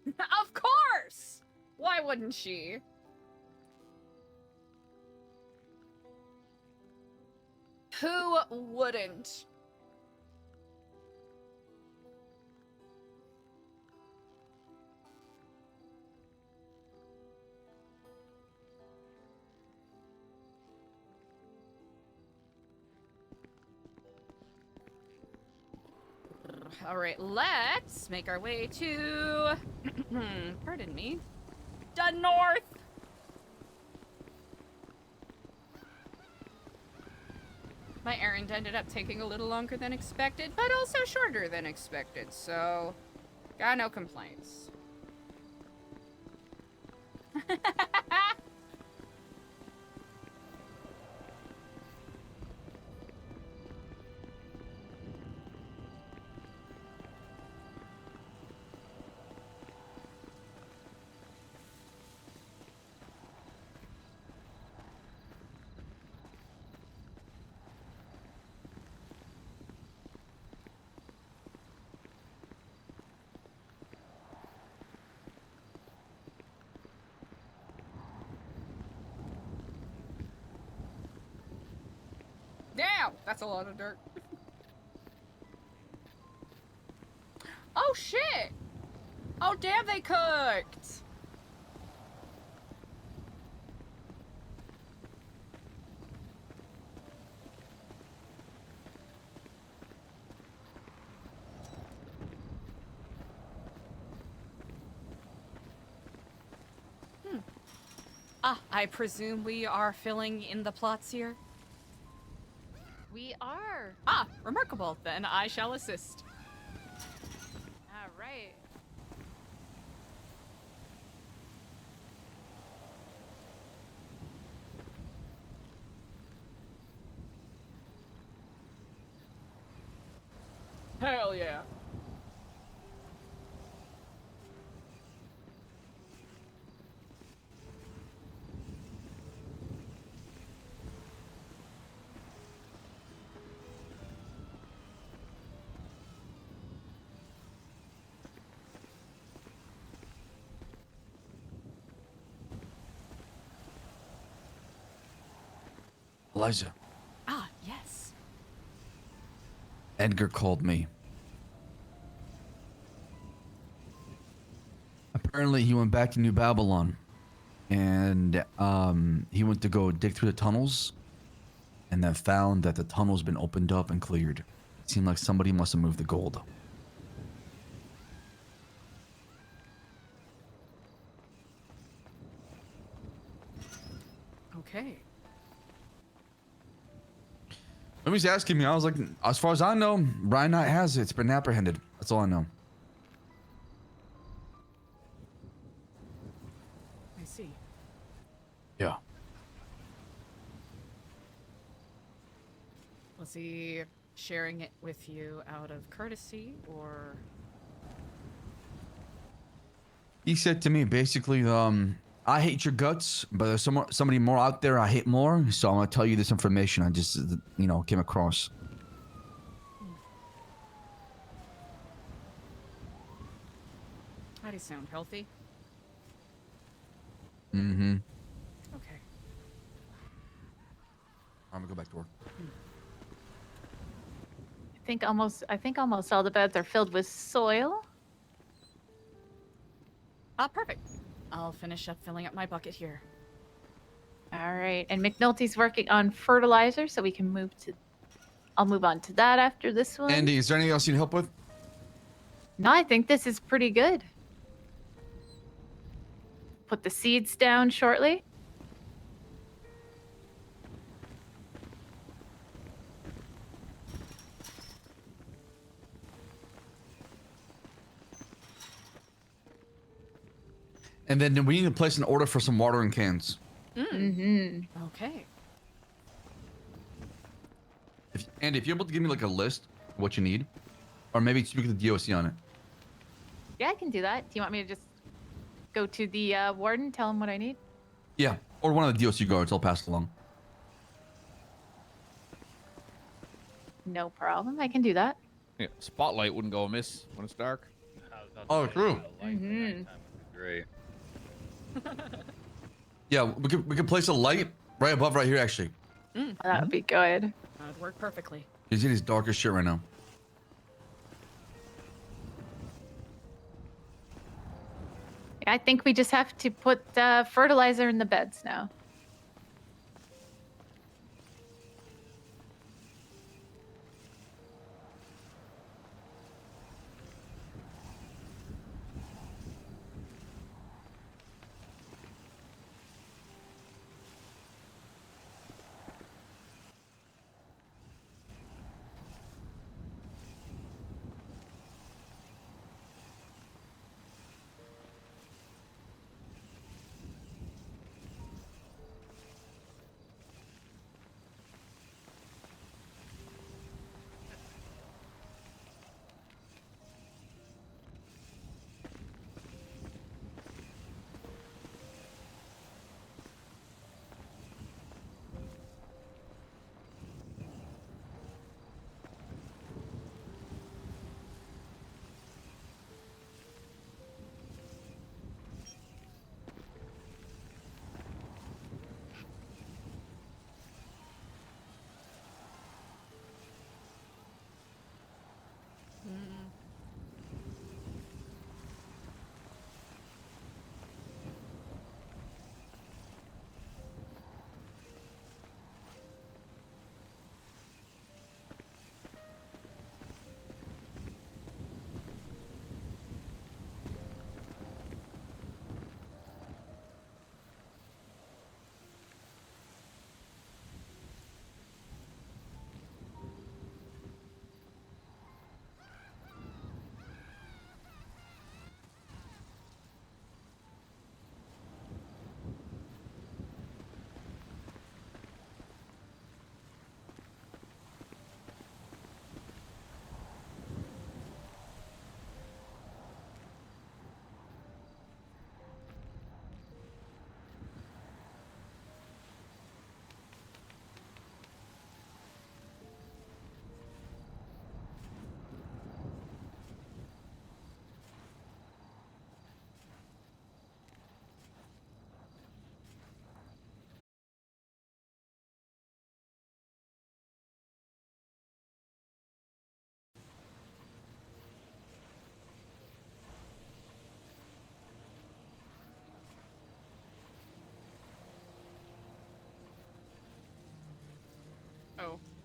Of course! Why wouldn't she? Who wouldn't? All right, let's make our way to, pardon me, the north. My errand ended up taking a little longer than expected, but also shorter than expected, so got no complaints. Damn, that's a lot of dirt. Oh shit! Oh damn, they cooked! I presume we are filling in the plots here? We are. Ah, remarkable. Then I shall assist. All right. Hell yeah. Eliza, Ah, yes. Edgar called me. Apparently, he went back to New Babylon, and he went to go dig through the tunnels, and then found that the tunnel's been opened up and cleared. It seemed like somebody must have moved the gold. Okay. When he was asking me, I was like, as far as I know, Brian Knight has it. It's been apprehended. That's all I know. I see. Yeah. Was he sharing it with you out of courtesy, or? He said to me, basically, I hate your guts, but there's somebody more out there I hate more, so I'm gonna tell you this information I just, came across. How do you sound? Healthy? Mm-hmm. Okay. I'm gonna go back to work. I think almost all the beds are filled with soil. Ah, perfect. I'll finish up filling up my bucket here. All right, and McNulty's working on fertilizer, so we can move to. I'll move on to that after this one. Andy, is there anything else you need help with? No, I think this is pretty good. Put the seeds down shortly. And then we need to place an order for some watering cans. Mm-hmm. Okay. Andy, if you're able to give me like a list of what you need, or maybe speak to the DOC on it. Yeah, I can do that. Do you want me to just go to the warden, tell him what I need? Yeah, or one of the DOC guards. I'll pass it along. No problem. I can do that. Yeah, spotlight wouldn't go amiss when it's dark. Oh, true. Mm-hmm. Great. Yeah, we could place a light right above right here, actually. That would be good. That would work perfectly. He's in his darkest shit right now. I think we just have to put fertilizer in the beds now.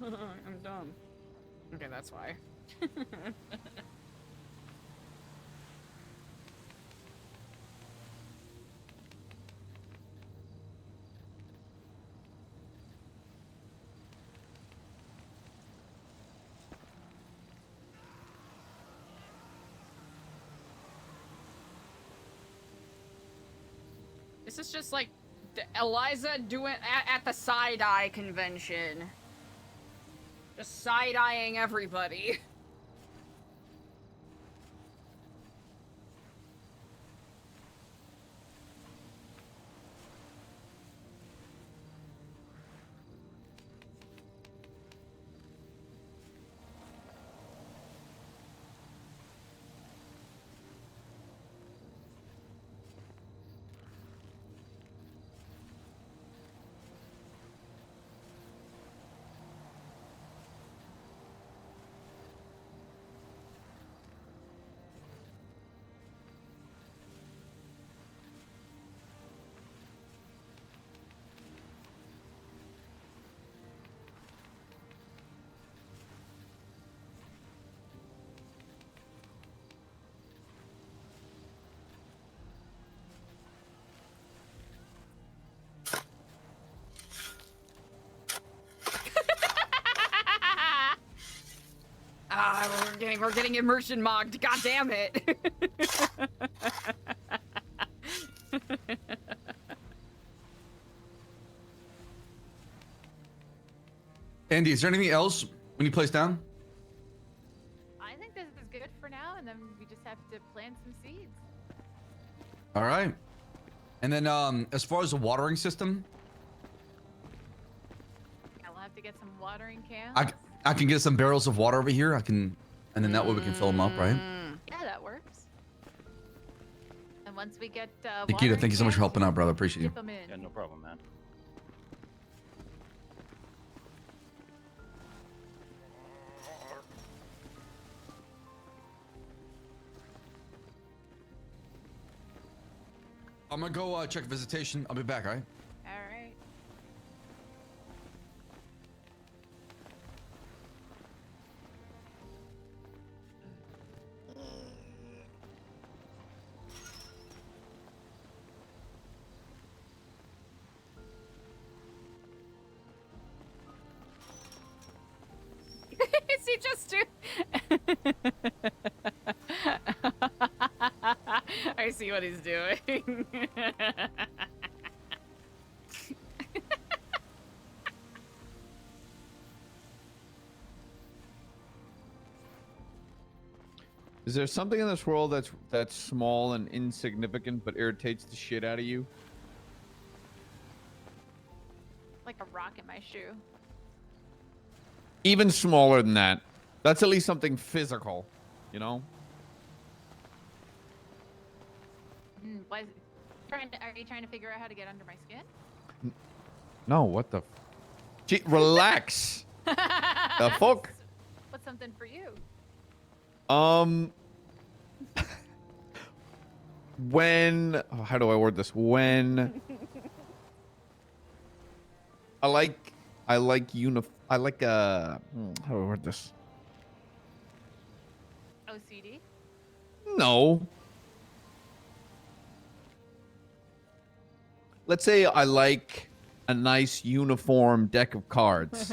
I'm dumb. Okay, that's why. This is just like Eliza doing at the side-eye convention. Just side-eyeing everybody. We're getting immersion mogged. God damn it. Andy, is there anything else when you place down? I think this is good for now, and then we just have to plant some seeds. All right. And then as far as the watering system, I'll have to get some watering cans. I can get some barrels of water over here. And then that way we can fill them up, right? Yeah, that works. And once we get Nikita, thank you so much for helping out, brother. Appreciate you. dip 'em in. Yeah, no problem, man. I'm gonna go check visitation. I'll be back, all right? All right. Is he just do? I see what he's doing. Is there something in this world that's small and insignificant but irritates the shit out of you? Like a rock in my shoe. Even smaller than that. That's at least something physical, you know? Are you trying to figure out how to get under my skin? No, what the? Gee, relax. The fuck? What's something for you? When how do I word this? When I like how do I word this? OCD? No. Let's say I like a nice uniform deck of cards.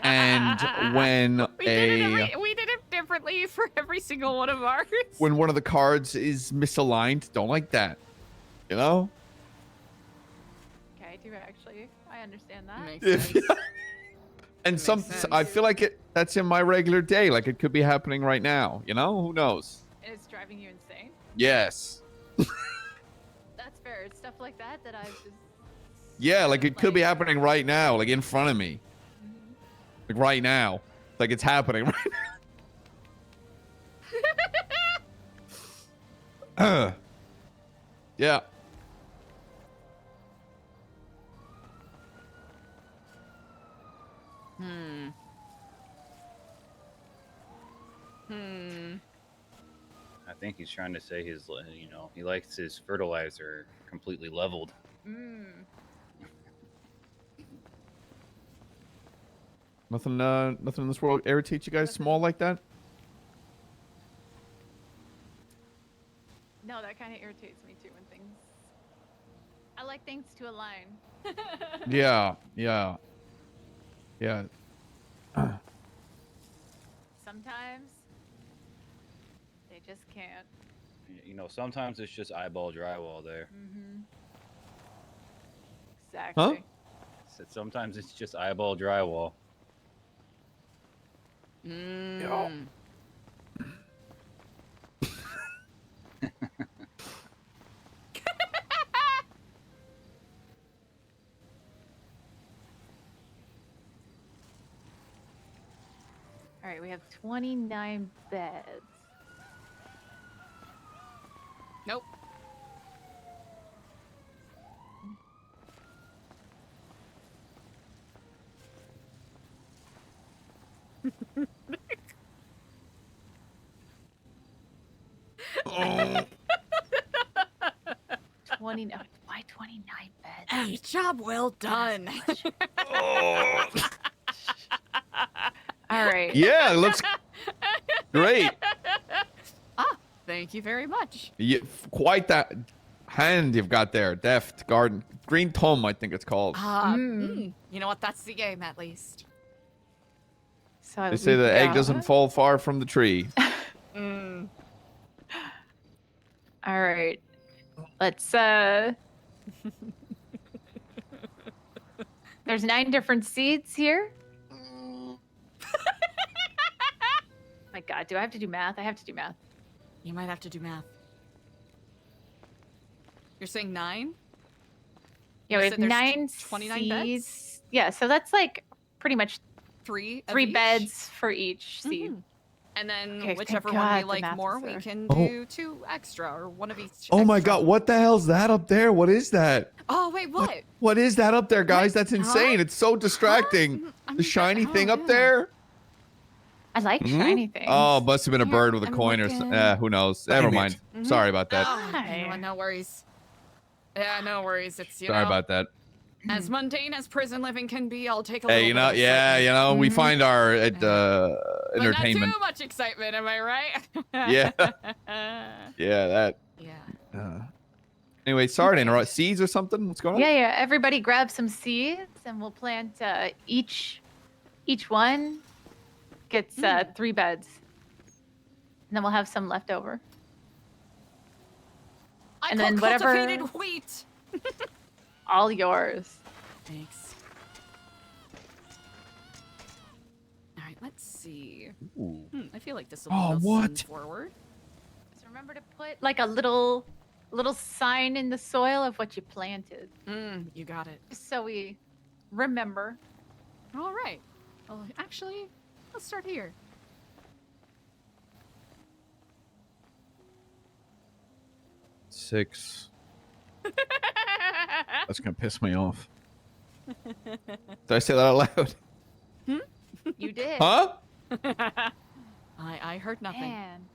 And when we did it differently for every single one of ours. when one of the cards is misaligned, don't like that. You know? Okay, I do actually. I understand that. If- and I feel like that's in my regular day. Like it could be happening right now. You know? Who knows? And it's driving you insane. Yes. That's fair. It's stuff like that I've just. Yeah, like it could be happening right now, like in front of me. Like right now. Like it's happening right now. Yeah. I think he's trying to say he likes his fertilizer completely leveled. Nothing. Nothing in this world irritates you guys small like that. No, that kind of irritates me too when things. I like things to align. Yeah. Yeah. Yeah. Sometimes they just can't. You know, sometimes it's just eyeball drywall there. Mm-hmm. Exactly. Said sometimes it's just eyeball drywall. Mm. All right, we have 29 beds. Nope. Oh. 29. Why 29 beds? Hey, job well done. All right. Yeah, it looks great. Ah, thank you very much. Quite that hand you've got there. Deft garden. Green Tome, I think it's called. You know what? That's the game, at least. So They say the egg doesn't fall far from the tree. Mm. All right. Let's There's 9 different seeds here. My God, do I have to do math? I have to do math. You might have to do math. You're saying 9? Yeah, You we said have there's 9 29 seeds. beds? Yeah, so that's like pretty much three beds for each seed. And then Okay, thank whichever one God we the like math more, is we there. can Oh. do 2 extra or one of each. Oh my extra. God, what the hell's that up there? What is that? Oh wait, what? What is that up there, guys? That's insane. It's so distracting. The shiny thing up there. I like Mhm. shiny things. Oh, must have been a Here, bird with a I'm coin or looking. something. Who knows? Never Damn mind. it. Sorry about that. Oh, no worries. Yeah, no worries. It's Sorry about that. As mundane as prison living can be, I'll take a Hey, little you bit know, of yeah, excitement. you know, we find our But entertainment. not too much excitement, am I right? Yeah. Yeah, that. Yeah. Anyway, sorry to interrupt. Seeds or something? What's going on? Yeah. Everybody grab some seeds, and we'll plant each one gets 3 beds, and then we'll have some left over. I And call then whatever- cultivated wheat. All yours. Thanks. All right, let's see. Ooh. I feel like this will Oh, move us what? forward. Just remember to put like a little sign in the soil of what you planted, You got it. just so we remember. All right. Well, actually, let's start here. Six. That's gonna piss me off. Did I say that out loud? You did. Huh? I heard nothing. Man.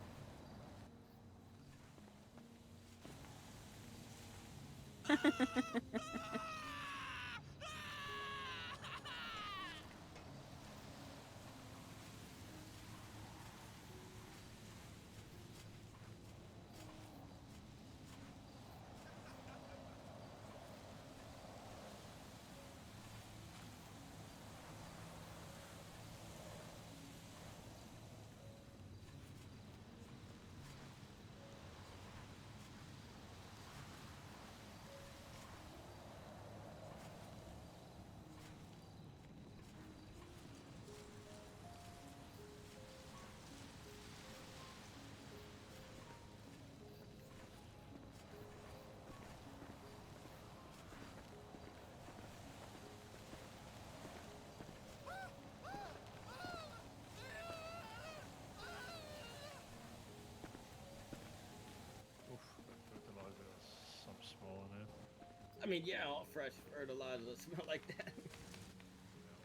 I mean, yeah, all fresh fertilizer smell like that.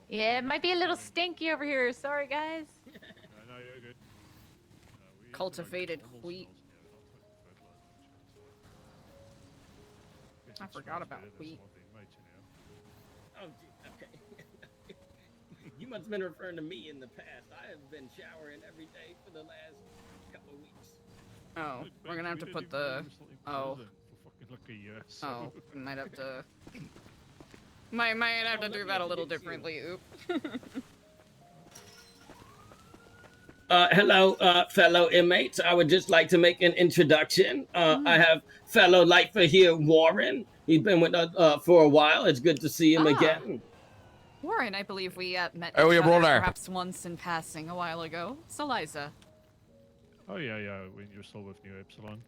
Yeah, it might be a little stinky over here. Sorry, guys. No, you're good. Cultivated wheat. I forgot about wheat. Oh, gee, okay. You must have been referring to me in the past. I have been showering every day for the last couple of weeks. Oh, Look, we're gonna have to we put didn't even know the. you were still in Oh. prison for fucking like a year. So. Oh, we might have to. Might have to do that a little differently. Oop. Hello, fellow inmates. I would just like to make an introduction. I have fellow lifer here, Warren. He's been with us for a while. It's good to see him again. Warren, I believe we met Oh, each yeah, other brother. perhaps once in passing a while ago. It's Eliza. Oh yeah. When you're still with New Epsilon.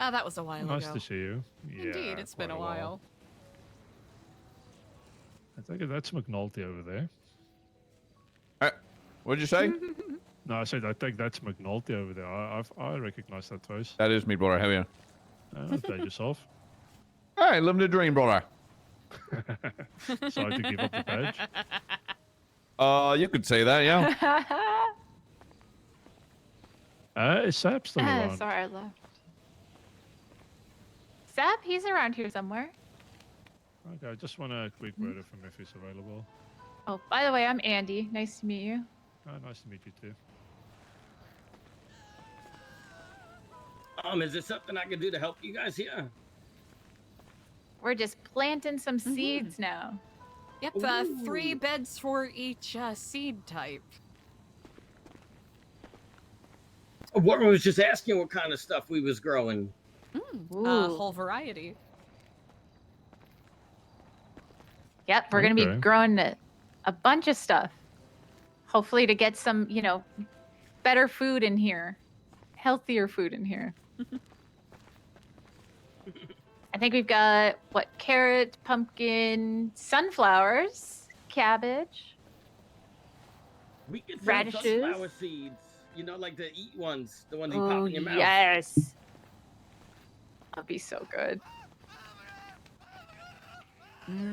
Ah, that was a while Nice ago. to see you. Yeah, Indeed, it's been quite a while. I think that's McNulty over there. What'd you say? No, I said I think that's McNulty over there. I recognize that face. That is me, brother. How are you? Okay, yourself. Hey, living the dream, brother. Sorry to give up the badge. You could say that, yeah. Is Sap still around? Sorry, I left. Zap, he's around here somewhere. Okay, I just want a quick word from if he's available. Oh, by the way, I'm Andy. Nice to meet you. Oh, nice to meet you too. Is there something I can do to help you guys here? We're just planting some seeds now. Yep, 3 beds for each seed type. Warren was just asking what kind of stuff we was growing. A whole variety. Yep, we're gonna be Okay. growing a bunch of stuff. Hopefully to get some, better food in here. Healthier food in here. I think we've got, carrot, pumpkin, sunflowers, cabbage. We could sell radishes. sunflower seeds. You know, like the eat ones, the ones you pop in your mouth. Yes. That'd be so good.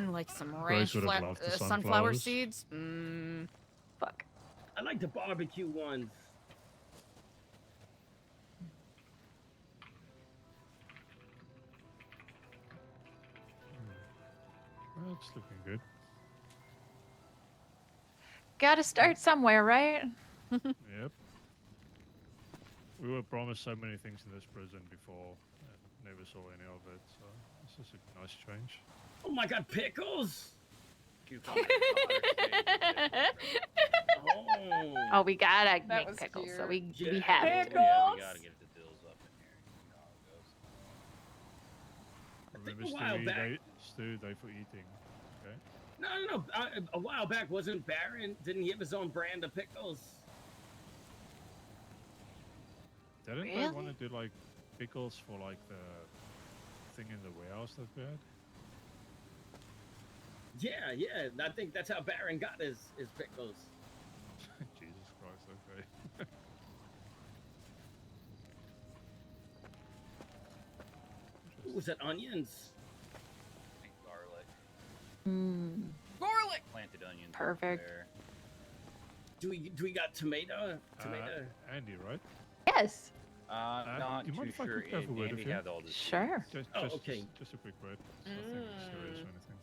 Like some Grace ranch would have loved the sunflower sunflowers. seeds. Fuck. I like the barbecue ones. That's looking good. Gotta start somewhere, right? Yep. We were promised so many things in this prison before and never saw any of it, so this is a nice change. Oh my god, pickles! Oh, we gotta That make was pickles, so cute. we Yeah. have to. Yeah, we gotta get the dills up in here. You know how it goes. Remember a while back- Stu, they for eating. Okay. No. A while back, wasn't Baron? Didn't he have his own brand of pickles? Didn't they Really? want to do like pickles for like the thing in the warehouse that we had? Yeah. I think that's how Baron got his pickles. Jesus Christ, okay. Ooh, was that onions? I think garlic. Garlic! Planted onions. Perfect. There. Do we got tomato? Andy, right? Yes. Not you mind too if I sure. quickly have a word with Andy you? had all this. Sure. Oh, okay. Just a quick word. Nothing serious or anything.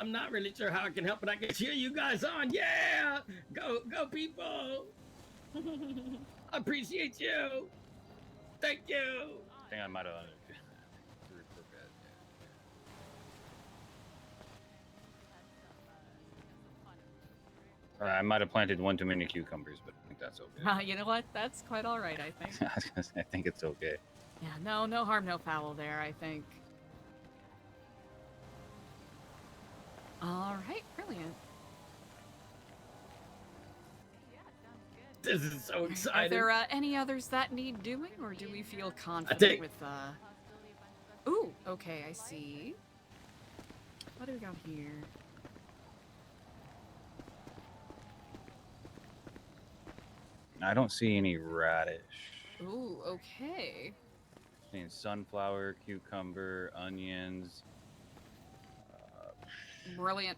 I'm not really sure how I can help, but I can cheer you guys on. Yeah! Go people! I appreciate you! Thank you! I think I might have. I might have planted one too many cucumbers, but I think that's okay. You know what? That's quite all right, I think. I was gonna say, I think it's okay. Yeah, no harm, no foul there, I think. All right, brilliant. This is so Are exciting. there any others that need doing, or do we feel confident think- with Ooh, okay, I see. What do we got here? I don't see any radish. Ooh, okay. Seeing sunflower, cucumber, onions. Brilliant.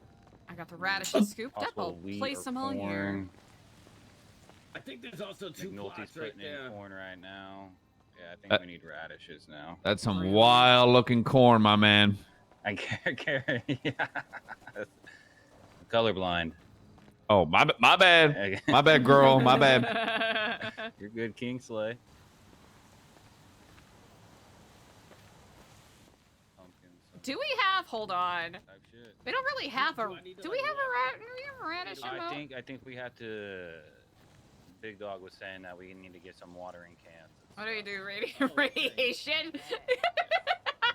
I got the radishes scooped up. Possible I'll wheat place or them all here. corn. I think there's also two McNulty's plots right putting in there. corn right now. Yeah, I think we need radishes now. That's some wild-looking corn, my man. I can't. Yeah. I'm colorblind. Oh, my bad. My bad, girl. My bad. You're good, Kingsley. Do we have? Hold on. We don't really have a. Do we have a radish? I think we have to. Big Dog was saying that we need to get some watering cans. What do we do? Radiation?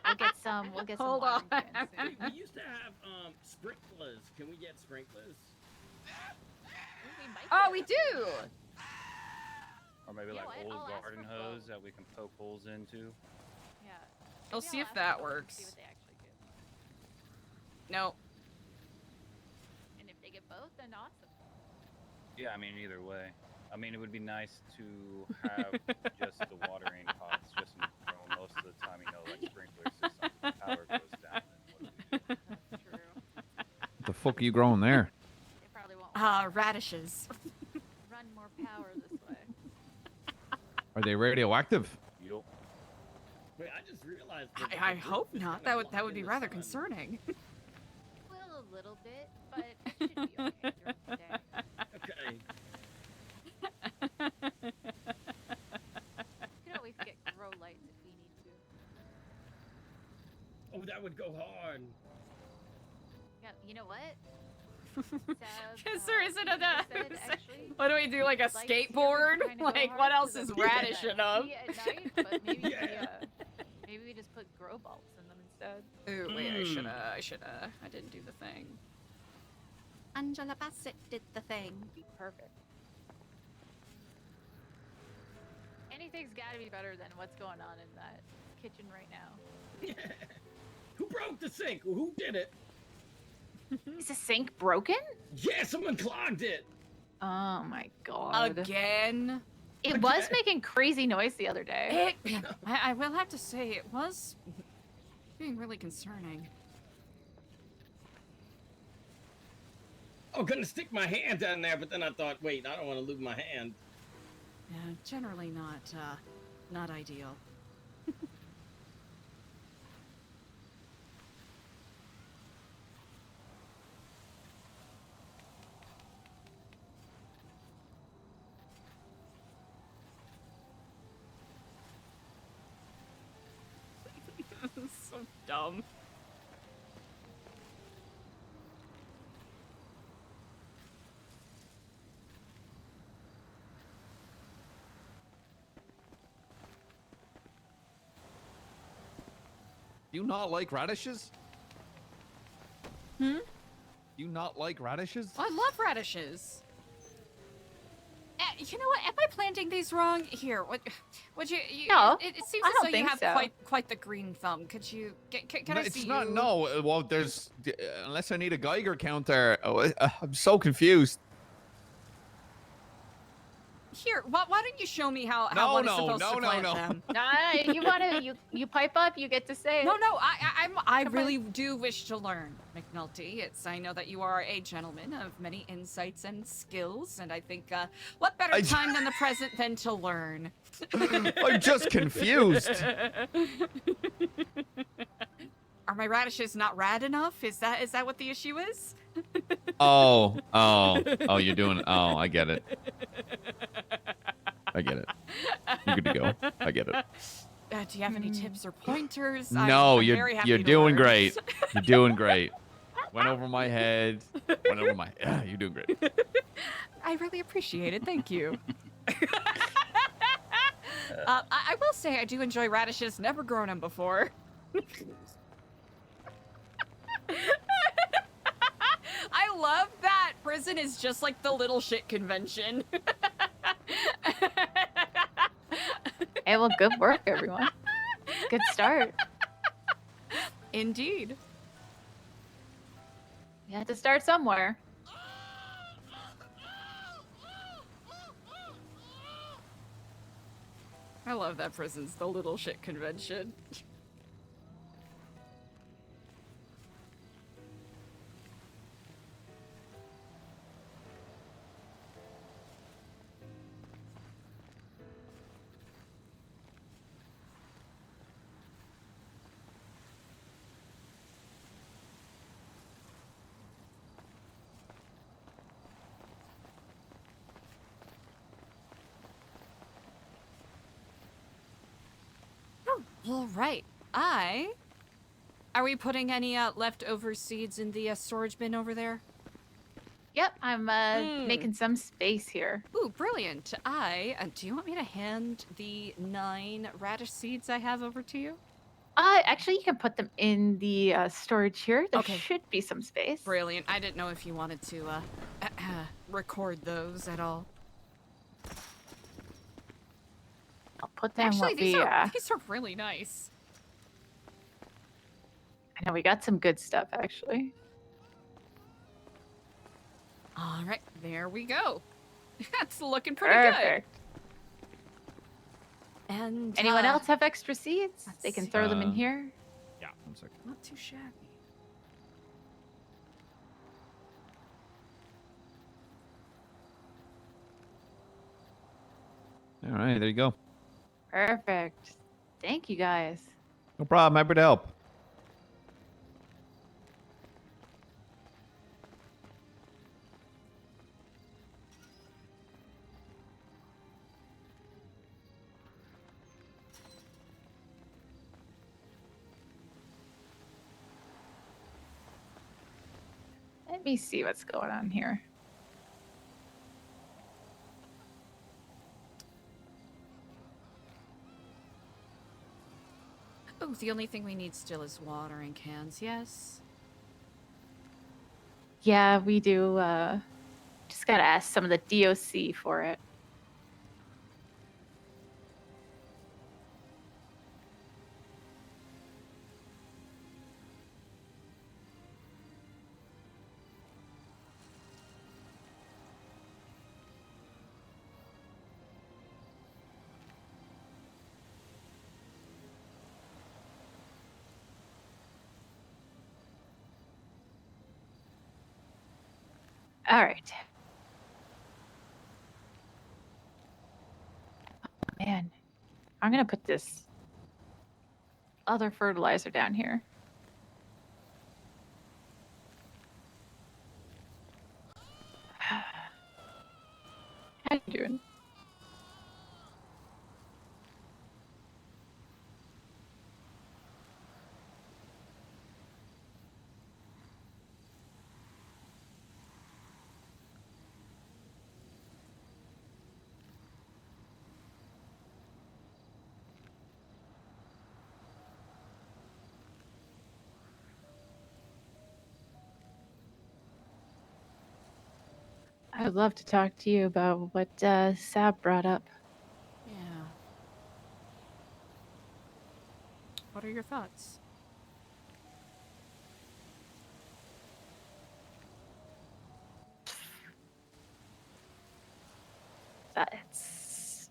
We'll get some. We'll get some. Hold on. We used to have sprinklers. Can we get sprinklers? Oh, we do. Or maybe like old garden hose that we can poke holes into. Yeah. We'll see if that works. No. And if they get both, then awesome. Yeah, I mean either way. I mean it would be nice to have just the watering pots, just most of the time, like sprinkler systems. The power goes down. What the fuck are you growing there? They probably won't. Radishes. Run more power this way. Are they radioactive? Yup. Wait, I just realized. I hope not. That would be rather concerning. Well, a little bit, but it should be okay during the day. Okay. You can always get grow lights if we need to. Oh, that would go hard. Yeah, you know what? Because there isn't a. Actually, What do we do? Like a skateboard? Like what else is radish enough? At night, but maybe maybe we just put grow bulbs in them instead. Ooh, wait, I shoulda. I didn't do the thing. Angela Bassett did the thing. Perfect. Anything's gotta be better than what's going on in that kitchen right now. Who broke the sink? Who did it? Is the sink broken? Yeah, someone clogged it. Oh my god. Again? It was making crazy noise the other day. I will have to say, it was being really concerning. I was gonna stick my hand down there, but then I thought, wait, I don't want to lose my hand. Yeah, generally not ideal. So dumb. Do you not like radishes? Hmm? Do you not like radishes? I love radishes. You know what? Am I planting these wrong? Here, would you? No, It seems I as don't though you think have so. quite the green thumb. Could you? Can I It's see not. you? No. Well, there's unless I need a Geiger counter. Oh, I'm so confused. Here, why don't you show me how one is supposed to plant them? Nah, you wanna you pipe up, you get to say it. No, I really do wish to learn, McNulty. I know that you are a gentleman of many insights and skills, and I think what better time than the present than to learn. I'm just confused. Are my radishes not rad enough? Is that what the issue is? Oh, you're doing. Oh, I get it. I get it. You're good to go. I get it. Do you have any tips or pointers? No, I'm very happy you're to doing learn. great. You're doing great. Went over my head. Went over my. Yeah, you're doing great. I really appreciate it. Thank you. I will say I do enjoy radishes. Never grown them before. I love that prison is just like the little shit convention. Hey, well, good work, everyone. Good start. Indeed. You had to start somewhere. I love that prison's the little shit convention. All right. Are we putting any leftover seeds in the storage bin over there? Yep, I'm making some space here. Ooh, brilliant. Do you want me to hand the 9 radish seeds I have over to you? Actually, you can put them in the storage here. There Okay. should be some space. Brilliant. I didn't know if you wanted to record those at all. I'll put them Actually, what these we. are really nice. I know we got some good stuff actually. All right, there we go. That's looking pretty Perfect. good. And Anyone else have extra seeds? They can throw them in here. Yeah. One second. Not too shabby. All right, there you go. Perfect. Thank you guys. No problem. Happy to help. Let me see what's going on here. Oh, the only thing we need still is watering cans, yes? Yeah, we do. Just gotta ask some of the DOC for it. All right. Oh, man, I'm gonna put this other fertilizer down here. How you doing? I would love to talk to you about what Sab brought up. Yeah. What are your thoughts? That's.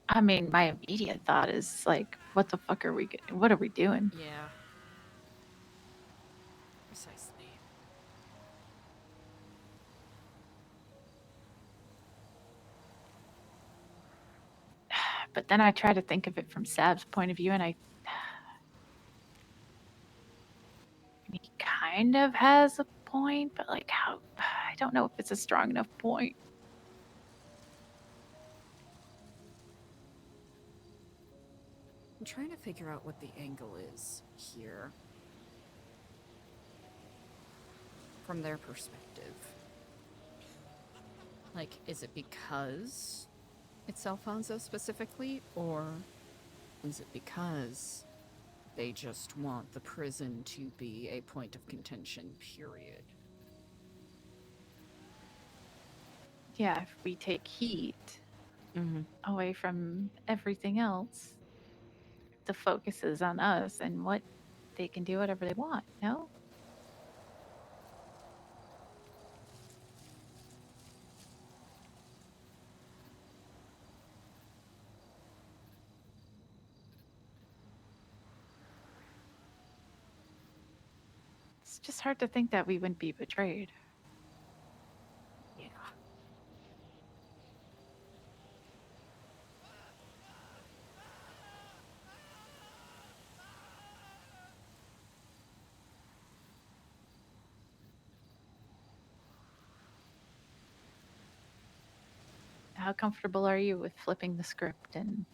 I mean, my immediate thought is like, what the fuck are we? What are we doing? Yeah. Precisely. But then I try to think of it from Sab's point of view, and he kind of has a point, but like how I don't know if it's a strong enough point. I'm trying to figure out what the angle is here. From their perspective. Like, is it because it's Alfonso specifically, or is it because they just want the prison to be a point of contention, period? Yeah, if we take heat away from everything else, the focus is on us and what they can do whatever they want, no? It's just hard to think that we wouldn't be betrayed. Yeah. How comfortable are you with flipping the script and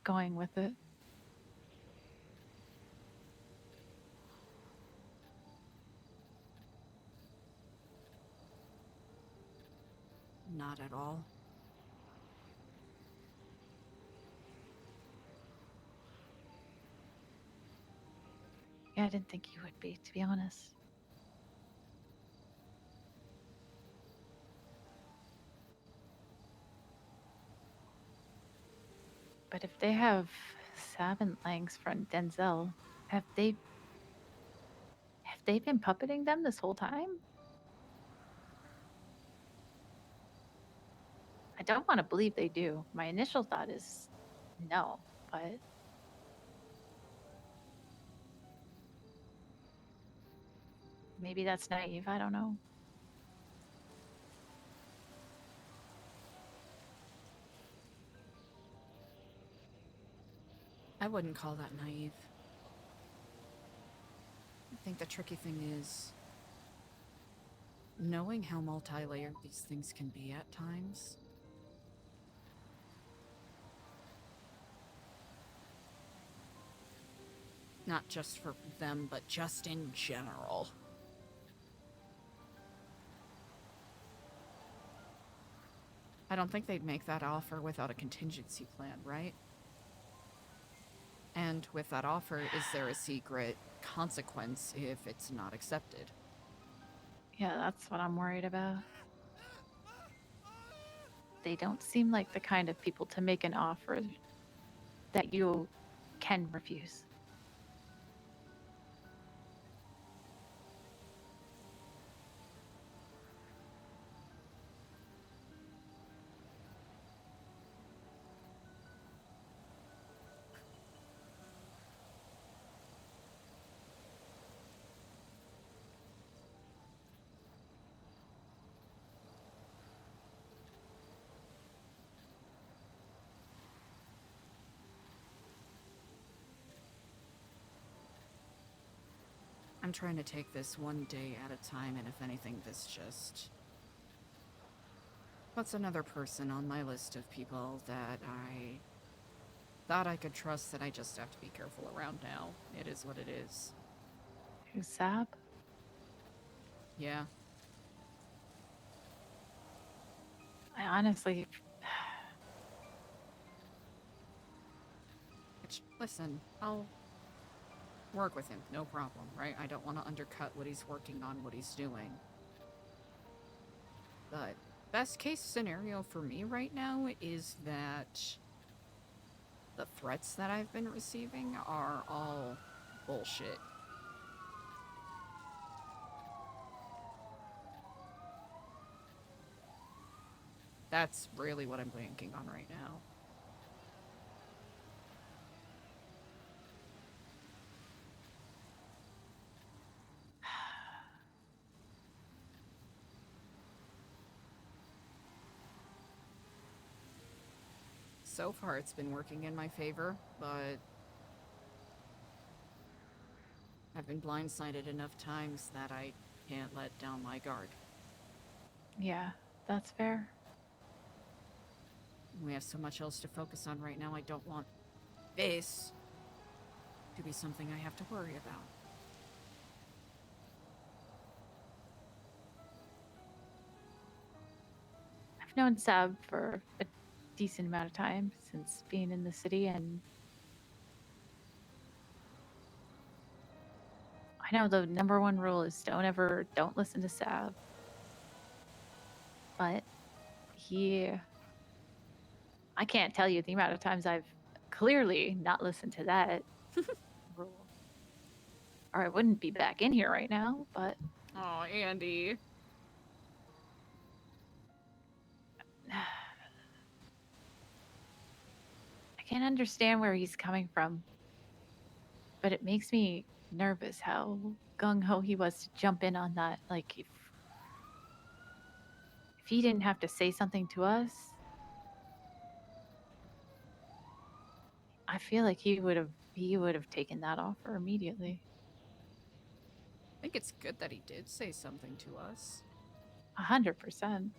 going with it. Not at all. Yeah, I didn't think you would be, to be honest. But if they have Sab and Langs from Denzel, have they been puppeting them this whole time? I don't want to believe they do. My initial thought is no, but maybe that's naive. I don't know. I wouldn't call that naive. I think the tricky thing is knowing how multi-layered these things can be at times. Not just for them, but just in general. I don't think they'd make that offer without a contingency plan, right? And with that offer, is there a secret consequence if it's not accepted? Yeah, that's what I'm worried about. They don't seem like the kind of people to make an offer that you can refuse. I'm trying to take this one day at a time, and if anything, this just puts another person on my list of people that I thought I could trust that I just have to be careful around now. It is what it is. Who's Sab? Yeah. I honestly... Listen, I'll work with him, no problem, right? I don't want to undercut what he's working on, what he's doing. But best case scenario for me right now is that the threats that I've been receiving are all bullshit. That's really what I'm banking on right now. So far, it's been working in my favor, but I've been blindsided enough times that I can't let down my guard. Yeah, that's fair. We have so much else to focus on right now, I don't want this to be something I have to worry about. I've known Sab for a decent amount of time since being in the city, and I know the number one rule is don't listen to Sab. But I can't tell you the amount of times I've clearly not listened to that rule. Or I wouldn't be back in here right now, but... Oh, Andy. I can't understand where he's coming from. But it makes me nervous how gung-ho he was to jump in on that. Like, if he didn't have to say something to us, I feel like he would have taken that offer immediately. I think it's good that he did say something to us. 100%.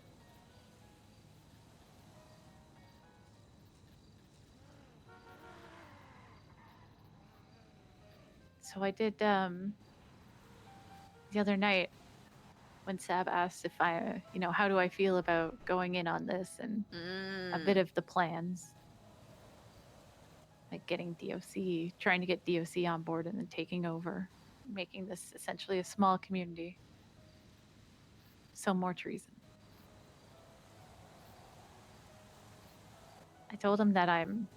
So I did the other night when Sab asked if I, how do I feel about going in on this and a bit of the plans. Like getting DOC, trying to get DOC on board and then taking over, making this essentially a small community. So more treason. I told him that I'm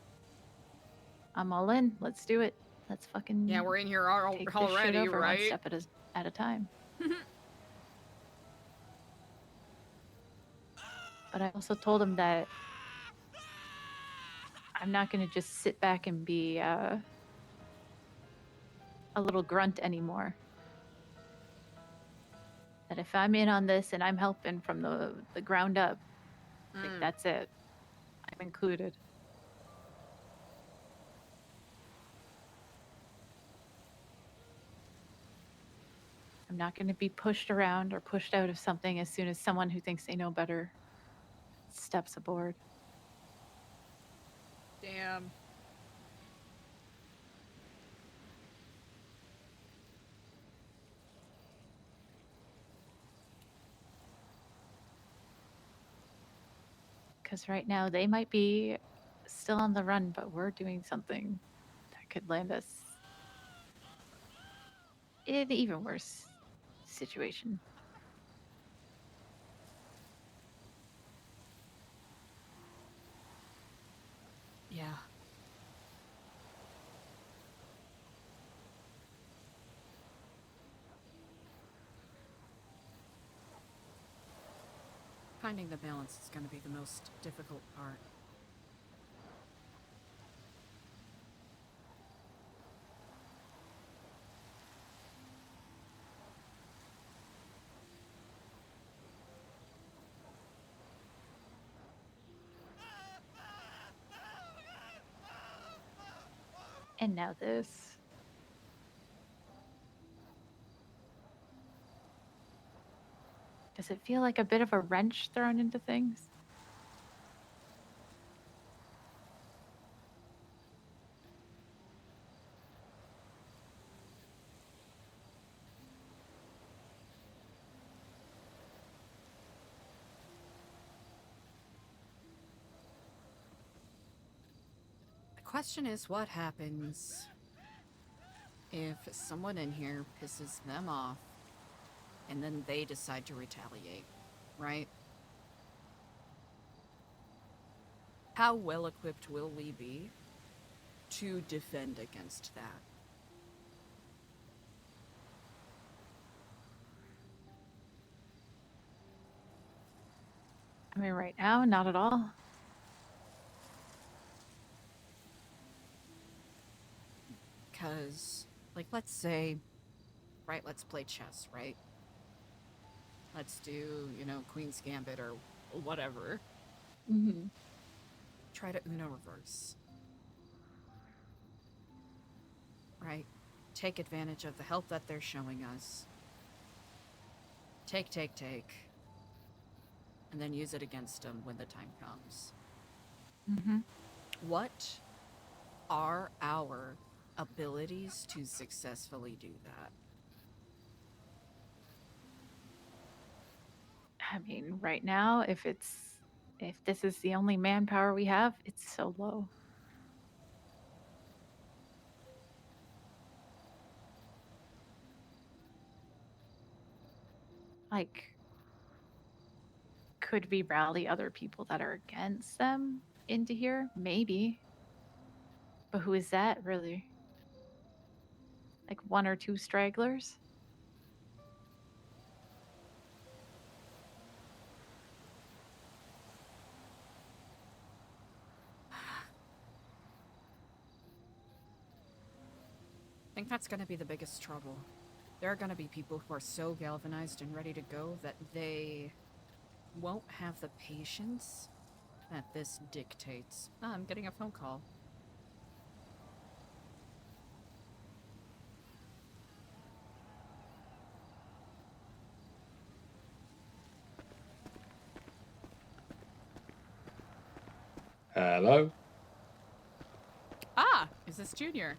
all in. Let's do it. Let's fucking Yeah, we're in here take this shit already, over one right? step at a time. But I also told him that I'm not going to just sit back and be a little grunt anymore. That if I'm in on this and I'm helping from the ground up, like that's it. I'm included. I'm not going to be pushed around or pushed out of something as soon as someone who thinks they know better steps aboard. Damn. Because right now they might be still on the run, but we're doing something that could land us in an even worse situation. Yeah. Finding the balance is going to be the most difficult part. And now this. Does it feel like a bit of a wrench thrown into things? The question is, what happens if someone in here pisses them off and then they decide to retaliate, right? How well equipped will we be to defend against that? I mean, right now, not at all. Because, like, let's say, right, let's play chess, right? Let's do, Queen's Gambit or whatever. Mm-hmm. Try to Uno reverse. Right? Take advantage of the help that they're showing us. Take. And then use it against them when the time comes. Mm-hmm. What are our abilities to successfully do that? I mean, right now, if this is the only manpower we have, it's so low. Like, could we rally other people that are against them into here? Maybe. But who is that, really? Like 1 or 2 stragglers? I think that's going to be the biggest trouble. There are going to be people who are so galvanized and ready to go that they won't have the patience that this dictates. Ah, I'm getting a phone call. Hello? Ah, is this Junior?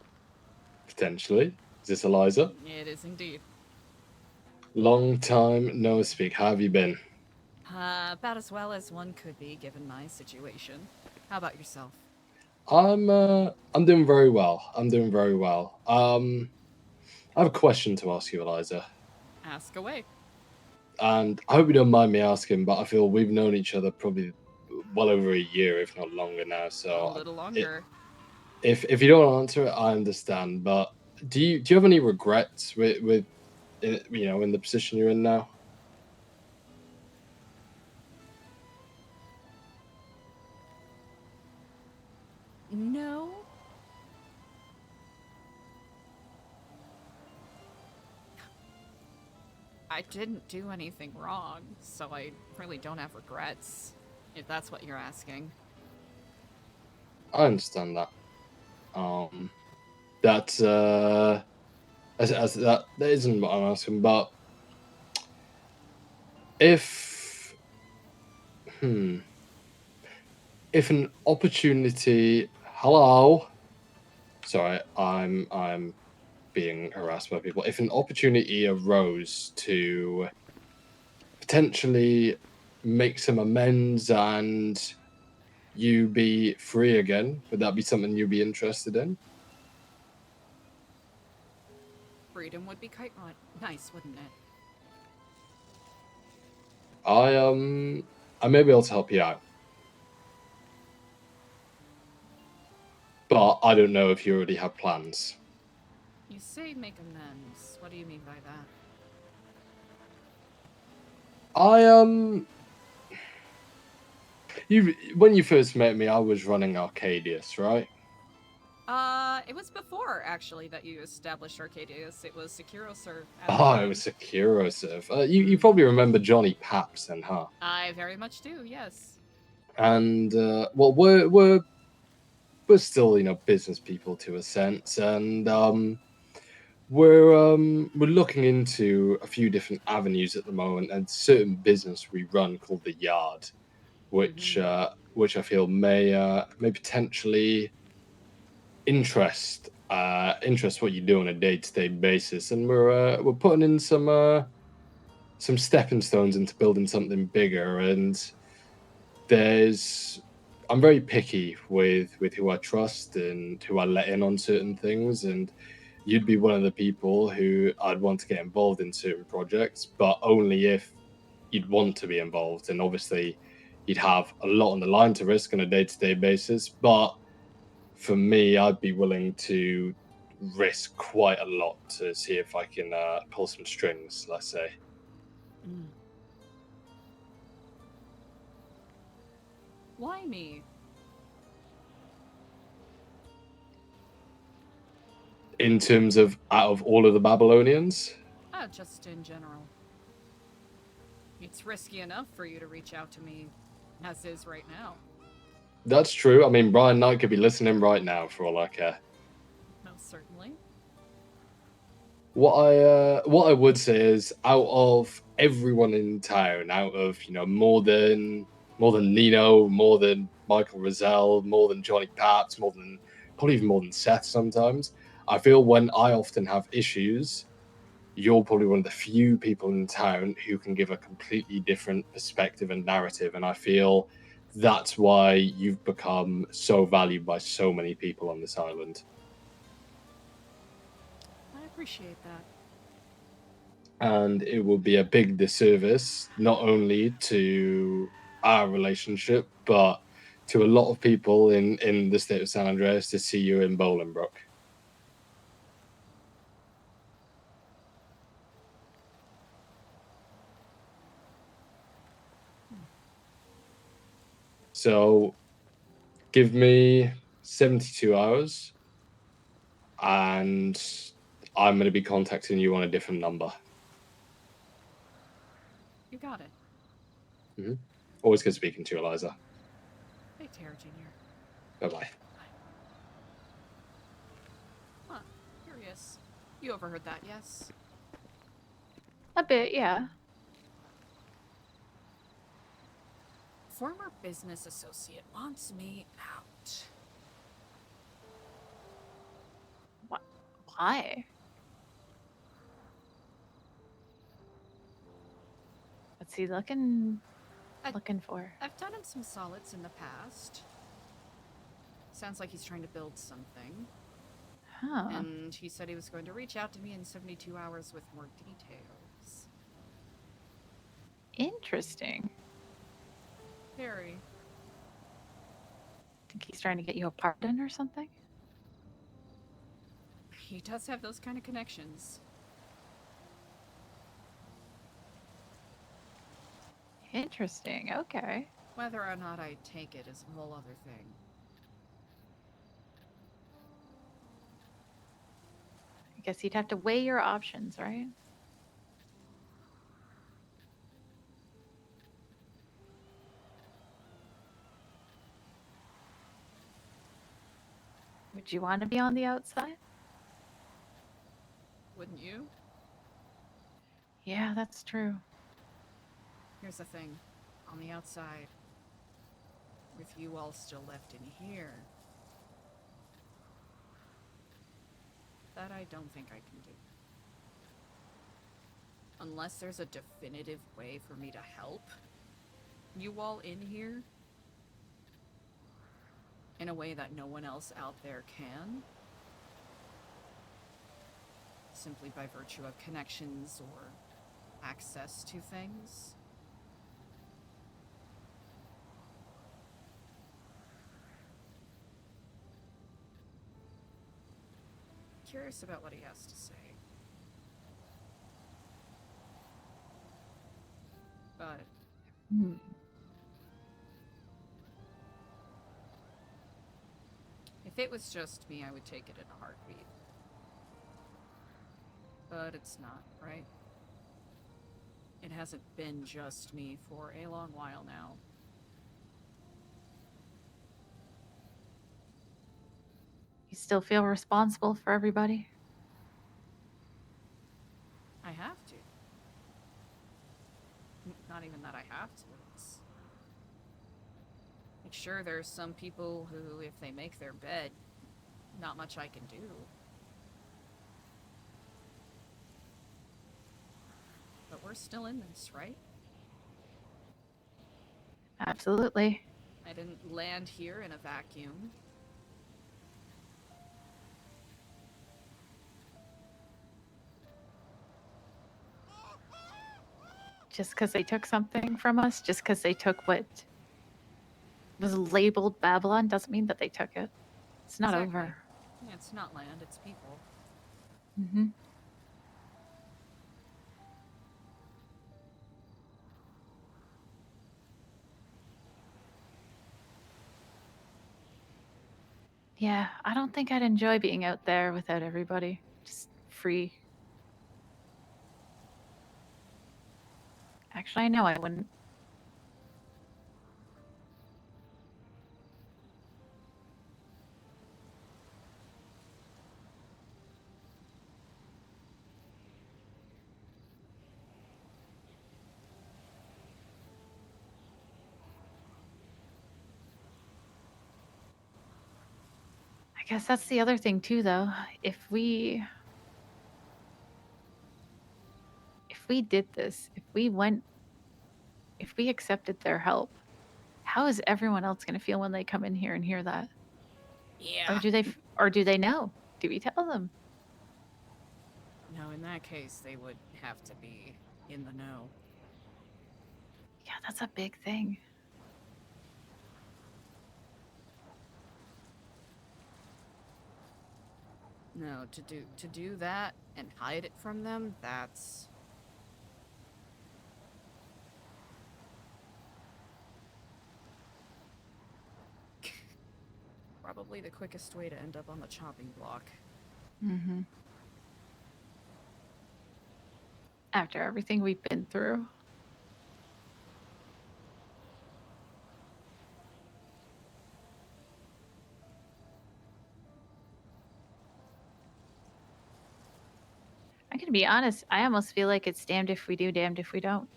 Potentially. Is this Eliza? It is indeed. Long time no speak. How have you been? About as well as one could be given my situation. How about yourself? I'm doing very well. I'm doing very well. I have a question to ask you, Eliza. Ask away. And I hope you don't mind me asking, but I feel we've known each other probably well over a year, if not longer now. So A little longer. If you don't want to answer it, I understand. But do you have any regrets with in the position you're in now? No. I didn't do anything wrong, so I really don't have regrets, if that's what you're asking. I understand that. That's as that isn't what I'm asking, but if if an opportunity, hello, sorry, I'm being harassed by people. If an opportunity arose to potentially make some amends and you be free again, would that be something you'd be interested in? Freedom would be quite nice, wouldn't it? I may be able to help you out, but I don't know if you already have plans. You say make amends. What do you mean by that? When you first met me, I was running Arcadius, right? It was before, actually, that you established Arcadius. It was SecuroServe. Oh, it was SecuroServe. You probably remember Johnny Paps then, huh? I very much do, yes. And well, we're still business people to a sense, and we're looking into a few different avenues at the moment, and certain business we run called the Yard, which I feel may potentially interest what you do on a day-to-day basis, and we're putting in some stepping stones into building something bigger. And I'm very picky with who I trust and who I let in on certain things, and you'd be one of the people who I'd want to get involved in certain projects, but only if you'd want to be involved. And obviously you'd have a lot on the line to risk on a day-to-day basis, but for me, I'd be willing to risk quite a lot to see if I can pull some strings, let's say. Why me? In terms of out of all of the Babylonians? Just in general. It's risky enough for you to reach out to me, as is right now. That's true. I mean, Brian Knight could be listening right now for all I care. Most certainly. What I would say is, out of everyone in town, out of more than Nino, more than Michael Rozelle, more than Johnny Paps, probably even more than Seth sometimes, I feel when I often have issues, you're probably one of the few people in town who can give a completely different perspective and narrative, and I feel that's why you've become so valued by so many people on this island. I appreciate that. And it will be a big disservice, not only to our relationship, but to a lot of people in the state of San Andreas to see you in Bolingbroke. So give me 72 hours and I'm going to be contacting you on a different number. You got it. Mm-hmm. Always good speaking to you, Eliza. Hey, Tara Jr. Bye-bye. Huh. Curious. You overheard that, yes? A bit, yeah. Former business associate wants me out. Why? What's he looking I- looking for? I've done him some solids in the past. Sounds like he's trying to build something. Huh. And he said he was going to reach out to me in 72 hours with more details. Interesting. Very. Think he's trying to get you a pardon or something? He does have those kind of connections. Interesting. Okay. Whether or not I take it is a whole other thing. I guess you'd have to weigh your options, right? Would you want to be on the outside? Wouldn't you? Yeah, that's true. Here's the thing. On the outside, with you all still left in here, that I don't think I can do. Unless there's a definitive way for me to help you all in here in a way that no one else out there can, simply by virtue of connections or access to things. Curious about what he has to say. But if it was just me, I would take it in a heartbeat. But it's not, right? It hasn't been just me for a long while now. You still feel responsible for everybody? I have to. Not even that I have to. It's like, sure, there's some people who, if they make their bed, not much I can do. But we're still in this, right? Absolutely. I didn't land here in a vacuum. Just because they took something from us, just because they took what was labeled Babylon, doesn't mean that they took it. It's not Exactly. over. Yeah, it's not land, it's people. Mm-hmm. Yeah, I don't think I'd enjoy being out there without everybody. Just free. Actually, I know I wouldn't. I guess that's the other thing too, though. If we did this, if we accepted their help, how is everyone else going to feel when they come in here and hear that? Yeah. Or do they know? Do we tell them? No, in that case, they would have to be in the know. Yeah, that's a big thing. No, to do that and hide it from them, that's probably the quickest way to end up on the chopping block. Mm-hmm. After everything we've been through. I'm gonna be honest, I almost feel like it's damned if we do, damned if we don't.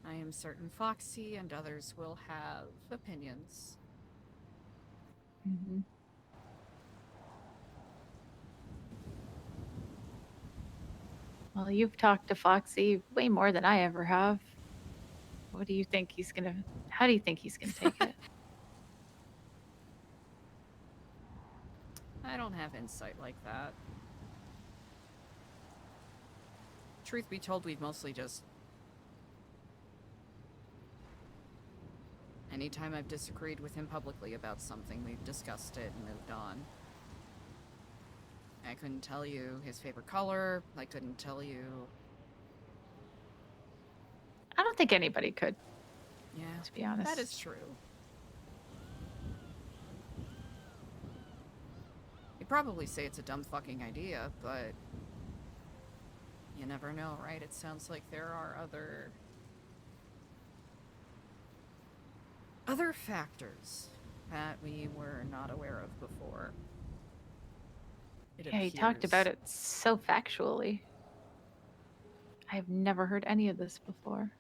I am certain Foxy and others will have opinions. Mm-hmm. Well, you've talked to Foxy way more than I ever have. What do you think he's gonna? How do you think he's gonna take it? I don't have insight like that. Truth be told, we've mostly just... Anytime I've disagreed with him publicly about something, we've discussed it and moved on. I couldn't tell you his favorite color. I couldn't tell you... I don't think anybody could. Yeah, to be honest. that is true. You'd probably say it's a dumb fucking idea, but... You never know, right? It sounds like there are other factors that we were not aware of before. Yeah, he talked about it so factually. I've never heard any of this before.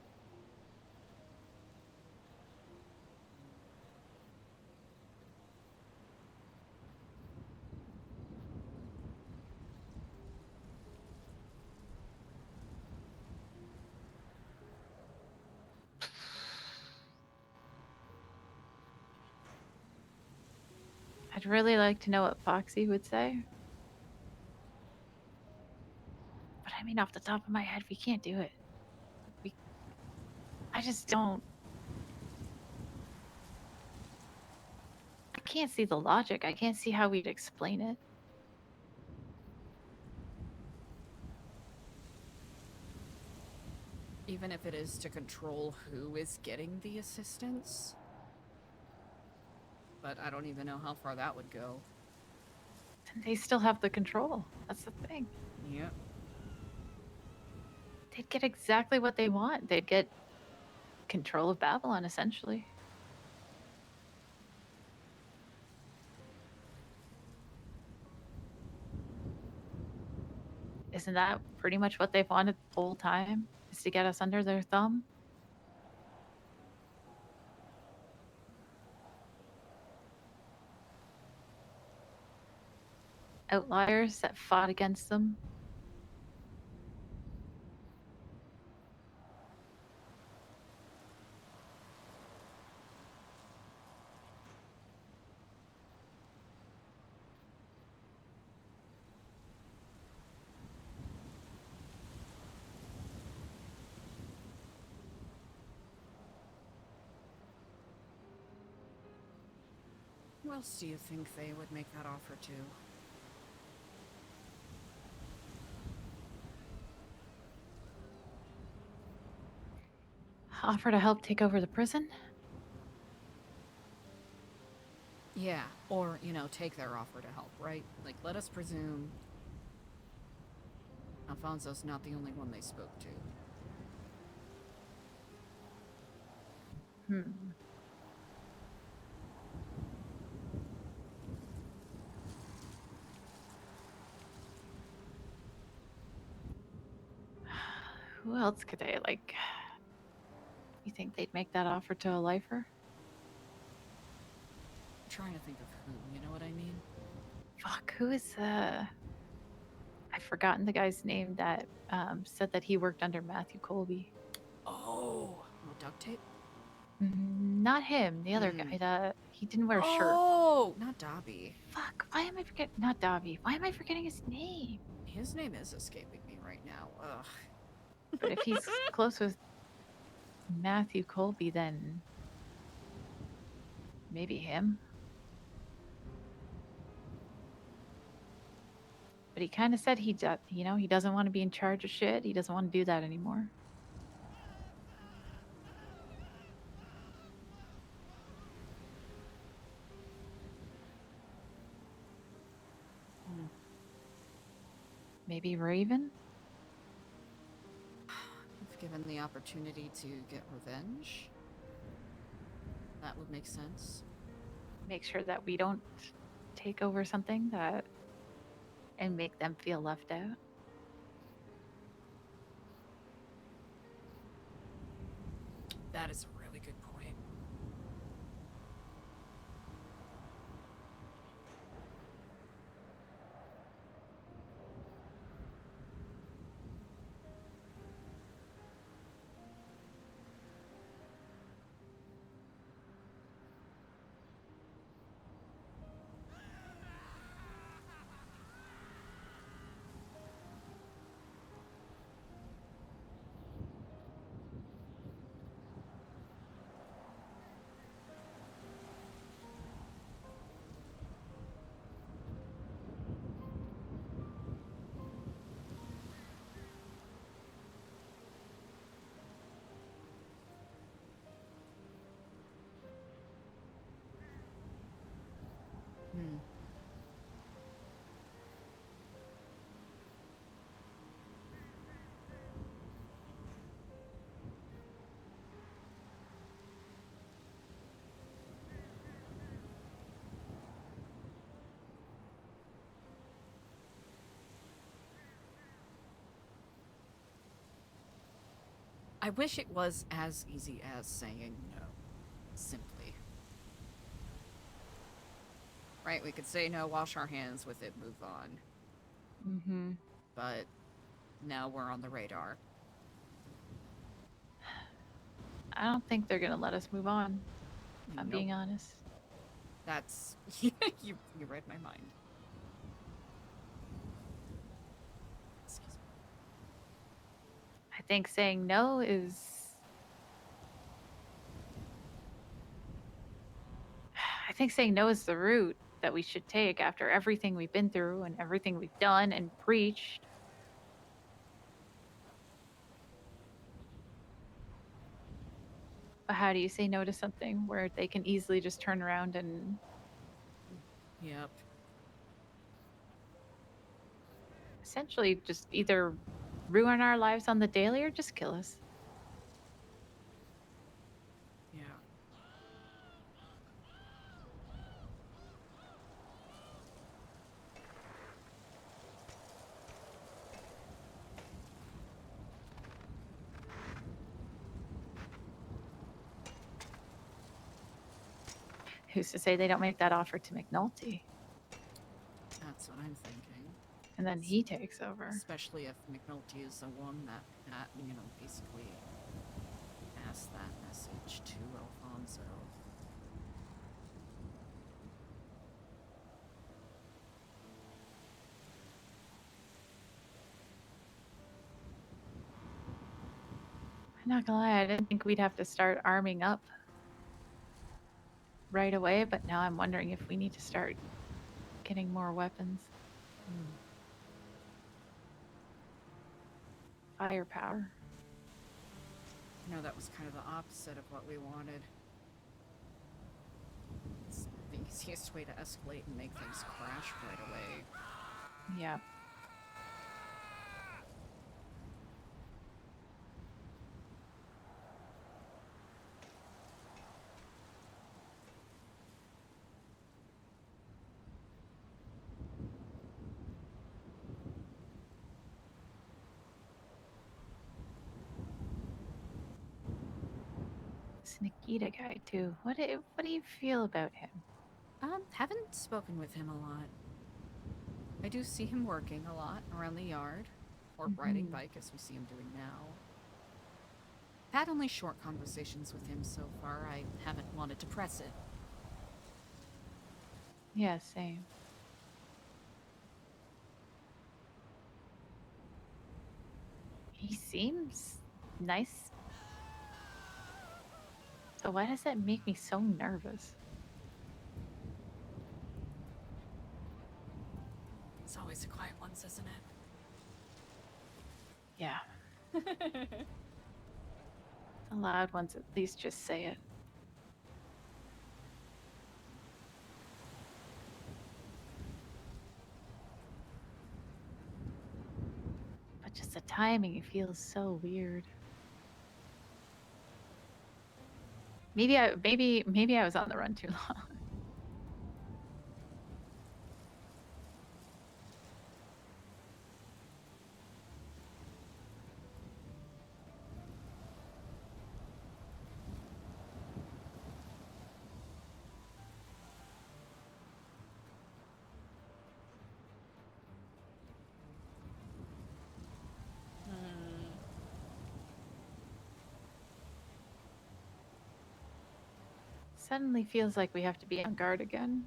I'd really like to know what Foxy would say. But I mean, off the top of my head, we can't do it. I just don't. I can't see the logic. I can't see how we'd explain it. Even if it is to control who is getting the assistance. But I don't even know how far that would go. And they still have the control. That's the thing. Yep. They'd get exactly what they want. They'd get control of Babylon, essentially. Isn't that pretty much what they've wanted the whole time? Is to get us under their thumb? Outliers that fought against them. Who else do you think they would make that offer to? Offer to help take over the prison? Yeah, or, you know, take their offer to help, right? Like, let us presume Alfonso's not the only one they spoke to. Who else could they, like... You think they'd make that offer to a lifer? I'm trying to think of who, you know what I mean? Fuck, who is, I've forgotten the guy's name that said that he worked under Matthew Colby. Oh, duct tape? Not him, the other guy that he didn't wear a shirt. Oh, not Dobby. Fuck, why am I forgetting? Not Dobby. Why am I forgetting his name? His name is escaping me right now. Ugh. But if he's close with Matthew Colby, then maybe him. But he kind of said he doesn't want to be in charge of shit. He doesn't want to do that anymore. Maybe Raven? If given the opportunity to get revenge, that would make sense. Make sure that we don't take over something and make them feel left out. That is a really good point. I wish it was as easy as saying no. Simply. Right, we could say no, wash our hands with it, move on. Mm-hmm. But now we're on the radar. I don't think they're gonna let us move on, if I'm being honest. That's you read my mind. Excuse me. I think saying no is... I think saying no is the route that we should take after everything we've been through and everything we've done and preached. But how do you say no to something where they can easily just turn around and... Yep. essentially just either ruin our lives on the daily or just kill us? Yeah. Who's to say they don't make that offer to McNulty? That's what I'm thinking. And then he takes over. Especially if McNulty is the one that basically passed that message to Alfonso. I'm not gonna lie, I didn't think we'd have to start arming up right away, but now I'm wondering if we need to start getting more weapons. Firepower. No, that was kind of the opposite of what we wanted. It's the easiest way to escalate and make things crash right away. Yeah. This Nikita guy too. What do you feel about him? Haven't spoken with him a lot. I do see him working a lot around the yard, or riding bike as we see him doing now. Had only short conversations with him so far. I haven't wanted to press it. Yeah, same. He seems nice. So why does that make me so nervous? It's always the quiet ones, isn't it? Yeah. The loud ones at least just say it. But just the timing, it feels so weird. Maybe I was on the run too long. Suddenly feels like we have to be on guard again.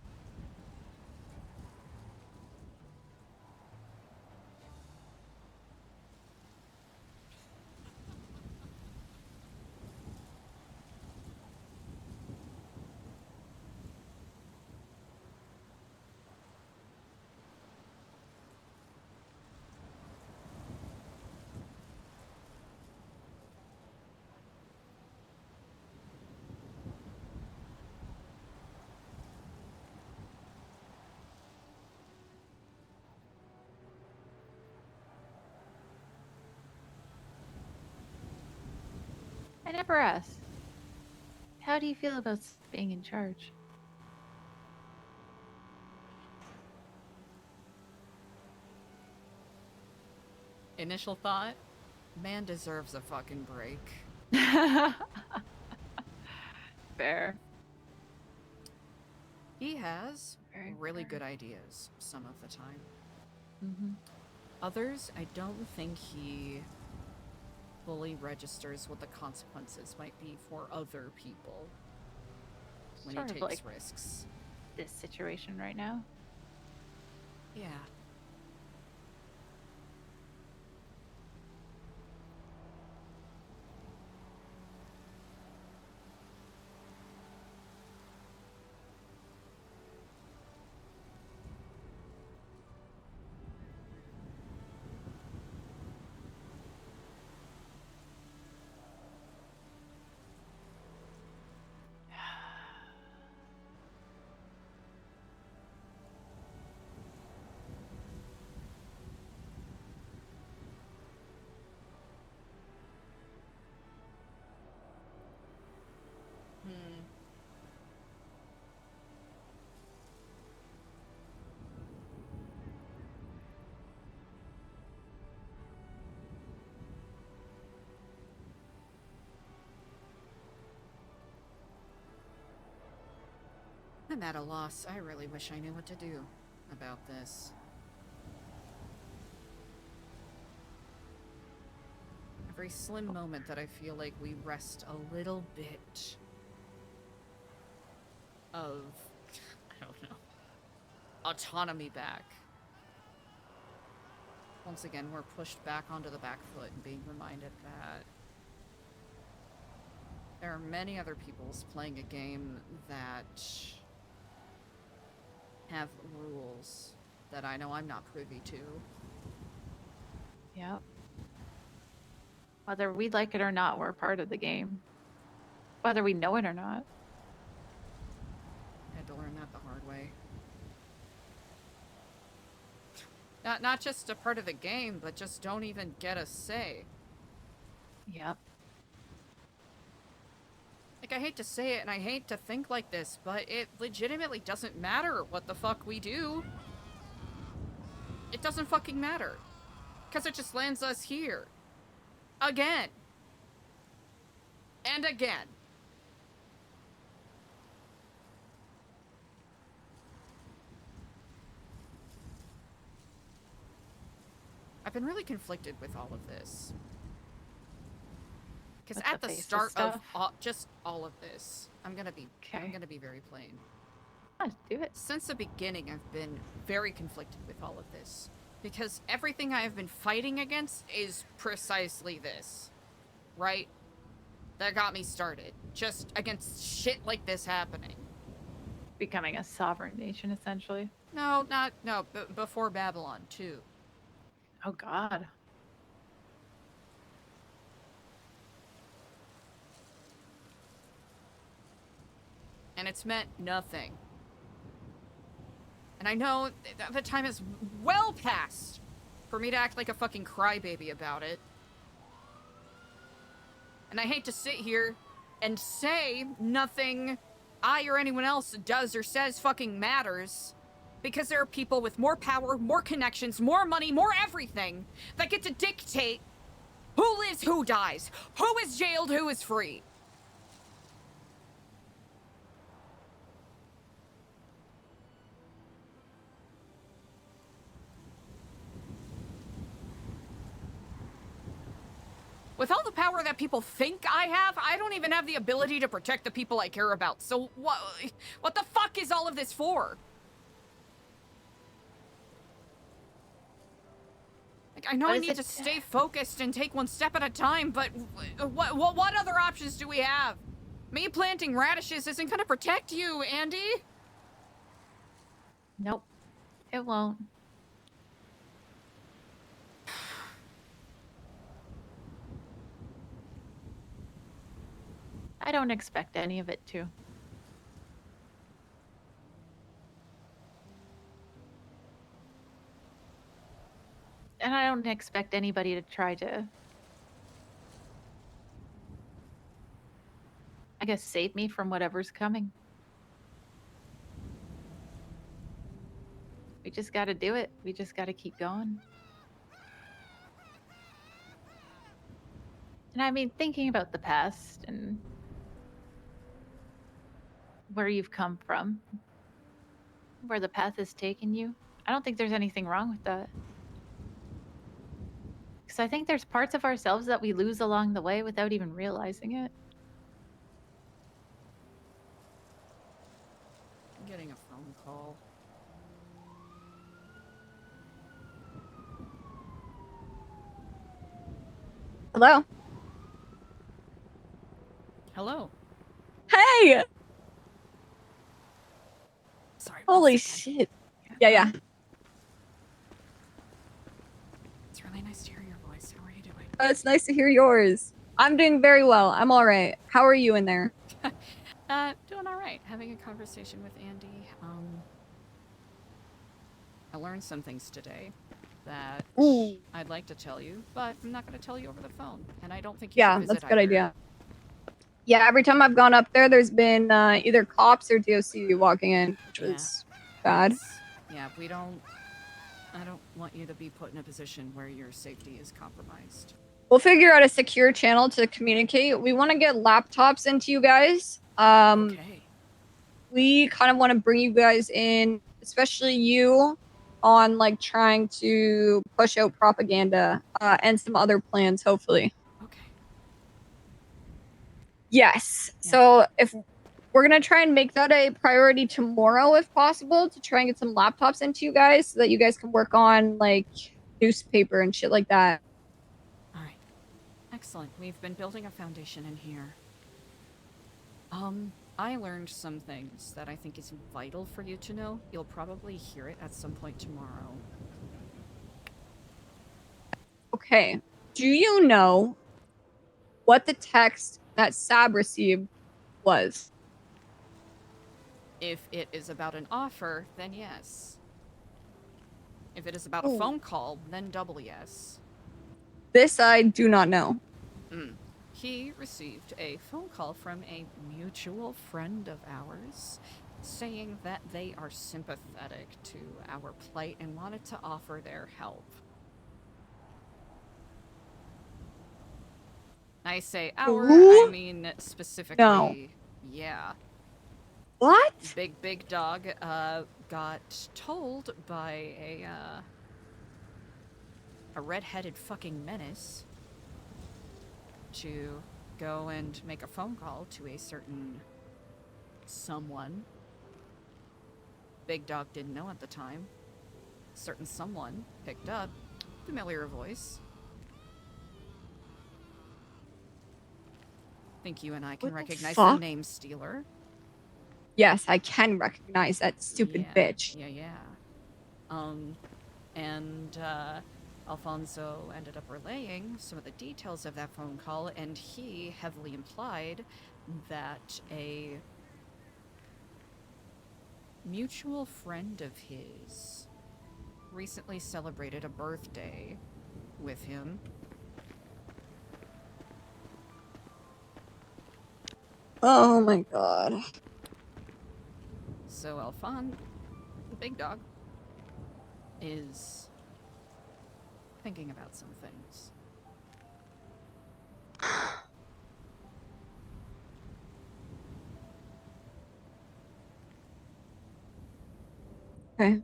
I never asked. How do you feel about being in charge? Initial thought, man deserves a fucking break. Fair. He has Very really fair. good ideas some of the time. Mm-hmm. Others, I don't think he fully registers what the consequences might be for other people when Sort he of takes like risks. this situation right now. Yeah. Hmm. I'm at a loss. I really wish I knew what to do about this. Every slim moment that I feel like we wrest a little bit of, I don't know, autonomy back. Once again, we're pushed back onto the back foot and being reminded that there are many other peoples playing a game that have rules that I know I'm not privy to. Yep. Whether we like it or not, we're part of the game. Whether we know it or not. I had to learn that the hard way. Not just a part of the game, but just don't even get a say. Yep. Like, I hate to say it and I hate to think like this, but it legitimately doesn't matter what the fuck we do. It doesn't fucking matter. Because it just lands us here. Again. And again. I've been really conflicted with all of this. Because With at the the faceless start of stuff? just all of this, I'm gonna be very plain. Let's do it. Since the beginning, I've been very conflicted with all of this. Because everything I have been fighting against is precisely this. Right? That got me started. Just against shit like this happening. Becoming a sovereign nation, essentially. No, before Babylon, too. Oh, God. And it's meant nothing. And I know the time is well past for me to act like a fucking crybaby about it. And I hate to sit here and say nothing I or anyone else does or says fucking matters. Because there are people with more power, more connections, more money, more everything that get to dictate who lives, who dies, who is jailed, who is free. With all the power that people think I have, I don't even have the ability to protect the people I care about. So what the fuck is all of this for? Like, I know I need to stay focused and take one step at a time, but what other options do we have? Me planting radishes isn't gonna protect you, Andy. Nope. It won't. I don't expect any of it to. And I don't expect anybody to try to, I guess, save me from whatever's coming. We just gotta do it. We just gotta keep going. And I mean, thinking about the past and where you've come from, where the path has taken you, I don't think there's anything wrong with that. Because I think there's parts of ourselves that we lose along the way without even realizing it. I'm getting a phone call. Hello. Hello. Hey. Sorry. Holy shit. Yeah. It's really nice to hear your voice. How are you doing? It's nice to hear yours. I'm doing very well. I'm all right. How are you in there? Doing all right. Having a conversation with Andy. I learned some things today that Ooh. I'd like to tell you, but I'm not going to tell you over the phone. And I don't think you Yeah, should visit that's a good either. idea. Yeah, every time I've gone up there, there's been either cops or DOC walking in, which was bad. Yeah, I don't want you to be put in a position where your safety is compromised. We'll figure out a secure channel to communicate. We want to get laptops into you guys. Okay. We kind of want to bring you guys in, especially you, on like trying to push out propaganda and some other plans, hopefully. Okay. Yes. So if we're gonna try and make that a priority tomorrow, if possible, to try and get some laptops into you guys so that you guys can work on like newspaper and shit like that. All right. Excellent. We've been building a foundation in here. I learned some things that I think is vital for you to know. You'll probably hear it at some point tomorrow. Okay. Do you know what the text that Sab received was? If it is about an offer, then yes. If it is about a phone call, then double yes. This I do not know. He received a phone call from a mutual friend of ours saying that they are sympathetic to our plight and wanted to offer their help. I say our, I mean specifically, No. yeah. What? Big Dog got told by a red-headed fucking menace to go and make a phone call to a certain someone. Big Dog didn't know at the time. Certain someone picked up, familiar voice. Think you and I can What the recognize the fuck? name Stealer. Yes, I can recognize that stupid bitch. Yeah. And Alfonso ended up relaying some of the details of that phone call, and he heavily implied that a mutual friend of his recently celebrated a birthday with him. Oh my god. So the Big Dog, is thinking about some things. Okay.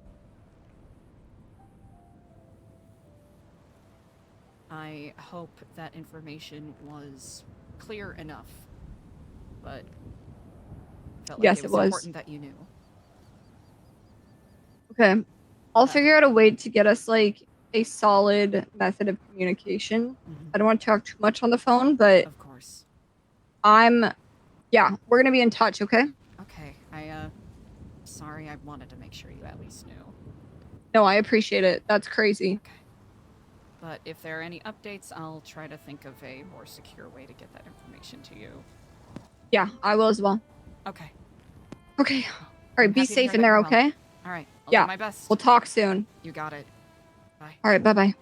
I hope that information was clear enough, but felt like Yes, it it was was. important that you knew. Okay. I'll figure out a way to get us like a solid method of communication. I don't want to talk too much on the phone, but of course. Yeah, we're gonna be in touch, okay? Okay, sorry, I wanted to make sure you at least knew. No, I appreciate it. That's crazy. But if there are any updates, I'll try to think of a more secure way to get that information to you. Yeah, I will as well. Okay. Okay. All right, be happy to safe hear in that there, you're well. okay? All right, I'll Yeah. do my best. We'll talk soon. You got it. Bye. All right, bye-bye.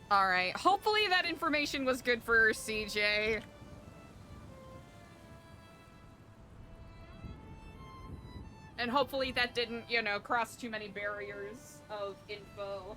All right, hopefully that information was good for CJ. And hopefully that didn't, you know, cross too many barriers of info.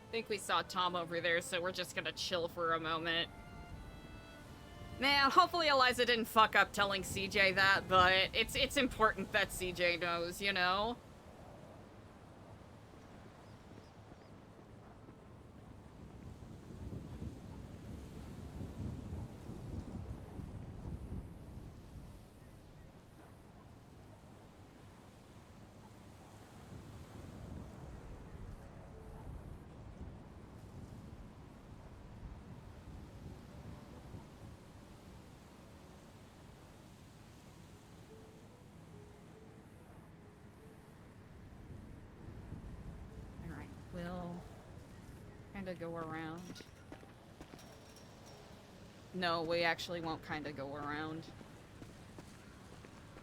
I think we saw Tom over there, so we're just gonna chill for a moment. Man, hopefully Eliza didn't fuck up telling CJ that, but it's important that CJ knows, you know? Alright, we'll kinda go around. No, we actually won't kinda go around.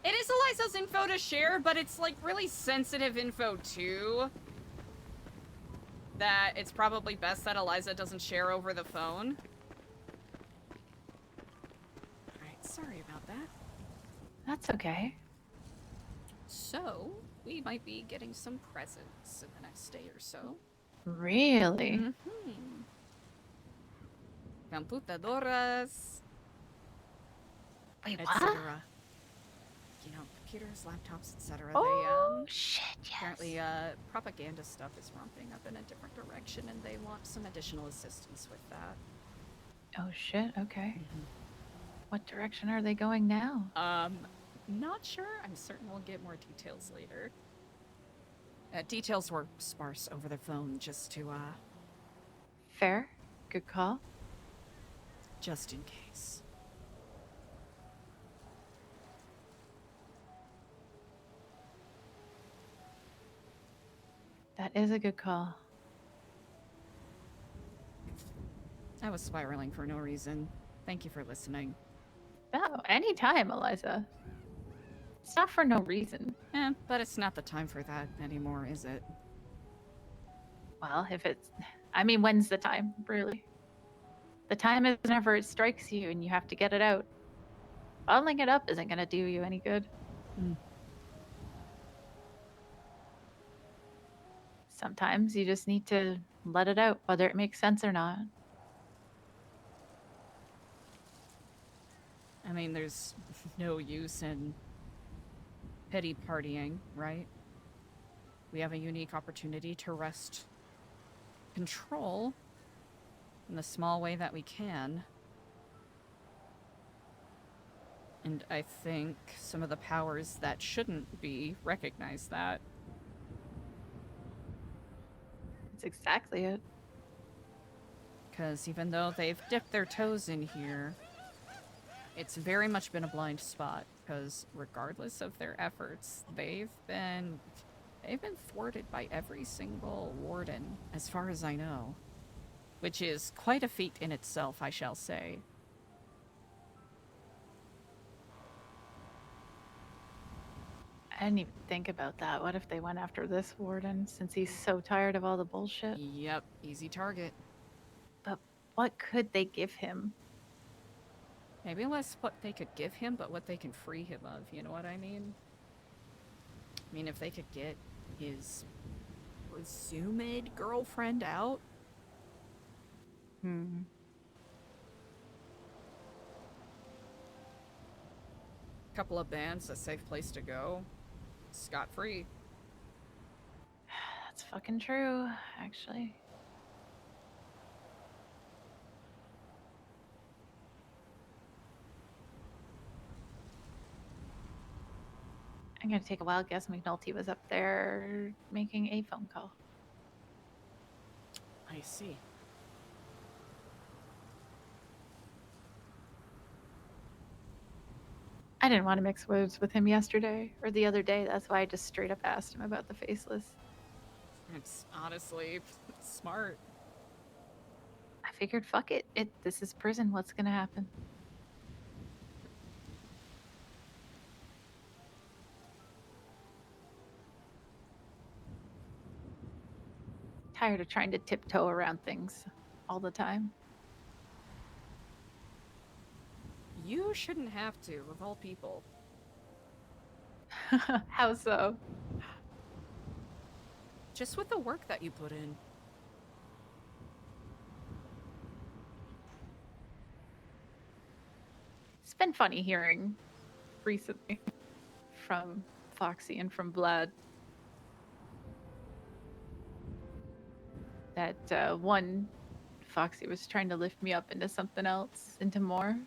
It is Eliza's info to share, but it's like really sensitive info too. That it's probably best that Eliza doesn't share over the phone. Alright, sorry about that. That's okay. So, we might be getting some presents in the next day or so. Really? Mm-hmm. Computadoras. Wait, what? Etc. You know, computers, laptops, etc. Oh, shit, yes. Apparently, propaganda stuff is ramping up in a different direction, and they want some additional assistance with that. Oh, shit, okay. What direction are they going now? Not sure. I'm certain we'll get more details later. Details were sparse over the phone, just to, Fair. Good call. just in case. That is a good call. I was spiraling for no reason. Thank you for listening. Oh, anytime, Eliza. It's not for no reason. But it's not the time for that anymore, is it? Well, if it's... I mean, when's the time, really? The time is whenever it strikes you and you have to get it out. Bottling it up isn't going to do you any good. Sometimes you just need to let it out, whether it makes sense or not. I mean, there's no use in petty partying, right? We have a unique opportunity to wrest control in the small way that we can. And I think some of the powers that shouldn't be recognize that. That's exactly it. Because even though they've dipped their toes in here, it's very much been a blind spot. Because regardless of their efforts, they've been thwarted by every single warden, as far as I know. Which is quite a feat in itself, I shall say. I didn't even think about that. What if they went after this warden, since he's so tired of all the bullshit? Yep, easy target. But what could they give him? Maybe less what they could give him, but what they can free him of, you know what I mean? I mean, if they could get his presumed girlfriend out. Couple of bands, a safe place to go. Scot-free. That's fucking true, actually. I'm gonna take a wild guess. McNulty was up there making a phone call. I see. I didn't want to mix words with him yesterday or the other day. That's why I just straight up asked him about the faceless. It's honestly smart. I figured, fuck it. This is prison. What's gonna happen? Tired of trying to tiptoe around things all the time. You shouldn't have to, of all people. How so? Just with the work that you put in. It's been funny hearing recently from Foxy and from Vlad that one Foxy was trying to lift me up into something else, into more,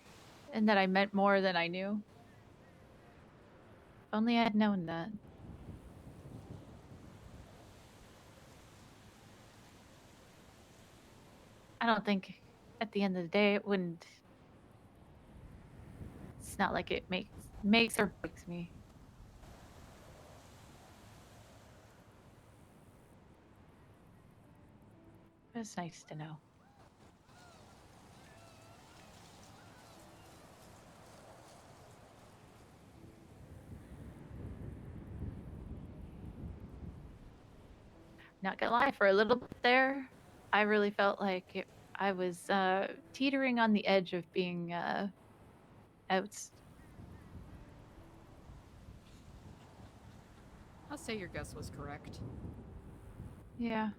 and that I meant more than I knew. If only I had known that. I don't think at the end of the day it wouldn't. It's not like it makes or breaks me. But it's nice to know. Not gonna lie, for a little bit there, I really felt like I was teetering on the edge of being outs. I'll say your guess was correct. Yeah.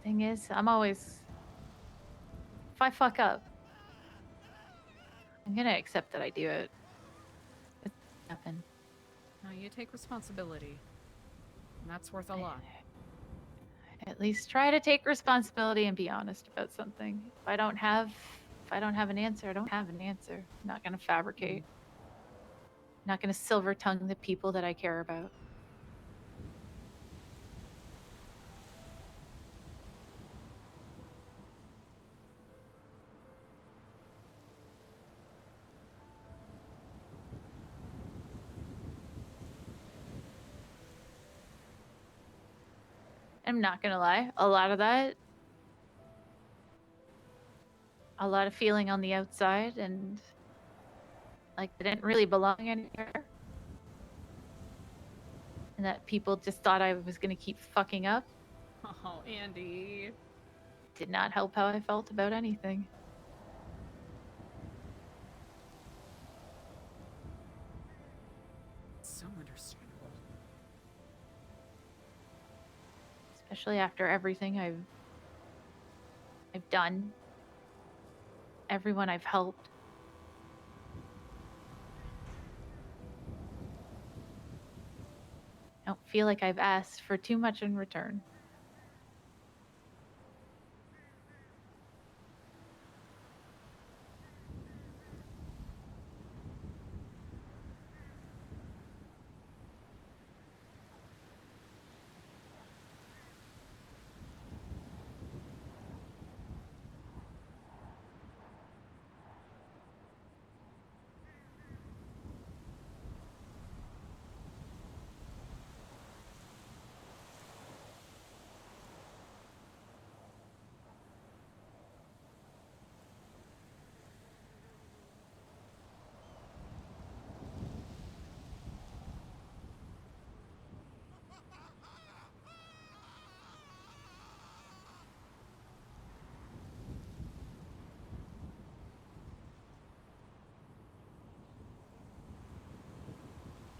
Thing is, I'm always, if I fuck up, I'm gonna accept that I do it. It's happen. Now you take responsibility. And that's worth a lot. At least try to take responsibility and be honest about something. If I don't have an answer, I don't have an answer. I'm not gonna fabricate. I'm not gonna silver tongue the people that I care about. I'm not gonna lie, a lot of that, a lot of feeling on the outside and like I didn't really belong anywhere. And that people just thought I was gonna keep fucking up. Oh, Andy. Did not help how I felt about anything. So understandable. Especially after everything I've done. Everyone I've helped. I don't feel like I've asked for too much in return.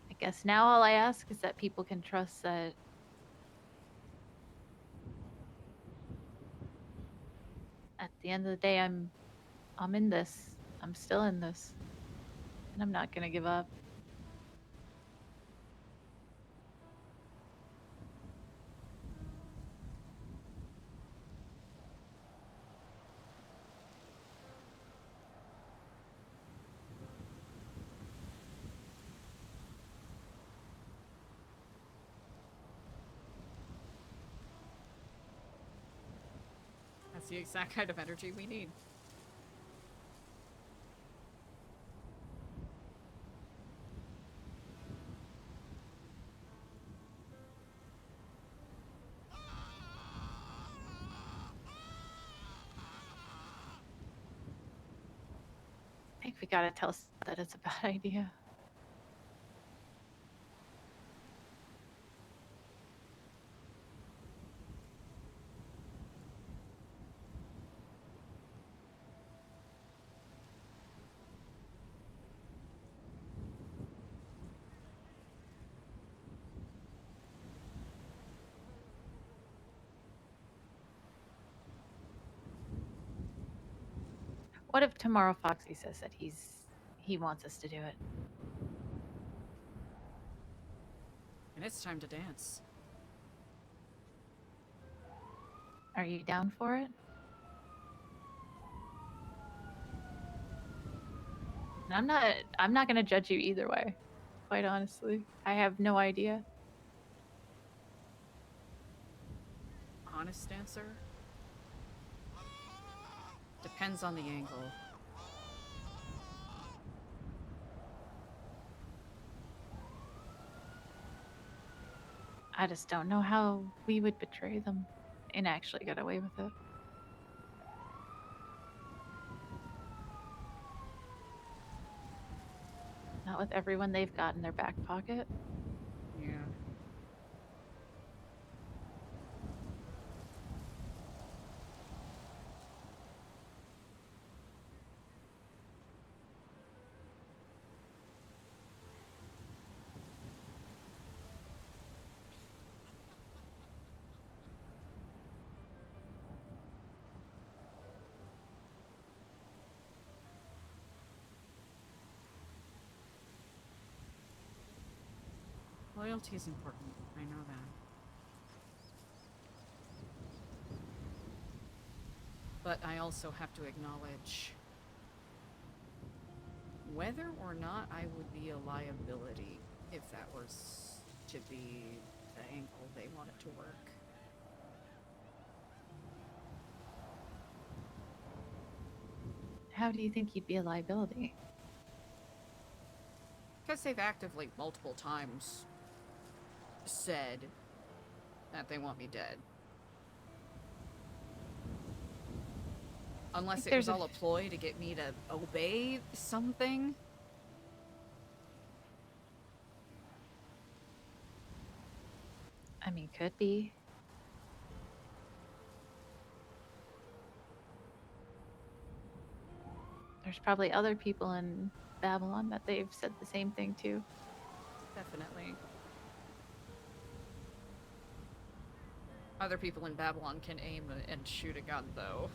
I guess now all I ask is that people can trust that At the end of the day, I'm in this. I'm still in this. And I'm not gonna give up. That's the exact kind of energy we need. I think we gotta tell Seth that it's a bad idea. What if tomorrow Foxy says that he wants us to do it? And it's time to dance. Are you down for it? And I'm not gonna judge you either way, quite honestly. I have no idea. Honest answer? Depends on the angle. I just don't know how we would betray them and actually get away with it. Not with everyone they've got in their back pocket. Yeah. Loyalty is important. I know that. But I also have to acknowledge whether or not I would be a liability if that was to be the angle they wanted to work. How do you think you'd be a liability? Because they've actively multiple times said that they want me dead. Unless it was all a ploy to get me to obey something. I mean, could be. There's probably other people in Babylon that they've said the same thing to. Definitely. Other people in Babylon can aim and shoot a gun, though.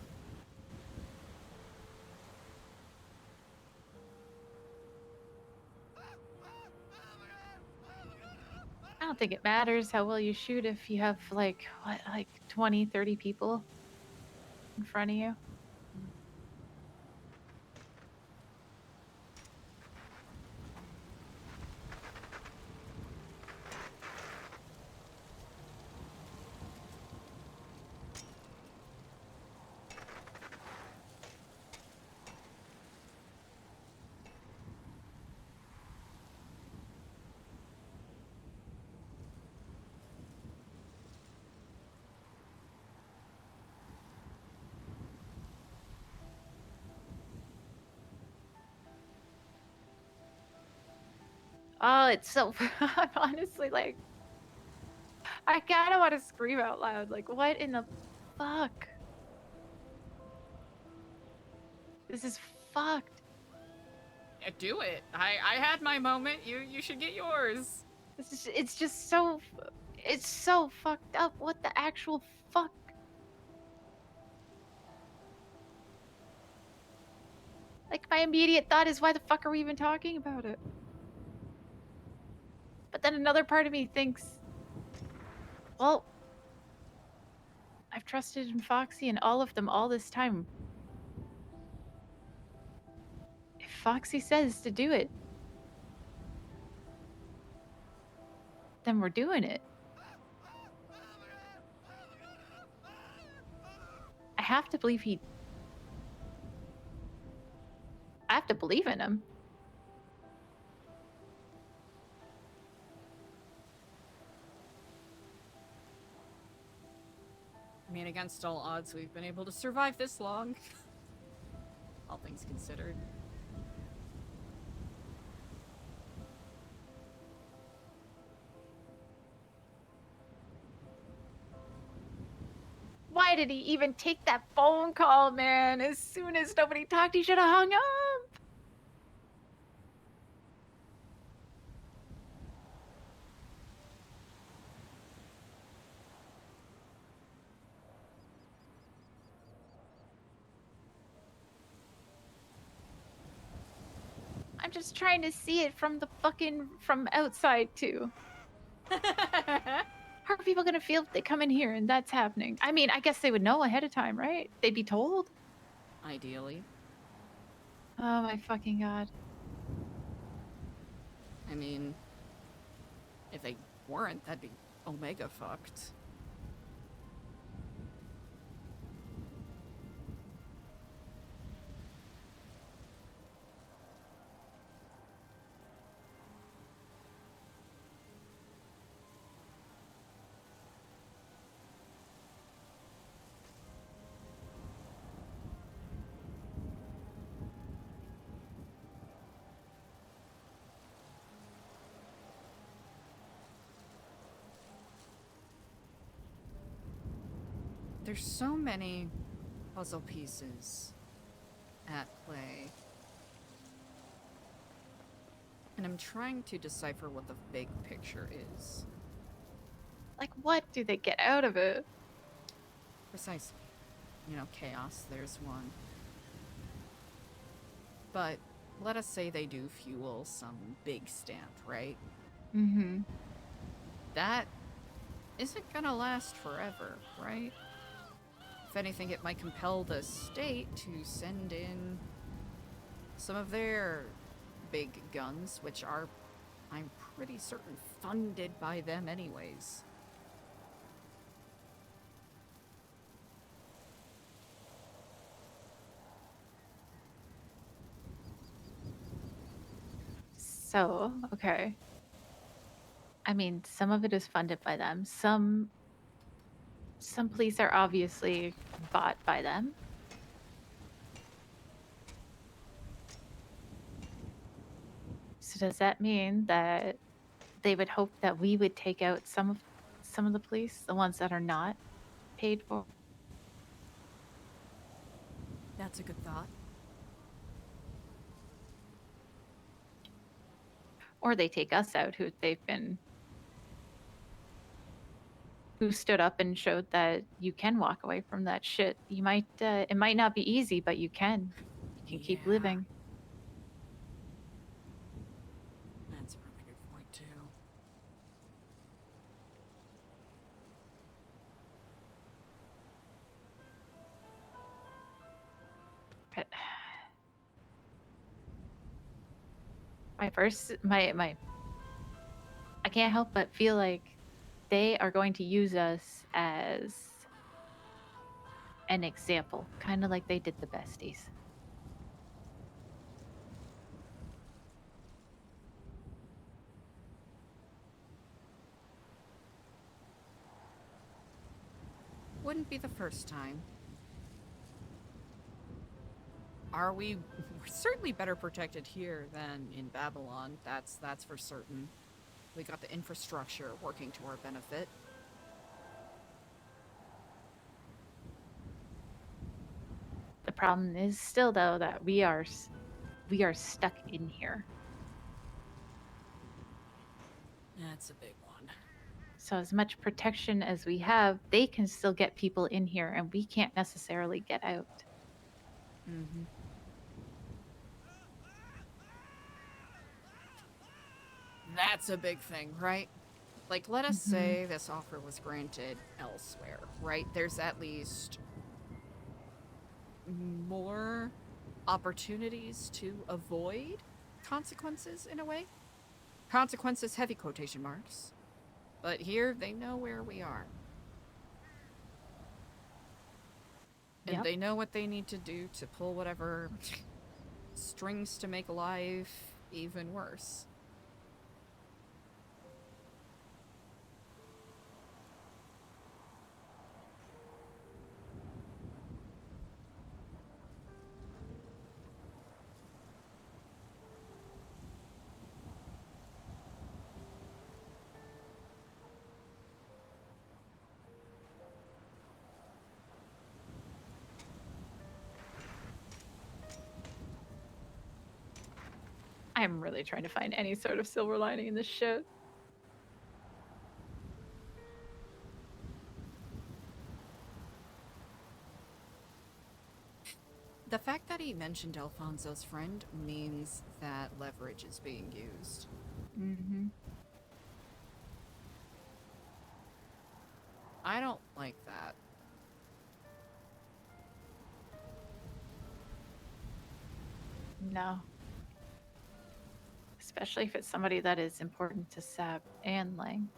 I don't think it matters how well you shoot if you have, like, what, like 20, 30 people in front of you. Oh, it's so. I'm honestly like. I kind of want to scream out loud. Like, what in the fuck? This is fucked. Yeah, do it. I had my moment. You should get yours. It's just so. It's so fucked up. What the actual fuck? Like, my immediate thought is, why the fuck are we even talking about it? But then another part of me thinks, well, I've trusted in Foxy and all of them all this time. If Foxy says to do it, then we're doing it. I have to believe I have to believe in him. I mean, against all odds, we've been able to survive this long. All things considered. Why did he even take that phone call, man? As soon as nobody talked, he should have hung up. I'm just trying to see it from from outside too. How are people gonna feel if they come in here and that's happening? I mean, I guess they would know ahead of time, right? They'd be told. Ideally. Oh my fucking god. I mean, if they weren't, that'd be omega fucked. There's so many puzzle pieces at play. And I'm trying to decipher what the big picture is. Like, what do they get out of it? Precisely. You know, chaos, there's one. But let us say they do fuel some big stamp, right? Mm-hmm. That isn't gonna last forever, right? If anything, it might compel the state to send in some of their big guns, which are, I'm pretty certain, funded by them anyways. So, okay. I mean, some of it is funded by them. Some police are obviously bought by them. So does that mean that they would hope that we would take out some of the police, the ones that are not paid for? That's a good thought. Or they take us out, who stood up and showed that you can walk away from that shit. You might, it might not be easy, but you can. You can keep living. That's a really good point, too. But I can't help but feel like they are going to use us as an example, kind of like they did the besties. Wouldn't be the first time. We're certainly better protected here than in Babylon. That's for certain. We got the infrastructure working to our benefit. The problem is still, though, that we are stuck in here. That's a big one. So as much protection as we have, they can still get people in here, and we can't necessarily get out. Mm-hmm. That's a big thing, right? Like, let us say this offer was granted elsewhere, right? There's at least more opportunities to avoid consequences in a way. Consequences, heavy quotation marks. But here, they know where we are. And Yep. they know what they need to do to pull whatever strings to make life even worse. I'm really trying to find any sort of silver lining in this shit. The fact that he mentioned Alfonso's friend means that leverage is being used. Mm-hmm. I don't like that. No. Especially if it's somebody that is important to Sab and Lang.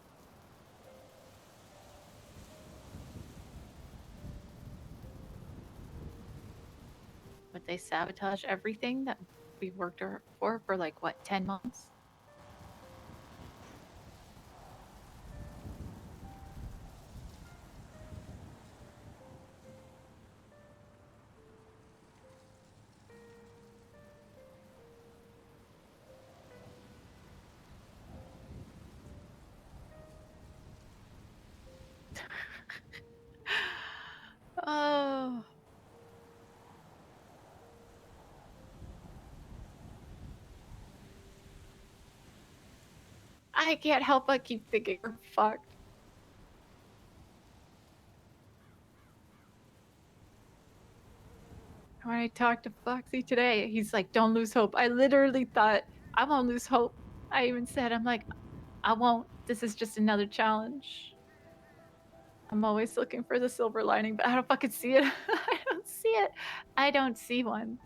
Would they sabotage everything that we worked for like, what, 10 months? Oh. I can't help but keep thinking we're fucked. When I talked to Foxy today, he's like, don't lose hope. I literally thought, I won't lose hope. I even said, I'm like, I won't. This is just another challenge. I'm always looking for the silver lining, but I don't fucking see it. I don't see it. I don't see one.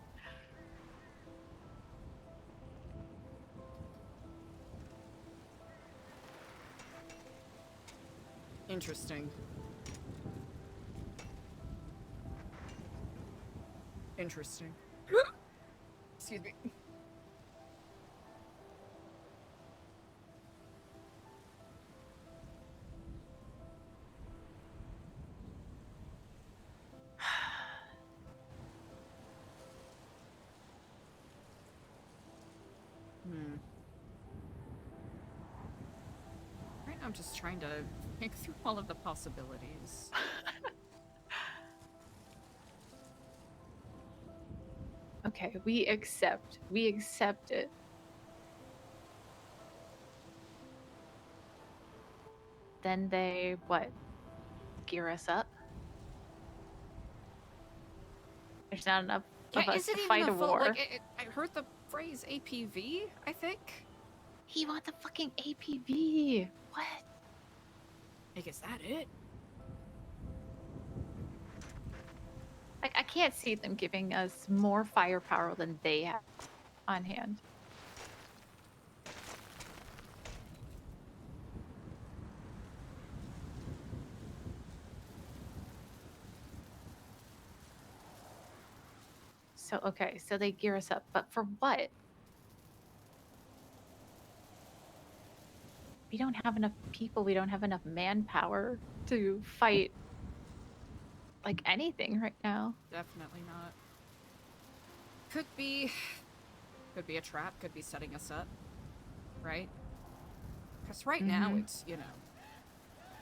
Interesting. Interesting. Excuse me. Right now I'm just trying to think through all of the possibilities. Okay, we accept it. Then they, what, gear us up? There's not enough of us Is it to even fight a a full, war. like, I heard the phrase APV, I think? He wants a fucking APV. What? Like, is that it? Like, I can't see them giving us more firepower than they have on hand. So, okay, so they gear us up, but for what? We don't have enough people, we don't have enough manpower to fight like anything right now. Definitely not. Could be a trap, could be setting us up, right? Because right now it's, you know,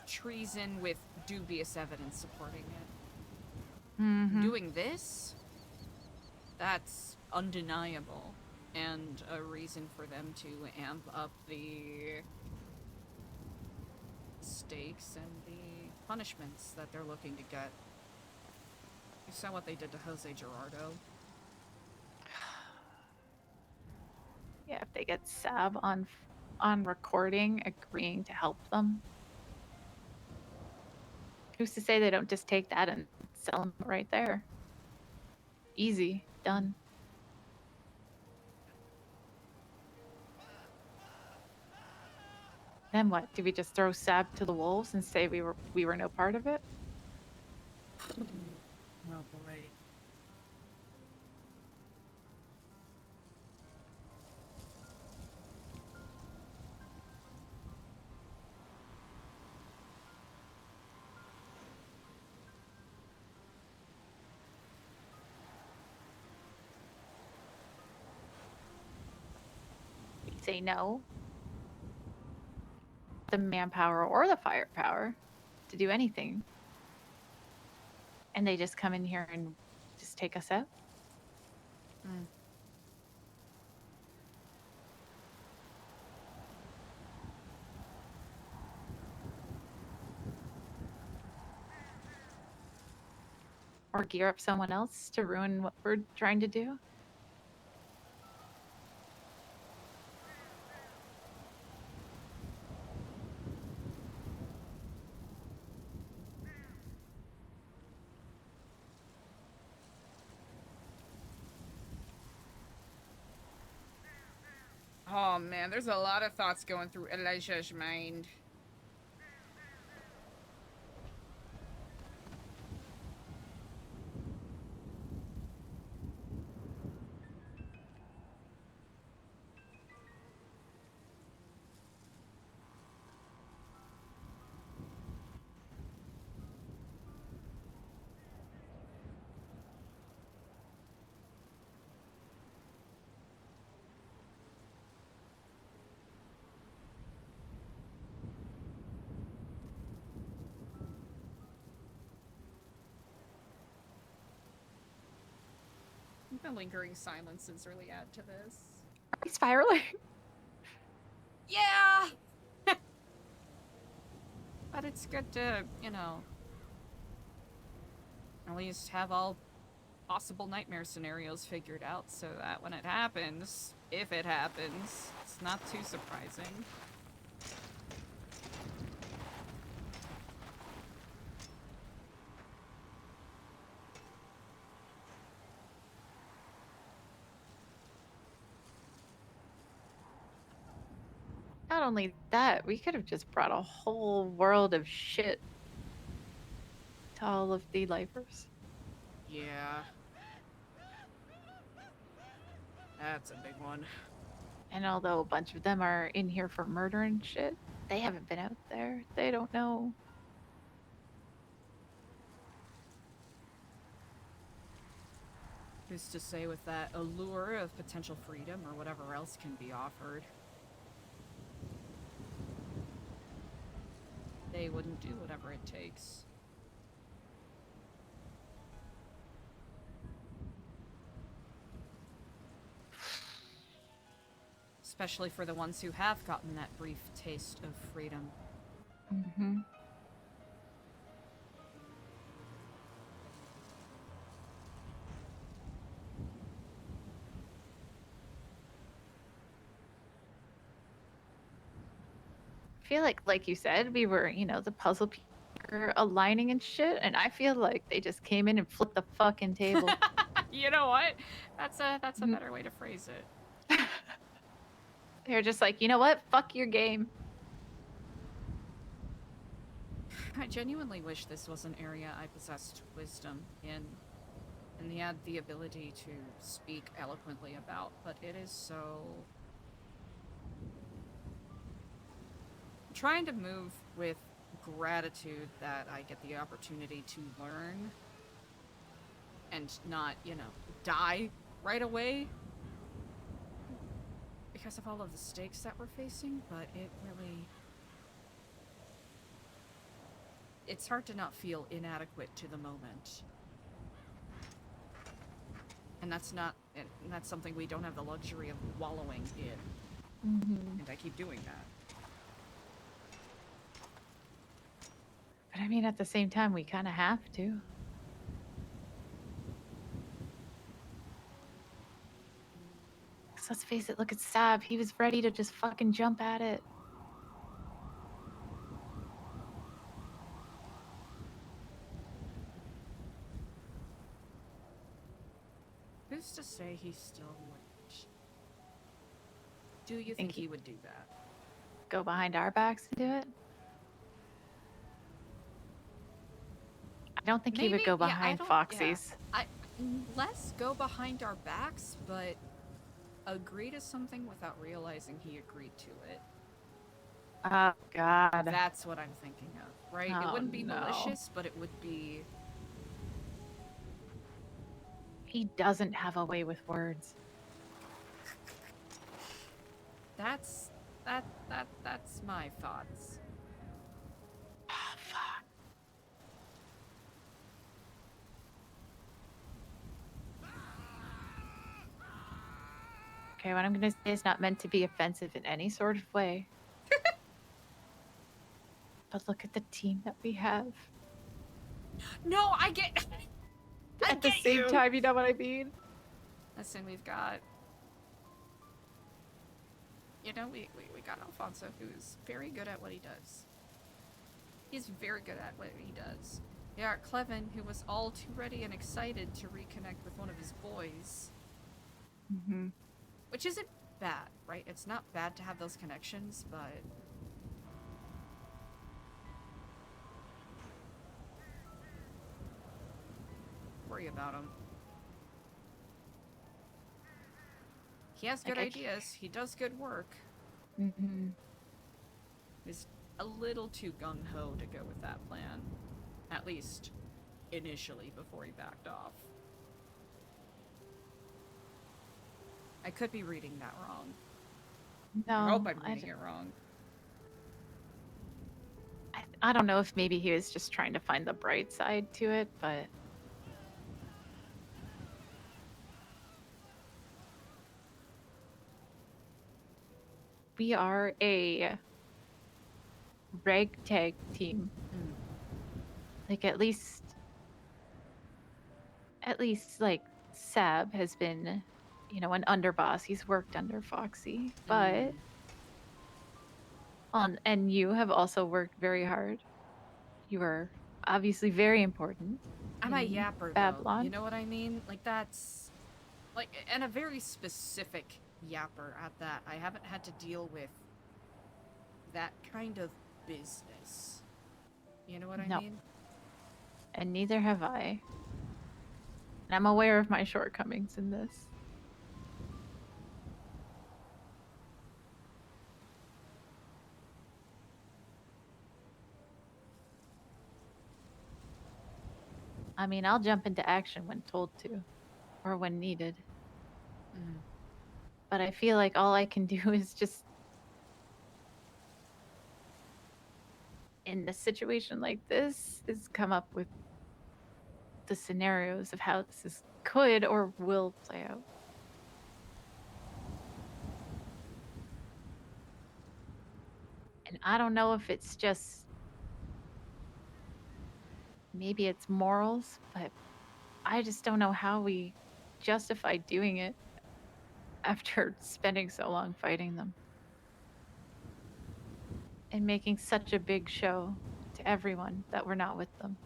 treason with dubious evidence supporting it. Doing this, that's undeniable, and a reason for them to amp up the stakes and the punishments that they're looking to get. You saw what they did to Jose Gerardo. Yeah, if they get Sab on on recording agreeing to help them? Who's to say they don't just take that and sell them right there? Easy, done. Then what? Do we just throw Sab to the wolves and say we were no part of it? Oh boy. We say no. The manpower or the firepower to do anything. And they just come in here and just take us out? Mm. Or gear up someone else to ruin what we're trying to do? Oh man, there's a lot of thoughts going through Eliza's mind. The lingering silences really add to this. Are we spiraling? Yeah! But it's good to, you know, at least have all possible nightmare scenarios figured out so that when it happens, if it happens, it's not too surprising. Not only that, we could have just brought a whole world of shit to all of the lifers. Yeah. That's a big one. And although a bunch of them are in here for murder and shit, they haven't been out there. They don't know. Who's to say with that allure of potential freedom or whatever else can be offered, they wouldn't do whatever it takes. Especially for the ones who have gotten that brief taste of freedom. Mm-hmm. I feel like you said, we were, you know, the puzzle pieces were aligning and shit, and I feel like they just came in and flipped the fucking table. You know what? That's a better way to phrase it. They're just like, you know what? Fuck your game. I genuinely wish this was an area I possessed wisdom in, and had the ability to speak eloquently about, but it is so... I'm trying to move with gratitude that I get the opportunity to learn and not, you know, die right away because of all of the stakes that we're facing, but it really... It's hard to not feel inadequate to the moment. And that's not... And that's something we don't have the luxury of wallowing in. Mm-hmm. And I keep doing that. But I mean, at the same time, we kind of have to. let's face it, look at Sab. He was ready to just fucking jump at it. Who's to say he still wouldn't? Do you think he would do that? Go behind our backs and do it? I don't think he would go Maybe- yeah, I behind don't- Foxy's. Yeah. Less go behind our backs, but agree to something without realizing he agreed to it. Oh, God. That's what I'm thinking of, right? It Oh, wouldn't be no. malicious, but it would be... He doesn't have a way with words. That's my thoughts. Oh, fuck. Okay, what I'm gonna say is not meant to be offensive in any sort of way. But look at the team that we have. No, I get... At the same time, you know what I mean? Listen, we've got... You know, we got Alfonso, who's very good at what he does. He's very good at what he does. We got Clevin, who was all too ready and excited to reconnect with one of his boys. Mm-hmm. Which isn't bad, right? It's not bad to have those connections, but... worry about him. He has good ideas. He does good work. Mm-hmm. He's a little too gung-ho to go with that plan. At least, initially, before he backed off. I could be reading that wrong. No, I hope I'm reading it wrong. I don't know if maybe he was just trying to find the bright side to it, but... We are a ragtag team. Like, at least, like, Sab has been, you know, an underboss. He's worked under Foxy, but... and you have also worked very hard. You are obviously very important. I'm a in yapper, Babylon. though. You know what I mean? Like, that's... like, and a very specific yapper at that. I haven't had to deal with that kind of business. You know what I No. mean? And neither have I. And I'm aware of my shortcomings in this. I mean, I'll jump into action when told to, or when needed. But I feel like all I can do is just, in a situation like this, is come up with the scenarios of how this could or will play out. And I don't know if it's just, maybe it's morals, but I just don't know how we justify doing it after spending so long fighting them. And making such a big show to everyone that we're not with them.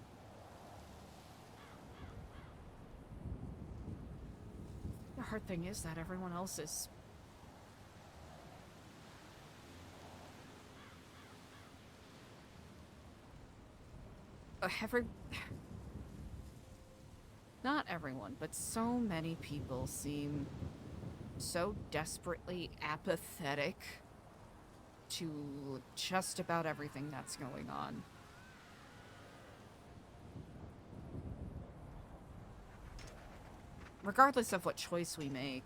The hard thing is that everyone else is... Not everyone, but so many people seem so desperately apathetic to just about everything that's going on. Regardless of what choice we make.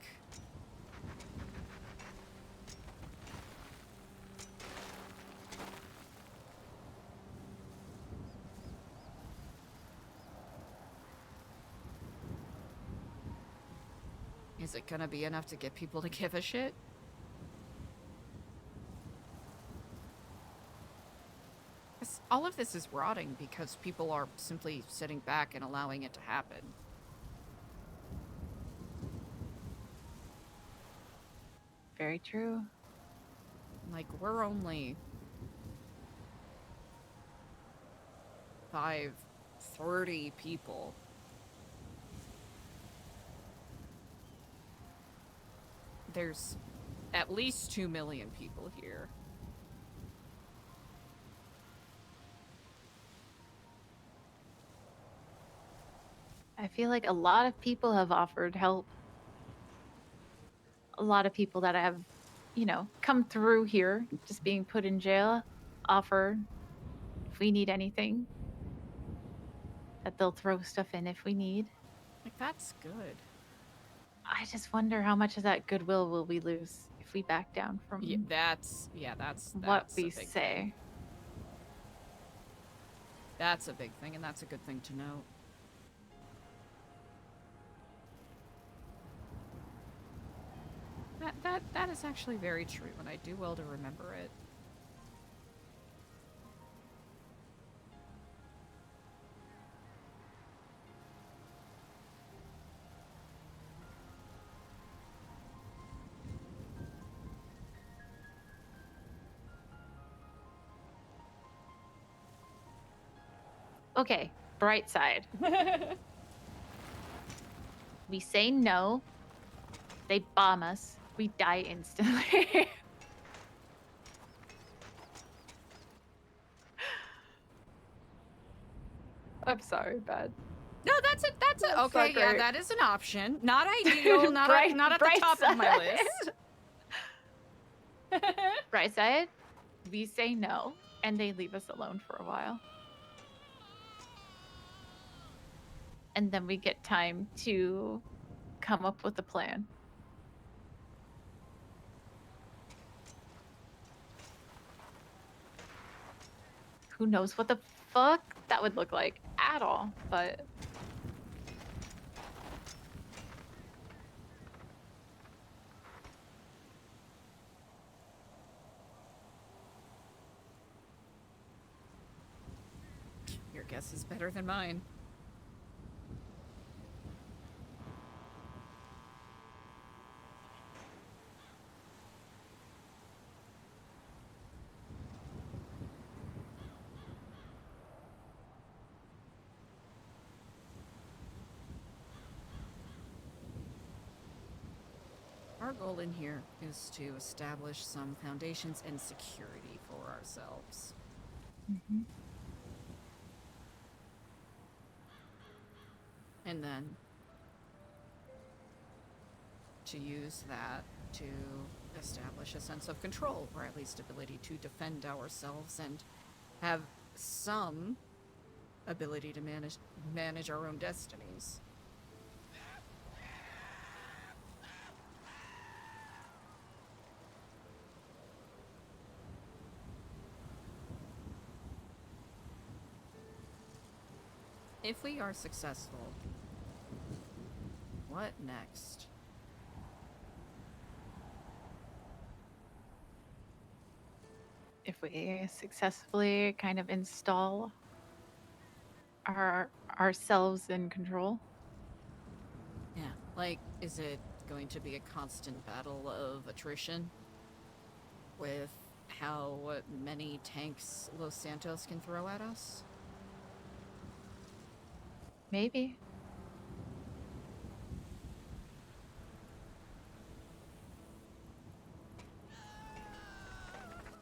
Is it gonna be enough to get people to give a shit? All of this is rotting because people are simply sitting back and allowing it to happen. very true. Like, we're only 30 people. There's at least 2 million people here. I feel like a lot of people have offered help. A lot of people that have, you know, come through here, just being put in jail, offer if we need anything, that they'll throw stuff in if we need. Like, that's good. I just wonder how much of that goodwill will we lose if we back down from Yeah, that's what a we big say. thing. That's a big thing, and that's a good thing to note. That is actually very true, and I do well to remember it. Okay, bright side. We say no, they bomb us, we die instantly. I'm sorry, bad. No, that's it. That's it. That's Okay, not yeah, great. that is an option. Not ideal. Not Bright- not at bright the top of my side. list. Bright side, we say no, and they leave us alone for a while. And then we get time to come up with a plan. Who knows what the fuck that would look like at all, but Your guess is better than mine. Our goal in here is to establish some foundations and security for ourselves. And then to use that to establish a sense of control, or at least ability to defend ourselves and have some ability to manage our own destinies. If we are successful, what next? if we successfully kind of install ourselves in control. Yeah, like, is it going to be a constant battle of attrition with how many tanks Los Santos can throw at us? Maybe.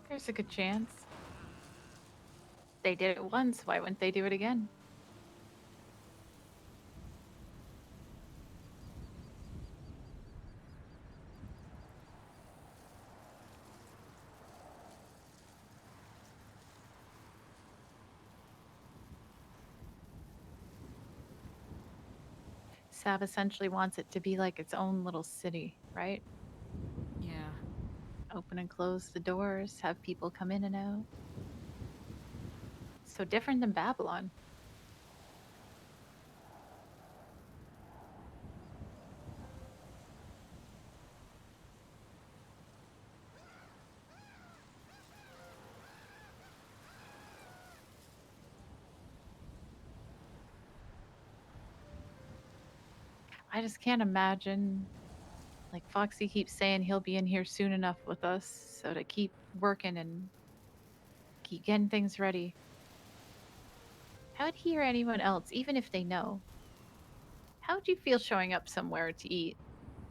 There's a good chance. They did it once, why wouldn't they do it again? Sav essentially wants it to be like its own little city, right? Yeah. Open and close the doors, have people come in and out. So different than Babylon. I just can't imagine Like Foxy keeps saying he'll be in here soon enough with us, so to keep working and keep getting things ready. How would he or anyone else, even if they know, how would you feel showing up somewhere to eat,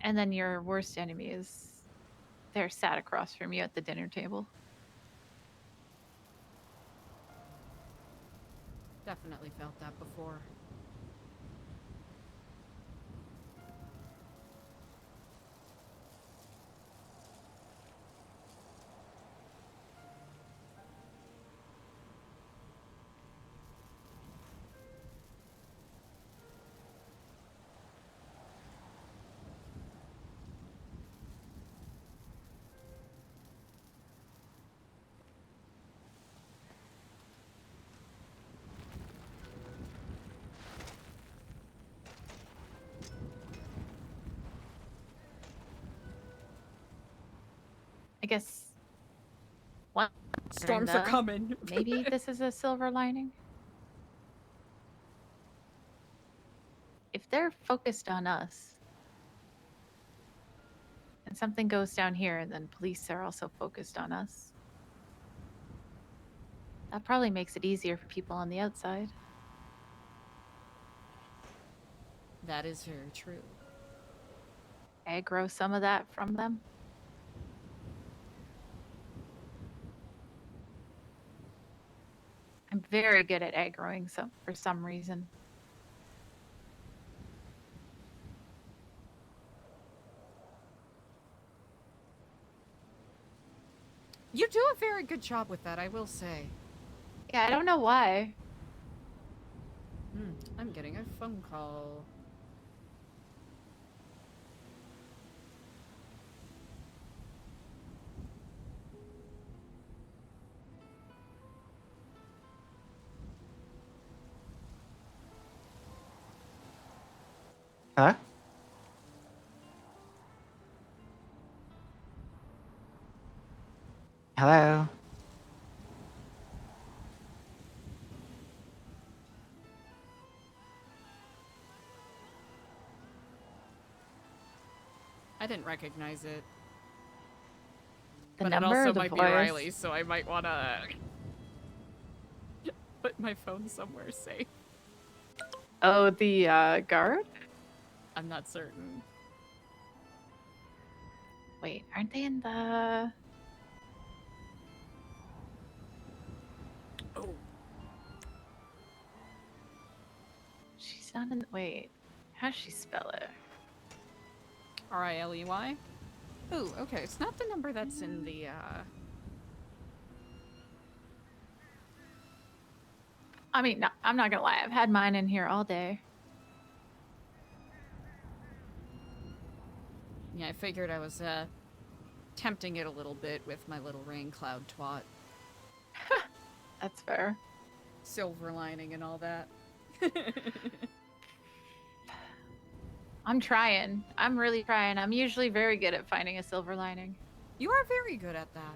and then your worst enemy is there sat across from you at the dinner table? Definitely felt that before. I guess one Storms are coming. Maybe this is a silver lining. If they're focused on us and something goes down here and then police are also focused on us, that probably makes it easier for people on the outside. That is very true. Aggro some of that from them. I'm very good at aggroing some for some reason. You do a very good job with that, I will say. Yeah, I don't know why. I'm getting a phone call. Huh? Hello? I didn't recognize it. The But it number or also the might be voice? Riley, so I might want to put my phone somewhere safe. Oh, the guard? I'm not certain. Wait, aren't they in the... Oh. She's not in... Wait, how does she spell it? Riley? Ooh, okay. It's not the number that's in the, I mean, no, I'm not gonna lie. I've had mine in here all day. Yeah, I figured I was, tempting it a little bit with my little rain cloud twat. That's fair. Silver lining and all that. I'm trying. I'm really trying. I'm usually very good at finding a silver lining. You are very good at that.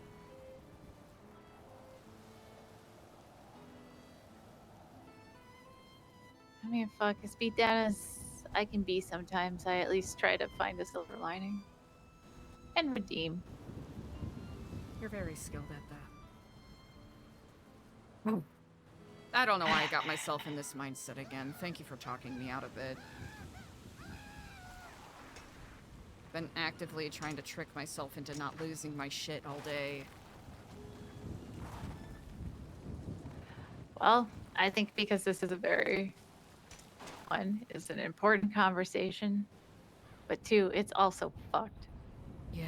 I mean, fuck, as beat down as I can be sometimes, I at least try to find a silver lining. And redeem. You're very skilled at that. I don't know why I got myself in this mindset again. Thank you for talking me out of it. Been actively trying to trick myself into not losing my shit all day. Well, I think because this is a very... One, is an important conversation. But two, it's also fucked. Yeah.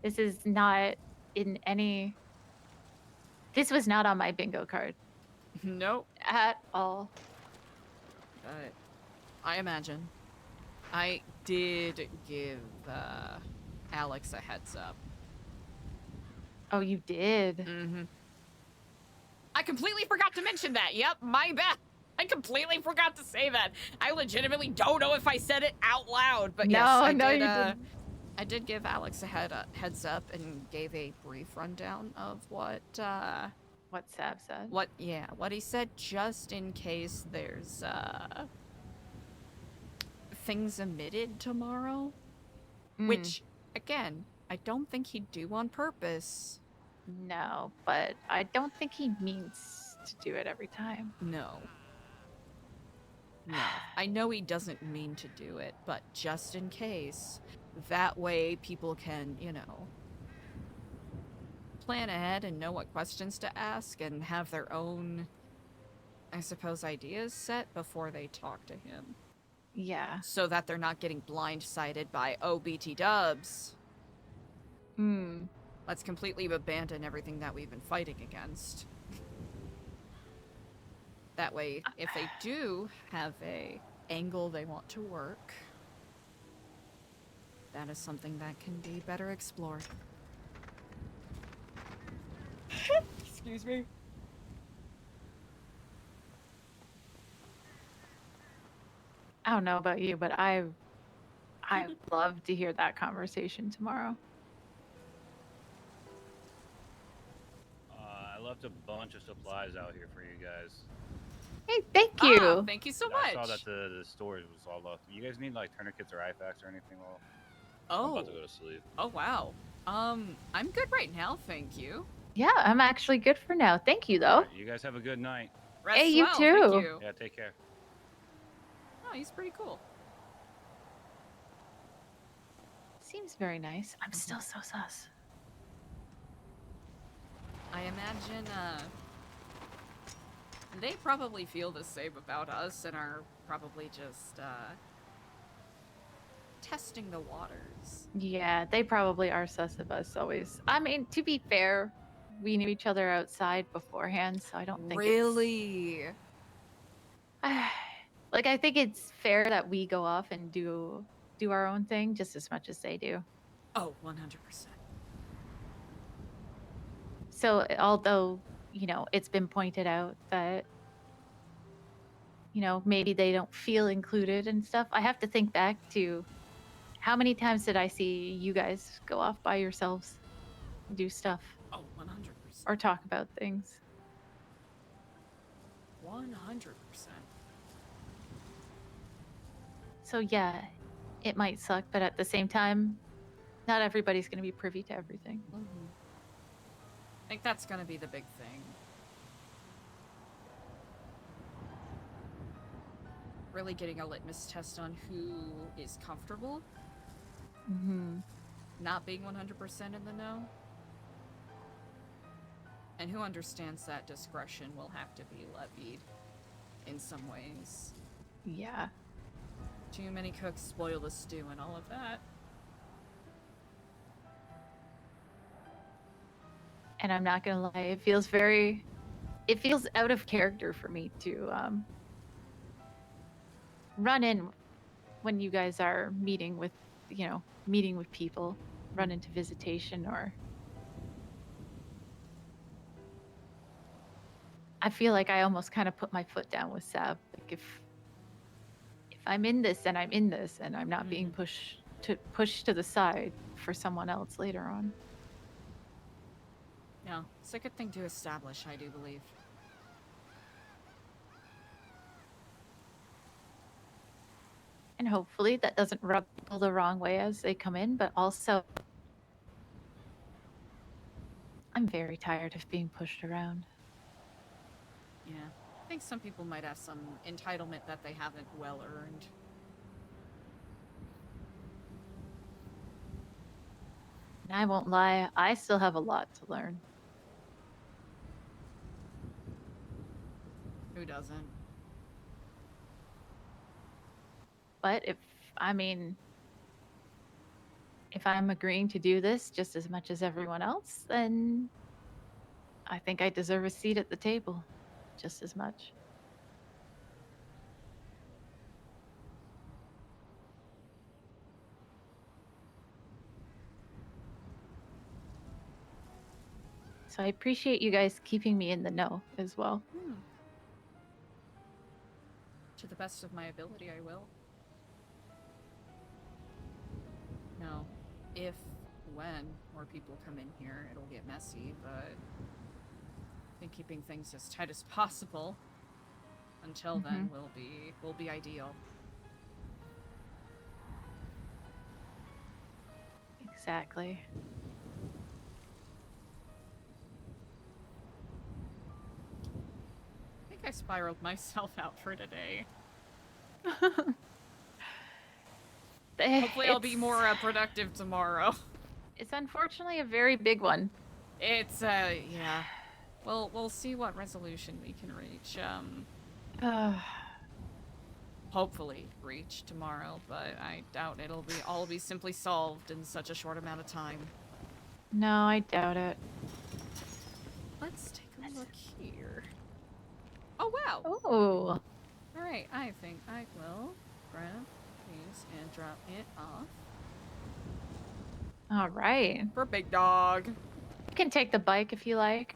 This is not in any... This was not on my bingo card. Nope. At all. But I imagine. I did give Alex a heads up. Oh, you did? Mm-hmm. I completely forgot to mention that. Yep, my bad. I completely forgot to say that. I legitimately don't know if I said it out loud, but yes, I no, did. you didn't. I did give Alex a heads up and gave a brief rundown of what Sab said. What he said, just in case there's things emitted tomorrow. Which, again, I don't think he'd do on purpose. No, but I don't think he means to do it every time. No. No. I know he doesn't mean to do it, but just in case, that way people can, you know, plan ahead and know what questions to ask and have their own, I suppose, ideas set before they talk to him. Yeah. So that they're not getting blindsided by, oh, BT dubs. Let's completely abandon everything that we've been fighting against. That way, if they do have a angle they want to work, that is something that can be better explored. Excuse me. I don't know about you, but I love to hear that conversation tomorrow. I left a bunch of supplies out here for you guys. Hey, thank you. Thank you so I much. saw that the storage was all up. You guys need like tourniquets or IFAKs or anything? Well, I'm about to go to sleep. Oh, wow. I'm good right now, thank you. Yeah, I'm actually good for now. Thank you, though. Alright, you guys have a good night. Rest Hey, you well, too. Thank you. Yeah, take care. Oh, he's pretty cool. Seems very nice. I'm still so sus. I imagine, they probably feel the same about us and are probably just, testing the waters. Yeah, they probably are sus of us always. I mean, to be fair, we knew each other outside beforehand, so I don't think Really? like, I think it's fair that we go off and do our own thing just as much as they do. Oh, 100%. So, although, you know, it's been pointed out that, you know, maybe they don't feel included and stuff, I have to think back to how many times did I see you guys go off by yourselves and do stuff? Oh, 100%. Or talk about things. 100%. So, yeah, it might suck, but at the same time, not everybody's going to be privy to everything. I think that's gonna be the big thing. Really getting a litmus test on who is comfortable. Not being 100% in the know. And who understands that discretion will have to be levied in some ways. Yeah. Too many cooks spoil the stew and all of that. And I'm not gonna lie, it feels out of character for me to run in when you guys are meeting with people, run into visitation, or I feel like I almost kind of put my foot down with Sab. Like if I'm in this and I'm in this and I'm not being pushed to the side for someone else later on. No, it's a good thing to establish, I do believe. And hopefully that doesn't rub people the wrong way as they come in, but also I'm very tired of being pushed around. Yeah, I think some people might have some entitlement that they haven't well earned. And I won't lie, I still have a lot to learn. Who doesn't? But if I'm agreeing to do this just as much as everyone else, then I think I deserve a seat at the table just as much. So I appreciate you guys keeping me in the know as well. To the best of my ability, I will. No, if, when more people come in here, it'll get messy, but I think keeping things as tight as possible until then will be ideal. Exactly. I think I spiraled myself out for today. Hopefully I'll be more productive tomorrow. It's unfortunately a very big one. It's, yeah. Well, we'll see what resolution we can reach. Hopefully reach tomorrow, but I doubt it'll be all be simply solved in such a short amount of time. No, I doubt it. Let's take a look here. Oh, wow. Oh. Alright, I think I will grab these and drop it off. All right. For Big Dog. You can take the bike if you like.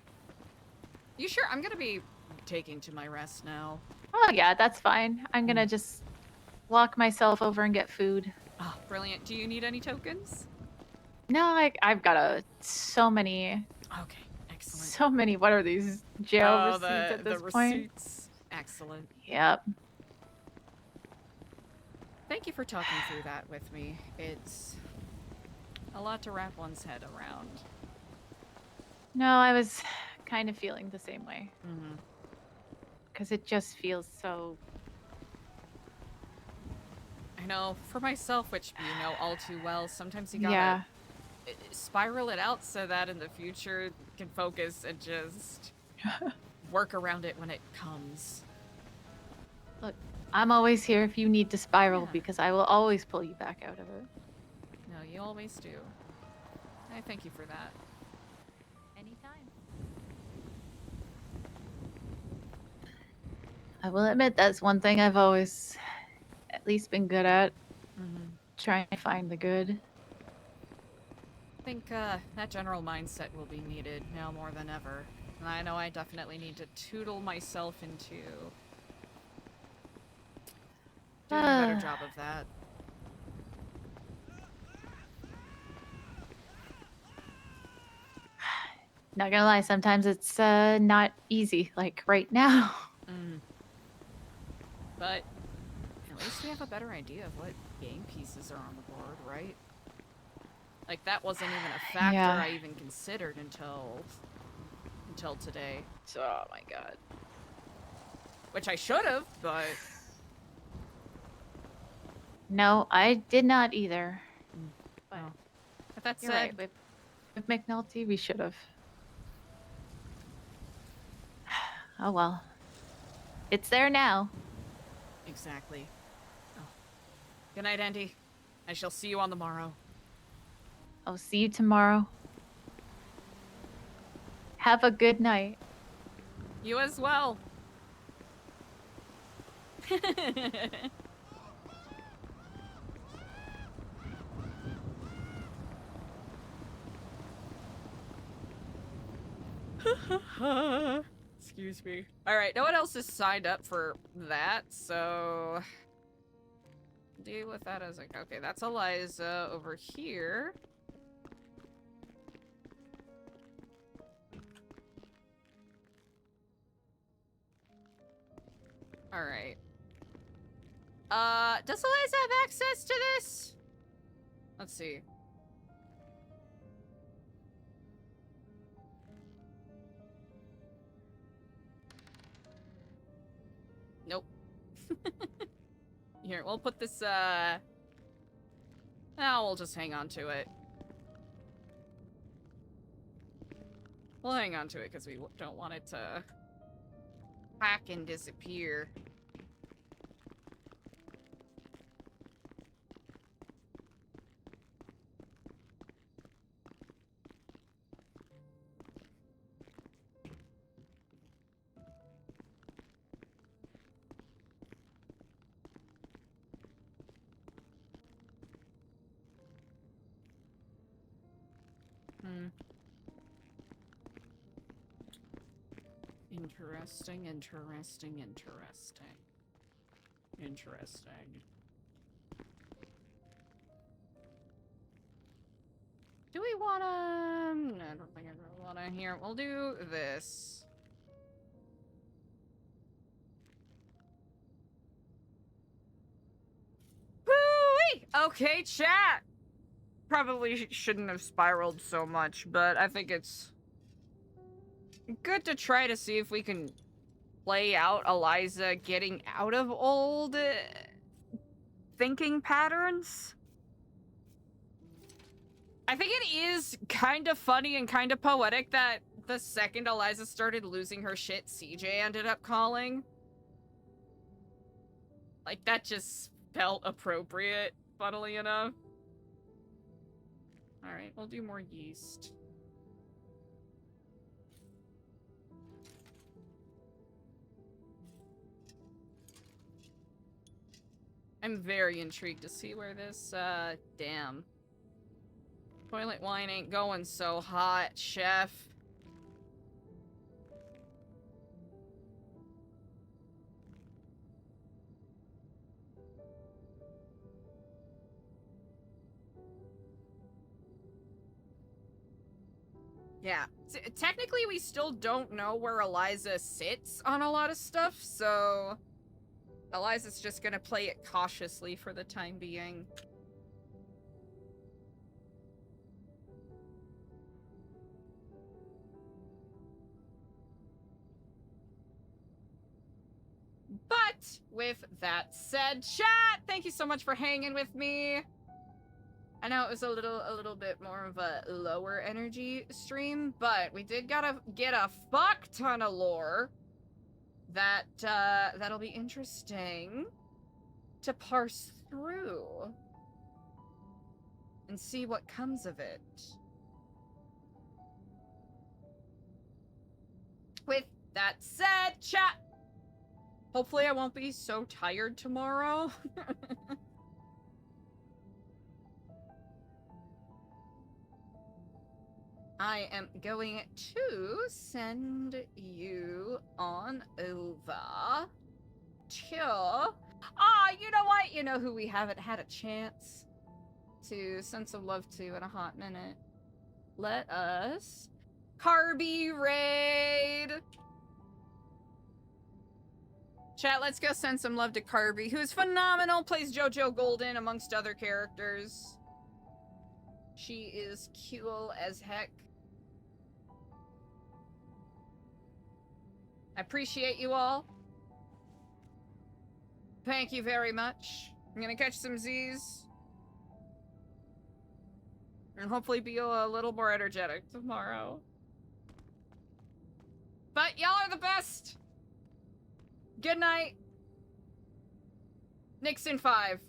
You sure? I'm gonna be taking to my rest now. Oh yeah, that's fine. I'm gonna just walk myself over and get food. Oh, brilliant. Do you need any tokens? No, I've got so many. Okay, excellent. So many. What are these jail receipts at this point? Receipts. Excellent. Yep. Thank you for talking through that with me. It's a lot to wrap one's head around. No, I was kind of feeling the same way. Mm-hmm. Because it just feels so... I know, for myself, which you know all too well, sometimes you gotta Yeah. spiral it out so that in the future you can focus and just work around it when it comes. Look, I'm always here if you need to spiral because I will always pull you back out of it. No, you always do. I thank you for that. Anytime. I will admit that's one thing I've always at least been good at. Mm-hmm. Trying to find the good. I think that general mindset will be needed now more than ever. And I know I definitely need to tootle myself into doing a better job of that. Not gonna lie, sometimes it's not easy, like right now. Mm. But at least we have a better idea of what game pieces are on the board, right? Like that wasn't even a factor Yeah. I even considered until today. So, oh my god. Which I should have, but No, I did not either. But, but that you're said, right. With McNulty, we should have. Oh well. It's there now. exactly. Oh. Good night, Andy. I shall see you on the morrow. I'll see you tomorrow. Have a good night. You as well. Excuse me. Alright, no one else is signed up for that, so... deal with that as like, okay, that's Eliza over here. Alright. Does Eliza have access to this? Let's see. Nope. Here, we'll put this, now we'll just hang on to it. We'll hang on to it because we don't want it to hack and disappear. Interesting, interesting, interesting. Interesting. Do we wanna... I don't think I really wanna here. We'll do this. Hoo-wee! Okay, chat! probably shouldn't have spiraled so much, but I think it's good to try to see if we can play out Eliza getting out of old thinking patterns. I think it is kind of funny and kind of poetic that the second Eliza started losing her shit, CJ ended up calling. Like, that just felt appropriate, funnily enough. Alright, we'll do more yeast. I'm very intrigued to see where this, damn. Toilet wine ain't going so hot, chef. Yeah, technically we still don't know where Eliza sits on a lot of stuff, so Eliza's just gonna play it cautiously for the time being. But with that said, chat, thank you so much for hanging with me. I know it was a little bit more of a lower energy stream, but we did get a fuck ton of lore that that'll be interesting to parse through and see what comes of it. With that said, chat, hopefully I won't be so tired tomorrow. I am going to send you on over to... you know what? You know who we haven't had a chance to send some love to in a hot minute. Let us... Carby raid! Chat, let's go send some love to Carby, who's phenomenal, plays JoJo Golden amongst other characters. She is cool as heck. I appreciate you all. Thank you very much. I'm gonna catch some Z's. And hopefully be a little more energetic tomorrow. But y'all are the best. Good night. Nixon 5.